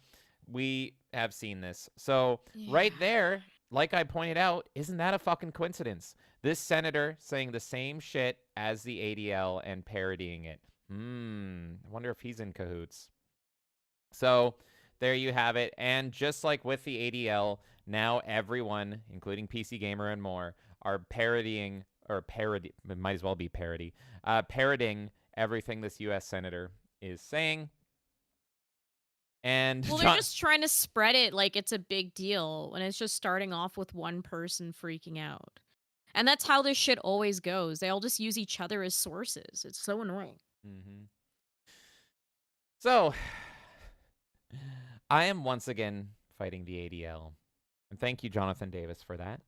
We have seen this. So right there, like I pointed out, isn't that a fucking coincidence? This senator saying the same shit as the ADL and parodying it. I wonder if he's in cahoots. So there you have it. And just like with the ADL, now everyone, including PC Gamer and more, are parodying, or parody, it might as well be parody, parodying everything this U.S. senator is saying. And well, they're just trying to spread it like it's a big deal when it's just starting off with one person freaking out. And that's how this shit always goes. They all just use each other as sources. It's so annoying. So, I am once again fighting the ADL. And thank you, Jonathan Davis, for that.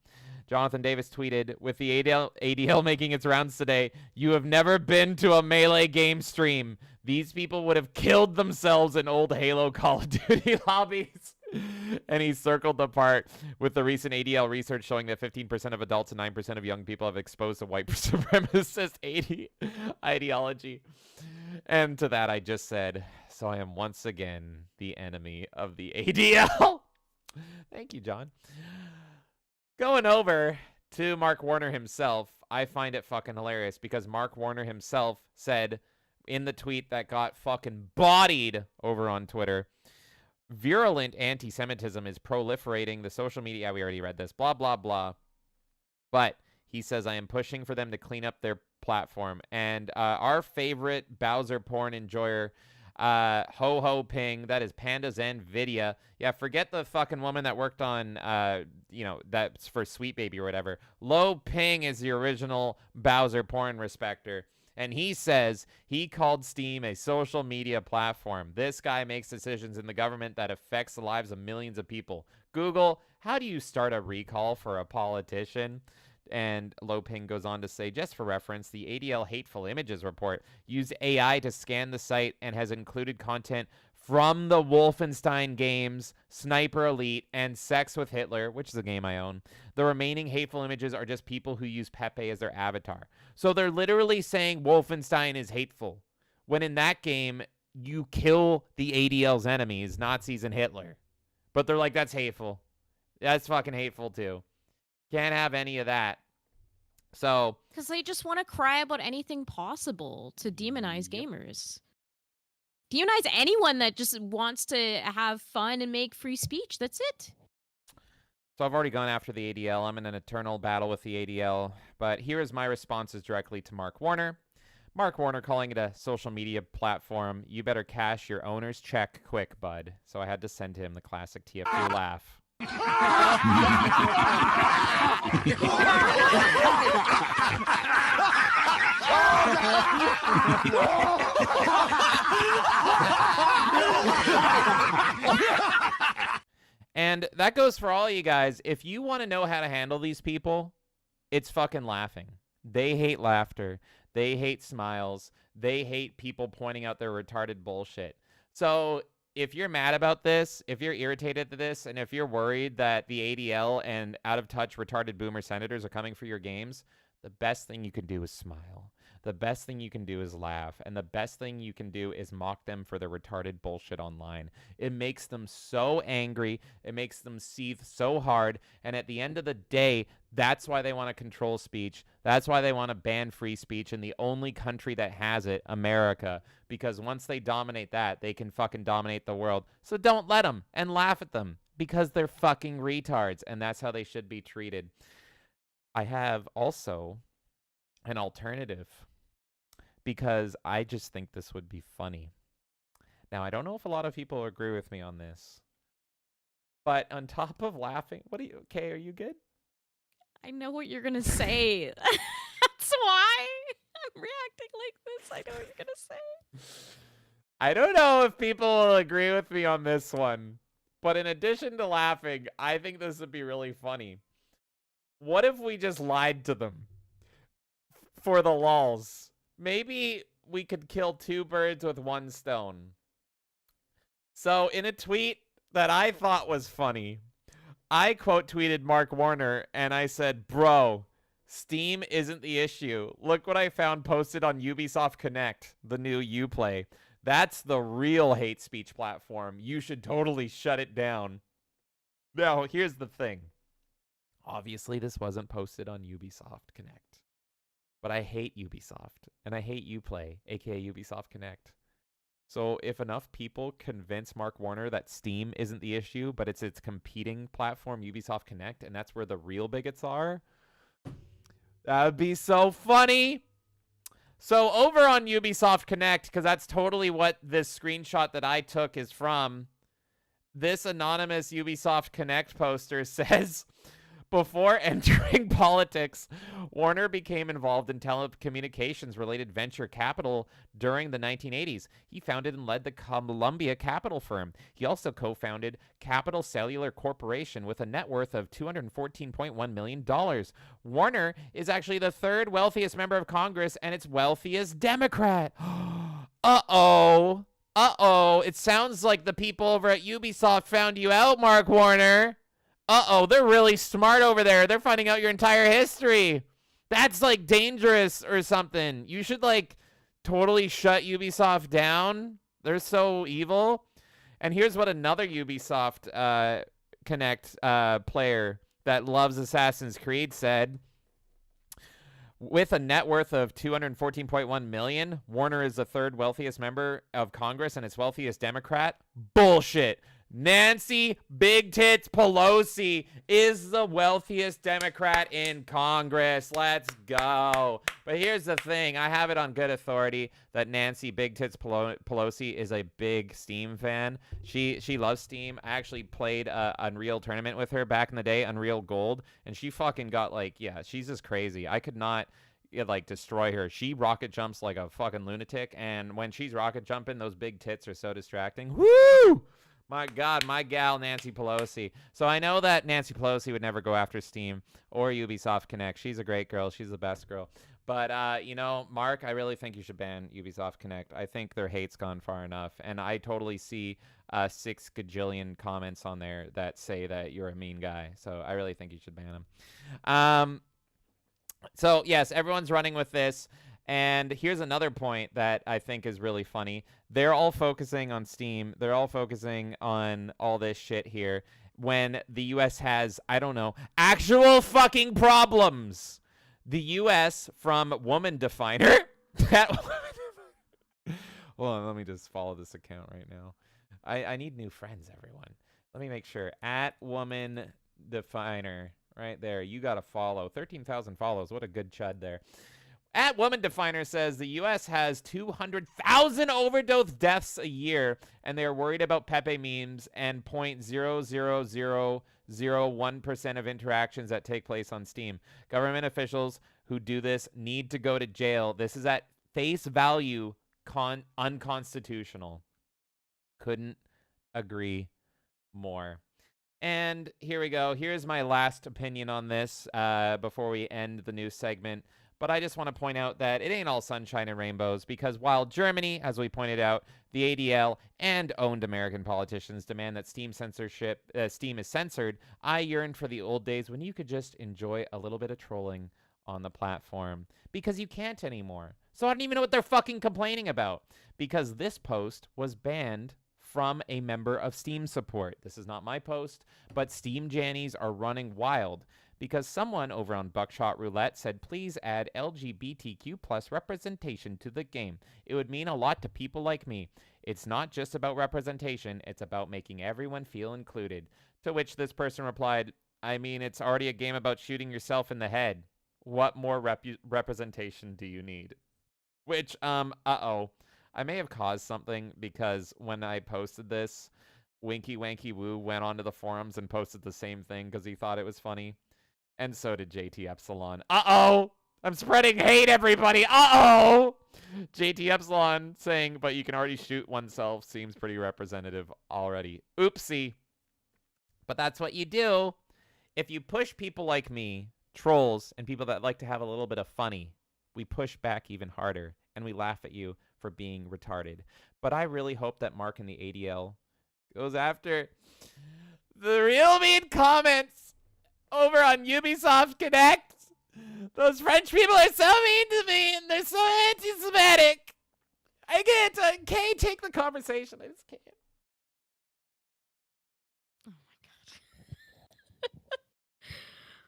Jonathan Davis tweeted, with the ADL making its rounds today, you have never been to a Melee game stream. These people would have killed themselves in old Halo Call of Duty lobbies. And he circled the part with the recent ADL research showing that 15% of adults and 9% of young people have exposed to white supremacist ideology. And to that I just said, so I am once again the enemy of the ADL. Thank you, John. Going over to Mark Warner himself, I find it fucking hilarious because Mark Warner himself said in the tweet that got fucking bodied over on Twitter, virulent anti-Semitism is proliferating the social media. Yeah, we already read this. Blah, blah, blah. But he says, I am pushing for them to clean up their platform. And our favorite Bowser porn enjoyer, Ho Ho Ping, that is Panda Zen Vidya. Yeah, forget the fucking woman that worked on, that's for Sweet Baby or whatever. Lo Ping is the original Bowser porn respecter. And he says he called Steam a social media platform. This guy makes decisions in the government that affects the lives of millions of people. Google, how do you start a recall for a politician? And Loping goes on to say, just for reference, the ADL Hateful Images report used AI to scan the site and has included content from the Wolfenstein games, Sniper Elite, and Sex with Hitler, which is a game I own. The remaining hateful images are just people who use Pepe as their avatar. So they're literally saying Wolfenstein is hateful, when in that game, you kill the ADL's enemies, Nazis and Hitler. But they're like, that's hateful. That's fucking hateful too. Can't have any of that. So, because they just want to cry about anything possible to demonize gamers. Demonize anyone that just wants to have fun and make free speech. That's it. So I've already gone after the ADL. I'm in an eternal battle with the ADL. But here is my responses directly to Mark Warner. Mark Warner calling it a social media platform. You better cash your owner's check quick, bud. So I had to send him the classic TF2 laugh. And that goes for all you guys. If you want to know how to handle these people, it's fucking laughing. They hate laughter. They hate smiles. They hate people pointing out their retarded bullshit. So if you're mad about this, if you're irritated at this, and if you're worried that the ADL and out-of-touch retarded boomer senators are coming for your games, the best thing you can do is smile. The best thing you can do is laugh. And the best thing you can do is mock them for their retarded bullshit online. It makes them so angry. It makes them seethe so hard. And at the end of the day, that's why they want to control speech. That's why they want to ban free speech in the only country that has it, America. Because once they dominate that, they can fucking dominate the world. So don't let them and laugh at them because they're fucking retards. And that's how they should be treated. I have also an alternative. because I just think this would be funny. Now, I don't know if a lot of people agree with me on this, but on top of laughing, Kay, are you good? I know what you're gonna say. That's why I'm reacting like this. I know what you're gonna say. I don't know if people will agree with me on this one, but in addition to laughing, I think this would be really funny. What if we just lied to them for the lulz? Maybe we could kill two birds with one stone. So in a tweet that I thought was funny, I quote tweeted Mark Warner and I said, "Bro, Steam isn't the issue. Look what I found posted on Ubisoft Connect, the new Uplay. That's the real hate speech platform. You should totally shut it down." Now, here's the thing. Obviously, this wasn't posted on Ubisoft Connect. But I hate Ubisoft, and I hate Uplay, aka Ubisoft Connect. So if enough people convince Mark Warner that Steam isn't the issue, but it's its competing platform, Ubisoft Connect, and that's where the real bigots are, that would be so funny. So over on Ubisoft Connect, because that's totally what this screenshot that I took is from, this anonymous Ubisoft Connect poster says, before entering politics, Warner became involved in telecommunications-related venture capital during the 1980s. He founded and led the Columbia Capital firm. He also co-founded Capital Cellular Corporation with a net worth of $214.1 million. Warner is actually the third wealthiest member of Congress and its wealthiest Democrat. Uh-oh. Uh-oh. It sounds like the people over at Ubisoft found you out, Mark Warner. Uh-oh, they're really smart over there. They're finding out your entire history. That's, like, dangerous or something. You should, like, totally shut Ubisoft down. They're so evil. And here's what another Ubisoft Connect player that loves Assassin's Creed said. With a net worth of $214.1 million, Warner is the third wealthiest member of Congress and its wealthiest Democrat. Bullshit. Nancy Big Tits Pelosi is the wealthiest Democrat in Congress. Let's go. But here's the thing. I have it on good authority that Nancy Big Tits Pelosi is a big Steam fan. She loves Steam. I actually played Unreal Tournament with her back in the day, Unreal Gold, and she fucking got, like, yeah, she's just crazy. I could not, like, destroy her. She rocket jumps like a fucking lunatic, and when she's rocket jumping, those big tits are so distracting. Woo! My God, my gal, Nancy Pelosi. So I know that Nancy Pelosi would never go after Steam or Ubisoft Connect. She's a great girl. She's the best girl. But, you know, Mark, I really think you should ban Ubisoft Connect. I think their hate's gone far enough. And I totally see 6 gajillion comments on there that say that you're a mean guy. So I really think you should ban them. So, yes, everyone's running with this. And here's another point that I think is really funny. They're all focusing on Steam. They're all focusing on all this shit here when the U.S. has, I don't know, actual fucking problems. The U.S. from Woman Definer. Hold on, let me just follow this account right now. I need new friends, everyone. Let me make sure. At Woman Definer. Right there. You got to follow. 13,000 follows. What a good chud there. At Woman Definer says the U.S. has 200,000 overdose deaths a year, and they are worried about Pepe memes and 0.00001% of interactions that take place on Steam. Government officials who do this need to go to jail. This is at face value unconstitutional. Couldn't agree more. And here we go. Here's my last opinion on this before we end the news segment. But I just want to point out that it ain't all sunshine and rainbows, because while Germany, as we pointed out, the ADL and owned American politicians demand that Steam is censored, I yearn for the old days when you could just enjoy a little bit of trolling on the platform, because you can't anymore. So I don't even know what they're fucking complaining about, because this post was banned from a member of Steam support. This is not my post, but Steam Jannies are running wild because someone over on Buckshot Roulette said, please add LGBTQ plus representation to the game. It would mean a lot to people like me. It's not just about representation, it's about making everyone feel included. To which this person replied, I mean, it's already a game about shooting yourself in the head. What more representation do you need? Which, uh-oh. I may have caused something because when I posted this, Winky Wanky Woo went onto the forums and posted the same thing because he thought it was funny. And so did JT Epsilon. Uh-oh! I'm spreading hate, everybody! Uh-oh! JT Epsilon saying, but you can already shoot oneself seems pretty representative already. Oopsie. But that's what you do if you push people like me, trolls, and people that like to have a little bit of funny. We push back even harder, and we laugh at you for being retarded. But I really hope that Mark in the ADL goes after the real mean comments over on Ubisoft Connect. Those French people are so mean to me, and they're so anti-Semitic. I can't take the conversation. I just can't.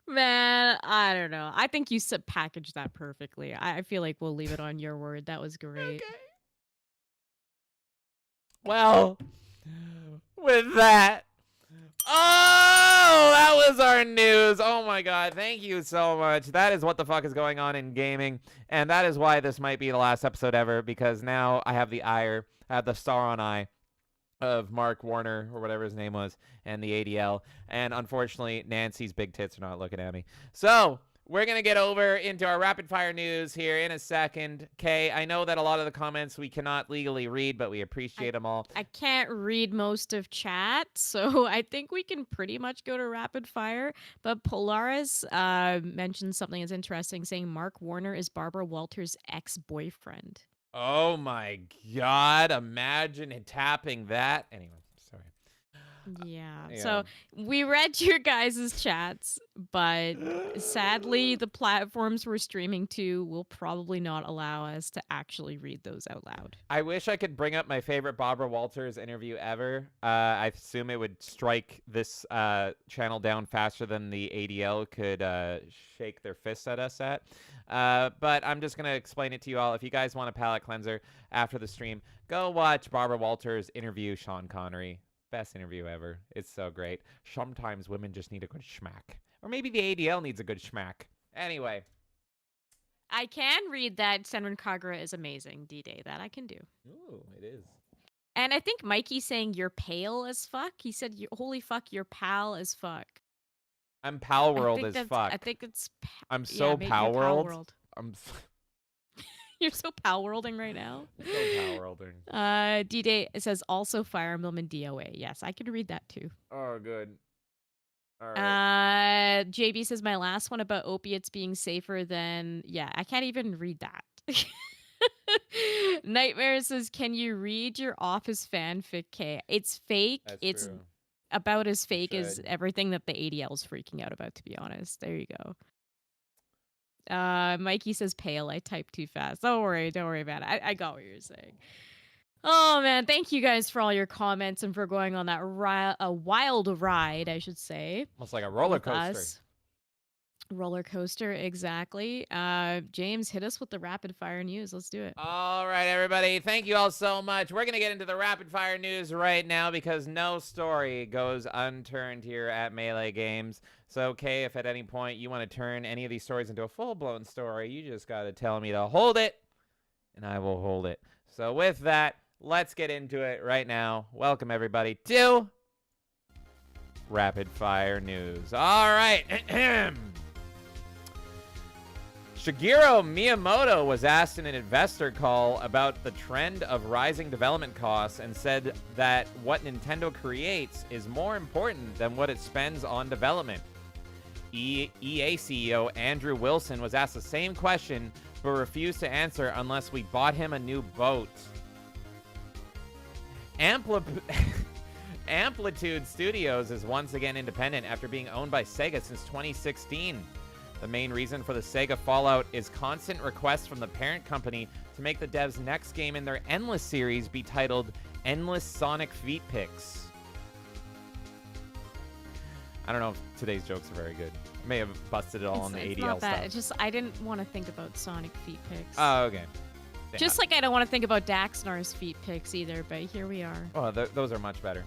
Man, I don't know. I think you packaged that perfectly. I feel like we'll leave it on your word. That was great. Okay. Well, with that, that was our news. Oh my god, thank you so much. That is what the fuck is going on in gaming, and that is why this might be the last episode ever, because now I have the ire, I have the star on eye of Mark Warner, or whatever his name was, and the ADL, and unfortunately, Nancy's big tits are not looking at me. So, we're going to get over into our rapid-fire news here in a second. Kay, I know that a lot of the comments we cannot legally read, but we appreciate them all. I can't read most of chat, so I think we can pretty much go to rapid fire. But Polaris mentioned something that's interesting, saying Mark Warner is Barbara Walters' ex-boyfriend. Oh my god, imagine tapping that. Anyway, sorry. Yeah. So we read your guys' chats, but sadly the platforms we're streaming to will probably not allow us to actually read those out loud. I wish I could bring up my favorite Barbara Walters interview ever. I assume it would strike this channel down faster than the ADL could shake their fists at us at. But I'm just going to explain it to you all. If you guys want a palate cleanser after the stream, go watch Barbara Walters interview Sean Connery. Best interview ever. It's so great. Sometimes women just need a good schmack. Or maybe the ADL needs a good schmack. Anyway. I can read that Senran Kagura is amazing, D-Day. That I can do. Ooh, it is. And I think Mikey's saying you're pale as fuck. He said, holy fuck, you're pal as fuck. I'm pal world as fuck. I think it's... I'm so pal world. You're so pal worlding right now. So pal worlding. D-Day says also Fire Emblem and DOA. Yes, I could read that too. Oh, good. All right. JB says my last one about opiates being safer than... Yeah, I can't even read that. Nightmare says, can you read your Office fanfic, K? It's fake. It's true. About as fake as everything that the ADL is freaking out about, to be honest. There you go. Mikey says pale. I typed too fast. Don't worry about it. I got what you're saying. Oh man, thank you guys for all your comments and for going on that wild ride, I should say. Almost like a roller coaster. Roller coaster, exactly. James, hit us with the rapid fire news. Let's do it. All right, everybody. Thank you all so much. We're going to get into the rapid fire news right now because no story goes unturned here at Melee Games. So, okay, if at any point you want to turn any of these stories into a full-blown story, you just got to tell me to hold it, and I will hold it. So with that, let's get into it right now. Welcome, everybody, to rapid fire news. All right. Shigeru Miyamoto was asked in an investor call about the trend of rising development costs and said that what Nintendo creates is more important than what it spends on development. EA CEO Andrew Wilson was asked the same question but refused to answer unless we bought him a new boat. Amplitude Studios is once again independent after being owned by Sega since 2016. The main reason for the Sega fallout is constant requests from the parent company to make the devs' next game in their Endless series be titled Endless Sonic Feet Pics. I don't know if today's jokes are very good. I may have busted it all on the ADL not that. stuff. It's just I didn't want to think about Sonic Feet Pics. Oh, okay. Just like I don't want to think about Daxnar's Feet Pics either, but here we are. Oh, those are much better.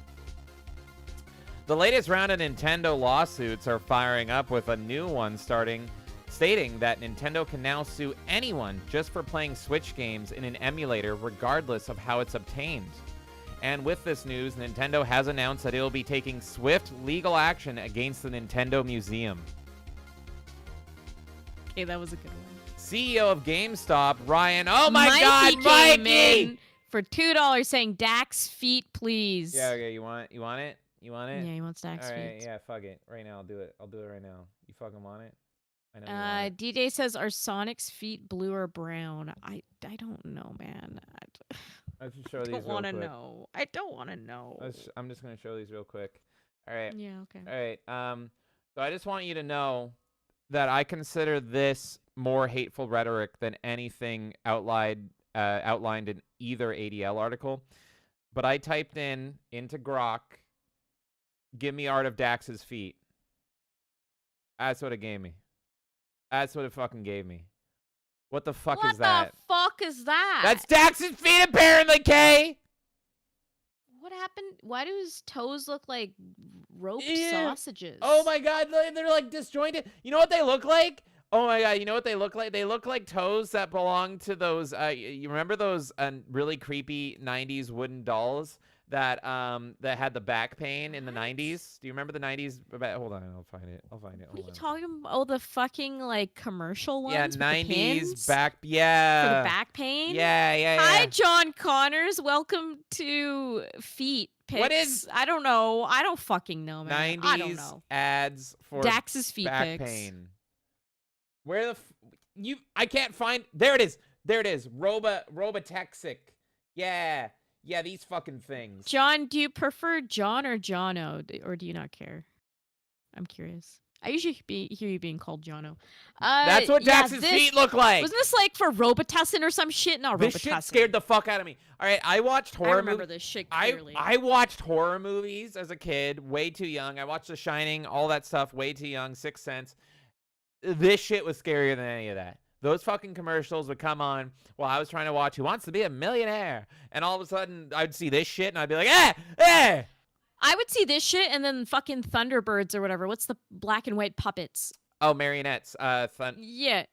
The latest round of Nintendo lawsuits are firing up with a new one starting stating that Nintendo can now sue anyone just for playing Switch games in an emulator regardless of how it's obtained. And with this news, Nintendo has announced that it will be taking swift legal action against the Nintendo Museum. Okay, that was a good one. CEO of GameStop, Ryan. Oh my Mikey God, came Mikey! in for $2 saying Dax feet, please. Yeah, okay, you want it? You want it? Yeah, he wants Dax All right, feet. yeah, fuck it. Right now, I'll do it. I'll do it right now. You fucking want it? I know you want it. D-Day says, are Sonic's feet blue or brown? I don't know, man. I should show I these don't real want to quick. know. I don't want to know. I'm just gonna show these real quick. All right. Yeah, okay. All right. So I just want you to know that I consider this more hateful rhetoric than anything outlined in either ADL article. But I typed into Grok, "Give me art of Dax's feet." That's what it gave me. That's what it fucking gave me. What the fuck is that? What the fuck is that? That's Dax's feet, apparently, Kay! What happened? Why do his toes look like roped Ew. sausages? Oh my God, they're like disjointed. You know what they look like? Oh my God, you know what they look like? They look like toes that belong to those, you remember those really creepy 90s wooden dolls that that had the back pain in the 90s? Do you remember the 90s? Hold on, I'll find it. What are you talking about? Oh, the fucking like commercial ones. Yeah, with the 90s pins? back. Yeah. For the back pain. Yeah. Hi, John Connors. Welcome to Feet Pics. What is- I don't know. I don't fucking know, man. 90s I don't know. ads for Dax's feet back pics. pain. Where the I can't find. There it is. Robotexic. Yeah, these fucking things. John, do you prefer John or Jono, or do you not care? I'm curious. I usually hear you being called Jono. That's what Dax's feet look like. Wasn't this like for Robitussin or some shit? No, This shit scared the fuck out of me. All right, I watched horror. I remember this shit clearly. I watched horror movies as a kid, way too young. I watched The Shining, all that stuff, way too young. Sixth Sense. This shit was scarier than any of that. Those fucking commercials would come on while I was trying to watch Who Wants to Be a Millionaire, and all of a sudden I'd see this shit and I'd be like, eh. I would see this shit and then fucking Thunderbirds or whatever. What's the black and white puppets? Oh, marionettes. Yeah.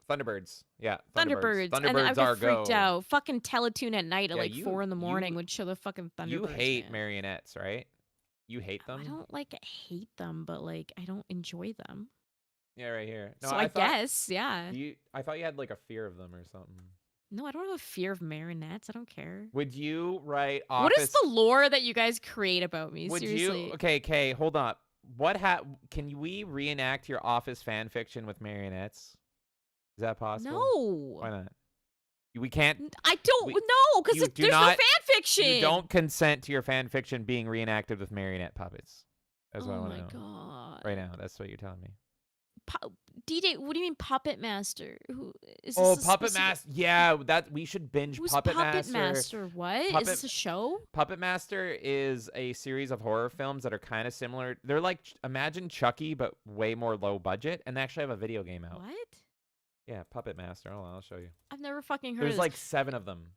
Thunderbirds. Yeah. Thunderbirds. And I Thunderbirds would are get freaked go. out. Fucking Teletoon at night at Yeah, like 4 in the morning would show the fucking Thunderbirds. You hate man. marionettes, right? You hate them? I don't like hate them, but like I don't enjoy them. Yeah, right here. No, So I guess, yeah. I thought you had like a fear of them or something. No, I don't have a fear of marionettes. I don't care. Would you write Office? What is the lore that you guys create about me? Would Seriously. you? Okay, hold up. Can we reenact your Office fan fiction with marionettes? Is that possible? No. Why not? We can't. I don't know because you do there's no not- fan fiction. You don't consent to your fan fiction being reenacted with marionette puppets. That's what I Oh want my to know. god. Right now, that's what you're telling me. DJ, what do you mean Puppet Master? Who is this? Oh, a Puppet specific- Master. Yeah, that we should binge Who's Puppet Puppet Master. Master? What? Puppet- Is this a show? Puppet Master is a series of horror films that are kind of similar. They're like, imagine Chucky, but way more low budget, and they actually have a video game out. What? Yeah, Puppet Master. Hold on, I'll show you. I've never fucking heard There's of like this. 7 of them.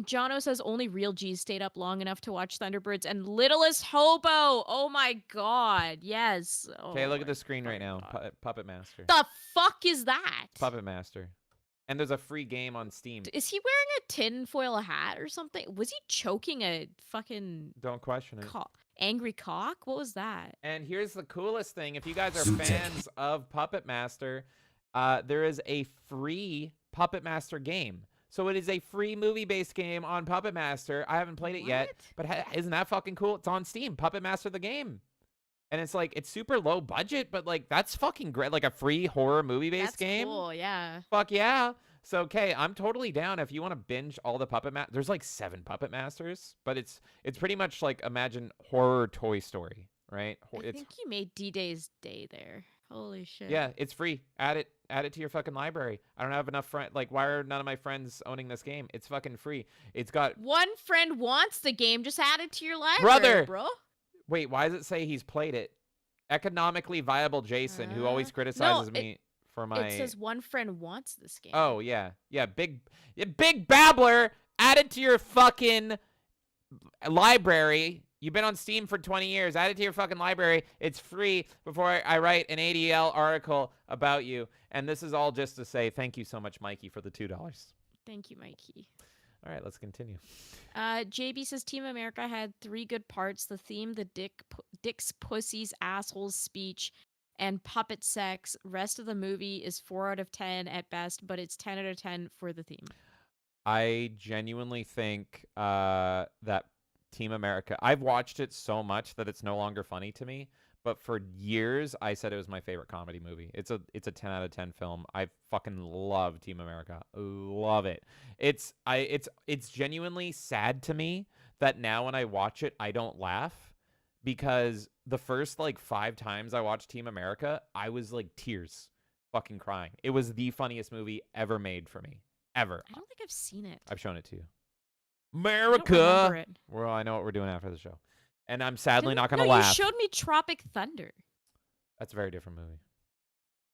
Jono says only real G's stayed up long enough to watch Thunderbirds and Littlest Hobo. Oh my god. Yes. Okay, Oh look at my the screen right now. Puppet Master. The fuck is that? Puppet Master. And there's a free game on Steam. Is he wearing a tinfoil hat or something? Was he choking a fucking Don't question it. angry cock? What was that? And here's the coolest thing. If you guys are fans of Puppet Master, there is a free Puppet Master game. So it is a free movie-based game on Puppet Master. I haven't played it yet, but isn't that fucking cool? It's on Steam, Puppet Master the game. And it's like, it's super low budget, but like, that's fucking great. Like a free horror movie-based game. Cool, yeah. Fuck yeah. So, okay, I'm totally down if you want to binge all the Puppet Masters. There's like 7 Puppet Masters, but it's pretty much like, imagine horror Toy Story, right? I think you made D-Day's day there. Holy shit. Yeah, it's free. Add it to your fucking library. I don't have enough friends. Like, why are none of my friends owning this game? It's fucking free. It's got... One friend wants the game. Just add it to your library, Brother! bro. Wait, why does it say he's played it? Economically viable Jason, who always criticizes me for my... It says one friend wants this game. Oh, yeah. Yeah, big babbler. Add it to your fucking library. You've been on Steam for 20 years. Add it to your fucking library. It's free before I write an ADL article about you. And this is all just to say thank you so much, Mikey, for the $2. Thank you, Mikey. All right, let's continue. JB says Team America had 3 good parts: the theme, the dicks, pussies, assholes speech, and puppet sex. Rest of the movie is 4 out of 10 at best, but it's 10 out of 10 for the theme. I genuinely think that Team America, I've watched it so much that it's no longer funny to me. But for years, I said it was my favorite comedy movie. It's a 10 out of 10 film. I fucking love Team America. Love it. It's genuinely sad to me that now when I watch it, I don't laugh, because the first like 5 times I watched Team America, I was like tears fucking crying. It was the funniest movie ever made for me. Ever. I don't think I've seen it. I've shown it to you. America. I don't remember it. Well, I know what we're doing after the show. And I'm sadly not going to No, laugh. you showed me Tropic Thunder. That's a very different movie.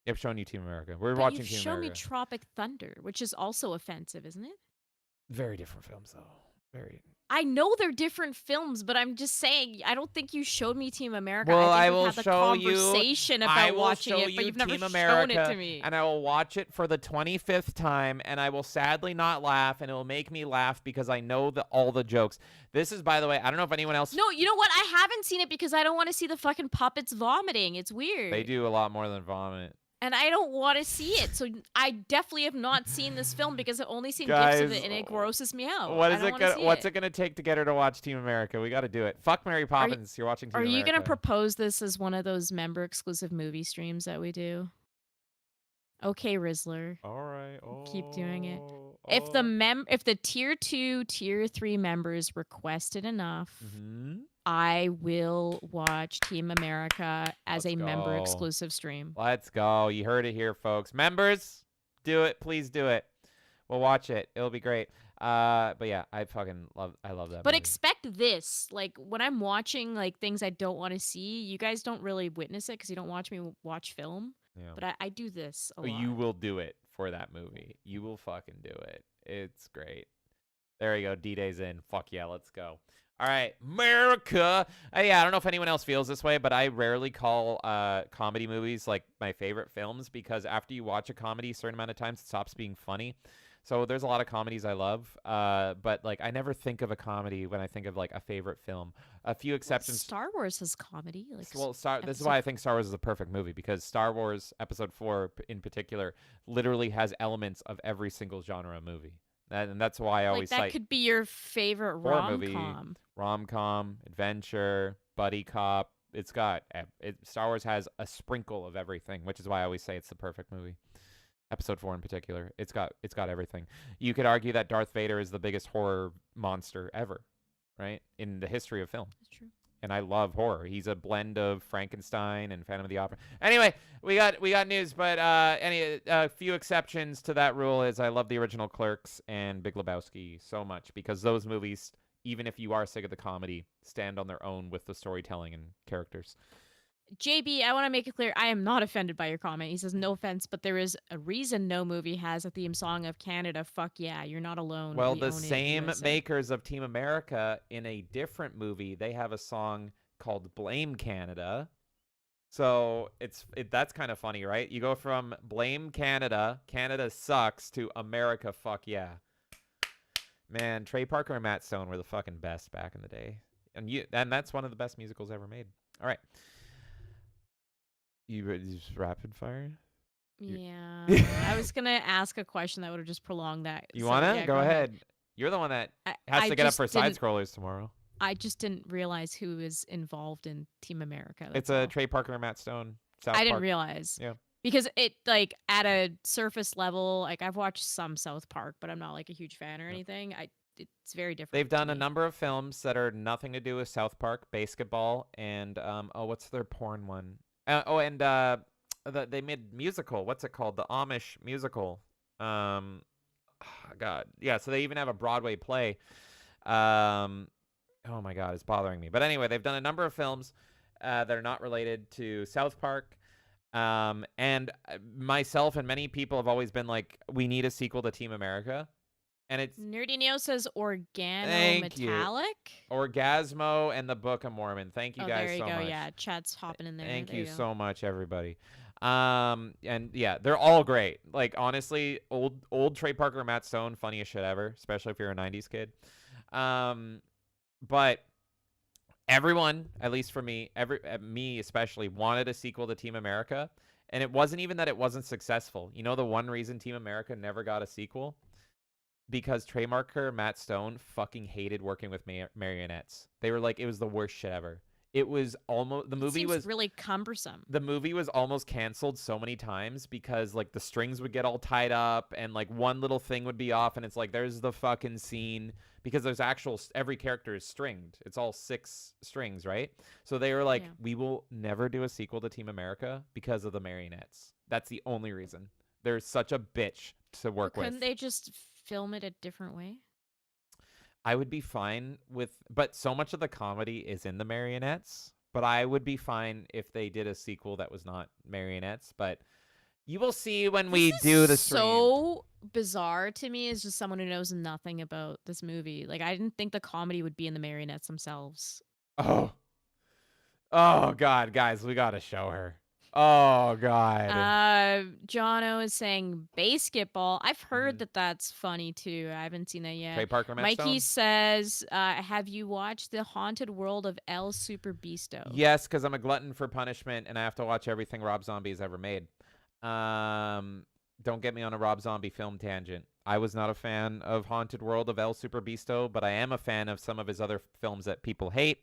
I've shown you Team America. We're But watching you've Team shown America. me Tropic Thunder, which is also offensive, isn't it? Very different films, though. Very. I know they're different films, but I'm just saying, I don't think you showed me Team America. Well, I I think will we've had show the conversation you. about I will watching show it, but you you've never Team shown America, it to me. and I will watch it for the 25th time, and I will sadly not laugh, and it will make me laugh because I know all the jokes. This is, by the way, I don't know if anyone else. No, you know what? I haven't seen it because I don't want to see the fucking puppets vomiting. It's weird. They do a lot more than vomit. And I don't want to see it. So I definitely have not seen this film because I've only seen Guys, gifs of it and it grosses me out. What's it gonna take to get her to watch Team America? We got to do it. Fuck Mary Poppins. You're watching Team America. Are you gonna propose this as one of those member exclusive movie streams that we do? Okay, Rizzler. All right. Keep doing it. If the tier 2, tier 3 members request it enough, I will watch Team America as a member exclusive stream. Let's go. You heard it here, folks. Members, do it. Please do it. We'll watch it. It'll be great. But yeah, I love that. But movie. expect this. Like when I'm watching like things I don't want to see, you guys don't really witness it because you don't watch me watch film. Yeah. But I do this a lot. You will do it for that movie. You will fucking do it. It's great. There you go. D-Day's in. Fuck yeah, let's go. All right, America. Yeah, I don't know if anyone else feels this way, but I rarely call comedy movies like my favorite films because after you watch a comedy a certain amount of times, it stops being funny. So there's a lot of comedies I love, but like I never think of a comedy when I think of like a favorite film. A few exceptions. Star Wars is comedy. Like, this is why I think Star Wars is a perfect movie because Star Wars Episode 4 in particular literally has elements of every single genre of movie. And that's why I always that cite could be your favorite rom-com. Rom-com, adventure, buddy cop. Star Wars has a sprinkle of everything, which is why I always say it's the perfect movie. Episode 4 in particular. It's got everything. You could argue that Darth Vader is the biggest horror monster ever, right? In the history of film. That's true. And I love horror. He's a blend of Frankenstein and Phantom of the Opera. Anyway, we got news, but a few exceptions to that rule is I love the original Clerks and Big Lebowski so much because those movies, even if you are sick of the comedy, stand on their own with the storytelling and characters. JB, I want to make it clear, I am not offended by your comment. He says, no offense, but there is a reason no movie has a theme song of Canada. Fuck yeah, you're not alone. Well, We the own it, same USA. makers of Team America in a different movie, they have a song called Blame Canada. So that's kind of funny, right? You go from Blame Canada, Canada sucks, to America, fuck yeah. Man, Trey Parker and Matt Stone were the fucking best back in the day. And that's one of the best musicals ever made. All right. You just rapid fire? Yeah. I was going to ask a question that would have just prolonged that. You So, want to? yeah, go ahead. You're the one that has to get up for side scrollers tomorrow. I just didn't realize who is involved in Team America. It's a Trey Parker and Matt Stone. South I didn't Park. realize. Yeah. Because it, like, at a surface level, like, I've watched some South Park, but I'm not, like, a huge fan or anything. It's very different. They've done a number of films that are nothing to do with South Park, basketball, and, what's their porn one? They made musical. What's it called? The Amish musical. God. Yeah, so they even have a Broadway play. Oh, my God, it's bothering me. But anyway, they've done a number of films that are not related to South Park. And myself and many people have always been like, we need a sequel to Team America. And it's Nerdy Neo says Thank you. organometallic. Orgasmo and the Book of Mormon. Thank you Oh, guys there you so go. much. Yeah, chat's hopping in there. Thank There you go. so much, everybody. And yeah, they're all great. Like, honestly, old Trey Parker, Matt Stone, funniest shit ever, especially if you're a 90s kid. But everyone, at least for me, me especially, wanted a sequel to Team America. And it wasn't even that it wasn't successful. You know the one reason Team America never got a sequel? Because Trey Parker, Matt Stone fucking hated working with marionettes. They were like, it was the worst shit ever. It was almost, the movie was really cumbersome. The movie was almost canceled so many times because like the strings would get all tied up and like one little thing would be off and it's like, there's the fucking scene, because there's every character is stringed. It's all 6 strings, right? So they were like, we will never do a sequel to Team America because of the marionettes. That's the only reason. They're such a bitch to work with. Couldn't they just film it a different way? I would be fine with, but so much of the comedy is in the marionettes, but I would be fine if they did a sequel that was not marionettes, but you will see when we do the stream. So bizarre to me as just someone who knows nothing about this movie. Like, I didn't think the comedy would be in the marionettes themselves. Oh God, guys, we got to show her. Oh God. Jono is saying basketball. I've heard that that's funny too. I haven't seen that yet. Trey Parker, Matt Mikey Stone? says, have you watched The Haunted World of El Super Beasto? Yes, because I'm a glutton for punishment and I have to watch everything Rob Zombie has ever made. Don't get me on a Rob Zombie film tangent. I was not a fan of Haunted World of El Super Beasto, but I am a fan of some of his other films that people hate.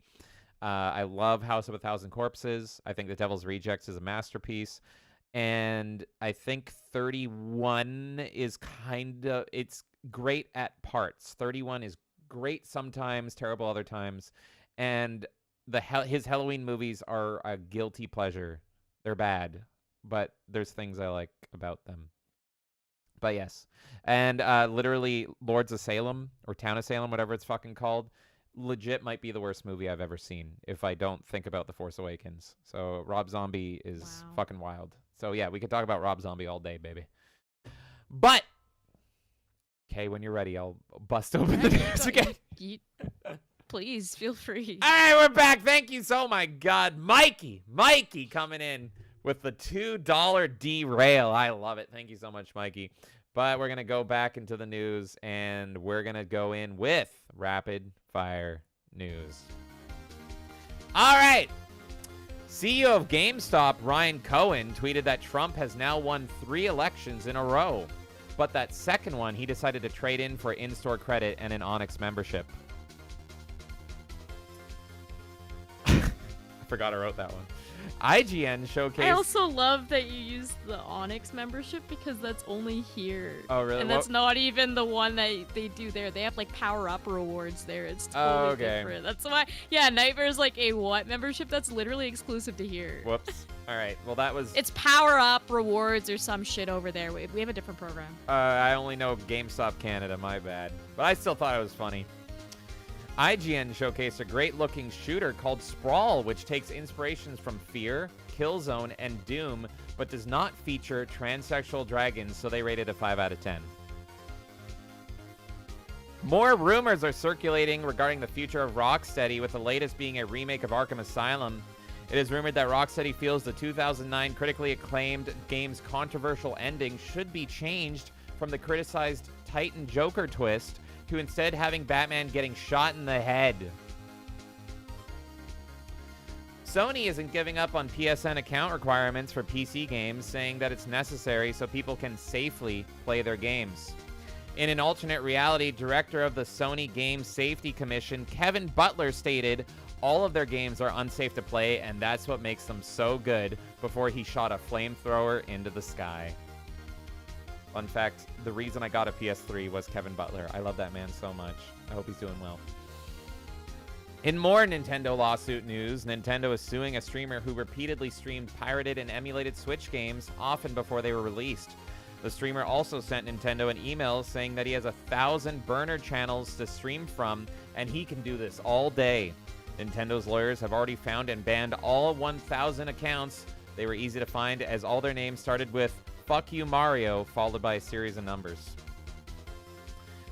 I love House of a Thousand Corpses. I think The Devil's Rejects is a masterpiece. And I think 31 is it's great at parts. 31 is great sometimes, terrible other times. And his Halloween movies are a guilty pleasure. They're bad, but there's things I like about them. But yes. And literally Lords of Salem or Town of Salem, whatever it's fucking called, legit might be the worst movie I've ever seen if I don't think about The Force Awakens. So Rob Zombie is fucking wild. So yeah, we could talk about Rob Zombie all day, baby. But okay, when you're ready, I'll bust open the news again. Please feel free. All right, we're back. Thank you so my God, Mikey coming in with the $2 derail. I love it. Thank you so much, Mikey. But we're going to go back into the news, and we're going to go in with rapid fire news. All right. CEO of GameStop, Ryan Cohen, tweeted that Trump has now won 3 elections in a row. But that second one, he decided to trade in for in-store credit and an Onyx membership. I forgot I wrote that one. IGN showcased... I also love that you use the Onyx membership because that's only here. Oh, really? And that's not even the one that they do there. They have like power-up rewards there. It's totally different. That's why... Yeah, Nightmare's like a what membership? That's literally exclusive to here. Whoops. All right. Well, that was... It's power-up rewards or some shit over there. We have a different program. I only know GameStop Canada. My bad. But I still thought it was funny. IGN showcased a great-looking shooter called Sprawl, which takes inspirations from Fear, Killzone, and Doom, but does not feature transsexual dragons, so they rated a 5 out of 10. More rumors are circulating regarding the future of Rocksteady, with the latest being a remake of Arkham Asylum. It is rumored that Rocksteady feels the 2009 critically acclaimed game's controversial ending should be changed from the criticized Titan Joker twist to instead having Batman getting shot in the head. Sony isn't giving up on PSN account requirements for PC games, saying that it's necessary so people can safely play their games. In an alternate reality, director of the Sony Game Safety Commission, Kevin Butler, stated all of their games are unsafe to play, and that's what makes them so good, before he shot a flamethrower into the sky. Fun fact, the reason I got a PS3 was Kevin Butler. I love that man so much. I hope he's doing well. In more Nintendo lawsuit news, Nintendo is suing a streamer who repeatedly streamed pirated and emulated Switch games, often before they were released. The streamer also sent Nintendo an email saying that he has 1,000 burner channels to stream from, and he can do this all day. Nintendo's lawyers have already found and banned all 1,000 accounts. They were easy to find, as all their names started with "Fuck you, Mario," followed by a series of numbers.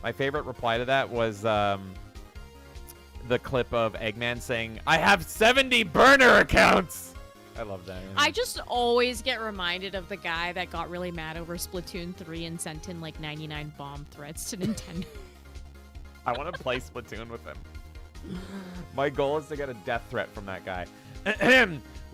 My favorite reply to that was the clip of Eggman saying, "I have 70 burner accounts." I love that. I just always get reminded of the guy that got really mad over Splatoon 3 and sent in like 99 bomb threats to Nintendo. I want to play Splatoon with him. My goal is to get a death threat from that guy.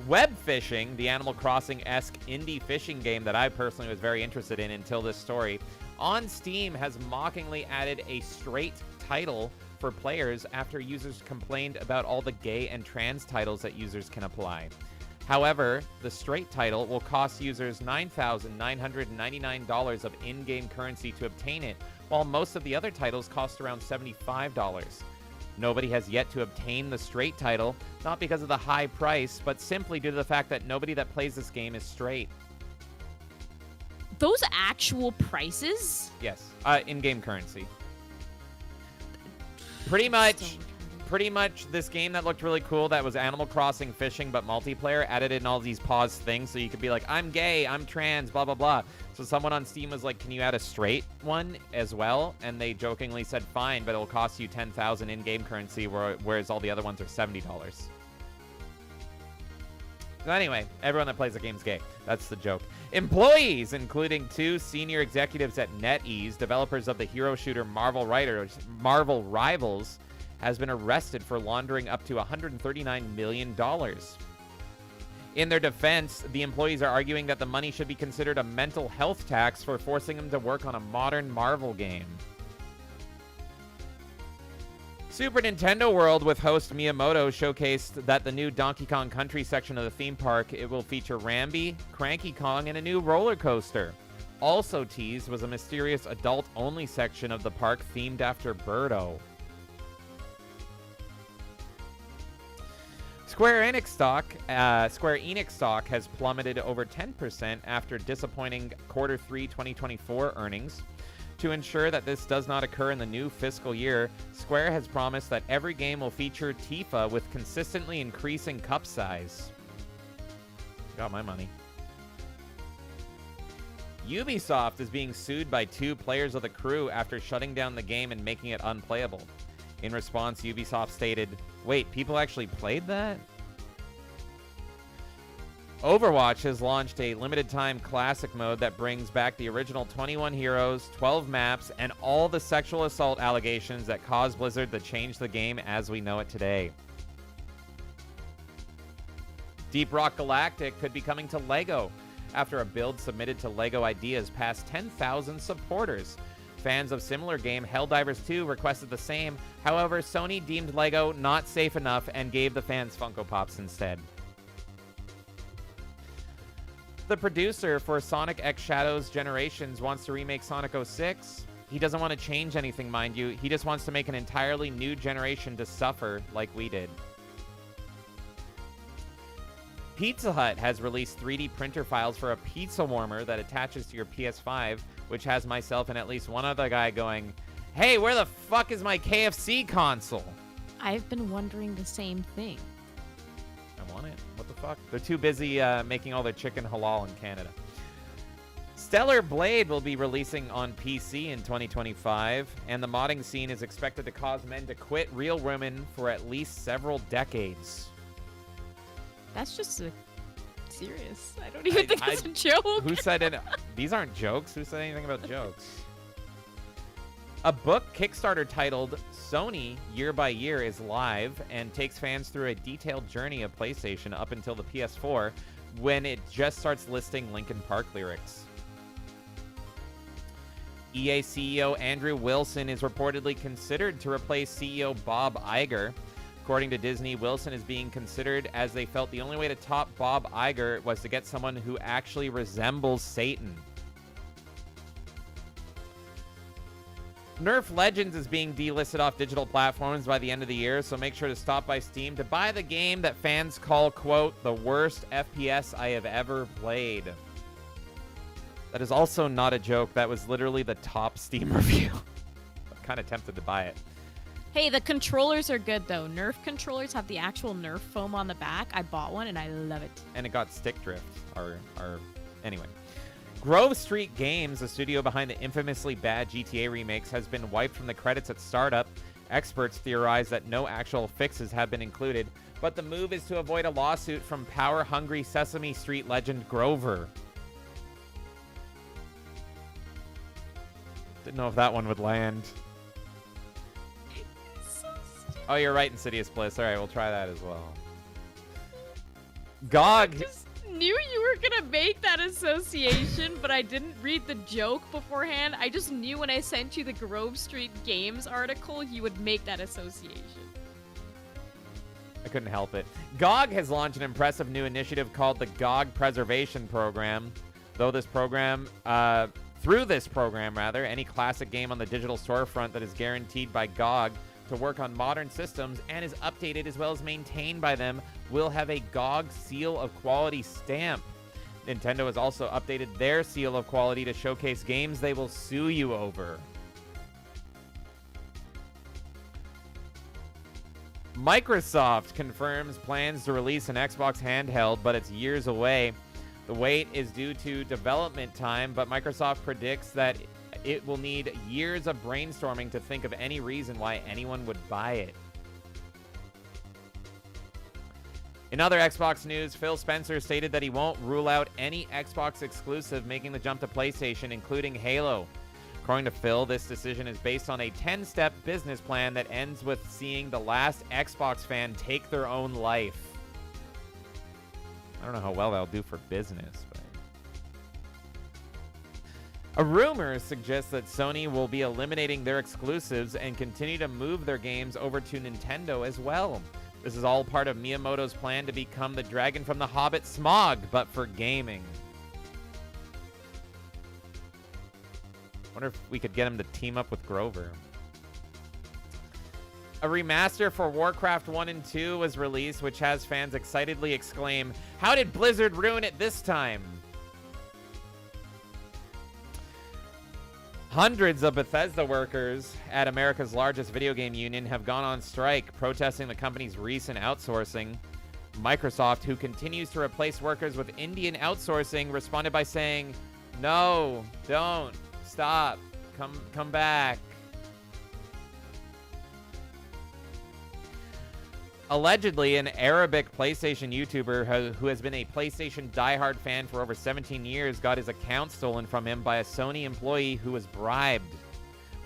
Web fishing, the Animal Crossing-esque indie fishing game that I personally was very interested in until this story, on Steam has mockingly added a straight title for players after users complained about all the gay and trans titles that users can apply. However, the straight title will cost users $9,999 of in-game currency to obtain it, while most of the other titles cost around $75. Nobody has yet to obtain the straight title, not because of the high price, but simply due to the fact that nobody that plays this game is straight. Those actual prices? Yes, in-game currency. Pretty much this game that looked really cool that was Animal Crossing fishing but multiplayer added in all these pause things so you could be like, I'm gay, I'm trans, blah, blah, blah. So someone on Steam was like, can you add a straight one as well? And they jokingly said, fine, but it'll cost you $10,000 in-game currency, whereas all the other ones are $70. So anyway, everyone that plays the game's gay. That's the joke. Employees, including 2 senior executives at NetEase, developers of the hero shooter Marvel Rivals, has been arrested for laundering up to $139 million. In their defense, the employees are arguing that the money should be considered a mental health tax for forcing them to work on a modern Marvel game. Super Nintendo World with host Miyamoto showcased that the new Donkey Kong Country section of the theme park, it will feature Rambi, Cranky Kong, and a new roller coaster. Also teased was a mysterious adult-only section of the park themed after Birdo. Square Enix stock has plummeted over 10% after disappointing Q3 2024 earnings. To ensure that this does not occur in the new fiscal year, Square has promised that every game will feature Tifa with consistently increasing cup size. Got my money. Ubisoft is being sued by 2 players of the crew after shutting down the game and making it unplayable. In response, Ubisoft stated, "Wait, people actually played that?" Overwatch has launched a limited-time classic mode that brings back the original 21 heroes, 12 maps, and all the sexual assault allegations that caused Blizzard to change the game as we know it today. Deep Rock Galactic could be coming to LEGO after a build submitted to LEGO Ideas passed 10,000 supporters. Fans of similar game Helldivers 2 requested the same. However, Sony deemed LEGO not safe enough and gave the fans Funko Pops instead. The producer for Sonic X Shadows Generations wants to remake Sonic 06. He doesn't want to change anything, mind you. He just wants to make an entirely new generation to suffer like we did. Pizza Hut has released 3D printer files for a pizza warmer that attaches to your PS5, which has myself and at least one other guy going, "Hey, where the fuck is my KFC console?" I've been wondering the same thing. I want it. What the fuck? They're too busy making all their chicken halal in Canada. Stellar Blade will be releasing on PC in 2025, and the modding scene is expected to cause men to quit real women for at least several decades. That's just serious. I don't even think it's a joke. Who said it? These aren't jokes. Who said anything about jokes? A book Kickstarter titled Sony Year by Year is live and takes fans through a detailed journey of PlayStation up until the PS4 when it just starts listing Linkin Park lyrics. EA CEO Andrew Wilson is reportedly considered to replace CEO Bob Iger. According to Disney, Wilson is being considered as they felt the only way to top Bob Iger was to get someone who actually resembles Satan. Nerf Legends is being delisted off digital platforms by the end of the year, so make sure to stop by Steam to buy the game that fans call, quote, the worst FPS I have ever played. That is also not a joke. That was literally the top Steam review. I'm kind of tempted to buy it. Hey, the controllers are good, though. Nerf controllers have the actual Nerf foam on the back. I bought one, and I love it. And it got stick drift. Anyway. Grove Street Games, the studio behind the infamously bad GTA remakes, has been wiped from the credits at startup. Experts theorize that no actual fixes have been included, but the move is to avoid a lawsuit from power-hungry Sesame Street legend Grover. Didn't know if that one would land. Oh, you're right, Insidious Bliss. All right, we'll try that as well. GOG. I just knew you were gonna make that association, but I didn't read the joke beforehand. I just knew when I sent you the Grove Street Games article, you would make that association. I couldn't help it. GOG has launched an impressive new initiative called the GOG Preservation Program. Through this program, any classic game on the digital storefront that is guaranteed by GOG to work on modern systems and is updated as well as maintained by them will have a GOG Seal of Quality stamp. Nintendo has also updated their Seal of Quality to showcase games they will sue you over. Microsoft confirms plans to release an Xbox handheld, but it's years away. The wait is due to development time, but Microsoft predicts that it will need years of brainstorming to think of any reason why anyone would buy it. In other Xbox news, Phil Spencer stated that he won't rule out any Xbox exclusive making the jump to PlayStation, including Halo. According to Phil, this decision is based on a 10-step business plan that ends with seeing the last Xbox fan take their own life. I don't know how well that'll do for business, but... A rumor suggests that Sony will be eliminating their exclusives and continue to move their games over to Nintendo as well. This is all part of Miyamoto's plan to become the dragon from The Hobbit Smaug, but for gaming. Wonder if we could get him to team up with Grover. A remaster for Warcraft 1 and 2 was released, which has fans excitedly exclaim, "How did Blizzard ruin it this time?" Hundreds of Bethesda workers at America's largest video game union have gone on strike, protesting the company's recent outsourcing. Microsoft, who continues to replace workers with Indian outsourcing, responded by saying, "No, don't. Stop. Come back." Allegedly, an Arabic PlayStation YouTuber who has been a PlayStation diehard fan for over 17 years got his account stolen from him by a Sony employee who was bribed.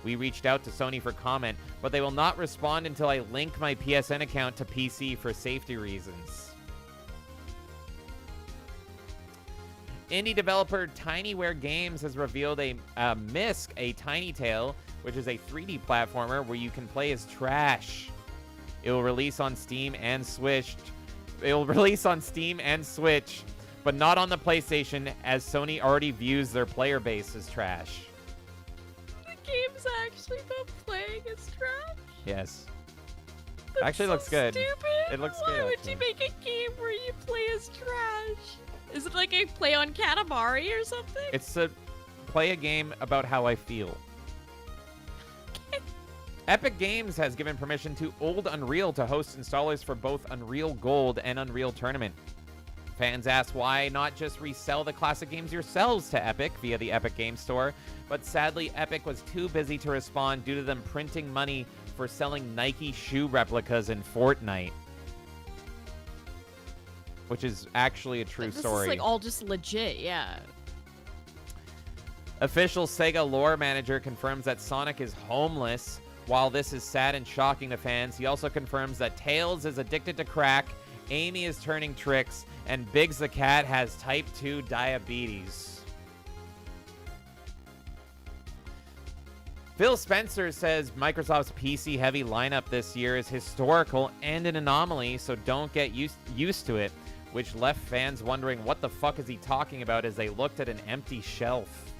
We reached out to Sony for comment, but they will not respond until I link my PSN account to PC for safety reasons. Indie developer Tinyware Games has revealed a Mysk, a Tiny Tale, which is a 3D platformer where you can play as trash. It will release on Steam and Switch. But not on the PlayStation, as Sony already views their player base as trash. The game's actually about playing as trash? Yes. That's actually so looks good. Stupid. It looks Why good. would actually. you make a game where you play as trash? Is it like a play on Katamari or something? It's to play a game about how I feel. Epic Games has given permission to Old Unreal to host installers for both Unreal Gold and Unreal Tournament. Fans asked why not just resell the classic games yourselves to Epic via the Epic Games Store, but sadly Epic was too busy to respond due to them printing money for selling Nike shoe replicas in Fortnite. Which is actually a true story. This is like all just legit, yeah. Official Sega lore manager confirms that Sonic is homeless. While this is sad and shocking to fans, he also confirms that Tails is addicted to crack, Amy is turning tricks, and Biggs the cat has type 2 diabetes. Phil Spencer says Microsoft's PC-heavy lineup this year is historical and an anomaly, so don't get used to it, which left fans wondering what the fuck is he talking about as they looked at an empty shelf.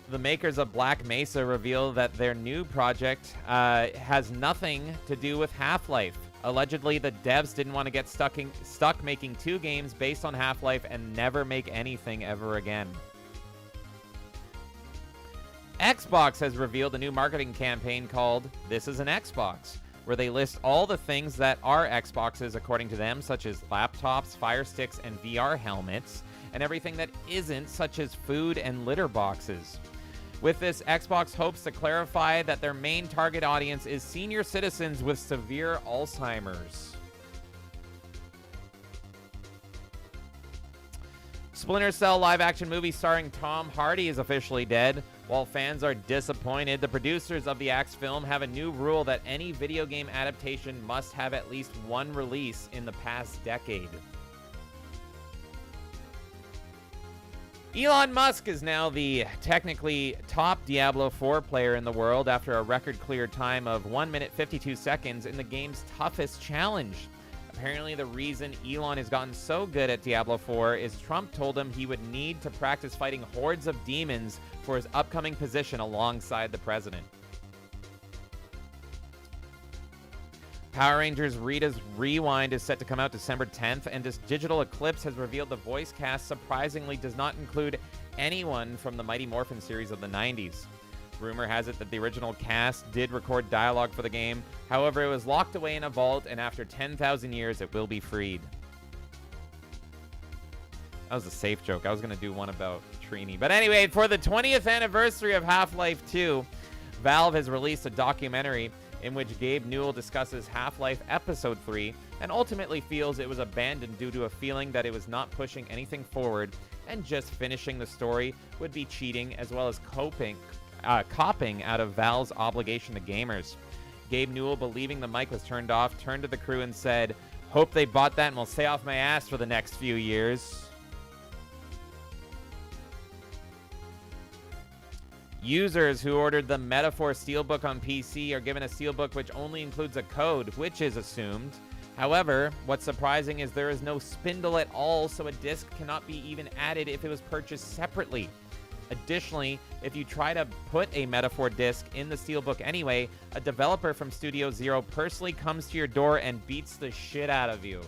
The makers of Black Mesa reveal that their new project has nothing to do with Half-Life. Allegedly, the devs didn't want to get stuck making 2 games based on Half-Life and never make anything ever again. Xbox has revealed a new marketing campaign called This is an Xbox. where they list all the things that are Xboxes according to them, such as laptops, Fire Sticks, and VR helmets, and everything that isn't, such as food and litter boxes. With this, Xbox hopes to clarify that their main target audience is senior citizens with severe Alzheimer's. Splinter Cell live-action movie starring Tom Hardy is officially dead. While fans are disappointed, the producers of the Axe film have a new rule that any video game adaptation must have at least one release in the past decade. Elon Musk is now the technically top Diablo 4 player in the world after a record-clear time of 1 minute 52 seconds in the game's toughest challenge. Apparently, the reason Elon has gotten so good at Diablo 4 is Trump told him he would need to practice fighting hordes of demons for his upcoming position alongside the president. Power Rangers Rita's Rewind is set to come out December 10th, and this Digital Eclipse has revealed the voice cast surprisingly does not include anyone from the Mighty Morphin series of the 90s. Rumor has it that the original cast did record dialogue for the game. However, it was locked away in a vault, and after 10,000 years, it will be freed. That was a safe joke. I was going to do one about Trini. But anyway, for the 20th anniversary of Half-Life 2, Valve has released a documentary in which Gabe Newell discusses Half-Life Episode 3 and ultimately feels it was abandoned due to a feeling that it was not pushing anything forward and just finishing the story would be cheating, as well as copping out of Valve's obligation to gamers. Gabe Newell, believing the mic was turned off, turned to the crew and said, "Hope they bought that and will stay off my ass for the next few years." Users who ordered the Metaphor Steelbook on PC are given a Steelbook which only includes a code, which is assumed. However, what's surprising is there is no spindle at all, so a disc cannot be even added if it was purchased separately. Additionally, if you try to put a Metaphor disc in the Steelbook anyway, a developer from Studio Zero personally comes to your door and beats the shit out of you.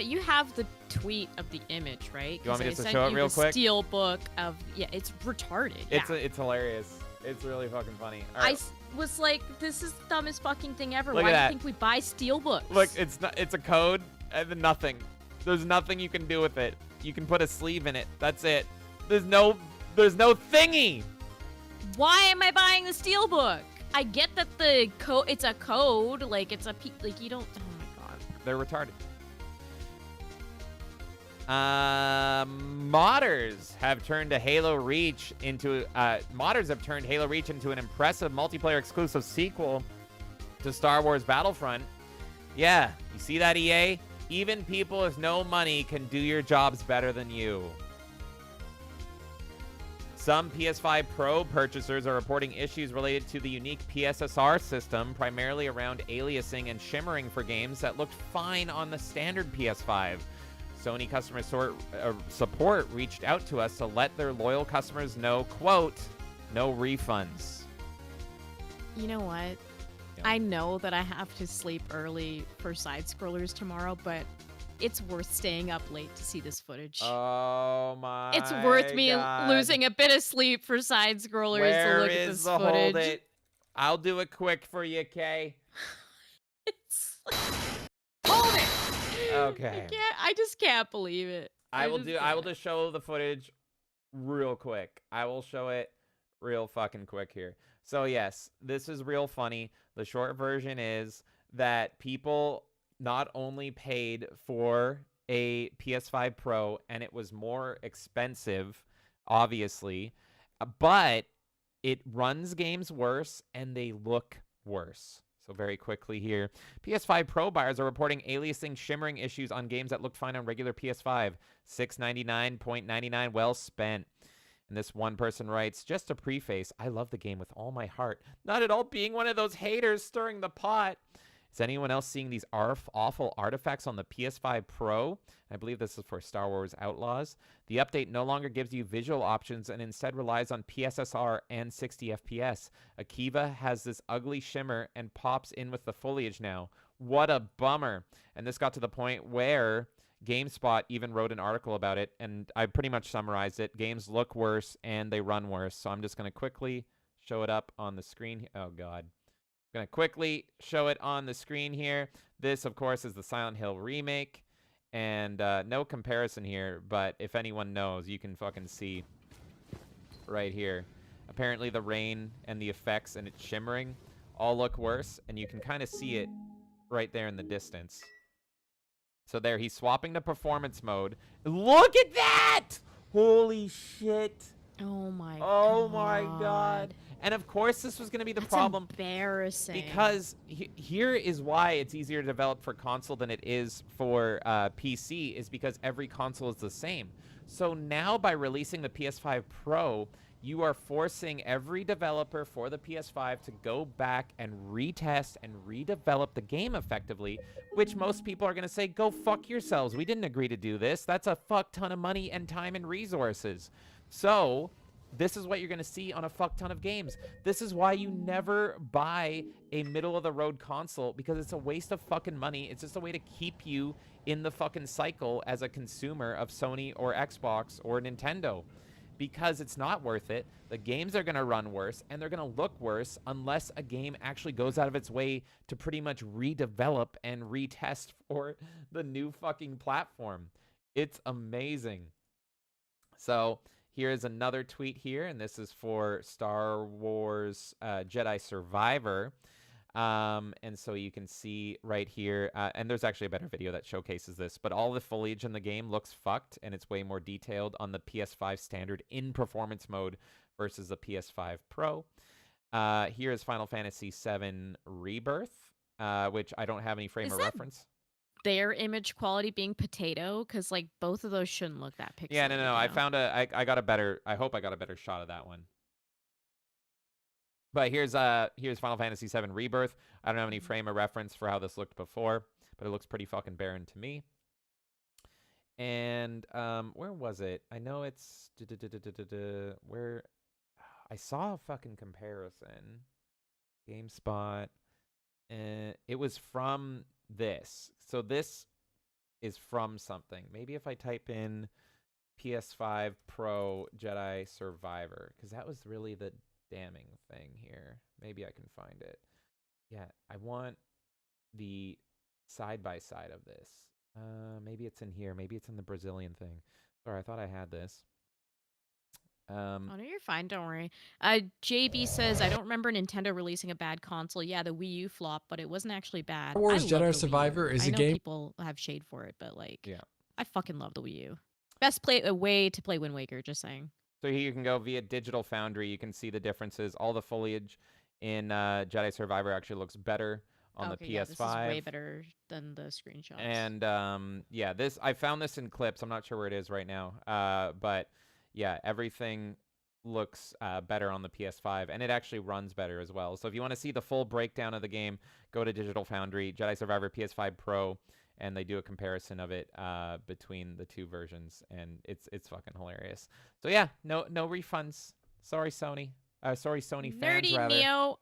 You have the tweet of the image, right? You want me I just to sent show it you real the quick? Steelbook of it's retarded. It's hilarious. It's really fucking funny. All I right. was like, this is the dumbest fucking thing ever. Look Why at do you that. think we buy Steelbooks? Look, it's a code and then nothing. There's nothing you can do with it. You can put a sleeve in it. That's it. There's no thingy. Why am I buying the Steelbook? I get that the code, it's a code, like it's a like you don't. Oh my god. They're retarded. Modders have turned Halo Reach into an impressive multiplayer exclusive sequel to Star Wars Battlefront. Yeah, you see that, EA? Even people with no money can do your jobs better than you. Some PS5 Pro purchasers are reporting issues related to the unique PSSR system, primarily around aliasing and shimmering for games that looked fine on the standard PS5. Sony customer support reached out to us to let their loyal customers know, quote, no refunds. You know what? Yeah. I know that I have to sleep early for side scrollers tomorrow, but it's worth staying up late to see this footage. Oh my It's worth me God. losing a bit of sleep for side scrollers Where to look at is this the footage. hold it? I'll do it quick for you, Kay. Hold it! Okay. I just can't believe it. I will just show the footage real quick. I will show it real fucking quick here. So yes, this is real funny. The short version is that people not only paid for a PS5 Pro and it was more expensive, obviously, but it runs games worse and they look worse. So very quickly here, PS5 Pro buyers are reporting aliasing shimmering issues on games that look fine on regular PS5. $699.99 well spent. And this one person writes, just to preface, I love the game with all my heart. Not at all being one of those haters stirring the pot. Is anyone else seeing these awful artifacts on the PS5 Pro? I believe this is for Star Wars Outlaws. The update no longer gives you visual options and instead relies on PSSR and 60 FPS. Akiva has this ugly shimmer and pops in with the foliage now. What a bummer. And this got to the point where GameSpot even wrote an article about it, and I pretty much summarized it. Games look worse and they run worse. So I'm just going to quickly show it up on the screen. Oh, God. Gonna quickly show it on the screen here. This, of course, is the Silent Hill remake, and no comparison here, but if anyone knows, you can fucking see right here. Apparently the rain and the effects and it shimmering all look worse, and you can kind of see it right there in the distance. So there, he's swapping to performance mode. Look at that! Holy shit. Oh my Oh my god. And of course this was going to be the problem. Embarrassing. Because here is why it's easier to develop for console than it is for PC, is because every console is the same. So now by releasing the PS5 Pro, you are forcing every developer for the PS5 to go back and retest and redevelop the game effectively, which most people are going to say, go fuck yourselves. We didn't agree to do this. That's a fuck ton of money and time and resources. So this is what you're going to see on a fuck ton of games. This is why you never buy a middle-of-the-road console, because it's a waste of fucking money. It's just a way to keep you in the fucking cycle as a consumer of Sony or Xbox or Nintendo. Because it's not worth it. The games are going to run worse, and they're going to look worse unless a game actually goes out of its way to pretty much redevelop and retest for the new fucking platform. It's amazing. So here's another tweet here, and this is for Star Wars Jedi Survivor. And so you can see right here, and there's actually a better video that showcases this, but all the foliage in the game looks fucked, and it's way more detailed on the PS5 standard in performance mode versus the PS5 Pro. Here is Final Fantasy VII Rebirth, which I don't have any frame of reference. Their image quality being potato, because like both of those shouldn't look that pixelated. Yeah, no. I found I got a better, I hope I got a better shot of that one. But here's Final Fantasy VII Rebirth. I don't have any frame of reference for how this looked before, but it looks pretty fucking barren to me. And where was it? I know it's where I saw a fucking comparison. GameSpot. It was from this. So this is from something. Maybe if I type in PS5 Pro Jedi Survivor, because that was really the damning thing here. Maybe I can find it. Yeah, I want the side-by-side of this. Maybe it's in here. Maybe it's in the Brazilian thing. Sorry, I thought I had this. Oh, no, you're fine. Don't worry. JB says, I don't remember Nintendo releasing a bad console. Yeah, the Wii U flop, but it wasn't actually bad. Star Wars Jedi Survivor is a game. I know people have shade for it, but like, yeah, I fucking love the Wii U. Best way to play Wind Waker, just saying. So here you can go via Digital Foundry. You can see the differences. All the foliage in Jedi Survivor actually looks better on the PS5. Yeah, this is way better than the screenshots. And yeah, I found this in clips. I'm not sure where it is right now. But yeah, everything looks better on the PS5, and it actually runs better as well. So if you want to see the full breakdown of the game, go to Digital Foundry, Jedi Survivor PS5 Pro, and they do a comparison of it between the two versions, and it's fucking hilarious. So yeah, no refunds. Sorry, Sony. Sorry, Sony fans, Nerdy rather. Neo,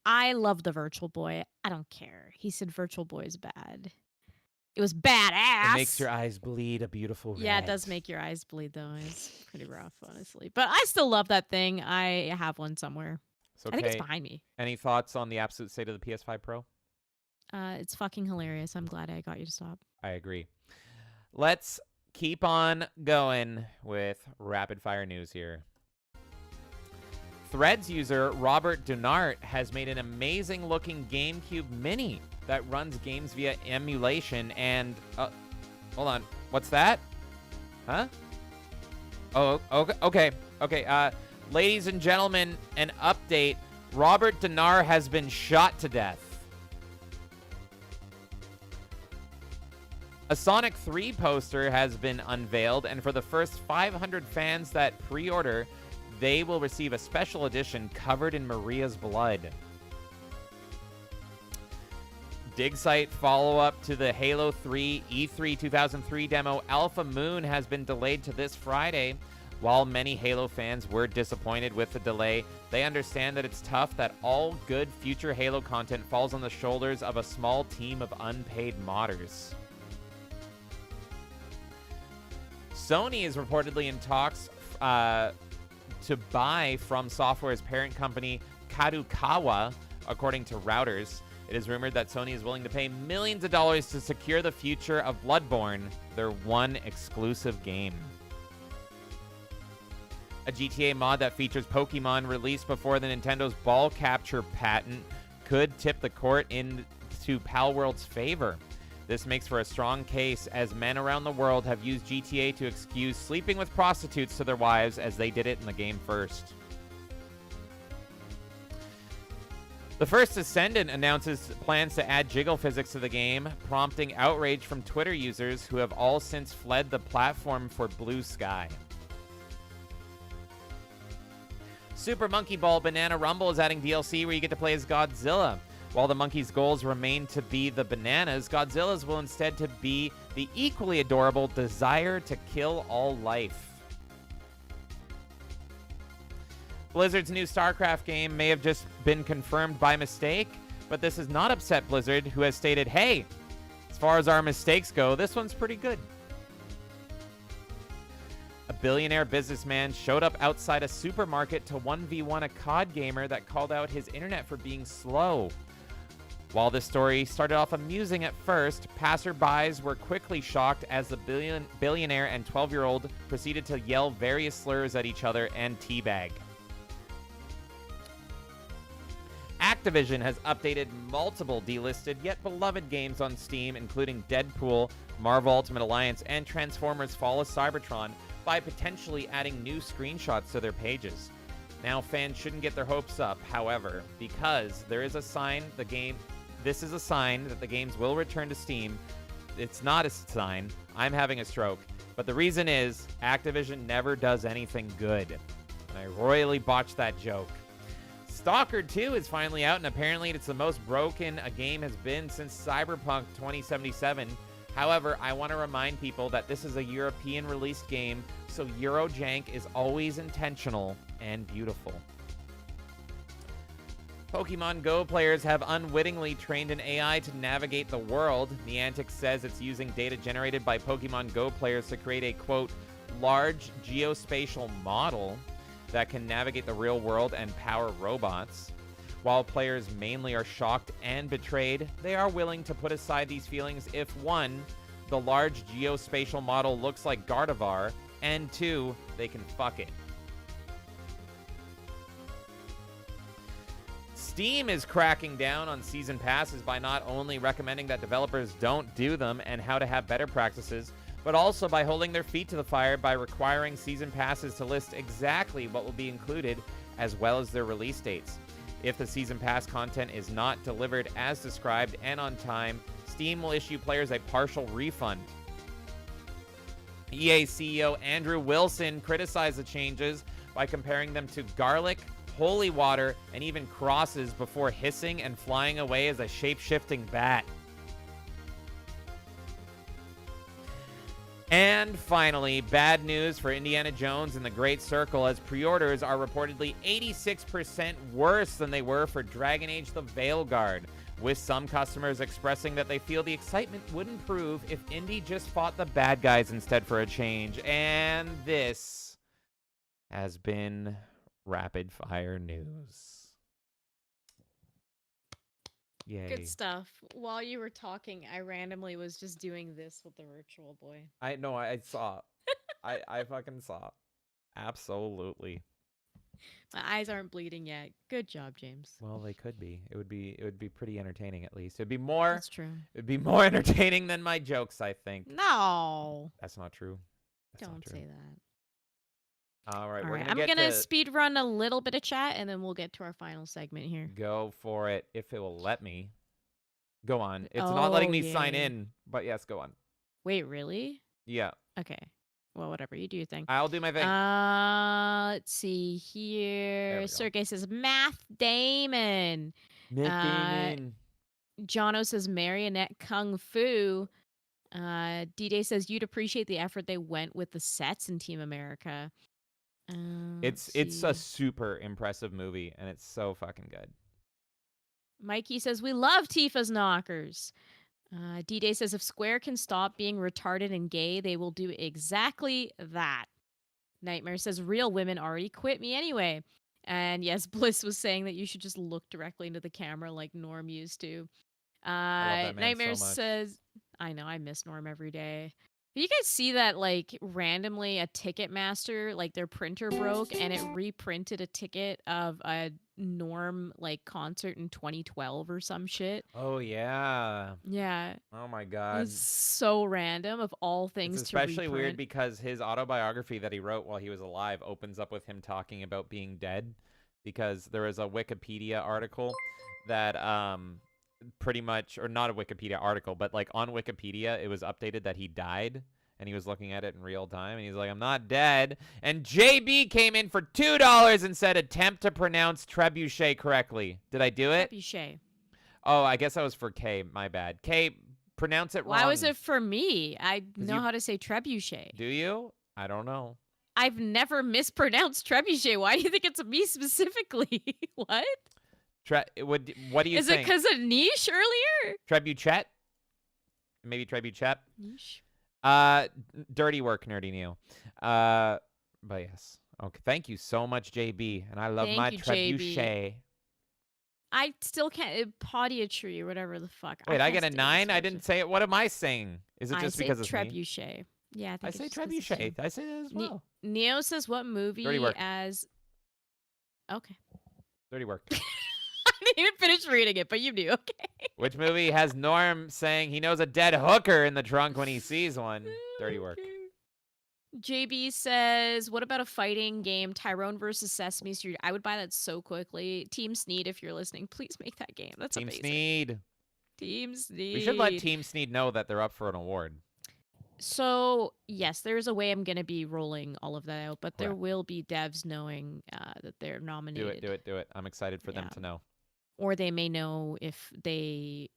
I love the Virtual Boy. I don't care. He said Virtual Boy is bad. It was badass. It makes your eyes bleed a beautiful red. Yeah, it does make your eyes bleed, though. It's pretty rough, honestly. But I still love that thing. I have one somewhere. So, I think it's behind me. Any thoughts on the absolute state of the PS5 Pro? It's fucking hilarious. I'm glad I got you to stop. I agree. Let's keep on going with rapid fire news here. Threads user Robert Dunart has made an amazing looking GameCube Mini that runs games via emulation and hold on, what's that? Huh? Oh, okay. Ladies and gentlemen, an update. Robert Dunart has been shot to death. A Sonic 3 poster has been unveiled, and for the first 500 fans that pre-order, they will receive a special edition covered in Maria's blood. Dig site follow-up to the Halo 3 E3 2003 demo Alpha Moon has been delayed to this Friday. While many Halo fans were disappointed with the delay, they understand that it's tough that all good future Halo content falls on the shoulders of a small team of unpaid modders. Sony is reportedly in talks to buy from Software's parent company, Kadokawa, According to Routers, it is rumored that Sony is willing to pay millions of dollars to secure the future of Bloodborne, their one exclusive game. A GTA mod that features Pokemon released before the Nintendo's ball capture patent could tip the court into Palworld's favor. This makes for a strong case, as men around the world have used GTA to excuse sleeping with prostitutes to their wives as they did it in the game first. The First Ascendant announces plans to add jiggle physics to the game, prompting outrage from Twitter users who have all since fled the platform for Blue Sky. Super Monkey Ball Banana Rumble is adding DLC where you get to play as Godzilla. While the monkey's goals remain to be the bananas, Godzilla's will instead to be the equally adorable desire to kill all life. Blizzard's new StarCraft game may have just been confirmed by mistake, but this has not upset Blizzard, who has stated, hey, as far as our mistakes go, this one's pretty good. A billionaire businessman showed up outside a supermarket to 1v1 a COD gamer that called out his internet for being slow. While this story started off amusing at first, passerbys were quickly shocked as the billionaire and 12-year-old proceeded to yell various slurs at each other and teabag. Activision has updated multiple delisted yet beloved games on Steam, including Deadpool, Marvel Ultimate Alliance, and Transformers Fall of Cybertron, by potentially adding new screenshots to their pages. Now, fans shouldn't get their hopes up, however, because there is a sign this is a sign that the games will return to Steam. It's not a sign. I'm having a stroke. But the reason is, Activision never does anything good. And I royally botched that joke. Stalker 2 is finally out, and apparently it's the most broken a game has been since Cyberpunk 2077. However, I want to remind people that this is a European released game, so Eurojank is always intentional and beautiful. Pokemon Go players have unwittingly trained an AI to navigate the world. Niantic says it's using data generated by Pokemon Go players to create a, quote, large geospatial model that can navigate the real world and power robots. While players mainly are shocked and betrayed, they are willing to put aside these feelings if, one, the large geospatial model looks like Gardevoir, and two, they can fuck it. Steam is cracking down on season passes by not only recommending that developers don't do them and how to have better practices, but also by holding their feet to the fire by requiring season passes to list exactly what will be included as well as their release dates. If the season pass content is not delivered as described and on time, Steam will issue players a partial refund. EA CEO Andrew Wilson criticized the changes by comparing them to garlic, holy water, and even crosses before hissing and flying away as a shape-shifting bat. And finally, bad news for Indiana Jones and the Great Circle, as pre-orders are reportedly 86% worse than they were for Dragon Age The Veilguard, with some customers expressing that they feel the excitement would improve if Indy just fought the bad guys instead for a change. And this has been Rapid Fire News. Yay. Good stuff. While you were talking, I randomly was just doing this with the virtual boy. I know, I saw. I fucking saw. Absolutely. My eyes aren't bleeding yet. Good job, James. Well, they could be. It would be pretty entertaining at least. It'd be more. That's true. It'd be more entertaining than my jokes, I think. No. That's not true. Don't say that. All right, All we're right, gonna I'm gonna speed run a little bit of chat, and then we'll get to our final segment here. Go for it, if it will let me. Go on. It's not letting me sign in, but yes, go on. Wait, really? Yeah. Okay. Well, whatever. You do your thing. I'll do my thing. Let's see here. Sergey says Math Damon. Damon. Jono says Marionette Kung Fu. D-Day says you'd appreciate the effort they went with the sets in Team America. It's a super impressive movie, and it's so fucking good. Mikey says we love Tifa's knockers. D-Day says if Square can stop being retarded and gay, they will do exactly that. Nightmare says real women already quit me anyway. And yes, Bliss was saying that you should just look directly into the camera like Norm used to. I love that man Nightmare so much. says, I know, I miss Norm every day. You guys see that, like, randomly a Ticketmaster, like, their printer broke and it reprinted a ticket of a Norm, like, concert in 2012 or some shit? Oh, yeah. Yeah. Oh, my God. It's so random of all things It's to especially weird reprint. because his autobiography that he wrote while he was alive opens up with him talking about being dead, because there was a Wikipedia article that pretty much, or not a Wikipedia article, but like on Wikipedia it was updated that he died, and he was looking at it in real time and he's like, I'm not dead. And JB came in for $2 and said attempt to pronounce trebuchet correctly. Did I do it? Trebuchet. Oh, I guess that was for K. My bad. K, pronounce it wrong. Why was it for me? I know you- how to say trebuchet. Do you? I don't know. I've never mispronounced trebuchet. Why do you think it's me specifically? What? What do you Is think? it because of niche earlier? Trebuchet? Maybe trebuchet? Niche. Dirty work, Nerdy Neo. But yes. Okay. Thank you so much, JB. And I love Thank my you, JB. trebuchet. I still can't. Podiatry or whatever the fuck. Wait, I can't get a say 9? this I didn't say it. What am I saying? Is it I just say because it's me? trebuchet. Yeah, I think I it's say just 'cause it's trebuchet. you. I say that as well. Neo says what movie Dirty work. as... Okay. Dirty work. I didn't even finish reading it, but you knew. Okay. Which movie has Norm saying he knows a dead hooker in the trunk when he sees one? Dirty work. JB says, what about a fighting game, Tyrone versus Sesame Street? I would buy that so quickly. Team Sneed, if you're listening, please make that game. That's Team amazing. Sneed. Team Sneed. We should let Team Sneed know that they're up for an award. So, yes, there's a way I'm going to be rolling all of that out, but there Correct. will be devs knowing that they're nominated. Do it. I'm excited for them Yeah. to know. Or they may know if they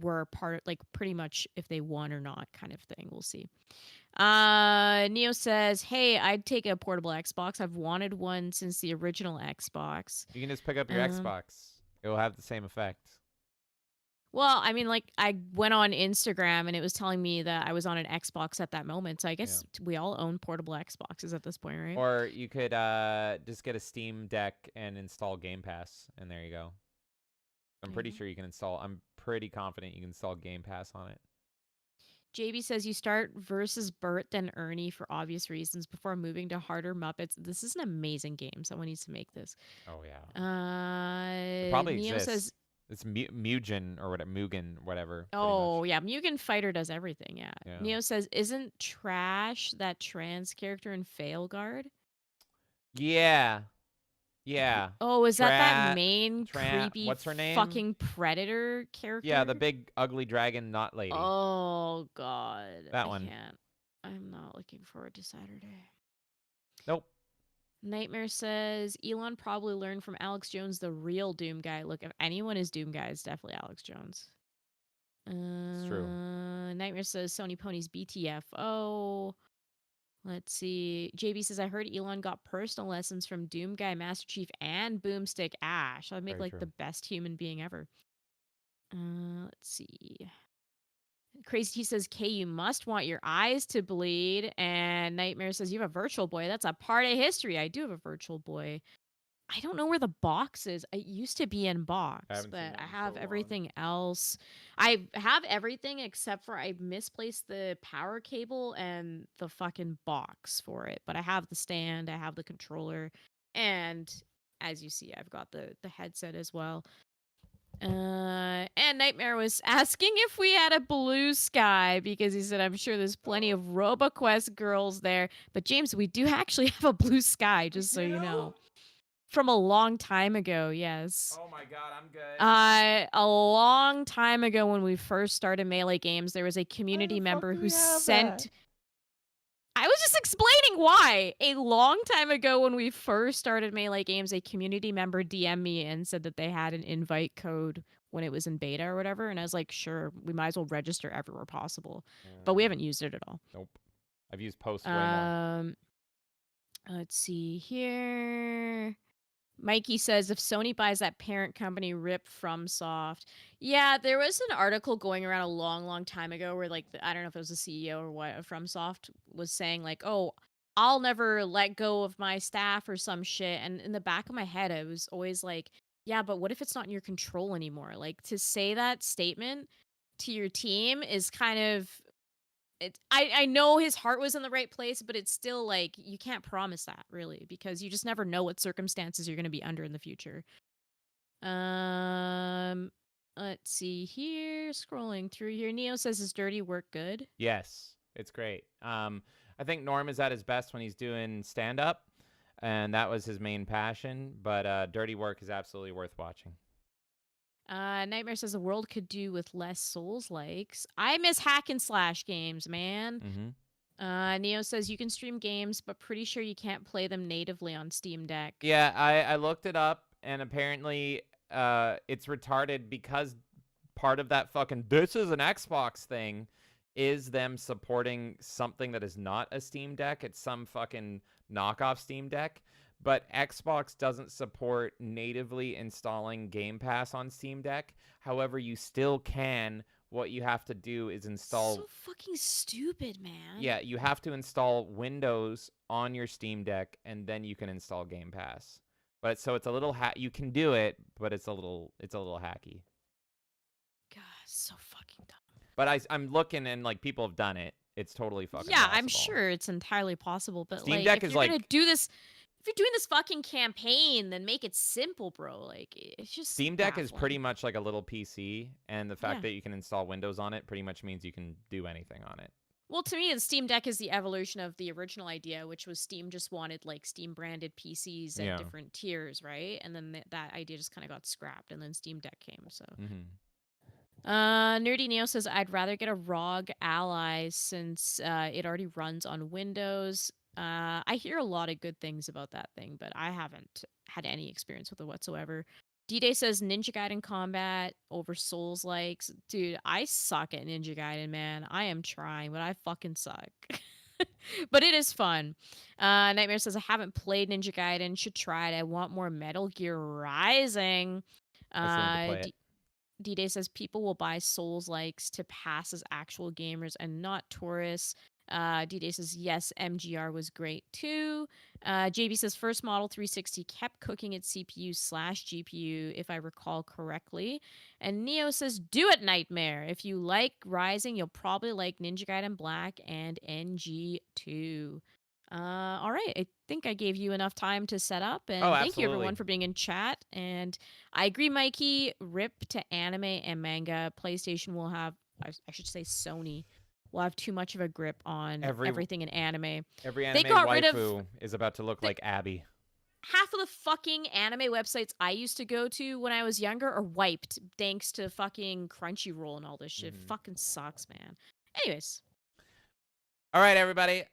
were part, like pretty much if they won or not kind of thing. We'll see. Neo says, hey, I'd take a portable Xbox. I've wanted one since the original Xbox. You can just pick up your Xbox. It will have the same effect. Well, I mean, like, I went on Instagram and it was telling me that I was on an Xbox at that moment. So I guess we all own portable Xboxes at this point, right? Or you could just get a Steam Deck and install Game Pass, and there you go. I'm pretty sure you can install. I'm pretty confident you can install Game Pass on it. JB says you start versus Bert then Ernie for obvious reasons before moving to harder Muppets. This is an amazing game. Someone needs to make this. Oh yeah. It probably Neo exists. says, it's Mugen or whatever. Mugen, whatever. oh yeah, Mugen Fighter does everything. Yeah. Yeah. Neo says, isn't Trash that trans character in Failguard? Yeah. Yeah. Oh, is that that main creepy what's her name? fucking predator character? Yeah, the big ugly dragon knot lady. Oh god. That I one. can't. I'm not looking forward to Saturday. Nope. Nightmare says Elon probably learned from Alex Jones the real Doom guy. Look, if anyone is Doom guy, it's definitely Alex Jones. It's true. Nightmare says Sony Ponies BTFO. Let's see. JB says I heard Elon got personal lessons from Doom guy, Master Chief, and Boomstick Ash. That'd make Very like true. the best human being ever. Let's see. Crazy T says, K, you must want your eyes to bleed. And Nightmare says, you have a Virtual Boy. That's a part of history. I do have a Virtual Boy. I don't know where the box is. It used to be in box, haven't seen but that I in have so long. everything else. I have everything except for I misplaced the power cable and the fucking box for it. But I have the stand, I have the controller, and as you see, I've got the headset as well. And Nightmare was asking if we had a blue sky because he said, I'm sure there's plenty of RoboQuest girls there. But James, we do actually have a blue sky, just so you know. From a long time ago, yes. Oh my god, I'm good. A long time ago when we first started Melee Games, there was a community member who sent... I was just explaining why. A long time ago when we first started Melee Games, a community member DM'd me and said that they had an invite code when it was in beta or whatever. And I was like, sure, we might as well register everywhere possible. But we haven't used it at all. Nope. I've used Post way more. Let's see here. Mikey says, if Sony buys that parent company, rip FromSoft. Yeah, there was an article going around a long, long time ago where, like, I don't know if it was the CEO or what of FromSoft was saying, like, oh, I'll never let go of my staff or some shit. And in the back of my head, I was always like, yeah, but what if it's not in your control anymore? Like, to say that statement to your team is kind of I know his heart was in the right place, but it's still like you can't promise that really, because you just never know what circumstances you're going to be under in the future. Let's see here, scrolling through here. Neo says, is dirty work good? Yes, it's great. I think Norm is at his best when he's doing stand-up, and that was his main passion, but dirty work is absolutely worth watching. Nightmare says the world could do with less Souls-likes. I miss hack and slash games, man. Neo says you can stream games, but pretty sure you can't play them natively on Steam Deck. Yeah, I looked it up, and apparently it's retarded because part of that fucking this is an Xbox thing is them supporting something that is not a Steam Deck. It's some fucking knockoff Steam Deck. But Xbox doesn't support natively installing Game Pass on Steam Deck. However, you still can. What you have to do is install... So fucking stupid, man. Yeah, you have to install Windows on your Steam Deck, and then you can install Game Pass. But so it's a little you can do it, but it's a little hacky. God, so fucking dumb. But I'm looking, and like people have done it. It's totally fucking Yeah, possible. I'm sure it's entirely possible. But Steam like, Deck if is you're like... gonna do this. If you're doing this fucking campaign, then make it simple, bro. Like, it's just Steam Deck is baffling. pretty much like a little PC, and the fact Yeah. that you can install Windows on it pretty much means you can do anything on it. Well, to me, the Steam Deck is the evolution of the original idea, which was Steam just wanted like Steam branded PCs at Yeah. different tiers, right? And then that idea just kind of got scrapped, and then Steam Deck came. So, Nerdy Neo says I'd rather get a ROG Ally since it already runs on Windows. I hear a lot of good things about that thing, but I haven't had any experience with it whatsoever. D-Day says Ninja Gaiden combat over Souls likes. Dude, I suck at Ninja Gaiden, man. I am trying, but I fucking suck. But it is fun. Nightmare says I haven't played Ninja Gaiden. Should try it. I want more Metal Gear Rising. D-Day says people will buy Souls likes to pass as actual gamers and not tourists. D-Day says, yes, MGR was great too. JB says, first model 360 kept cooking its CPU/GPU, if I recall correctly. And Neo says, do it, Nightmare. If you like Rising, you'll probably like Ninja Gaiden Black and NG2. All right, I think I gave you enough time to set up. And thank you, everyone, for being in chat. And I agree, Mikey, rip to anime and manga. PlayStation will have, I should say Sony, will have too much of a grip on everything in anime. Every anime waifu is about to look like Abby. Half of the fucking anime websites I used to go to when I was younger are wiped thanks to fucking Crunchyroll and all this shit. Fucking sucks, man. Anyways. All right, everybody.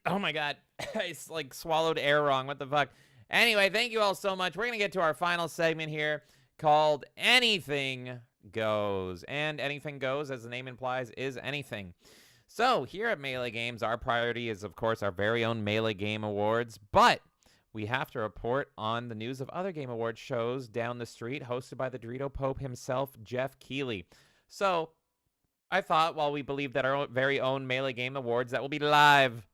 Oh my god. I like swallowed air wrong. What the fuck? Anyway, thank you all so much. We're going to get to our final segment here called Anything Goes. And anything goes, as the name implies, is anything. So here at Melee Games, our priority is, of course, our very own Melee Game Awards, but we have to report on the news of other Game Awards shows down the street hosted by the Dorito Pope himself, Geoff Keighley. So I thought, while we believe that our very own Melee Game Awards that will be live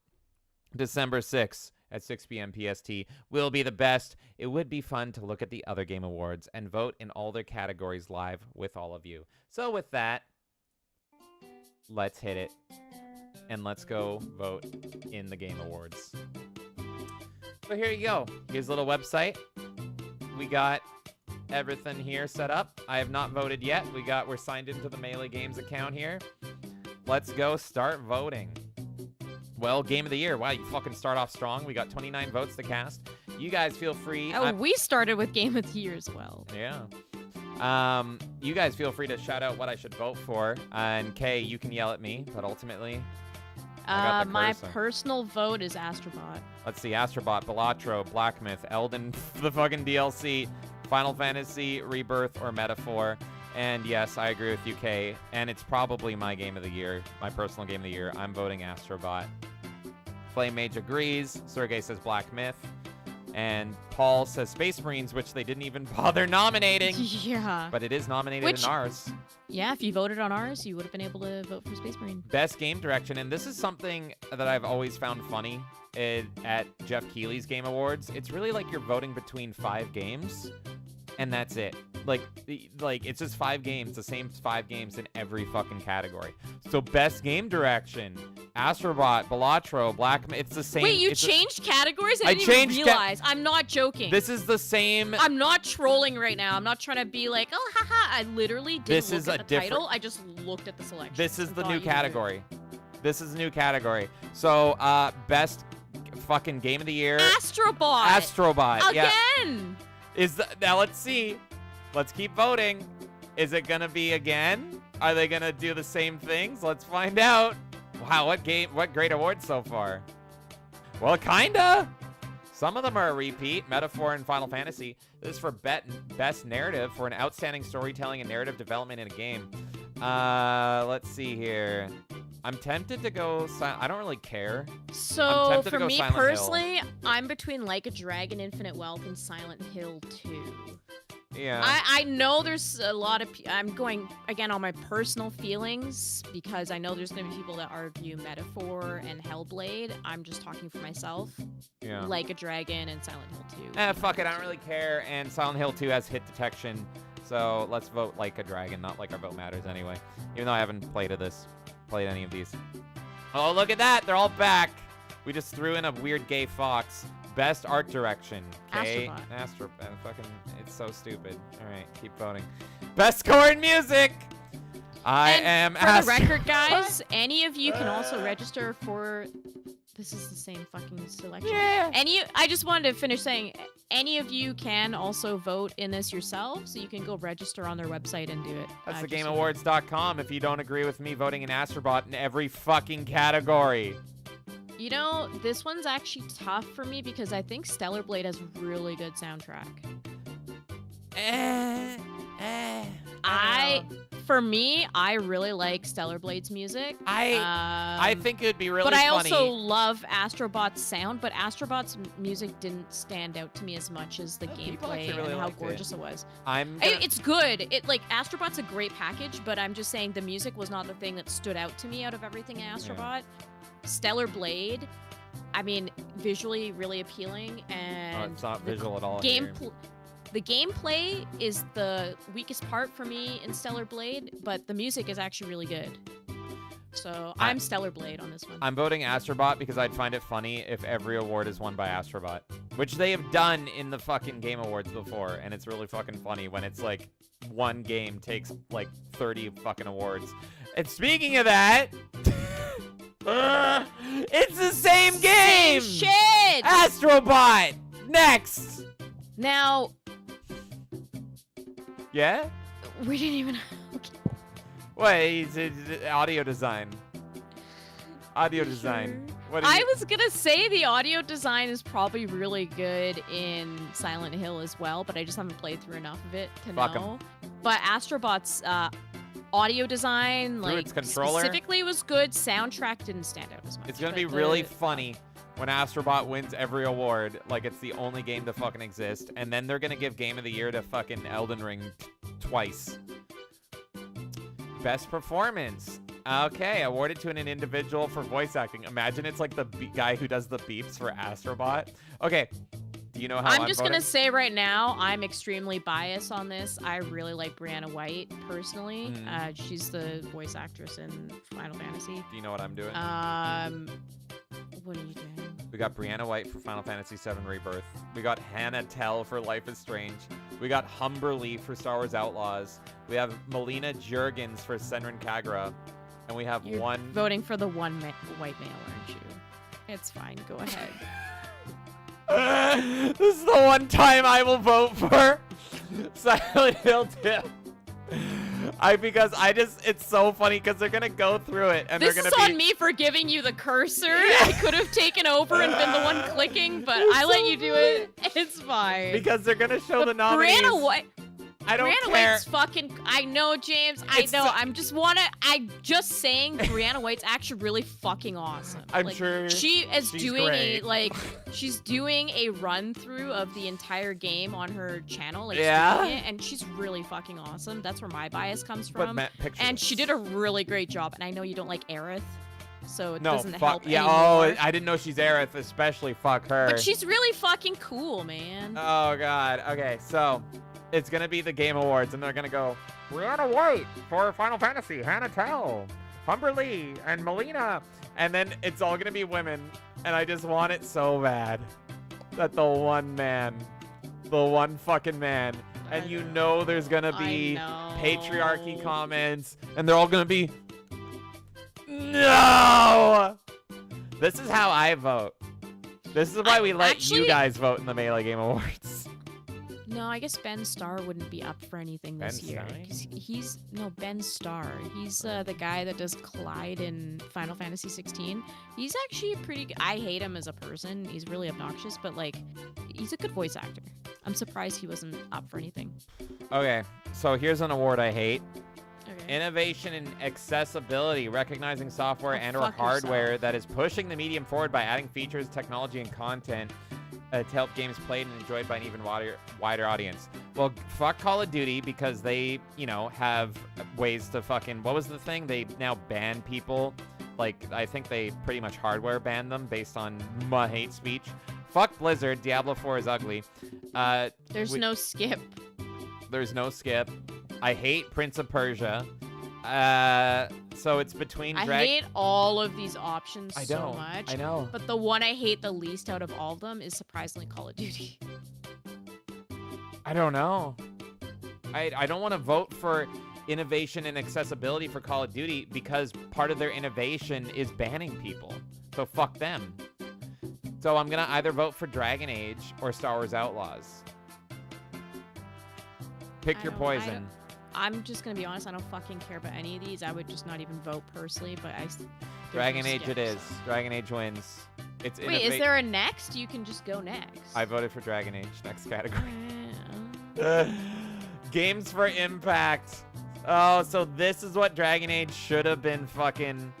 December 6th at 6 p.m. PST will be the best, it would be fun to look at the other Game Awards and vote in all their categories live with all of you. So with that, let's hit it, and let's go vote in the Game Awards. So here you go. Here's a little website. We got everything here set up. I have not voted yet. We're signed into the Melee Games account here. Let's go start voting. Well, Game of the Year. Wow, you fucking start off strong. We got 29 votes to cast. You guys feel free. Oh, we started with Game of the Year as well. Yeah. You guys feel free to shout out what I should vote for. And Kay, you can yell at me, but ultimately, I got the my cursor. personal vote is Astrobot. Let's see. Astrobot, Balatro, Black Myth, Elden, the fucking DLC, Final Fantasy, Rebirth, or Metaphor. And yes, I agree with you, Kay. And it's probably my Game of the Year, my personal Game of the Year. I'm voting Astrobot. Flame Mage agrees. Sergey says Black Myth. And Paul says Space Marines, which they didn't even bother nominating. Yeah. But it is nominated in ours. Yeah, if you voted on ours, you would have been able to vote for Space Marine. Best game direction, and this is something that I've always found funny at Geoff Keighley's Game Awards. It's really like you're voting between 5 games, and that's it. Like it's just 5 games, the same 5 games in every fucking category. So best game direction, Astrobot, Balatro, Black. It's the same. Wait, you changed categories? I didn't even realize. I'm not joking. This is the same. I'm not trolling right now. I'm not trying to be like, oh, haha. I literally didn't look at the title. I just looked at the selection. This is the new category. This is the new category. So best fucking game of the year. Astrobot. Astrobot. Again. Yeah. Now let's see. Let's keep voting. Is it gonna be again? Are they gonna do the same things? Let's find out. Wow, what great awards so far. Well, kinda. Some of them are a repeat. Metaphor and Final Fantasy. This is for best narrative for an outstanding storytelling and narrative development in a game. Let's see here. I'm tempted to go I don't really care. So for me personally, I'm between Like a Dragon, Infinite Wealth, and Silent Hill 2. Yeah. I know there's a lot of... I'm going, again, on my personal feelings, because I know there's going to be people that argue Metaphor and Hellblade. I'm just talking for myself. Yeah. Like a Dragon and Silent Hill 2. Fuck it, I don't really care. And Silent Hill 2 has hit detection. So let's vote Like a Dragon, not like our vote matters anyway. Even though I haven't played any of these. Oh, look at that. They're all back. We just threw in a weird gay fox. Best art direction. Okay. Fucking, it's so stupid. All right, keep voting. Best score in music. For the record, guys, any of you can also register for... This is the same fucking selection. Yeah. I just wanted to finish saying, any of you can also vote in this yourself, so you can go register on their website and do it. That's thegameawards.com if you don't agree with me voting in Astrobot in every fucking category. You know, this one's actually tough for me because I think Stellar Blade has really good soundtrack. For me, I really like Stellar Blade's music. I think it'd be really funny. funny. But I also love Astrobot's sound, but Astrobot's music didn't stand out to me as much as the gameplay really and how gorgeous it was. It's good. Astrobot's a great package, but I'm just saying the music was not the thing that stood out to me out of everything in Astrobot. Yeah. Stellar Blade, I mean, visually really appealing, and it's not visual at all. The gameplay is the weakest part for me in Stellar Blade, but the music is actually really good. So I'm Stellar Blade on this one. I'm voting Astrobot because I'd find it funny if every award is won by Astrobot, which they have done in the fucking Game Awards before, and it's really fucking funny when it's like one game takes like 30 fucking awards. And speaking of that... it's the same game! Same shit! Astrobot! Next! Now... Yeah? We didn't even... Wait, it's audio design. Audio design. I was gonna say the audio design is probably really good in Silent Hill as well, but I just haven't played through enough of it to know. But Astrobot's audio design, like specifically, was good. Soundtrack didn't stand out as much. It's gonna be really funny when Astrobot wins every award, like it's the only game to fucking exist, and then they're gonna give Game of the Year to fucking Elden Ring twice. Best performance. Okay, awarded to an individual for voice acting. Imagine it's like the guy who does the beeps for Astrobot. Okay, do you know how I'm just going to say right now, I'm extremely biased on this. I really like Brianna White, personally. She's the voice actress in Final Fantasy. Do you know what I'm doing? What are you doing? We got Brianna White for Final Fantasy VII Rebirth. We got Hannah Tell for Life is Strange. We got Humberly for Star Wars Outlaws. We have Melina Juergens for Senran Kagura. And we have You're one... voting for the one white male, aren't you? It's fine. Go ahead. This is the one time I will vote for Silent Hill 2. It's so funny because they're gonna go through it and this they're is gonna on me for giving you the cursor. I could have taken over and been the one clicking, but I let you do it. It's fine. Because they're gonna show the nominees. I don't Brianna care. White's fucking. I know, James. I know. I'm just saying. Brianna White's actually really fucking awesome. I'm sure she is she's doing great. she's doing a run through of the entire game on her channel. Like, Yeah? streaming it, and she's really fucking awesome. That's where my bias comes But from. Matt, picture And this. she did a really great job. And I know you don't like Aerith, so it No, doesn't fuck. help Yeah, anymore. I didn't know she's Aerith, especially fuck her. But she's really fucking cool, man. Oh, God. Okay, so it's going to be the Game Awards, and they're going to go, Brianna White for Final Fantasy, Hannah Tell, Humber Lee, and Melina. And then it's all going to be women, and I just want it so bad that the one fucking man, and you know there's going to be patriarchy comments, and they're all going to be, no! This is how I vote. This is why we let you guys vote in the Melee Game Awards. No, I guess Ben Starr wouldn't be up for anything this Ben year. Stein? Ben Starr. He's the guy that does Clyde in Final Fantasy 16. He's actually pretty good. I hate him as a person. He's really obnoxious, but like, he's a good voice actor. I'm surprised he wasn't up for anything. Okay, so here's an award I hate. Okay. Innovation and accessibility, recognizing software and/or fuck hardware yourself. that is pushing the medium forward by adding features, technology, and content to help games played and enjoyed by an even wider audience. Well, fuck Call of Duty because they, have ways to fucking... What was the thing? They now ban people. Like, I think they pretty much hardware ban them based on hate speech. Fuck Blizzard. Diablo 4 is ugly. There's no skip. There's no skip. I hate Prince of Persia. So it's between... I hate all of these options I so don't. much. I know. But the one I hate the least out of all of them is surprisingly Call of Duty. I don't know. I don't want to vote for innovation and accessibility for Call of Duty because part of their innovation is banning people. So fuck them. So I'm going to either vote for Dragon Age or Star Wars Outlaws. Pick your poison. I'm just going to be honest. I don't fucking care about any of these. I would just not even vote personally, but Dragon Age it is. Dragon Age wins. It's Wait, is there a next? You can just go next. I voted for Dragon Age. Next category. Games for Impact. Oh, so this is what Dragon Age should have been fucking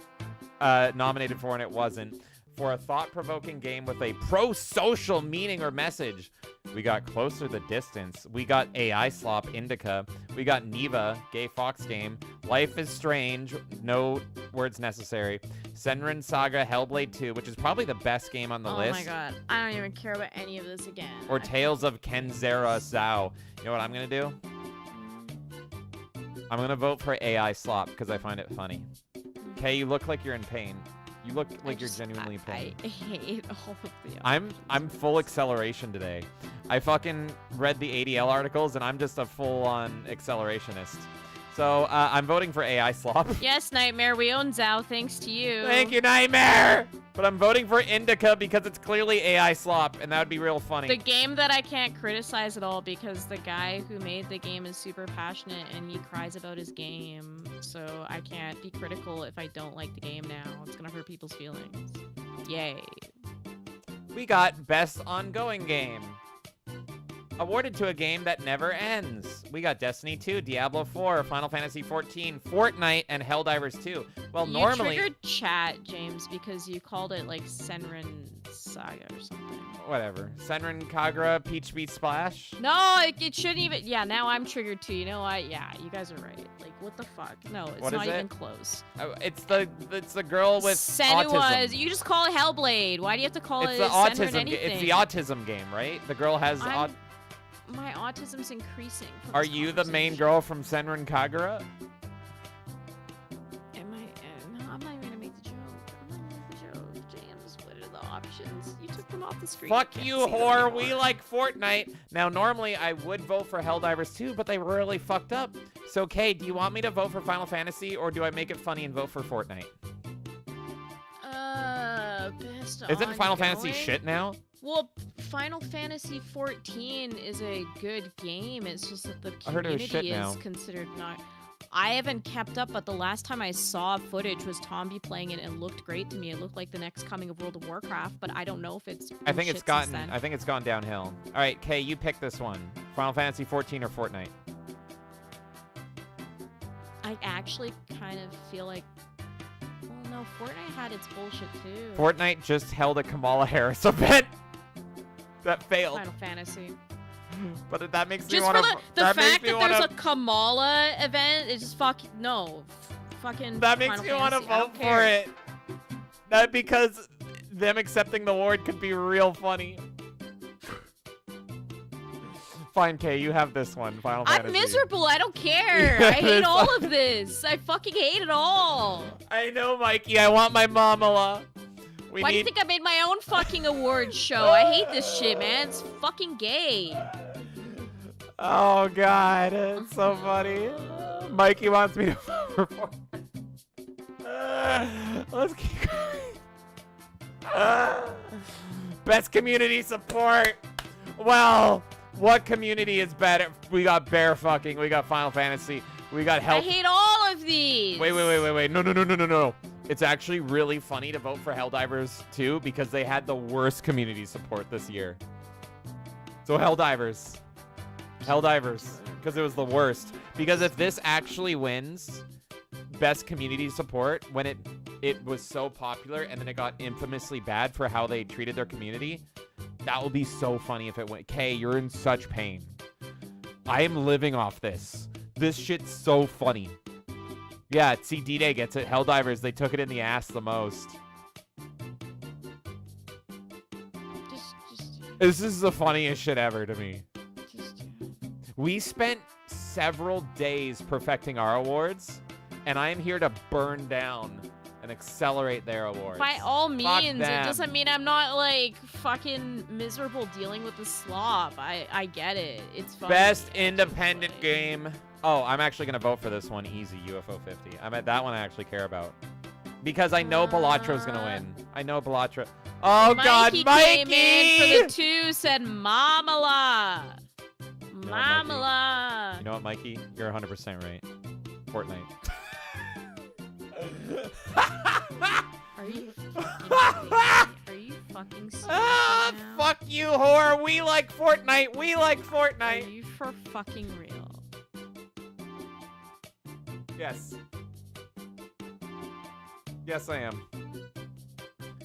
nominated for, and it wasn't. For a thought-provoking game with a pro-social meaning or message. We got Closer the Distance. We got AI Slop Indica. We got Neva, Gay Fox Game. Life is Strange, no words necessary. Senran Saga Hellblade 2, which is probably the best game on the list. Oh my god. I don't even care about any of this again. Or Tales of Kenzera Zhao. You know what I'm going to do? I'm going to vote for AI Slop because I find it funny. Okay, you look like you're in pain. You look like you're genuinely in pain. I hate all of the I'm full acceleration today. I fucking read the ADL articles and I'm just a full-on accelerationist. So I'm voting for AI Slop. Yes, Nightmare. We own Zhao thanks to you. Thank you, Nightmare! But I'm voting for Indica because it's clearly AI Slop, and that would be real funny. The game that I can't criticize at all because the guy who made the game is super passionate and he cries about his game. So I can't be critical if I don't like the game now. It's gonna hurt people's feelings. Yay. We got Best Ongoing Game. Awarded to a game that never ends. We got Destiny 2, Diablo 4, Final Fantasy 14, Fortnite, and Helldivers 2. Well, normally... You triggered chat, James, because you called it, like, Senran Saga or something. Whatever. Senran Kagura, Peach Beat Splash? No, it shouldn't even... Yeah, now I'm triggered too. You know what? Yeah, you guys are right. Like, what the fuck? No, it's not even close. Oh, it's the girl with autism. You just call it Hellblade. Why do you have to call it the Senran autism anything? It's the autism game, right? The girl has... My autism's increasing. Are you the main girl from Senran Kagura? Am I? No, I'm not even gonna make the joke. I'm not gonna make the joke. James, what are the options? You took them off the screen. Fuck you, whore. We like Fortnite. Now, normally I would vote for Helldivers 2, but they really fucked up. So, Kay, do you want me to vote for Final Fantasy, or do I make it funny and vote for Fortnite? Best Isn't Final ongoing? Fantasy shit now? Well, Final Fantasy 14 is a good game. It's just that the I heard it was community shit now. is considered not. I haven't kept up, but the last time I saw footage was Tomby playing it and it looked great to me. It looked like the next coming of World of Warcraft, but I don't know if it's. I think shit it's since gone then. downhill. All right, Kay, you pick this one. Final Fantasy 14 or Fortnite? I actually kind of feel like, well, no, Fortnite had its bullshit too. Fortnite just held a Kamala Harris event that failed. Final Fantasy. But that makes me Just want for to. the fact that there's a Kamala event, it's just fucking no, fucking. That makes me want to vote for it. That because them accepting the award could be real funny. Fine, Kay, you have this one. Final Fantasy. I'm miserable. I don't care. I hate all of this. I fucking hate it all. I know, Mikey. I want my Mamala. Why do you think I made my own fucking awards show? I hate this shit, man. It's fucking gay. Oh, God. It's so funny. Mikey wants me to perform. Let's keep going. Best community support. Well, what community is better? We got bear fucking. We got Final Fantasy. We got health. I hate all of these. Wait. No. It's actually really funny to vote for Helldivers 2 because they had the worst community support this year. So Helldivers, because it was the worst. Because if this actually wins best community support when it was so popular and then it got infamously bad for how they treated their community, that would be so funny if it went. Kay, you're in such pain. I am living off this. This shit's so funny. Yeah, see, D-Day gets it. Helldivers, they took it in the ass the most. This is the funniest shit ever to me. We spent several days perfecting our awards, and I am here to burn down and accelerate their awards. By all Fuck means, it them. doesn't mean I'm not like fucking miserable dealing with the slop. I get it. It's fun. Best independent game. Oh, I'm actually gonna vote for this one. Easy, UFO 50. I'm at that one I actually care about because I know Belatro's gonna win. I know Belatro. Oh God, Mikey came in for the 2. Said Mamala. Mamala. You know what, Mikey? You're 100% right. Fortnite. Are you fucking serious right now? Fuck you, whore. We like Fortnite. We like Fortnite. Are you for fucking real? Yes. Yes, I am.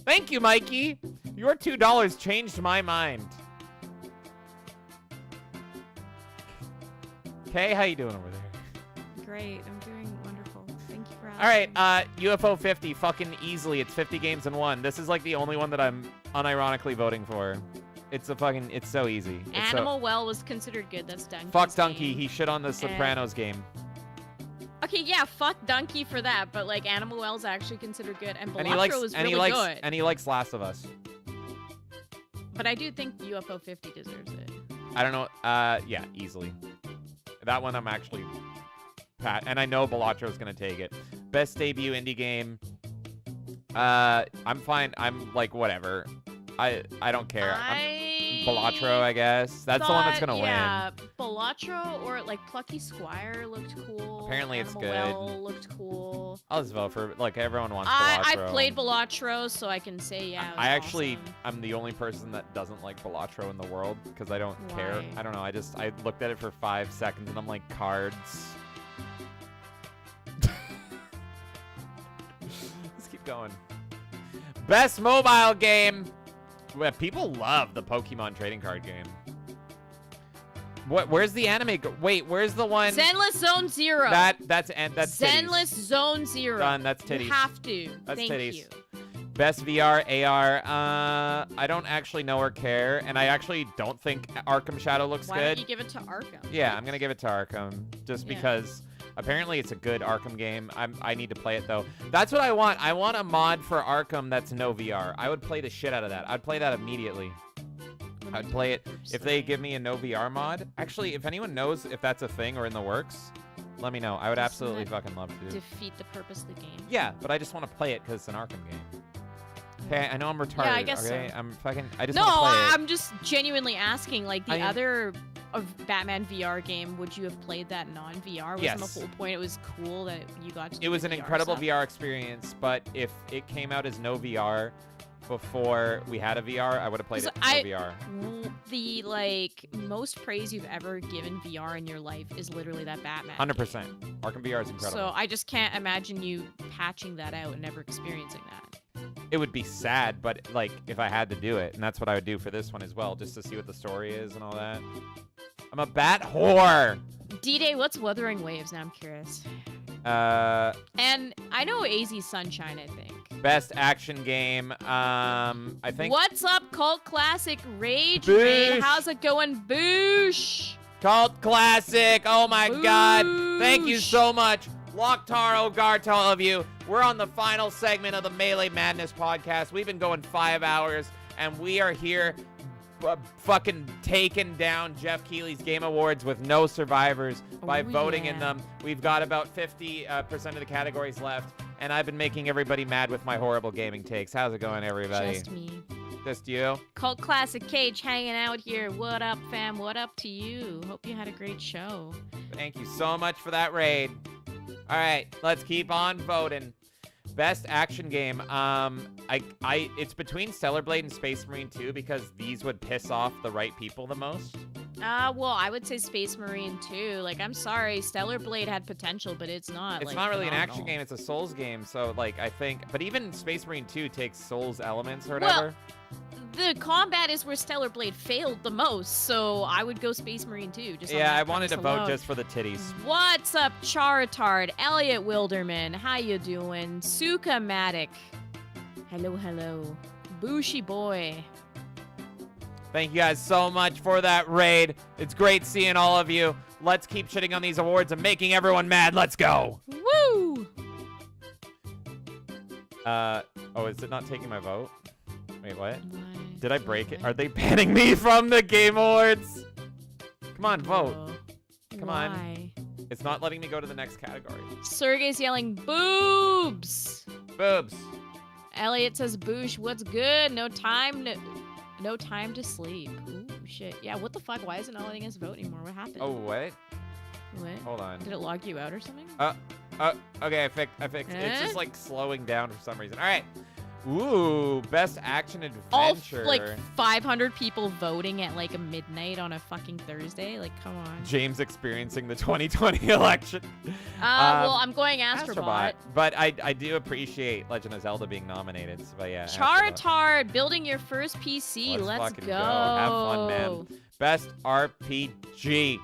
Thank you, Mikey. Your $2 changed my mind. Okay, how you doing over there? Great. I'm doing wonderful. Thank you for asking. All right, UFO 50, fucking easily. It's 50 games in one. This is like the only one that I'm unironically voting for. It's so easy. It's Animal Well was considered good. That's Donkey. Fuck Donkey. He shit on the Sopranos game. Okay, yeah, fuck Donkey for that, but like Animal Well's actually considered good, and And Belatro was really good. And he likes Last of Us. But I do think UFO 50 deserves it. I don't know. Yeah, easily. That one I'm actually pat, and I know Belatro's gonna take it. Best debut indie game. I'm fine. I'm like whatever. I don't care. Belatro, I guess. That's the one that's gonna yeah, win. Belatro or like Plucky Squire looked cool. Apparently it's Animal good. Well looked cool. I'll just vote for like everyone wants Belatro. I've played Belatro, so I can say yeah. It was I actually awesome. I'm the only person that doesn't like Belatro in the world because I don't care. Why? I don't know. I looked at it for 5 seconds and I'm like, cards. Let's keep going. Best mobile game. Well, people love the Pokemon trading card game. Where's the anime? Wait, where's the one? Zenless Zone Zero. That's Zenless titties. Zone Zero. Done. That's titties. You have to. That's Thank titties. you. Best VR, AR. I don't actually know or care, and I actually don't think Arkham Shadow looks Why good. don't you give it to Arkham? Yeah, I'm gonna give it to Arkham just Yeah. because apparently it's a good Arkham game. I need to play it though. That's what I want. I want a mod for Arkham that's no VR. I would play the shit out of that. I'd play that immediately. I'd play it if they give me a no VR mod. Actually, if anyone knows if that's a thing or in the works, let me know. I would Doesn't absolutely that fucking love to. Defeat the purpose of the game. Yeah, but I just want to play it because it's an Arkham game. Okay, I know I'm retarded. Yeah, I guess okay, so. I just No, want to play it. I'm just genuinely asking. Like the other Batman VR game, would you have played that non-VR? Wasn't Yes. the whole point? It was cool that you got to. It do was the an incredible stuff. VR experience, but if it came out as no VR, before we had a VR, I would have played it before VR. The like most praise you've ever given VR in your life is literally that Batman. 100%. Arkham VR is incredible. So I just can't imagine you patching that out and never experiencing that. It would be sad, but like if I had to do it, and that's what I would do for this one as well, just to see what the story is and all that. I'm a bat whore. D-Day, what's Wuthering Waves? Now I'm curious. And I know AZ Sunshine, I think. Best action game. I think. What's up, Cult Classic Rage? Boosh. Man, how's it going, Boosh? Cult Classic. Oh my God. Thank you Boosh. so much. Loktar Ogar to all of you. We're on the final segment of the Melee Madness podcast. We've been going 5 hours, and we are here fucking taking down Geoff Keighley's Game Awards with no survivors by voting in them. We've got about 50% of the categories left, and I've been making everybody mad with my horrible gaming takes. How's it going, everybody? Just me. Just you? Cult Classic Cage hanging out here. What up, fam? What up to you? Hope you had a great show. Thank you so much for that raid. All right, let's keep on voting. Best action game. It's between Stellar Blade and Space Marine 2 because these would piss off the right people the most. Well, I would say Space Marine 2. Like, I'm sorry, Stellar Blade had potential, but it's not. It's like, not really an phenomenal. action game. It's a Souls game. So, like, I think, but even Space Marine 2 takes Souls elements or whatever. Well, the combat is where Stellar Blade failed the most, so I would go Space Marine 2. Just on Yeah, that I wanted to premise vote alone. just for the titties. What's up, Charitard? Elliot Wilderman, how you doing? Suka Matic. Hello, hello. Bushy boy. Thank you guys so much for that raid. It's great seeing all of you. Let's keep shitting on these awards and making everyone mad. Let's go. Woo! Oh, is it not taking my vote? Wait, what? Did I break it? Are they banning me from the Game Awards? Come on, vote. Come on. It's not letting me go to the next category. Sergey's yelling, boobs! Boobs. Elliot says, Boosh, what's good? No time to sleep. Ooh, shit. Yeah, what the fuck? Why is it not letting us vote anymore? What happened? Oh, what? What? Hold on. Did it log you out or something? Okay, I fixed It's just like slowing down for some reason. All right. Ooh, best action adventure. Like 500 people voting at like a midnight on a fucking Thursday. Like, come on. James experiencing the 2020 election. Well, I'm going Astrobot. But I do appreciate Legend of Zelda being nominated. So, yeah. Charitard, building your first PC. Let's fucking go. Have fun, man. Best RPG.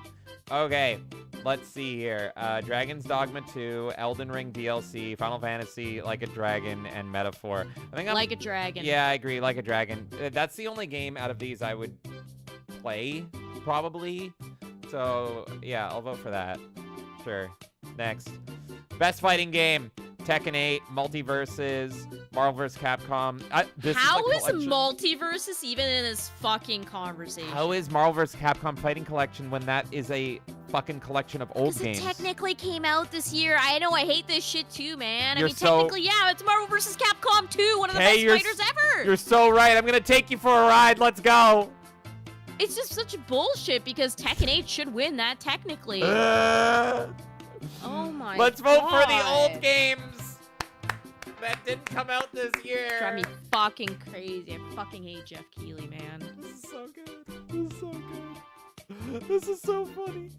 Okay, let's see here. Dragon's Dogma 2, Elden Ring DLC, Final Fantasy, Like a Dragon, and Metaphor. I think Like a Dragon. Yeah, I agree. Like a Dragon. That's the only game out of these I would play, probably. So, yeah, I'll vote for that. Sure. Next. Best fighting game. Tekken 8, Multiverses, Marvel vs. Capcom. How is Multiverses even in this fucking conversation? How is Marvel vs. Capcom Fighting Collection when that is a fucking collection of old games? It technically came out this year. I know, I hate this shit too, man. You're technically, yeah, it's Marvel vs. Capcom 2, one of the best fighters ever. You're so right. I'm going to take you for a ride. Let's go. It's just such bullshit because Tekken 8 should win that technically. Oh my god. Let's vote for the old games that didn't come out this year. Drive me fucking crazy. I fucking hate Geoff Keighley, man. This is so good. This is so good. This is so funny.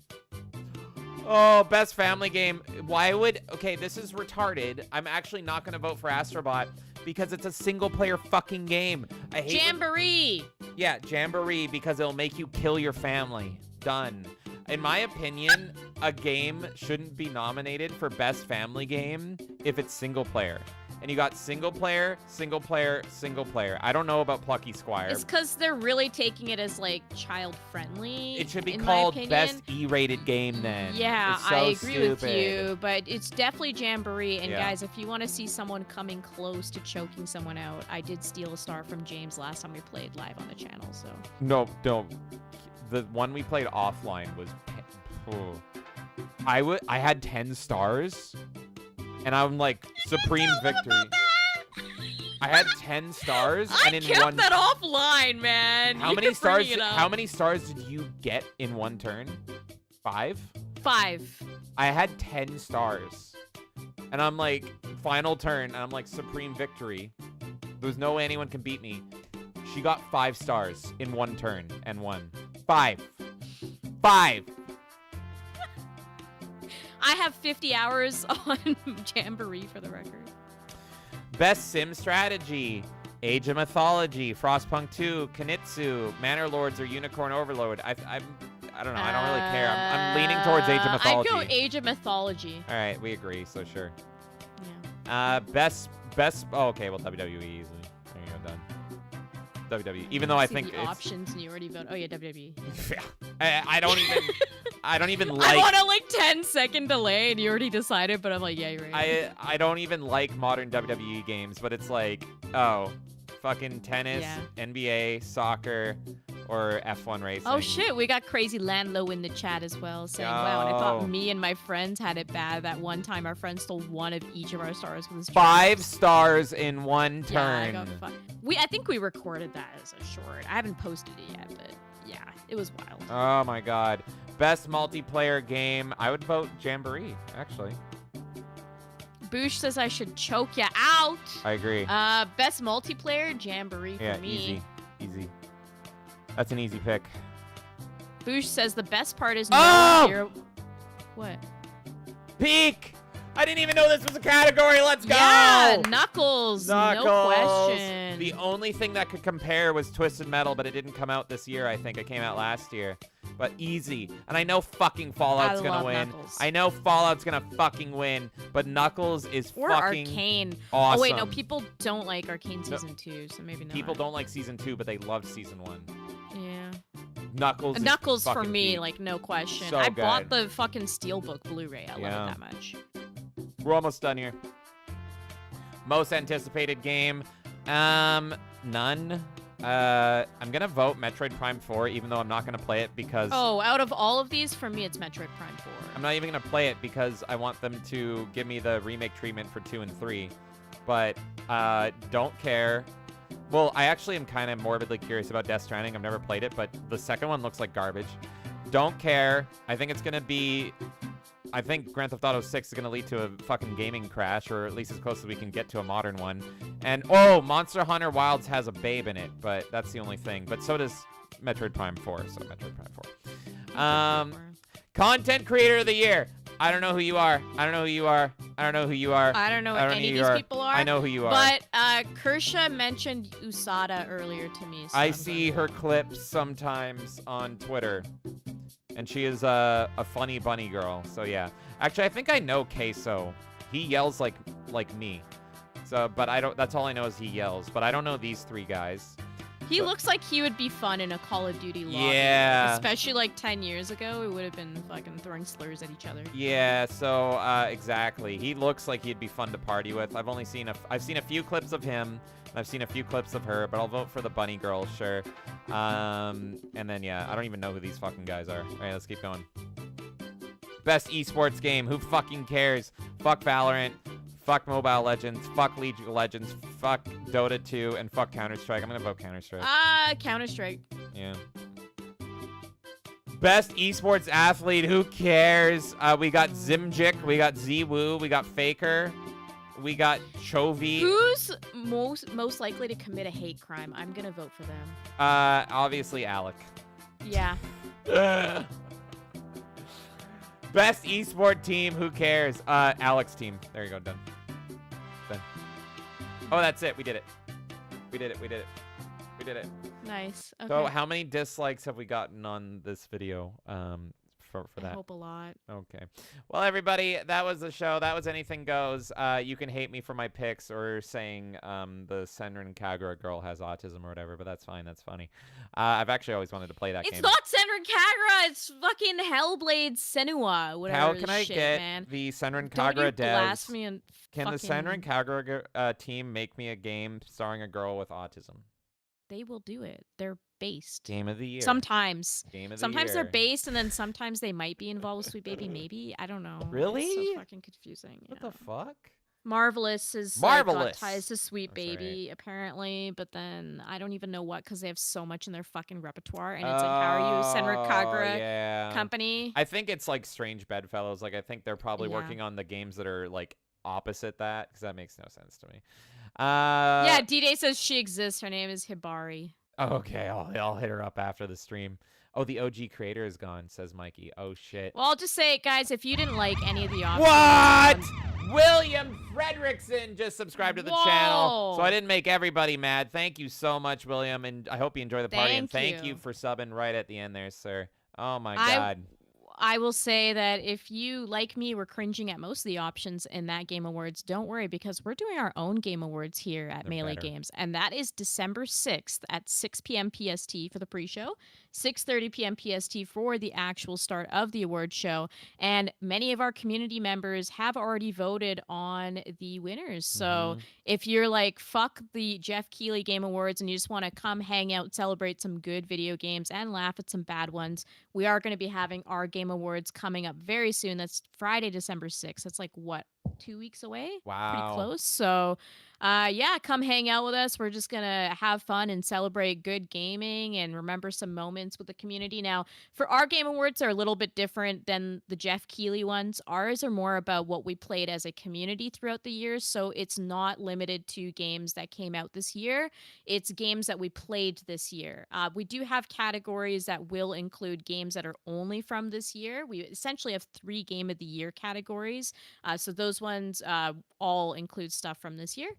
Oh, best family game. Why would... Okay, this is retarded. I'm actually not going to vote for Astrobot because it's a single-player fucking game. I hate Jamboree! Yeah, Jamboree, because it'll make you kill your family. Done. In my opinion, a game shouldn't be nominated for best family game if it's single player. And you got single player, single player, single player. I don't know about Plucky Squire. It's because they're really taking it as, like, child-friendly. It should be in called my opinion. Best E-rated game then. Yeah, It's so I agree with stupid. you, but it's definitely Jamboree. And Yeah. guys, if you want to see someone coming close to choking someone out, I did steal a star from James last time we played live on the channel, so. No, don't. The one we played offline was... I had 10 stars, and I'm like, supreme victory. I had 10 stars, and in kept one... that offline, man. How You're many stars? bringing it up. How many stars did you get in one turn? 5? 5. I had 10 stars, and I'm like, final turn, and I'm like, supreme victory. There's no way anyone can beat me. She got 5 stars in 1 turn and won. 5. 5. I have 50 hours on Jamboree for the record. Best sim strategy. Age of Mythology, Frostpunk 2, Kanitsu, Manor Lords, or Unicorn Overload. I don't know. I don't really care. I'm leaning towards Age of Mythology. I'd go Age of Mythology. All right, we agree. So sure. Yeah. Best. Oh, okay. Well, WWE easily. There you go. Done. WWE. Even though I See think the it's options and you already vote. Oh yeah, WWE. yeah. I don't even. I don't even like. I want a like 10-second delay, and you already decided. But I'm like, yeah, you're right. I don't even like modern WWE games, but it's like, oh, fucking tennis, NBA, soccer, or F1 racing. Oh shit, we got Crazy Landlow in the chat as well, saying, wow, and I thought me and my friends had it bad that one time our friend stole one of each of our stars with his 5 stars in 1 turn. Yeah, I think we recorded that as a short. I haven't posted it yet, but yeah, it was wild. Oh my god. Best multiplayer game. I would vote Jamboree, actually. Boosh says I should choke ya out. I agree. Best multiplayer, Jamboree for me. Easy. That's an easy pick. Boosh says the best part is What? Peak! I didn't even know this was a category. Let's go! Yeah, Knuckles. No question. The only thing that could compare was Twisted Metal, but it didn't come out this year, I think. It came out last year. But easy. And I know fucking Fallout's gonna win. Knuckles. I know Fallout's gonna fucking win, but Knuckles is or fucking Arcane. awesome. Oh wait, no, people don't like Arcane Season 2, so maybe not. People don't like Season 2, but they loved Season 1. Yeah. Knuckles for fucking me, peak. like, no question. So I bought good. the fucking Steelbook Blu-ray. I love it that much. We're almost done here. Most anticipated game. None. I'm gonna vote Metroid Prime 4, even though I'm not gonna play it because Oh, out of all of these, for me, it's Metroid Prime 4. I'm not even gonna play it because I want them to give me the remake treatment for 2 and 3. But don't care. Well, I actually am kind of morbidly curious about Death Stranding. I've never played it, but the second one looks like garbage. Don't care. I think it's gonna be. I think Grand Theft Auto 6 is going to lead to a fucking gaming crash, or at least as close as we can get to a modern one. And, oh, Monster Hunter Wilds has a babe in it, but that's the only thing. But so does Metroid Prime 4, so Metroid Prime 4. Content Creator of the Year. I don't know who you are. I don't know who you are. I don't know who you are. I don't know what any of these people are. I know who you are. But Kersha mentioned USADA earlier to me. So I see her clips sometimes on Twitter. And she is a funny bunny girl. So yeah. Actually, I think I know Queso. He yells like me. So, but I don't. That's all I know is he yells. But I don't know these 3 guys. He looks like he would be fun in a Call of Duty lobby. Yeah. Especially like 10 years ago, it would have been fucking throwing slurs at each other. Yeah. So exactly. He looks like he'd be fun to party with. I've seen a few clips of him. I've seen a few clips of her, but I'll vote for the bunny girl, sure. And then, yeah, I don't even know who these fucking guys are. All right, let's keep going. Best esports game. Who fucking cares? Fuck Valorant. Fuck Mobile Legends. Fuck League of Legends. Fuck Dota 2. And fuck Counter-Strike. I'm going to vote Counter-Strike. Counter-Strike. Yeah. Best esports athlete. Who cares? We got Zimjik. We got Zwoo. We got Faker. We got Chovy. Who's most likely to commit a hate crime? I'm gonna vote for them. Obviously Alec. Yeah. Best esport team. Who cares? Alec's team. There you go. Done. Oh, that's it. We did it. We did it. Nice. Okay. So, how many dislikes have we gotten on this video? For that. I hope a lot. Okay. Well, everybody, that was the show. That was Anything Goes. You can hate me for my picks or saying the Senran Kagura girl has autism or whatever, but that's fine. That's funny. I've actually always wanted to play that game. It's not Senran Kagura. It's fucking Hellblade Senua. Whatever. How can I shit, get man. the Senran Don't you Kagura devs? blasphemy and Can the Senran Kagura team make me a game starring a girl with autism? They will do it. They're based. Game of the year. Sometimes. Game of the Sometimes year. they're based, and then sometimes they might be involved with Sweet Baby. Maybe. I don't know. Really? It's so fucking confusing. What the fuck? Marvelous is Marvelous. got ties to Sweet That's Baby apparently, but then I don't even know what because they have so much in their fucking repertoire, and it's like, how are you, Senran Kagura company? I think it's like Strange Bedfellows. Like I think they're probably Yeah. working on the games that are like opposite that because that makes no sense to me. Yeah, D-Day says she exists. Her name is Hibari. Okay, I'll hit her up after the stream. Oh, the OG creator is gone, says Mikey. Oh, shit. Well, I'll just say, guys, if you didn't like any of the options... What? William Fredrickson just subscribed to the channel, so I didn't make everybody mad. Thank you so much, William, and I hope you enjoy the party. And thank you for subbing right at the end there, sir. Oh, my God. I will say that if you, like me, were cringing at most of the options in that Game Awards, don't worry, because we're doing our own Game Awards here at Melee Games, and that is December 6th at 6 p.m. PST for the pre-show, 6:30 p.m. PST for the actual start of the award show, and many of our community members have already voted on the winners. So if you're like, fuck the Geoff Keighley Game Awards and you just want to come hang out, celebrate some good video games, and laugh at some bad ones, we are going to be having our Game Awards coming up very soon. That's Friday, December 6th. That's like, what, 2 weeks away? Wow. Pretty close. So, yeah, come hang out with us. We're just going to have fun and celebrate good gaming and remember some moments with the community. Now, for our Game Awards are a little bit different than the Geoff Keighley ones. Ours are more about what we played as a community throughout the years. So it's not limited to games that came out this year. It's games that we played this year. We do have categories that will include games that are only from this year. We essentially have 3 Game of the Year categories. So those ones all include stuff from this year.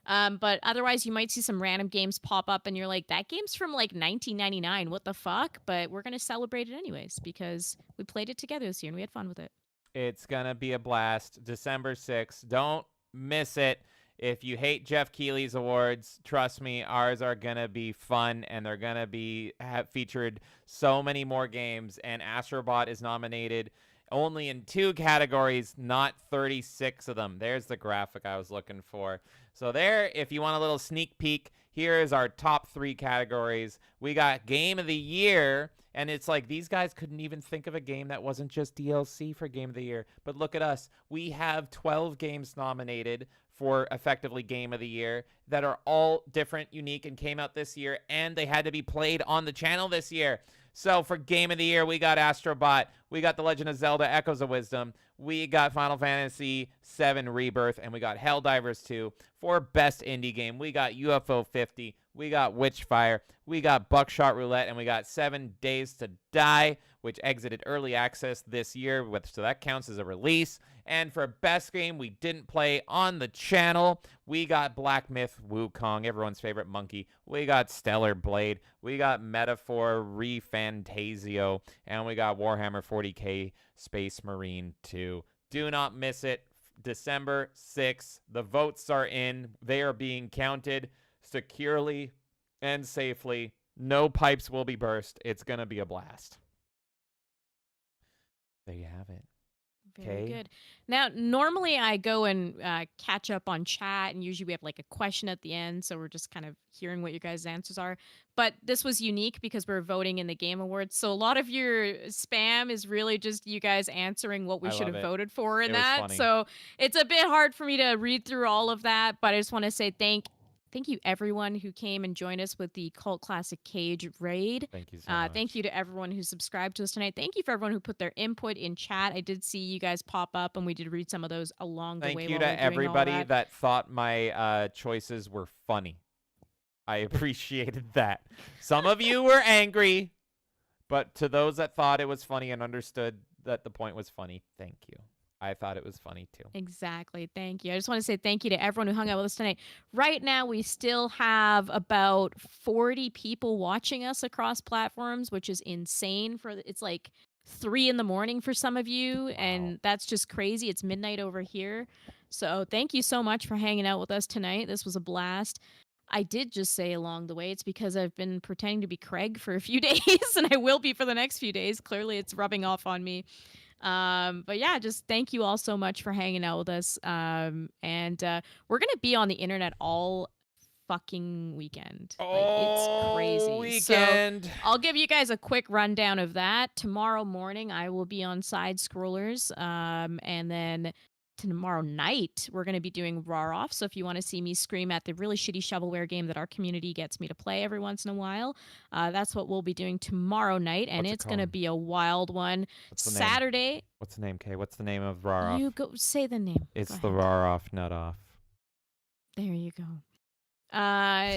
But otherwise, you might see some random games pop up and you're like, that game's from like 1999. What the fuck? But we're going to celebrate it anyways because we played it together this year and we had fun with it. It's going to be a blast. December 6th. Don't miss it. If you hate Geoff Keighley's awards, trust me, ours are going to be fun and they're going to be featured so many more games. And Astrobot is nominated only in 2 categories, not 36 of them. There's the graphic I was looking for. So there, if you want a little sneak peek, here is our top 3 categories. We got Game of the Year, and it's like these guys couldn't even think of a game that wasn't just DLC for Game of the Year. But look at us. We have 12 games nominated for effectively Game of the Year that are all different, unique, and came out this year, and they had to be played on the channel this year. So for Game of the Year, we got Astrobot, we got The Legend of Zelda Echoes of Wisdom, we got Final Fantasy VII Rebirth, and we got Helldivers 2. For Best Indie Game, we got UFO 50, we got Witchfire, we got Buckshot Roulette, and we got 7 Days to Die, which exited early access this year, so that counts as a release. And for Best Game we didn't play on the channel, we got Black Myth Wukong, everyone's favorite monkey. We got Stellar Blade. We got Metaphor Refantasio. And we got Warhammer 40K Space Marine 2. Do not miss it. December 6th. The votes are in. They are being counted securely and safely. No pipes will be burst. It's going to be a blast. There you have it. Very good. Now, normally I go and catch up on chat, and usually we have like a question at the end, so we're just kind of hearing what your guys' answers are. But this was unique because we're voting in the Game Awards, so a lot of your spam is really just you guys answering what we should have voted for in that. So it's a bit hard for me to read through all of that, but I just want to say thank you everyone who came and joined us with the Cult Classic Cage raid. Thank you so much. Thank you to everyone who subscribed to us tonight. Thank you for everyone who put their input in chat. I did see you guys pop up, and we did read some of those along the way. Thank you to everybody that thought my choices were funny. I appreciated that. Some of you were angry, but to those that thought it was funny and understood that the point was funny, thank you. I thought it was funny too. Exactly. Thank you. I just want to say thank you to everyone who hung out with us tonight. Right now, we still have about 40 people watching us across platforms, which is insane. It's like 3 in the morning for some of you, and that's just crazy. It's midnight over here. So thank you so much for hanging out with us tonight. This was a blast. I did just say along the way, it's because I've been pretending to be Craig for a few days, and I will be for the next few days. Clearly, it's rubbing off on me. But yeah, just thank you all so much for hanging out with us. And we're gonna be on the internet all fucking weekend. It's crazy. Weekend. So I'll give you guys a quick rundown of that. Tomorrow morning I will be on Side Scrollers. And then tomorrow night, we're going to be doing Raw Off. So if you want to see me scream at the really shitty shovelware game that our community gets me to play every once in a while, that's what we'll be doing tomorrow night, and it's going to be a wild one. Saturday. What's the name, Kay? What's the name of Raw Off? You go say the name. It's the Raw Off Nut Off. There you go.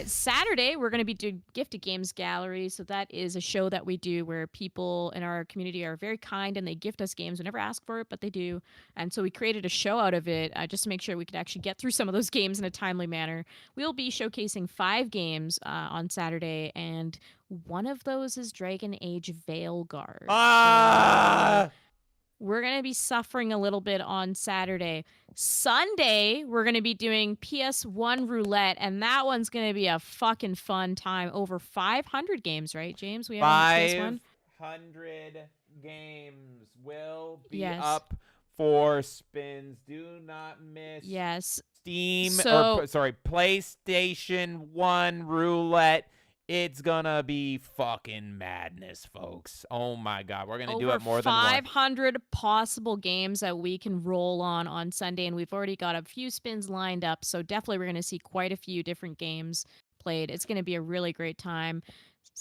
Saturday, we're going to be doing Gifted Games Gallery. So that is a show that we do where people in our community are very kind and they gift us games. We never ask for it, but they do. And so we created a show out of it just to make sure we could actually get through some of those games in a timely manner. We'll be showcasing 5 games on Saturday, and one of those is Dragon Age Veilguard. So we're going to be suffering a little bit on Saturday. Sunday, we're going to be doing PS1 Roulette, and that one's going to be a fucking fun time. Over 500 games, right, James? We have on PS1? 500 games will be up for spins. Do not miss. Yes. Steam, PlayStation 1 Roulette. It's gonna be fucking madness, folks. Oh my God, we're gonna do it more than once. 500 possible games that we can roll on Sunday, and we've already got a few spins lined up, so definitely we're gonna see quite a few different games played. It's gonna be a really great time.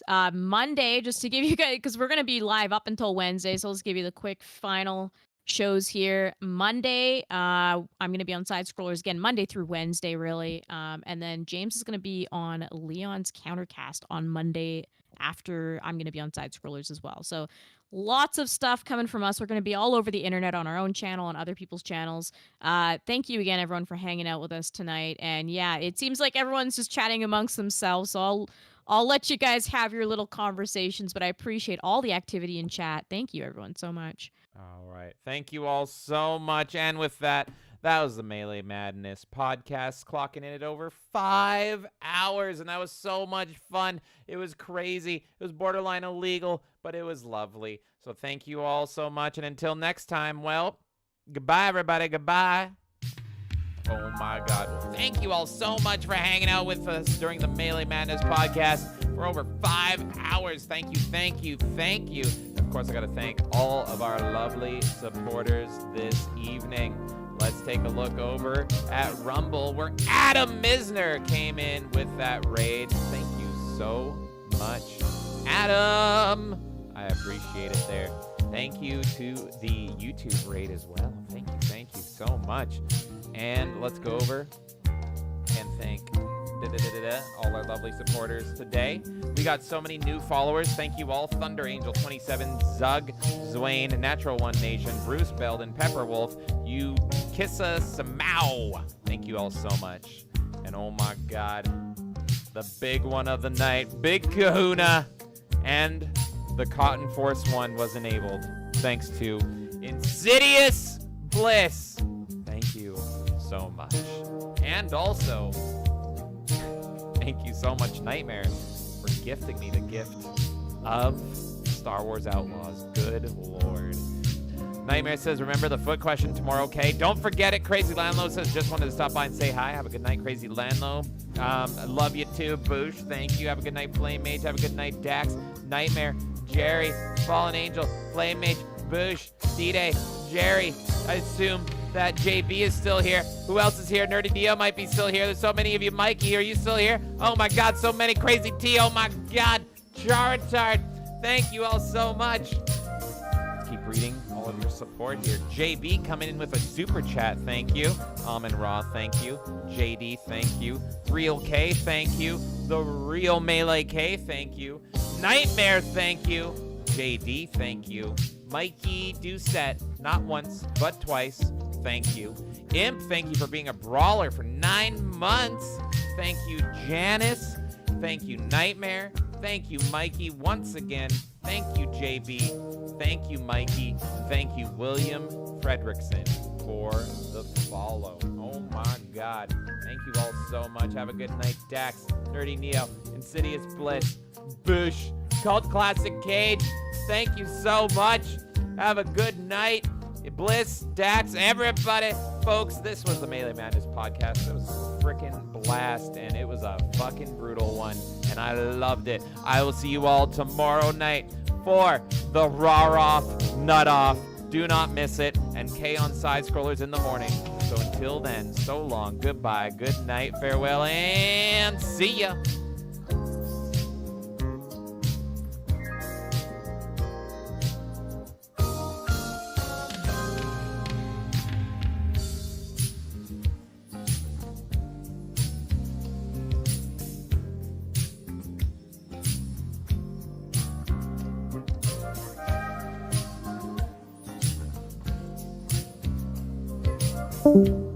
Monday, just to give you guys, because we're gonna be live up until Wednesday, so let's give you the quick final shows here. Monday, I'm going to be on Side Scrollers again, Monday through Wednesday, really. And then James is going to be on Leon's Countercast on Monday after I'm going to be on Side Scrollers as well. So lots of stuff coming from us. We're going to be all over the internet on our own channel and other people's channels. Thank you again, everyone, for hanging out with us tonight. And yeah, it seems like everyone's just chatting amongst themselves. So I'll let you guys have your little conversations, but I appreciate all the activity in chat. Thank you, everyone, so much. All right. Thank you all so much. And with that, that was the Melee Madness podcast, clocking in at over 5 hours. And that was so much fun. It was crazy. It was borderline illegal, but it was lovely. So thank you all so much. And until next time, well, goodbye, everybody. Goodbye. Oh, my God. Well, thank you all so much for hanging out with us during the Melee Madness podcast for over 5 hours. Thank you, thank you, thank you. And of course, I got to thank all of our lovely supporters this evening. Let's take a look over at Rumble, where Adam Misner came in with that raid. Thank you so much, Adam. I appreciate it there. Thank you to the YouTube raid as well. Thank you so much. And let's go over and thank all our lovely supporters today. We got so many new followers. Thank you all. Thunder Angel 27, Zug, Zwain, Natural One Nation, Bruce Belden, Pepperwolf, you Kissa Samau. Thank you all so much. And oh my God, the big one of the night, Big Kahuna, and the Cotton Force 1 was enabled thanks to Insidious Bliss. Thank you so much. And also, thank you so much, Nightmare, for gifting me the gift of Star Wars Outlaws. Good Lord. Nightmare says, remember the foot question tomorrow, okay? Don't forget it. Crazy Landlow says, just wanted to stop by and say hi. Have a good night, Crazy Landlow. I love you too, Boosh. Thank you. Have a good night, Flame Mage. Have a good night, Dax. Nightmare, Jerry, Fallen Angel, Flame Mage, Boosh, D-Day, Jerry. I assume that JB is still here. Who else is here? Nerdy Dio might be still here. There's so many of you. Mikey, are you still here? Oh my God, so many. Crazy T. Oh my God. Charizard. Thank you all so much. Let's keep reading all of your support here. JB coming in with a super chat. Thank you. Almond Raw, thank you. JD, thank you. Real K, thank you. The Real Melee K, thank you. Nightmare, thank you. JD, thank you. Mikey Doucette, not once, but twice. Thank you. Imp, thank you for being a brawler for 9 months. Thank you, Janice. Thank you, Nightmare. Thank you, Mikey, once again. Thank you, JB. Thank you, Mikey. Thank you, William Fredrickson, for the follow. Oh my God. Thank you all so much. Have a good night, Dax, Nerdy Neo, Insidious Bliss, Bush, Cult Classic Cage. Thank you so much. Have a good night. Bliss, Dax, everybody. Folks, this was the Melee Madness podcast. It was a freaking blast, and it was a fucking brutal one, and I loved it. I will see you all tomorrow night for the Raw Off, Nut Off. Do not miss it. and K on Side Scrollers in the morning. So until then, so long, goodbye, good night, farewell, and see ya. Thank you.